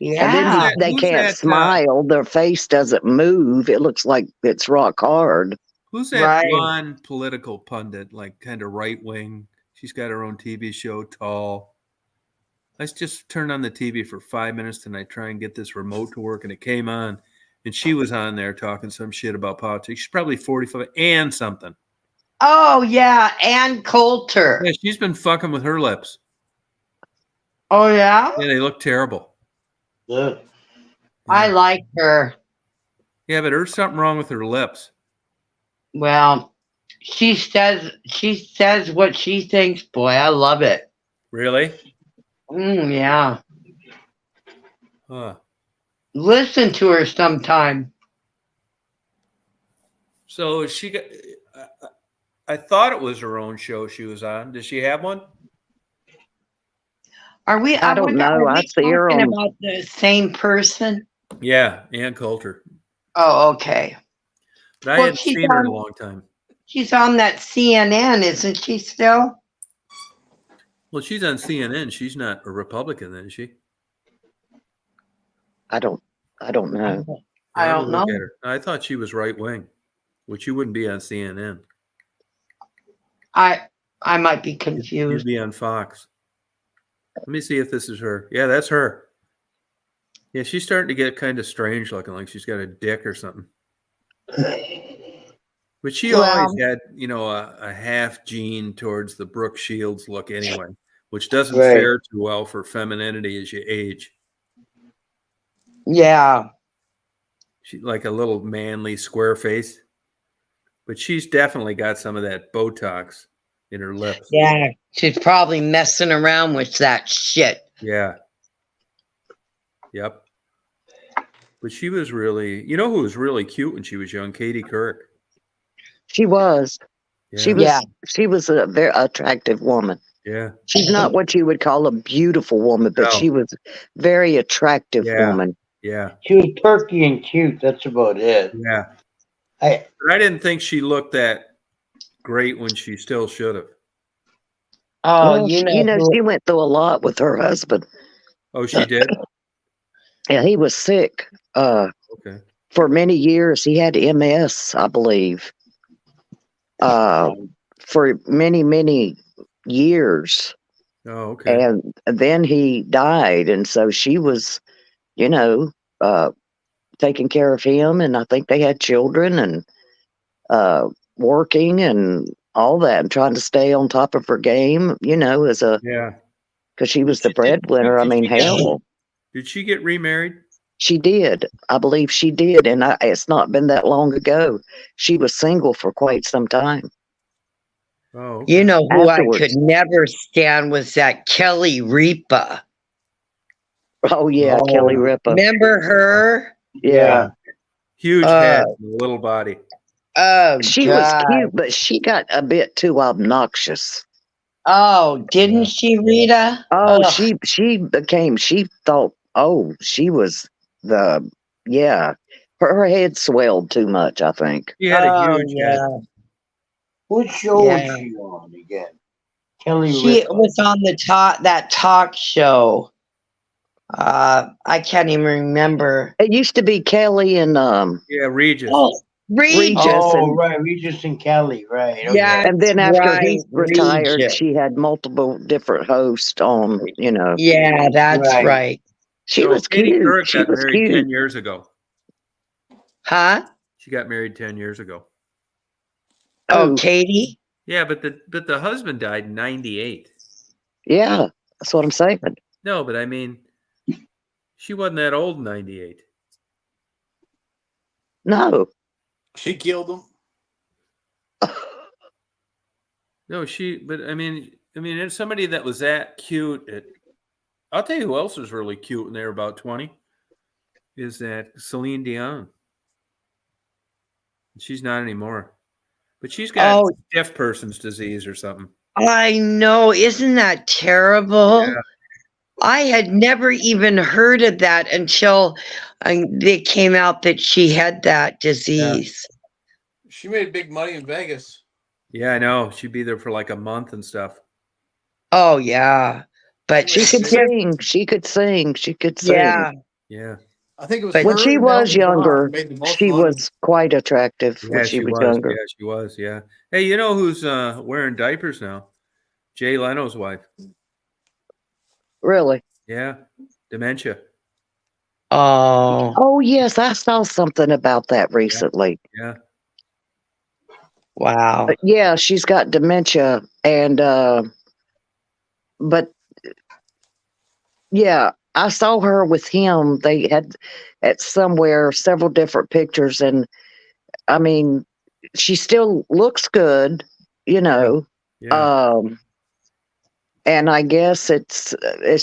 Speaker 12: And then
Speaker 2: Yeah.
Speaker 12: they can't smile. Their face doesn't move. It looks like it's rock hard.
Speaker 1: Who's that blonde political pundit, like kind of right wing? She's got her own TV show, Tall. I just turned on the TV for 5 minutes tonight, try and get this remote to work, and it came on, and she was on there talking some shit about politics. She's probably 45 and something.
Speaker 2: Oh yeah, Ann Coulter.
Speaker 1: Yeah, she's been fucking with her lips.
Speaker 2: Oh yeah?
Speaker 1: Yeah, they look terrible.
Speaker 11: Yeah.
Speaker 2: I like her.
Speaker 1: Yeah, but there's something wrong with her lips.
Speaker 2: Well, she says what she thinks, boy. I love it.
Speaker 1: Really?
Speaker 2: Yeah.
Speaker 1: Huh.
Speaker 2: Listen to her sometime.
Speaker 1: So she got. I thought it was her own show she was on. Does she have one?
Speaker 2: Are we?
Speaker 12: I don't know. I see her
Speaker 2: talking
Speaker 12: on.
Speaker 2: about the same person.
Speaker 1: Yeah, Ann Coulter.
Speaker 2: Oh, okay.
Speaker 1: But I hadn't seen her in a long time.
Speaker 2: She's on that CNN, isn't she still?
Speaker 1: Well, she's on CNN. She's not a Republican, then, is she?
Speaker 12: I don't know.
Speaker 2: I
Speaker 1: Let me
Speaker 2: don't
Speaker 1: look
Speaker 2: know.
Speaker 1: at her. I thought she was right wing, which you wouldn't be on CNN.
Speaker 2: I might be
Speaker 1: You'd
Speaker 2: confused.
Speaker 1: be on Fox. Let me see if this is her. Yeah, that's her. Yeah, she's starting to get kind of strange looking, like she's got a dick or something. But she always
Speaker 2: Well,
Speaker 1: had, a half gene towards the Brooke Shields look anyway, which doesn't
Speaker 2: right.
Speaker 1: fare too well for femininity as you age.
Speaker 2: Yeah.
Speaker 1: She's like a little manly square face. But she's definitely got some of that Botox in her lips.
Speaker 2: Yeah. She's probably messing around with that shit.
Speaker 1: Yeah. Yep. But she was really, who was really cute when she was young? Katie Couric.
Speaker 12: She was.
Speaker 1: Yeah.
Speaker 12: She was a very attractive woman.
Speaker 1: Yeah.
Speaker 12: She's not what you would call a beautiful woman, but
Speaker 1: No.
Speaker 12: she was very attractive
Speaker 1: Yeah.
Speaker 12: woman.
Speaker 1: Yeah.
Speaker 11: She was perky and cute. That's about it.
Speaker 1: Yeah.
Speaker 11: I
Speaker 1: But I didn't think she looked that great when she still should have.
Speaker 2: Oh,
Speaker 12: Well, she went through a lot with her husband.
Speaker 1: Oh, she did?
Speaker 12: Yeah, he was sick
Speaker 1: Okay.
Speaker 12: for many years. He had MS, I believe, for many, many years.
Speaker 1: Oh, okay.
Speaker 12: And then he died. And so she was, taking care of him. And I think they had children and working and all that and trying to stay on top of her game,
Speaker 1: Yeah.
Speaker 12: because she was the breadwinner. I mean, hell,
Speaker 1: Did she get remarried?
Speaker 12: she did. I believe she did. And it's not been that long ago. She was single for quite some time.
Speaker 1: Oh, okay.
Speaker 2: You know who I
Speaker 12: Afterwards.
Speaker 2: could never stand was that Kelly Ripa.
Speaker 12: Oh, yeah,
Speaker 11: Oh,
Speaker 12: Kelly Ripa.
Speaker 2: Remember her?
Speaker 12: Yeah.
Speaker 1: Huge head and a little body.
Speaker 2: Oh,
Speaker 12: She was cute, but she got a bit too obnoxious.
Speaker 2: Oh, didn't she, Rita?
Speaker 12: Oh,
Speaker 2: Ugh.
Speaker 12: she thought, she was her head swelled too much, I think.
Speaker 1: She had a
Speaker 2: Oh,
Speaker 1: huge head.
Speaker 2: yeah.
Speaker 11: what show was
Speaker 2: Yeah.
Speaker 11: she on again? Kelly
Speaker 2: She
Speaker 11: Ripa.
Speaker 2: was on that talk show. I can't even remember.
Speaker 12: It used to be Kelly and
Speaker 1: Yeah, Regis.
Speaker 2: Oh, Regis.
Speaker 11: Oh,
Speaker 12: and,
Speaker 11: right, Regis and Kelly, right? Okay.
Speaker 2: Yeah,
Speaker 12: and then after he
Speaker 2: right,
Speaker 12: retired,
Speaker 2: Regis.
Speaker 12: she had multiple different hosts on,
Speaker 2: Yeah, that's
Speaker 11: Right.
Speaker 2: right.
Speaker 12: She
Speaker 1: So
Speaker 12: was
Speaker 1: Katie
Speaker 12: cute.
Speaker 1: Couric
Speaker 12: She
Speaker 1: got
Speaker 12: was
Speaker 1: married 10
Speaker 12: cute.
Speaker 1: years ago.
Speaker 2: Huh?
Speaker 1: She got married 10 years ago.
Speaker 2: Oh,
Speaker 12: Oh,
Speaker 2: Katie?
Speaker 1: Yeah, but the husband died in 98.
Speaker 12: yeah, that's what I'm saying.
Speaker 1: No, but I mean, she wasn't that old in 98.
Speaker 12: No.
Speaker 6: She killed him.
Speaker 1: No, but I mean, it's somebody that was that cute. I'll tell you who else was really cute when they were about 20 is that Celine Dion. She's not anymore. But she's got
Speaker 2: Oh,
Speaker 1: deaf person's disease or something.
Speaker 2: I know. Isn't that terrible?
Speaker 1: Yeah.
Speaker 2: I had never even heard of that until it came out that she had that disease.
Speaker 6: She made big money in Vegas.
Speaker 1: Yeah, I know. She'd be there for like a month and stuff.
Speaker 2: Oh, yeah. But
Speaker 12: She could sing. She could sing. She could sing.
Speaker 2: yeah.
Speaker 1: Yeah.
Speaker 6: I think it was
Speaker 2: But-
Speaker 12: When
Speaker 6: her
Speaker 12: she
Speaker 6: and
Speaker 12: was
Speaker 6: Elton John
Speaker 12: younger,
Speaker 6: made the most
Speaker 12: she
Speaker 6: money.
Speaker 12: was quite attractive
Speaker 1: Yeah,
Speaker 12: when she was younger.
Speaker 1: Yeah, she was. Yeah. Hey, you know who's wearing diapers now? Jay Leno's wife.
Speaker 12: Really?
Speaker 1: Yeah. Dementia.
Speaker 2: Oh.
Speaker 12: Oh, yes. I saw something about that recently.
Speaker 1: Yeah.
Speaker 2: Wow.
Speaker 12: Yeah, she's got dementia. And, but yeah, I saw her with him. They had at somewhere several different pictures. And I mean, she still looks good,
Speaker 1: Yeah.
Speaker 12: And I guess it's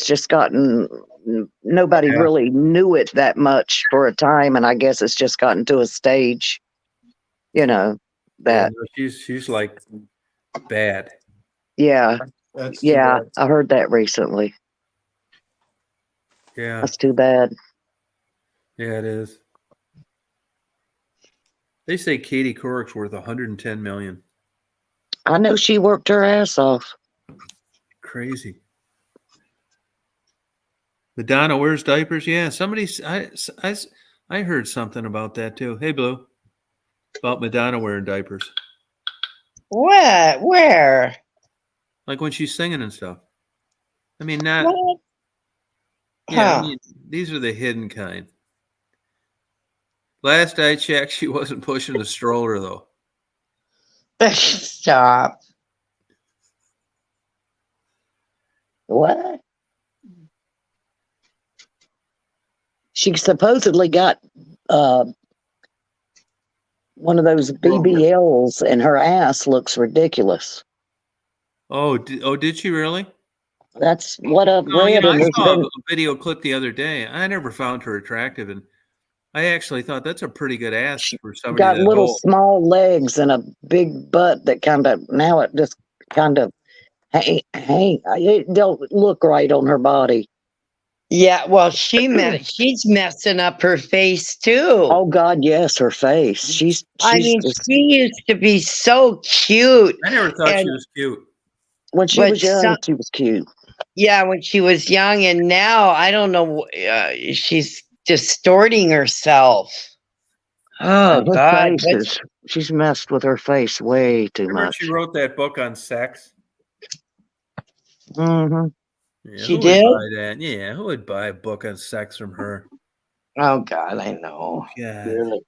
Speaker 12: just gotten nobody
Speaker 1: Yeah.
Speaker 12: really knew it that much for a time, and I guess it's just gotten to a stage, that
Speaker 1: no, she's like bad.
Speaker 12: yeah,
Speaker 6: That's too
Speaker 12: yeah,
Speaker 6: bad.
Speaker 12: I heard that recently.
Speaker 1: Yeah.
Speaker 12: That's too bad.
Speaker 1: Yeah, it is. They say Katie Couric's worth $110 million.
Speaker 12: I know she worked her ass off.
Speaker 1: Crazy. Madonna wears diapers. Yeah, I heard something about that too. Hey, Blue, about Madonna wearing diapers,
Speaker 2: What? Where?
Speaker 1: like when she's singing and stuff. I mean, not.
Speaker 2: What?
Speaker 1: Yeah, I
Speaker 2: Huh.
Speaker 1: mean, these are the hidden kind. Last I checked, she wasn't pushing the stroller though.
Speaker 2: Stop.
Speaker 12: What? She supposedly got one of those BBLs, and her ass looks ridiculous.
Speaker 1: Oh, did she really?
Speaker 12: That's what I've
Speaker 1: Oh,
Speaker 12: read, and
Speaker 1: I
Speaker 12: there's
Speaker 1: saw
Speaker 12: been
Speaker 1: a video clip the other day. I never found her attractive, and I actually thought that's a pretty good ass for somebody
Speaker 12: got
Speaker 1: that
Speaker 12: little
Speaker 1: old.
Speaker 12: small legs and a big butt that kind of now it just kind of it don't look right on her body.
Speaker 2: Yeah, well, she's messing up her face too.
Speaker 12: Oh God, yes, her face. She's
Speaker 2: I mean,
Speaker 12: just,
Speaker 2: she used to be so cute.
Speaker 1: I never thought she
Speaker 2: And
Speaker 1: was cute.
Speaker 12: when she
Speaker 2: but
Speaker 12: was young, she was cute.
Speaker 2: yeah, when she was young, and now I don't know. She's distorting herself. Oh
Speaker 12: And her
Speaker 2: God!
Speaker 12: face is she's messed with her face way too
Speaker 1: Remember
Speaker 12: much.
Speaker 1: she wrote that book on sex?
Speaker 12: Mm-hmm.
Speaker 1: Yeah,
Speaker 2: She
Speaker 1: who
Speaker 2: did?
Speaker 1: would buy that? Yeah, who would buy a book on sex from her?
Speaker 2: Oh God, I know.
Speaker 1: God.
Speaker 11: Really?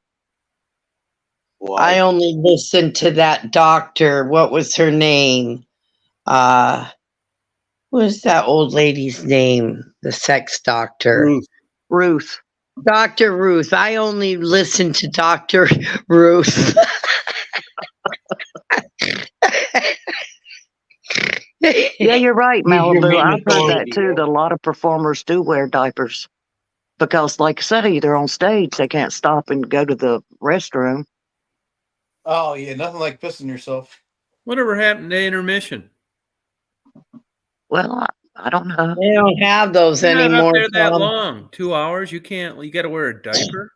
Speaker 2: I only listened to that doctor. What was her name? What was that old lady's name? The sex doctor.
Speaker 12: Ruth.
Speaker 2: Dr. Ruth. I only listened to Dr. Ruth.
Speaker 12: Yeah, you're right,
Speaker 11: He's your
Speaker 12: Malibu.
Speaker 11: main
Speaker 12: I've heard that
Speaker 11: authority,
Speaker 12: too.
Speaker 11: yeah.
Speaker 12: That a lot of performers do wear diapers because, like I say, they're on stage. They can't stop and go to the restroom.
Speaker 6: Oh yeah, nothing like pissing yourself.
Speaker 1: Whatever happened to intermission?
Speaker 12: Well, I don't know.
Speaker 2: They don't have those
Speaker 1: You're not up
Speaker 2: anymore,
Speaker 1: there that
Speaker 2: Tom.
Speaker 1: long. 2 hours? You can't. You got to wear a diaper.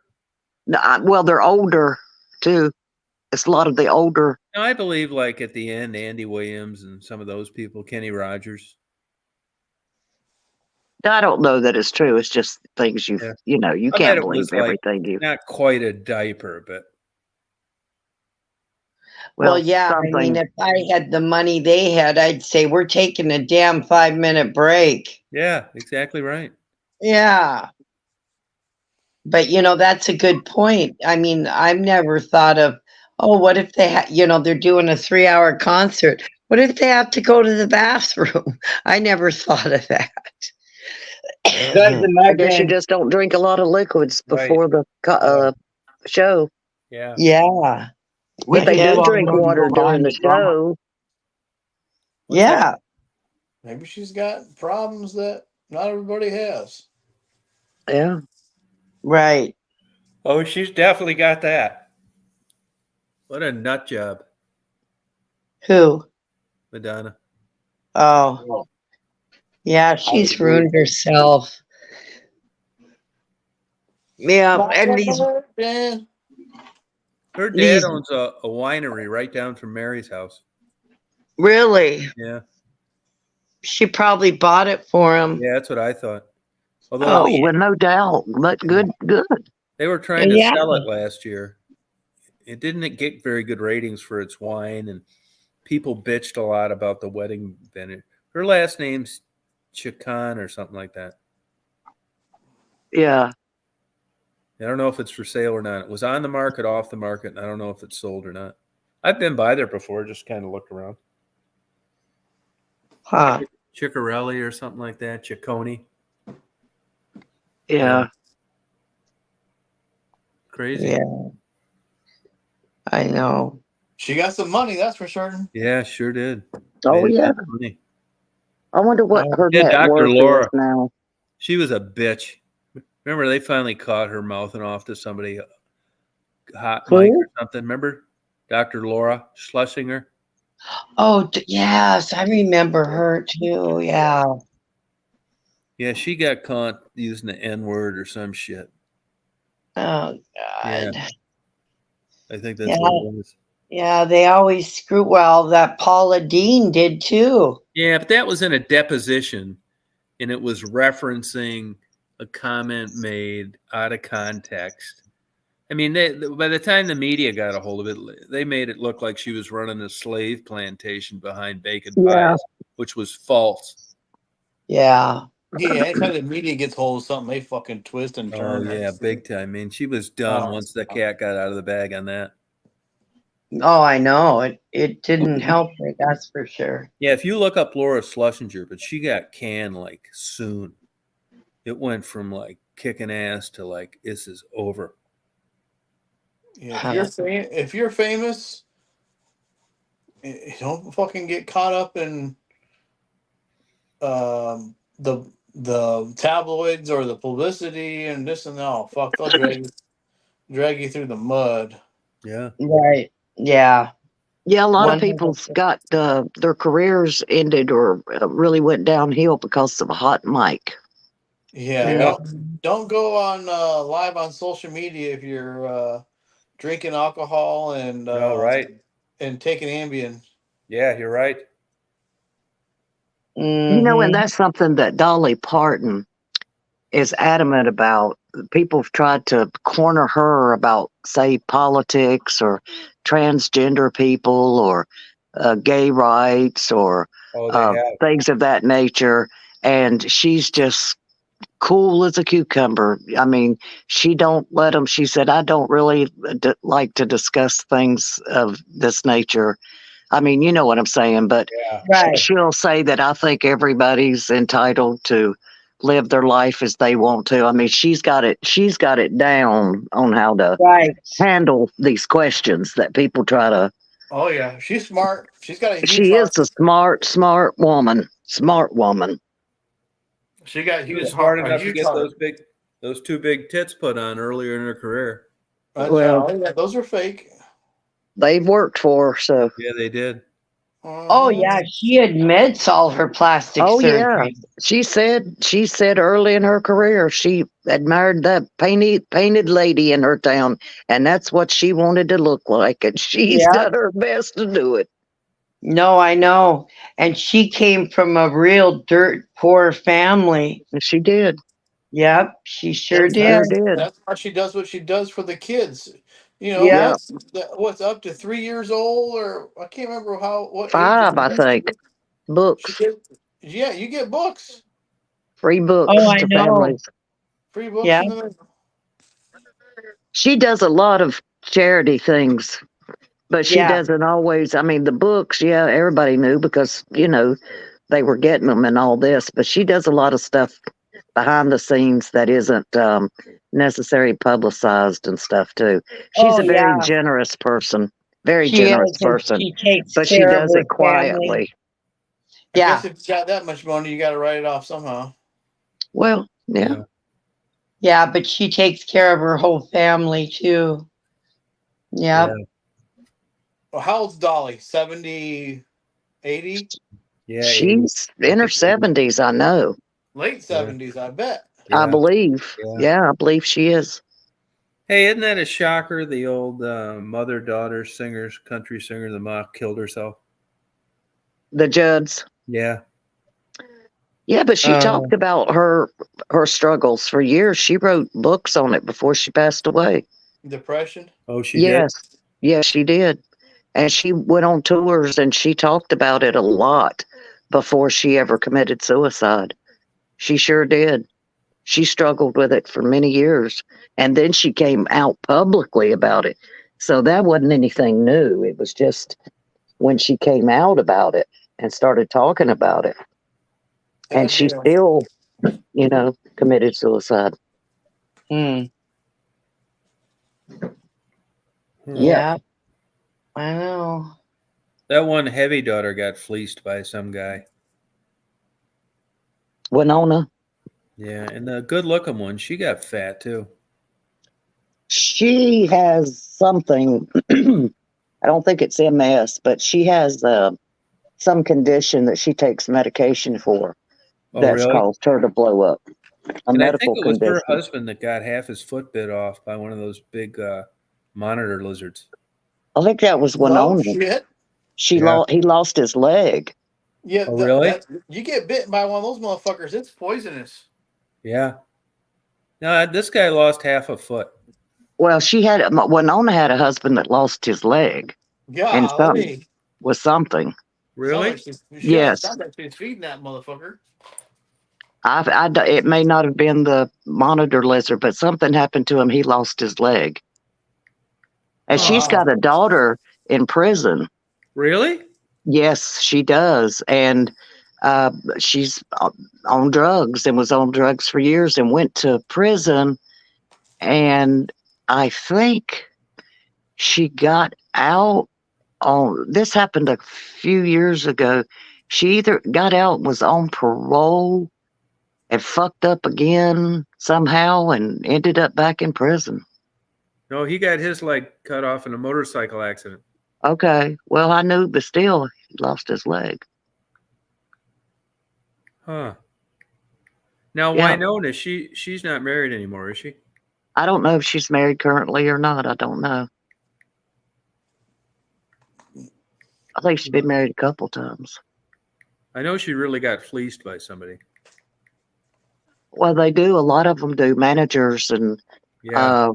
Speaker 12: No, well, they're older too. It's a lot of the older.
Speaker 1: No, I believe, like at the end, Andy Williams and some of those people, Kenny Rogers.
Speaker 12: I don't know that it's true. It's just things you
Speaker 1: Yeah.
Speaker 12: you know. You
Speaker 1: I bet
Speaker 12: can't
Speaker 1: it
Speaker 12: believe
Speaker 1: was like
Speaker 12: everything you.
Speaker 1: not quite a diaper, but
Speaker 2: Well,
Speaker 12: Well,
Speaker 2: yeah, I mean,
Speaker 12: something.
Speaker 2: if I had the money they had, I'd say we're taking a damn 5-minute break.
Speaker 1: yeah, exactly right.
Speaker 2: Yeah. But, that's a good point. I mean, I've never thought of, oh, what if they're doing a 3-hour concert. What if they have to go to the bathroom? I never thought of that.
Speaker 11: Guys,
Speaker 12: I guess you just don't drink a lot of liquids before the show.
Speaker 1: Yeah.
Speaker 2: Yeah.
Speaker 12: If they
Speaker 2: Yeah.
Speaker 12: do drink water during the show,
Speaker 1: What's that?
Speaker 2: Yeah.
Speaker 6: Maybe she's got problems that not everybody has.
Speaker 12: yeah.
Speaker 2: Right.
Speaker 1: Oh, she's definitely got that. What a nut job,
Speaker 2: Who?
Speaker 1: Madonna.
Speaker 2: Oh. Yeah, she's ruined herself. Yeah, and these
Speaker 1: Her dad
Speaker 2: These-
Speaker 1: owns a winery right down from Mary's house.
Speaker 2: really,
Speaker 1: Yeah.
Speaker 2: she probably bought it for him.
Speaker 1: Yeah, that's what I thought. Although
Speaker 12: Oh, well, no doubt. But good.
Speaker 1: they were trying to
Speaker 2: Yeah.
Speaker 1: sell it last year. It didn't get very good ratings for its wine, and people bitched a lot about the wedding venue. Her last name's Chacon or something like that.
Speaker 12: Yeah.
Speaker 1: I don't know if it's for sale or not. It was on the market, off the market, and I don't know if it's sold or not. I've been by there before, just kind of looked around.
Speaker 2: Huh.
Speaker 1: Ciccarelli or something like that. Ciccone.
Speaker 12: Yeah.
Speaker 1: Crazy.
Speaker 2: Yeah. I know.
Speaker 6: She got some money, that's for certain.
Speaker 1: Yeah, sure did.
Speaker 12: Oh,
Speaker 1: Made a
Speaker 12: yeah.
Speaker 1: lot of money.
Speaker 12: I wonder what her
Speaker 1: Yeah,
Speaker 12: net
Speaker 1: Dr.
Speaker 12: worth
Speaker 1: Laura.
Speaker 12: is now.
Speaker 1: She was a bitch. Remember, they finally caught her mouthing off to somebody, hot
Speaker 2: Who?
Speaker 1: mic or something. Remember, Dr. Laura Schlesinger?
Speaker 2: Oh, yes, I remember her too. Yeah.
Speaker 1: Yeah, she got caught using the N word or some shit.
Speaker 2: Oh
Speaker 1: Yeah,
Speaker 2: God.
Speaker 1: I think that's
Speaker 2: Yeah.
Speaker 1: what it was.
Speaker 2: Yeah, they always screw. Well, that Paula Dean did too.
Speaker 1: Yeah, but that was in a deposition. and it was referencing a comment made out of context. I mean, by the time the media got a hold of it, they made it look like she was running a slave plantation behind bacon
Speaker 12: Yeah.
Speaker 1: pies, which was false.
Speaker 2: Yeah.
Speaker 6: Yeah, anytime the media gets hold of something, they fucking twist and turn.
Speaker 1: Oh yeah, big time. I mean, she was done once the cat got out of the bag on that.
Speaker 2: Oh, I know. It didn't help her, that's for sure.
Speaker 1: Yeah, if you look up Laura Schlesinger, but she got canned like soon. It went from like kicking ass to like this is over.
Speaker 6: Yeah, if you're famous, don't fucking get caught up in the tabloids or the publicity and this and that. Oh, fuck, they'll drag you through the mud.
Speaker 1: Yeah.
Speaker 2: Right. Yeah.
Speaker 12: Yeah, a lot of
Speaker 2: 100%.
Speaker 12: people's got their careers ended or really went downhill because of a hot mic.
Speaker 6: Yeah,
Speaker 2: Yeah.
Speaker 6: don't go on live on social media if you're drinking alcohol and
Speaker 1: right.
Speaker 6: and taking Ambien.
Speaker 1: Yeah, you're right.
Speaker 12: You know, and that's something that Dolly Parton is adamant about. People have tried to corner her about, say, politics or transgender people or gay rights or things of that nature. And she's just cool as a cucumber. I mean, she don't let them. She said, I don't really like to discuss things of this nature. I mean, you know what I'm saying, but she'll say that I think everybody's entitled to live their life as they want to. I mean, she's got it down on how to handle these questions that people try to.
Speaker 6: Oh yeah, she's smart. She's got a huge
Speaker 12: She is
Speaker 6: heart.
Speaker 12: a smart woman. Smart woman.
Speaker 6: She got
Speaker 1: She was
Speaker 6: huge
Speaker 1: smart
Speaker 6: heart.
Speaker 1: enough to get those two big tits put on earlier in her career.
Speaker 12: Well,
Speaker 6: yeah, those are fake.
Speaker 12: They've worked for her, so.
Speaker 1: Yeah, they did.
Speaker 2: Oh yeah, she admits all her plastic surgery.
Speaker 12: Yeah. She said early in her career she admired that painted lady in her town, and that's what she wanted to look like, and she's done her best to do it.
Speaker 2: No, I know. And she came from a real dirt poor family.
Speaker 12: She did.
Speaker 2: Yep, she sure did.
Speaker 6: That's why she does what she does for the kids. You know,
Speaker 2: Yeah.
Speaker 6: what's up to 3 years old, or I can't remember what
Speaker 12: 5,
Speaker 6: age.
Speaker 12: I think. Books.
Speaker 6: Yeah, you get books.
Speaker 12: Free books
Speaker 2: Oh, I
Speaker 12: to
Speaker 2: know.
Speaker 12: families.
Speaker 6: Free books
Speaker 2: Yeah.
Speaker 6: in the mail.
Speaker 12: She does a lot of charity things, but she doesn't always. I mean, the books, everybody knew because, they were getting them and all this, but she does a lot of stuff behind the scenes that isn't necessarily publicized and stuff too. She's a very generous person, very generous person,
Speaker 2: She takes
Speaker 12: but she
Speaker 2: care of
Speaker 12: does
Speaker 2: her
Speaker 12: it quietly.
Speaker 6: I guess if you got that much money, you got to write it off somehow.
Speaker 12: Well, yeah.
Speaker 2: Yeah, but she takes care of her whole family too. Yep.
Speaker 6: Well, how old's Dolly? 70, 80?
Speaker 1: Yeah,
Speaker 12: She's in her 70s, I know.
Speaker 6: Late 70s, I bet.
Speaker 12: I believe. Yeah, I believe she is.
Speaker 1: Hey, isn't that a shocker? The old mother-daughter country singer, the mom killed herself.
Speaker 12: The Judds.
Speaker 1: Yeah.
Speaker 12: Yeah, but she talked about her struggles for years. She wrote books on it before she passed away.
Speaker 6: Depression?
Speaker 1: Oh, she did?
Speaker 12: Yes, she did. And she went on tours and she talked about it a lot before she ever committed suicide. She sure did. She struggled with it for many years. And then she came out publicly about it. So that wasn't anything new. It was just when she came out about it and started talking about it. And she still, committed suicide.
Speaker 2: Yeah. I know.
Speaker 1: That one heavy daughter got fleeced by some guy.
Speaker 12: Winona.
Speaker 1: Yeah, and the good-looking one, she got fat too.
Speaker 12: She has something. I don't think it's MS, but she has some condition that she takes medication for. That's
Speaker 1: really?
Speaker 12: caused her to blow up.
Speaker 1: And I think
Speaker 12: medical
Speaker 1: it was
Speaker 12: condition.
Speaker 1: her husband that got half his foot bit off by one of those big monitor lizards.
Speaker 12: I think that was Winona.
Speaker 6: Oh, shit.
Speaker 12: He lost his leg.
Speaker 6: Yeah,
Speaker 1: Oh, really?
Speaker 6: that you get bitten by one of those motherfuckers, it's poisonous.
Speaker 1: Yeah. No, this guy lost half a foot.
Speaker 12: Well, Winona had a husband that lost his leg, and
Speaker 6: Golly.
Speaker 12: something.
Speaker 1: Really?
Speaker 12: Yes.
Speaker 6: Sounds like she's feeding that motherfucker.
Speaker 12: It may not have been the monitor lizard, but something happened to him. He lost his leg. And she's got a daughter in prison.
Speaker 1: Really?
Speaker 12: Yes, she does. And she's on drugs and was on drugs for years and went to prison. And I think she got out this happened a few years ago. She either got out, was on parole, and fucked up again somehow and ended up back in prison.
Speaker 1: No, he got his leg cut off in a motorcycle accident.
Speaker 12: Okay. Well, I knew, but still, he lost his leg.
Speaker 1: Huh. Now,
Speaker 12: Yeah.
Speaker 1: Winona, she's not married anymore, is she?
Speaker 12: I don't know if she's married currently or not. I don't know. I think she's been married a couple times.
Speaker 1: I know she really got fleeced by somebody.
Speaker 12: Well, they do. A lot of them do. Managers and
Speaker 1: Yeah.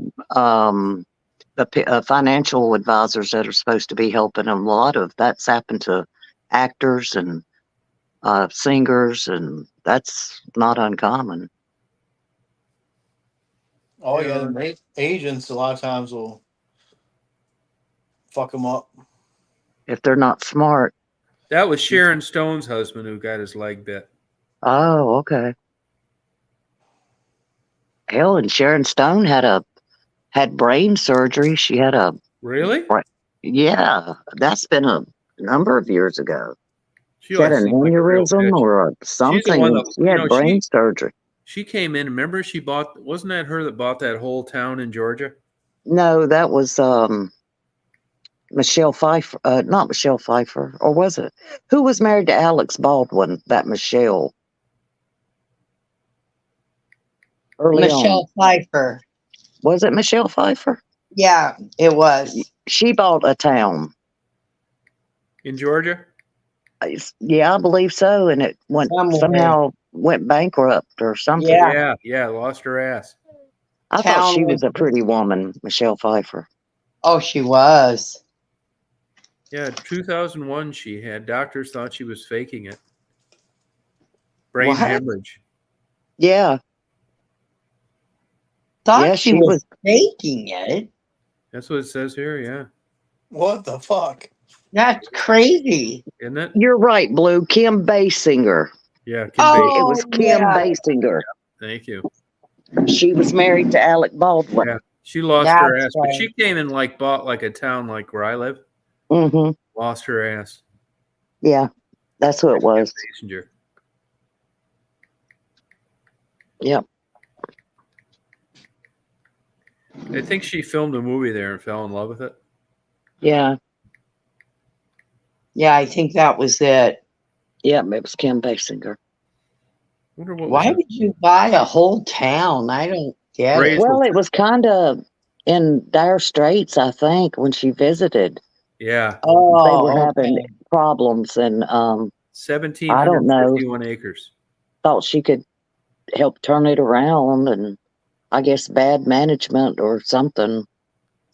Speaker 12: the financial advisors that are supposed to be helping them. A lot of that's happened to actors and singers, and that's not uncommon.
Speaker 6: Oh yeah, the agents a lot of times will fuck them up
Speaker 12: if they're not smart.
Speaker 1: That was Sharon Stone's husband who got his leg bit.
Speaker 12: Oh, okay. Hell, and Sharon Stone had brain surgery. She had a
Speaker 1: really?
Speaker 12: Yeah, that's been a number of years ago. She had an
Speaker 1: like
Speaker 12: aneurysm or something. She had brain surgery.
Speaker 1: She came in. Remember, wasn't that her that bought that whole town in Georgia?
Speaker 12: No, that was Michelle Pfeiffer. Not Michelle Pfeiffer, or was it? Who was married to Alex Baldwin? That Michelle.
Speaker 2: Michelle Pfeiffer.
Speaker 12: Was it Michelle Pfeiffer?
Speaker 2: Yeah, it was.
Speaker 12: She bought a town
Speaker 1: in Georgia.
Speaker 12: Yeah, I believe so, and it somehow went bankrupt or something.
Speaker 1: Yeah, lost her ass.
Speaker 12: I thought she was a pretty woman, Michelle Pfeiffer.
Speaker 2: Oh, she was.
Speaker 1: Yeah, 2001 she had. Doctors thought she was faking it. Brain hemorrhage.
Speaker 12: Yeah.
Speaker 2: Thought she was faking it.
Speaker 1: That's what it says here, yeah.
Speaker 6: What the fuck?
Speaker 2: That's crazy.
Speaker 1: Isn't it?
Speaker 12: You're right, Blue. Kim Basinger.
Speaker 1: Yeah,
Speaker 12: it was Kim Basinger.
Speaker 1: Thank you.
Speaker 12: She was married to Alec Baldwin.
Speaker 1: Yeah, she lost her ass, but she came and bought a town like where I live.
Speaker 12: Mm-hmm.
Speaker 1: Lost her ass.
Speaker 12: Yeah, that's who it was.
Speaker 1: Messenger.
Speaker 12: Yep.
Speaker 1: I think she filmed a movie there and fell in love with it.
Speaker 12: Yeah.
Speaker 2: Yeah, I think that was it.
Speaker 12: Yep, it was Kim Basinger.
Speaker 2: Why would you buy a whole town? I don't get it.
Speaker 12: Well, it was kind of in dire straits, I think, when she visited.
Speaker 1: Yeah.
Speaker 2: Oh,
Speaker 12: they were having problems, and
Speaker 1: 1,751 acres.
Speaker 12: Thought she could help turn it around, and I guess bad management or something.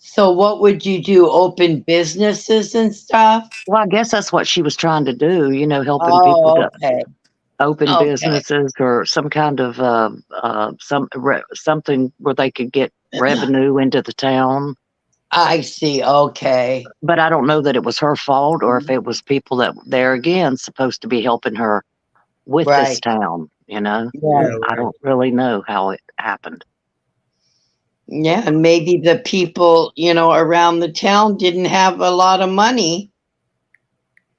Speaker 2: So what would you do? Open businesses and stuff?
Speaker 12: Well, I guess that's what she was trying to do, helping people to open businesses or some kind of something where they could get revenue into the town.
Speaker 2: I see. Okay.
Speaker 12: But I don't know that it was her fault or if it was people that there again supposed to be helping her with this town,
Speaker 2: Yeah,
Speaker 12: I don't really know how it happened.
Speaker 2: Yeah, and maybe the people, around the town didn't have a lot of money,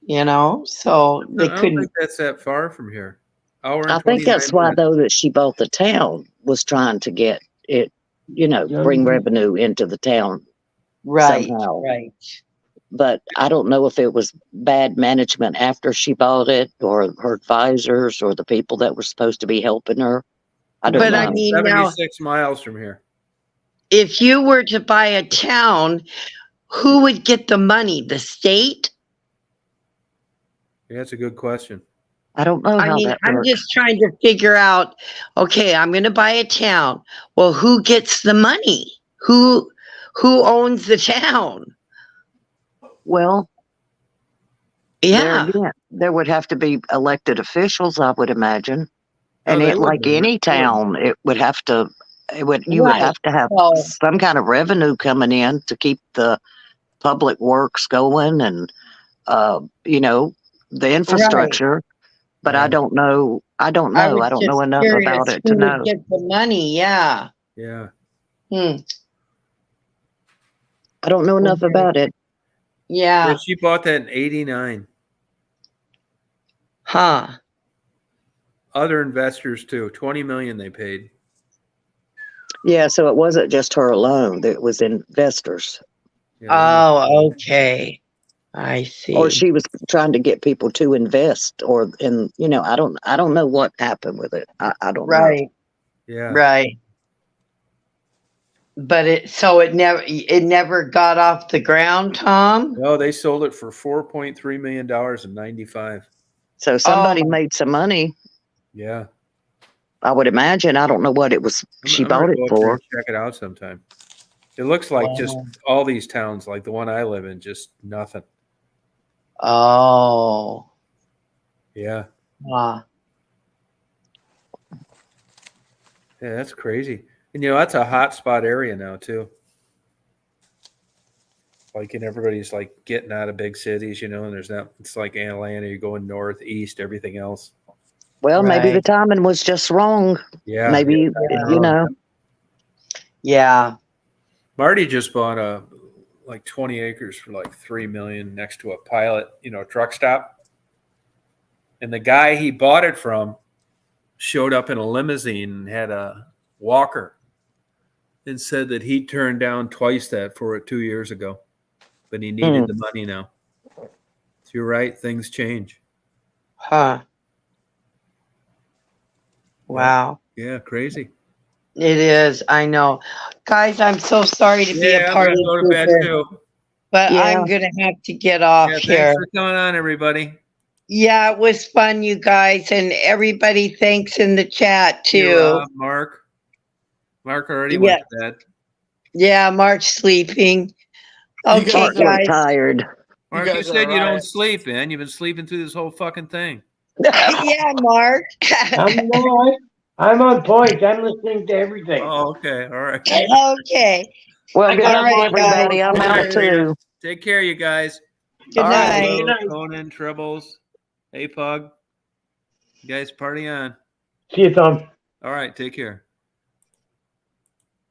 Speaker 2: so they couldn't.
Speaker 1: I don't think that's that far from here.
Speaker 12: I think that's why, though, that she bought the town, was trying to get it, bring revenue into the town.
Speaker 2: Right,
Speaker 12: somehow.
Speaker 2: right.
Speaker 12: But I don't know if it was bad management after she bought it, or her advisors, or the people that were supposed to be helping her. I don't know.
Speaker 2: I mean,
Speaker 1: 76 miles from here.
Speaker 2: If you were to buy a town, who would get the money? The state?
Speaker 1: Yeah, that's a good question.
Speaker 12: I don't know
Speaker 2: I
Speaker 12: how
Speaker 2: mean,
Speaker 12: that
Speaker 2: I'm
Speaker 12: works.
Speaker 2: just trying to figure out, okay, I'm going to buy a town. Well, who gets the money? Who owns the town?
Speaker 12: Well, there
Speaker 2: Yeah,
Speaker 12: again, there would have to be elected officials, I would imagine.
Speaker 1: No,
Speaker 12: And
Speaker 1: they
Speaker 12: it,
Speaker 1: would
Speaker 12: like
Speaker 1: be.
Speaker 12: any
Speaker 1: They would.
Speaker 12: town, you would
Speaker 2: right.
Speaker 12: have to have
Speaker 2: So,
Speaker 12: some kind of revenue coming in to keep the public works going and, you know, the
Speaker 2: right.
Speaker 12: infrastructure. But
Speaker 1: Yeah.
Speaker 12: I don't know. I don't
Speaker 2: I
Speaker 12: know.
Speaker 2: was
Speaker 12: I don't know
Speaker 2: just
Speaker 12: enough about
Speaker 2: curious
Speaker 12: it to
Speaker 2: who would
Speaker 12: know.
Speaker 2: get the money. Yeah.
Speaker 1: Yeah.
Speaker 2: Hmm.
Speaker 12: I don't know enough
Speaker 2: Okay.
Speaker 12: about it.
Speaker 1: Yeah,
Speaker 2: Yeah.
Speaker 1: she bought that in '89.
Speaker 2: Huh.
Speaker 1: Other investors too. 20 million they paid.
Speaker 12: Yeah, so it wasn't just her alone. It was investors.
Speaker 1: Yeah,
Speaker 2: Oh, okay. I
Speaker 12: Or
Speaker 2: see.
Speaker 12: she was trying to get people to invest you know, I don't know what happened with it. I don't know.
Speaker 2: Right.
Speaker 1: yeah.
Speaker 2: Right. But it never got off the ground, Tom?
Speaker 1: No, they sold it for $4.3 million in '95.
Speaker 12: So
Speaker 2: Oh,
Speaker 12: somebody made some money,
Speaker 1: Yeah.
Speaker 12: I would imagine. I don't know what it was she
Speaker 1: I'm gonna
Speaker 12: bought it
Speaker 1: go up there
Speaker 12: for.
Speaker 1: and check it out sometime. It looks like just
Speaker 2: wow.
Speaker 1: all these towns, like the one I live in, just nothing.
Speaker 2: Oh.
Speaker 1: Yeah.
Speaker 2: Wow.
Speaker 1: Yeah, that's crazy. And that's a hot spot area now too. Like, and everybody's like getting out of big cities, and there's not. It's like Atlanta. You're going north, east, everything else.
Speaker 12: Well, maybe the
Speaker 2: Right.
Speaker 12: timing was just wrong.
Speaker 1: Yeah.
Speaker 12: Maybe,
Speaker 1: Yeah.
Speaker 12: you know,
Speaker 2: Yeah.
Speaker 1: Marty just bought like 20 acres for like $3 million next to a Pilot, truck stop. And the guy he bought it from showed up in a limousine and had a walker and said that he turned down twice that for it 2 years ago, but he needed the money now. So you're right, things change.
Speaker 2: Huh. Wow.
Speaker 1: Yeah, crazy.
Speaker 2: It is. I know. Guys, I'm so sorry to be a
Speaker 1: Yeah, I'm
Speaker 2: party
Speaker 1: gonna go to bed
Speaker 2: pooper,
Speaker 1: too.
Speaker 2: but
Speaker 12: yeah.
Speaker 2: I'm going to have to get off
Speaker 1: Yeah,
Speaker 2: here.
Speaker 1: thanks for coming on, everybody.
Speaker 2: Yeah, it was fun, you guys, and everybody thanks in the chat
Speaker 1: You,
Speaker 2: too.
Speaker 1: Mark. Mark already went to bed.
Speaker 2: Yeah, Mark's sleeping. Okay,
Speaker 12: Mark looked
Speaker 2: guys.
Speaker 12: tired.
Speaker 1: Mark, you said you don't sleep, man. You've been sleeping through this whole fucking thing.
Speaker 2: Yeah, Mark.
Speaker 11: I'm on point. I'm listening to everything.
Speaker 1: Oh, okay. All right.
Speaker 2: Okay.
Speaker 12: Well, good
Speaker 2: All
Speaker 12: night,
Speaker 2: right,
Speaker 12: everybody.
Speaker 2: guys.
Speaker 12: I'm out too.
Speaker 1: Take care, you guys.
Speaker 2: Good
Speaker 12: All right.
Speaker 2: night.
Speaker 11: Good night.
Speaker 1: Conan, Tribbles. Hey, Pug. You guys party on.
Speaker 11: See you, Tom.
Speaker 1: All right. Take care.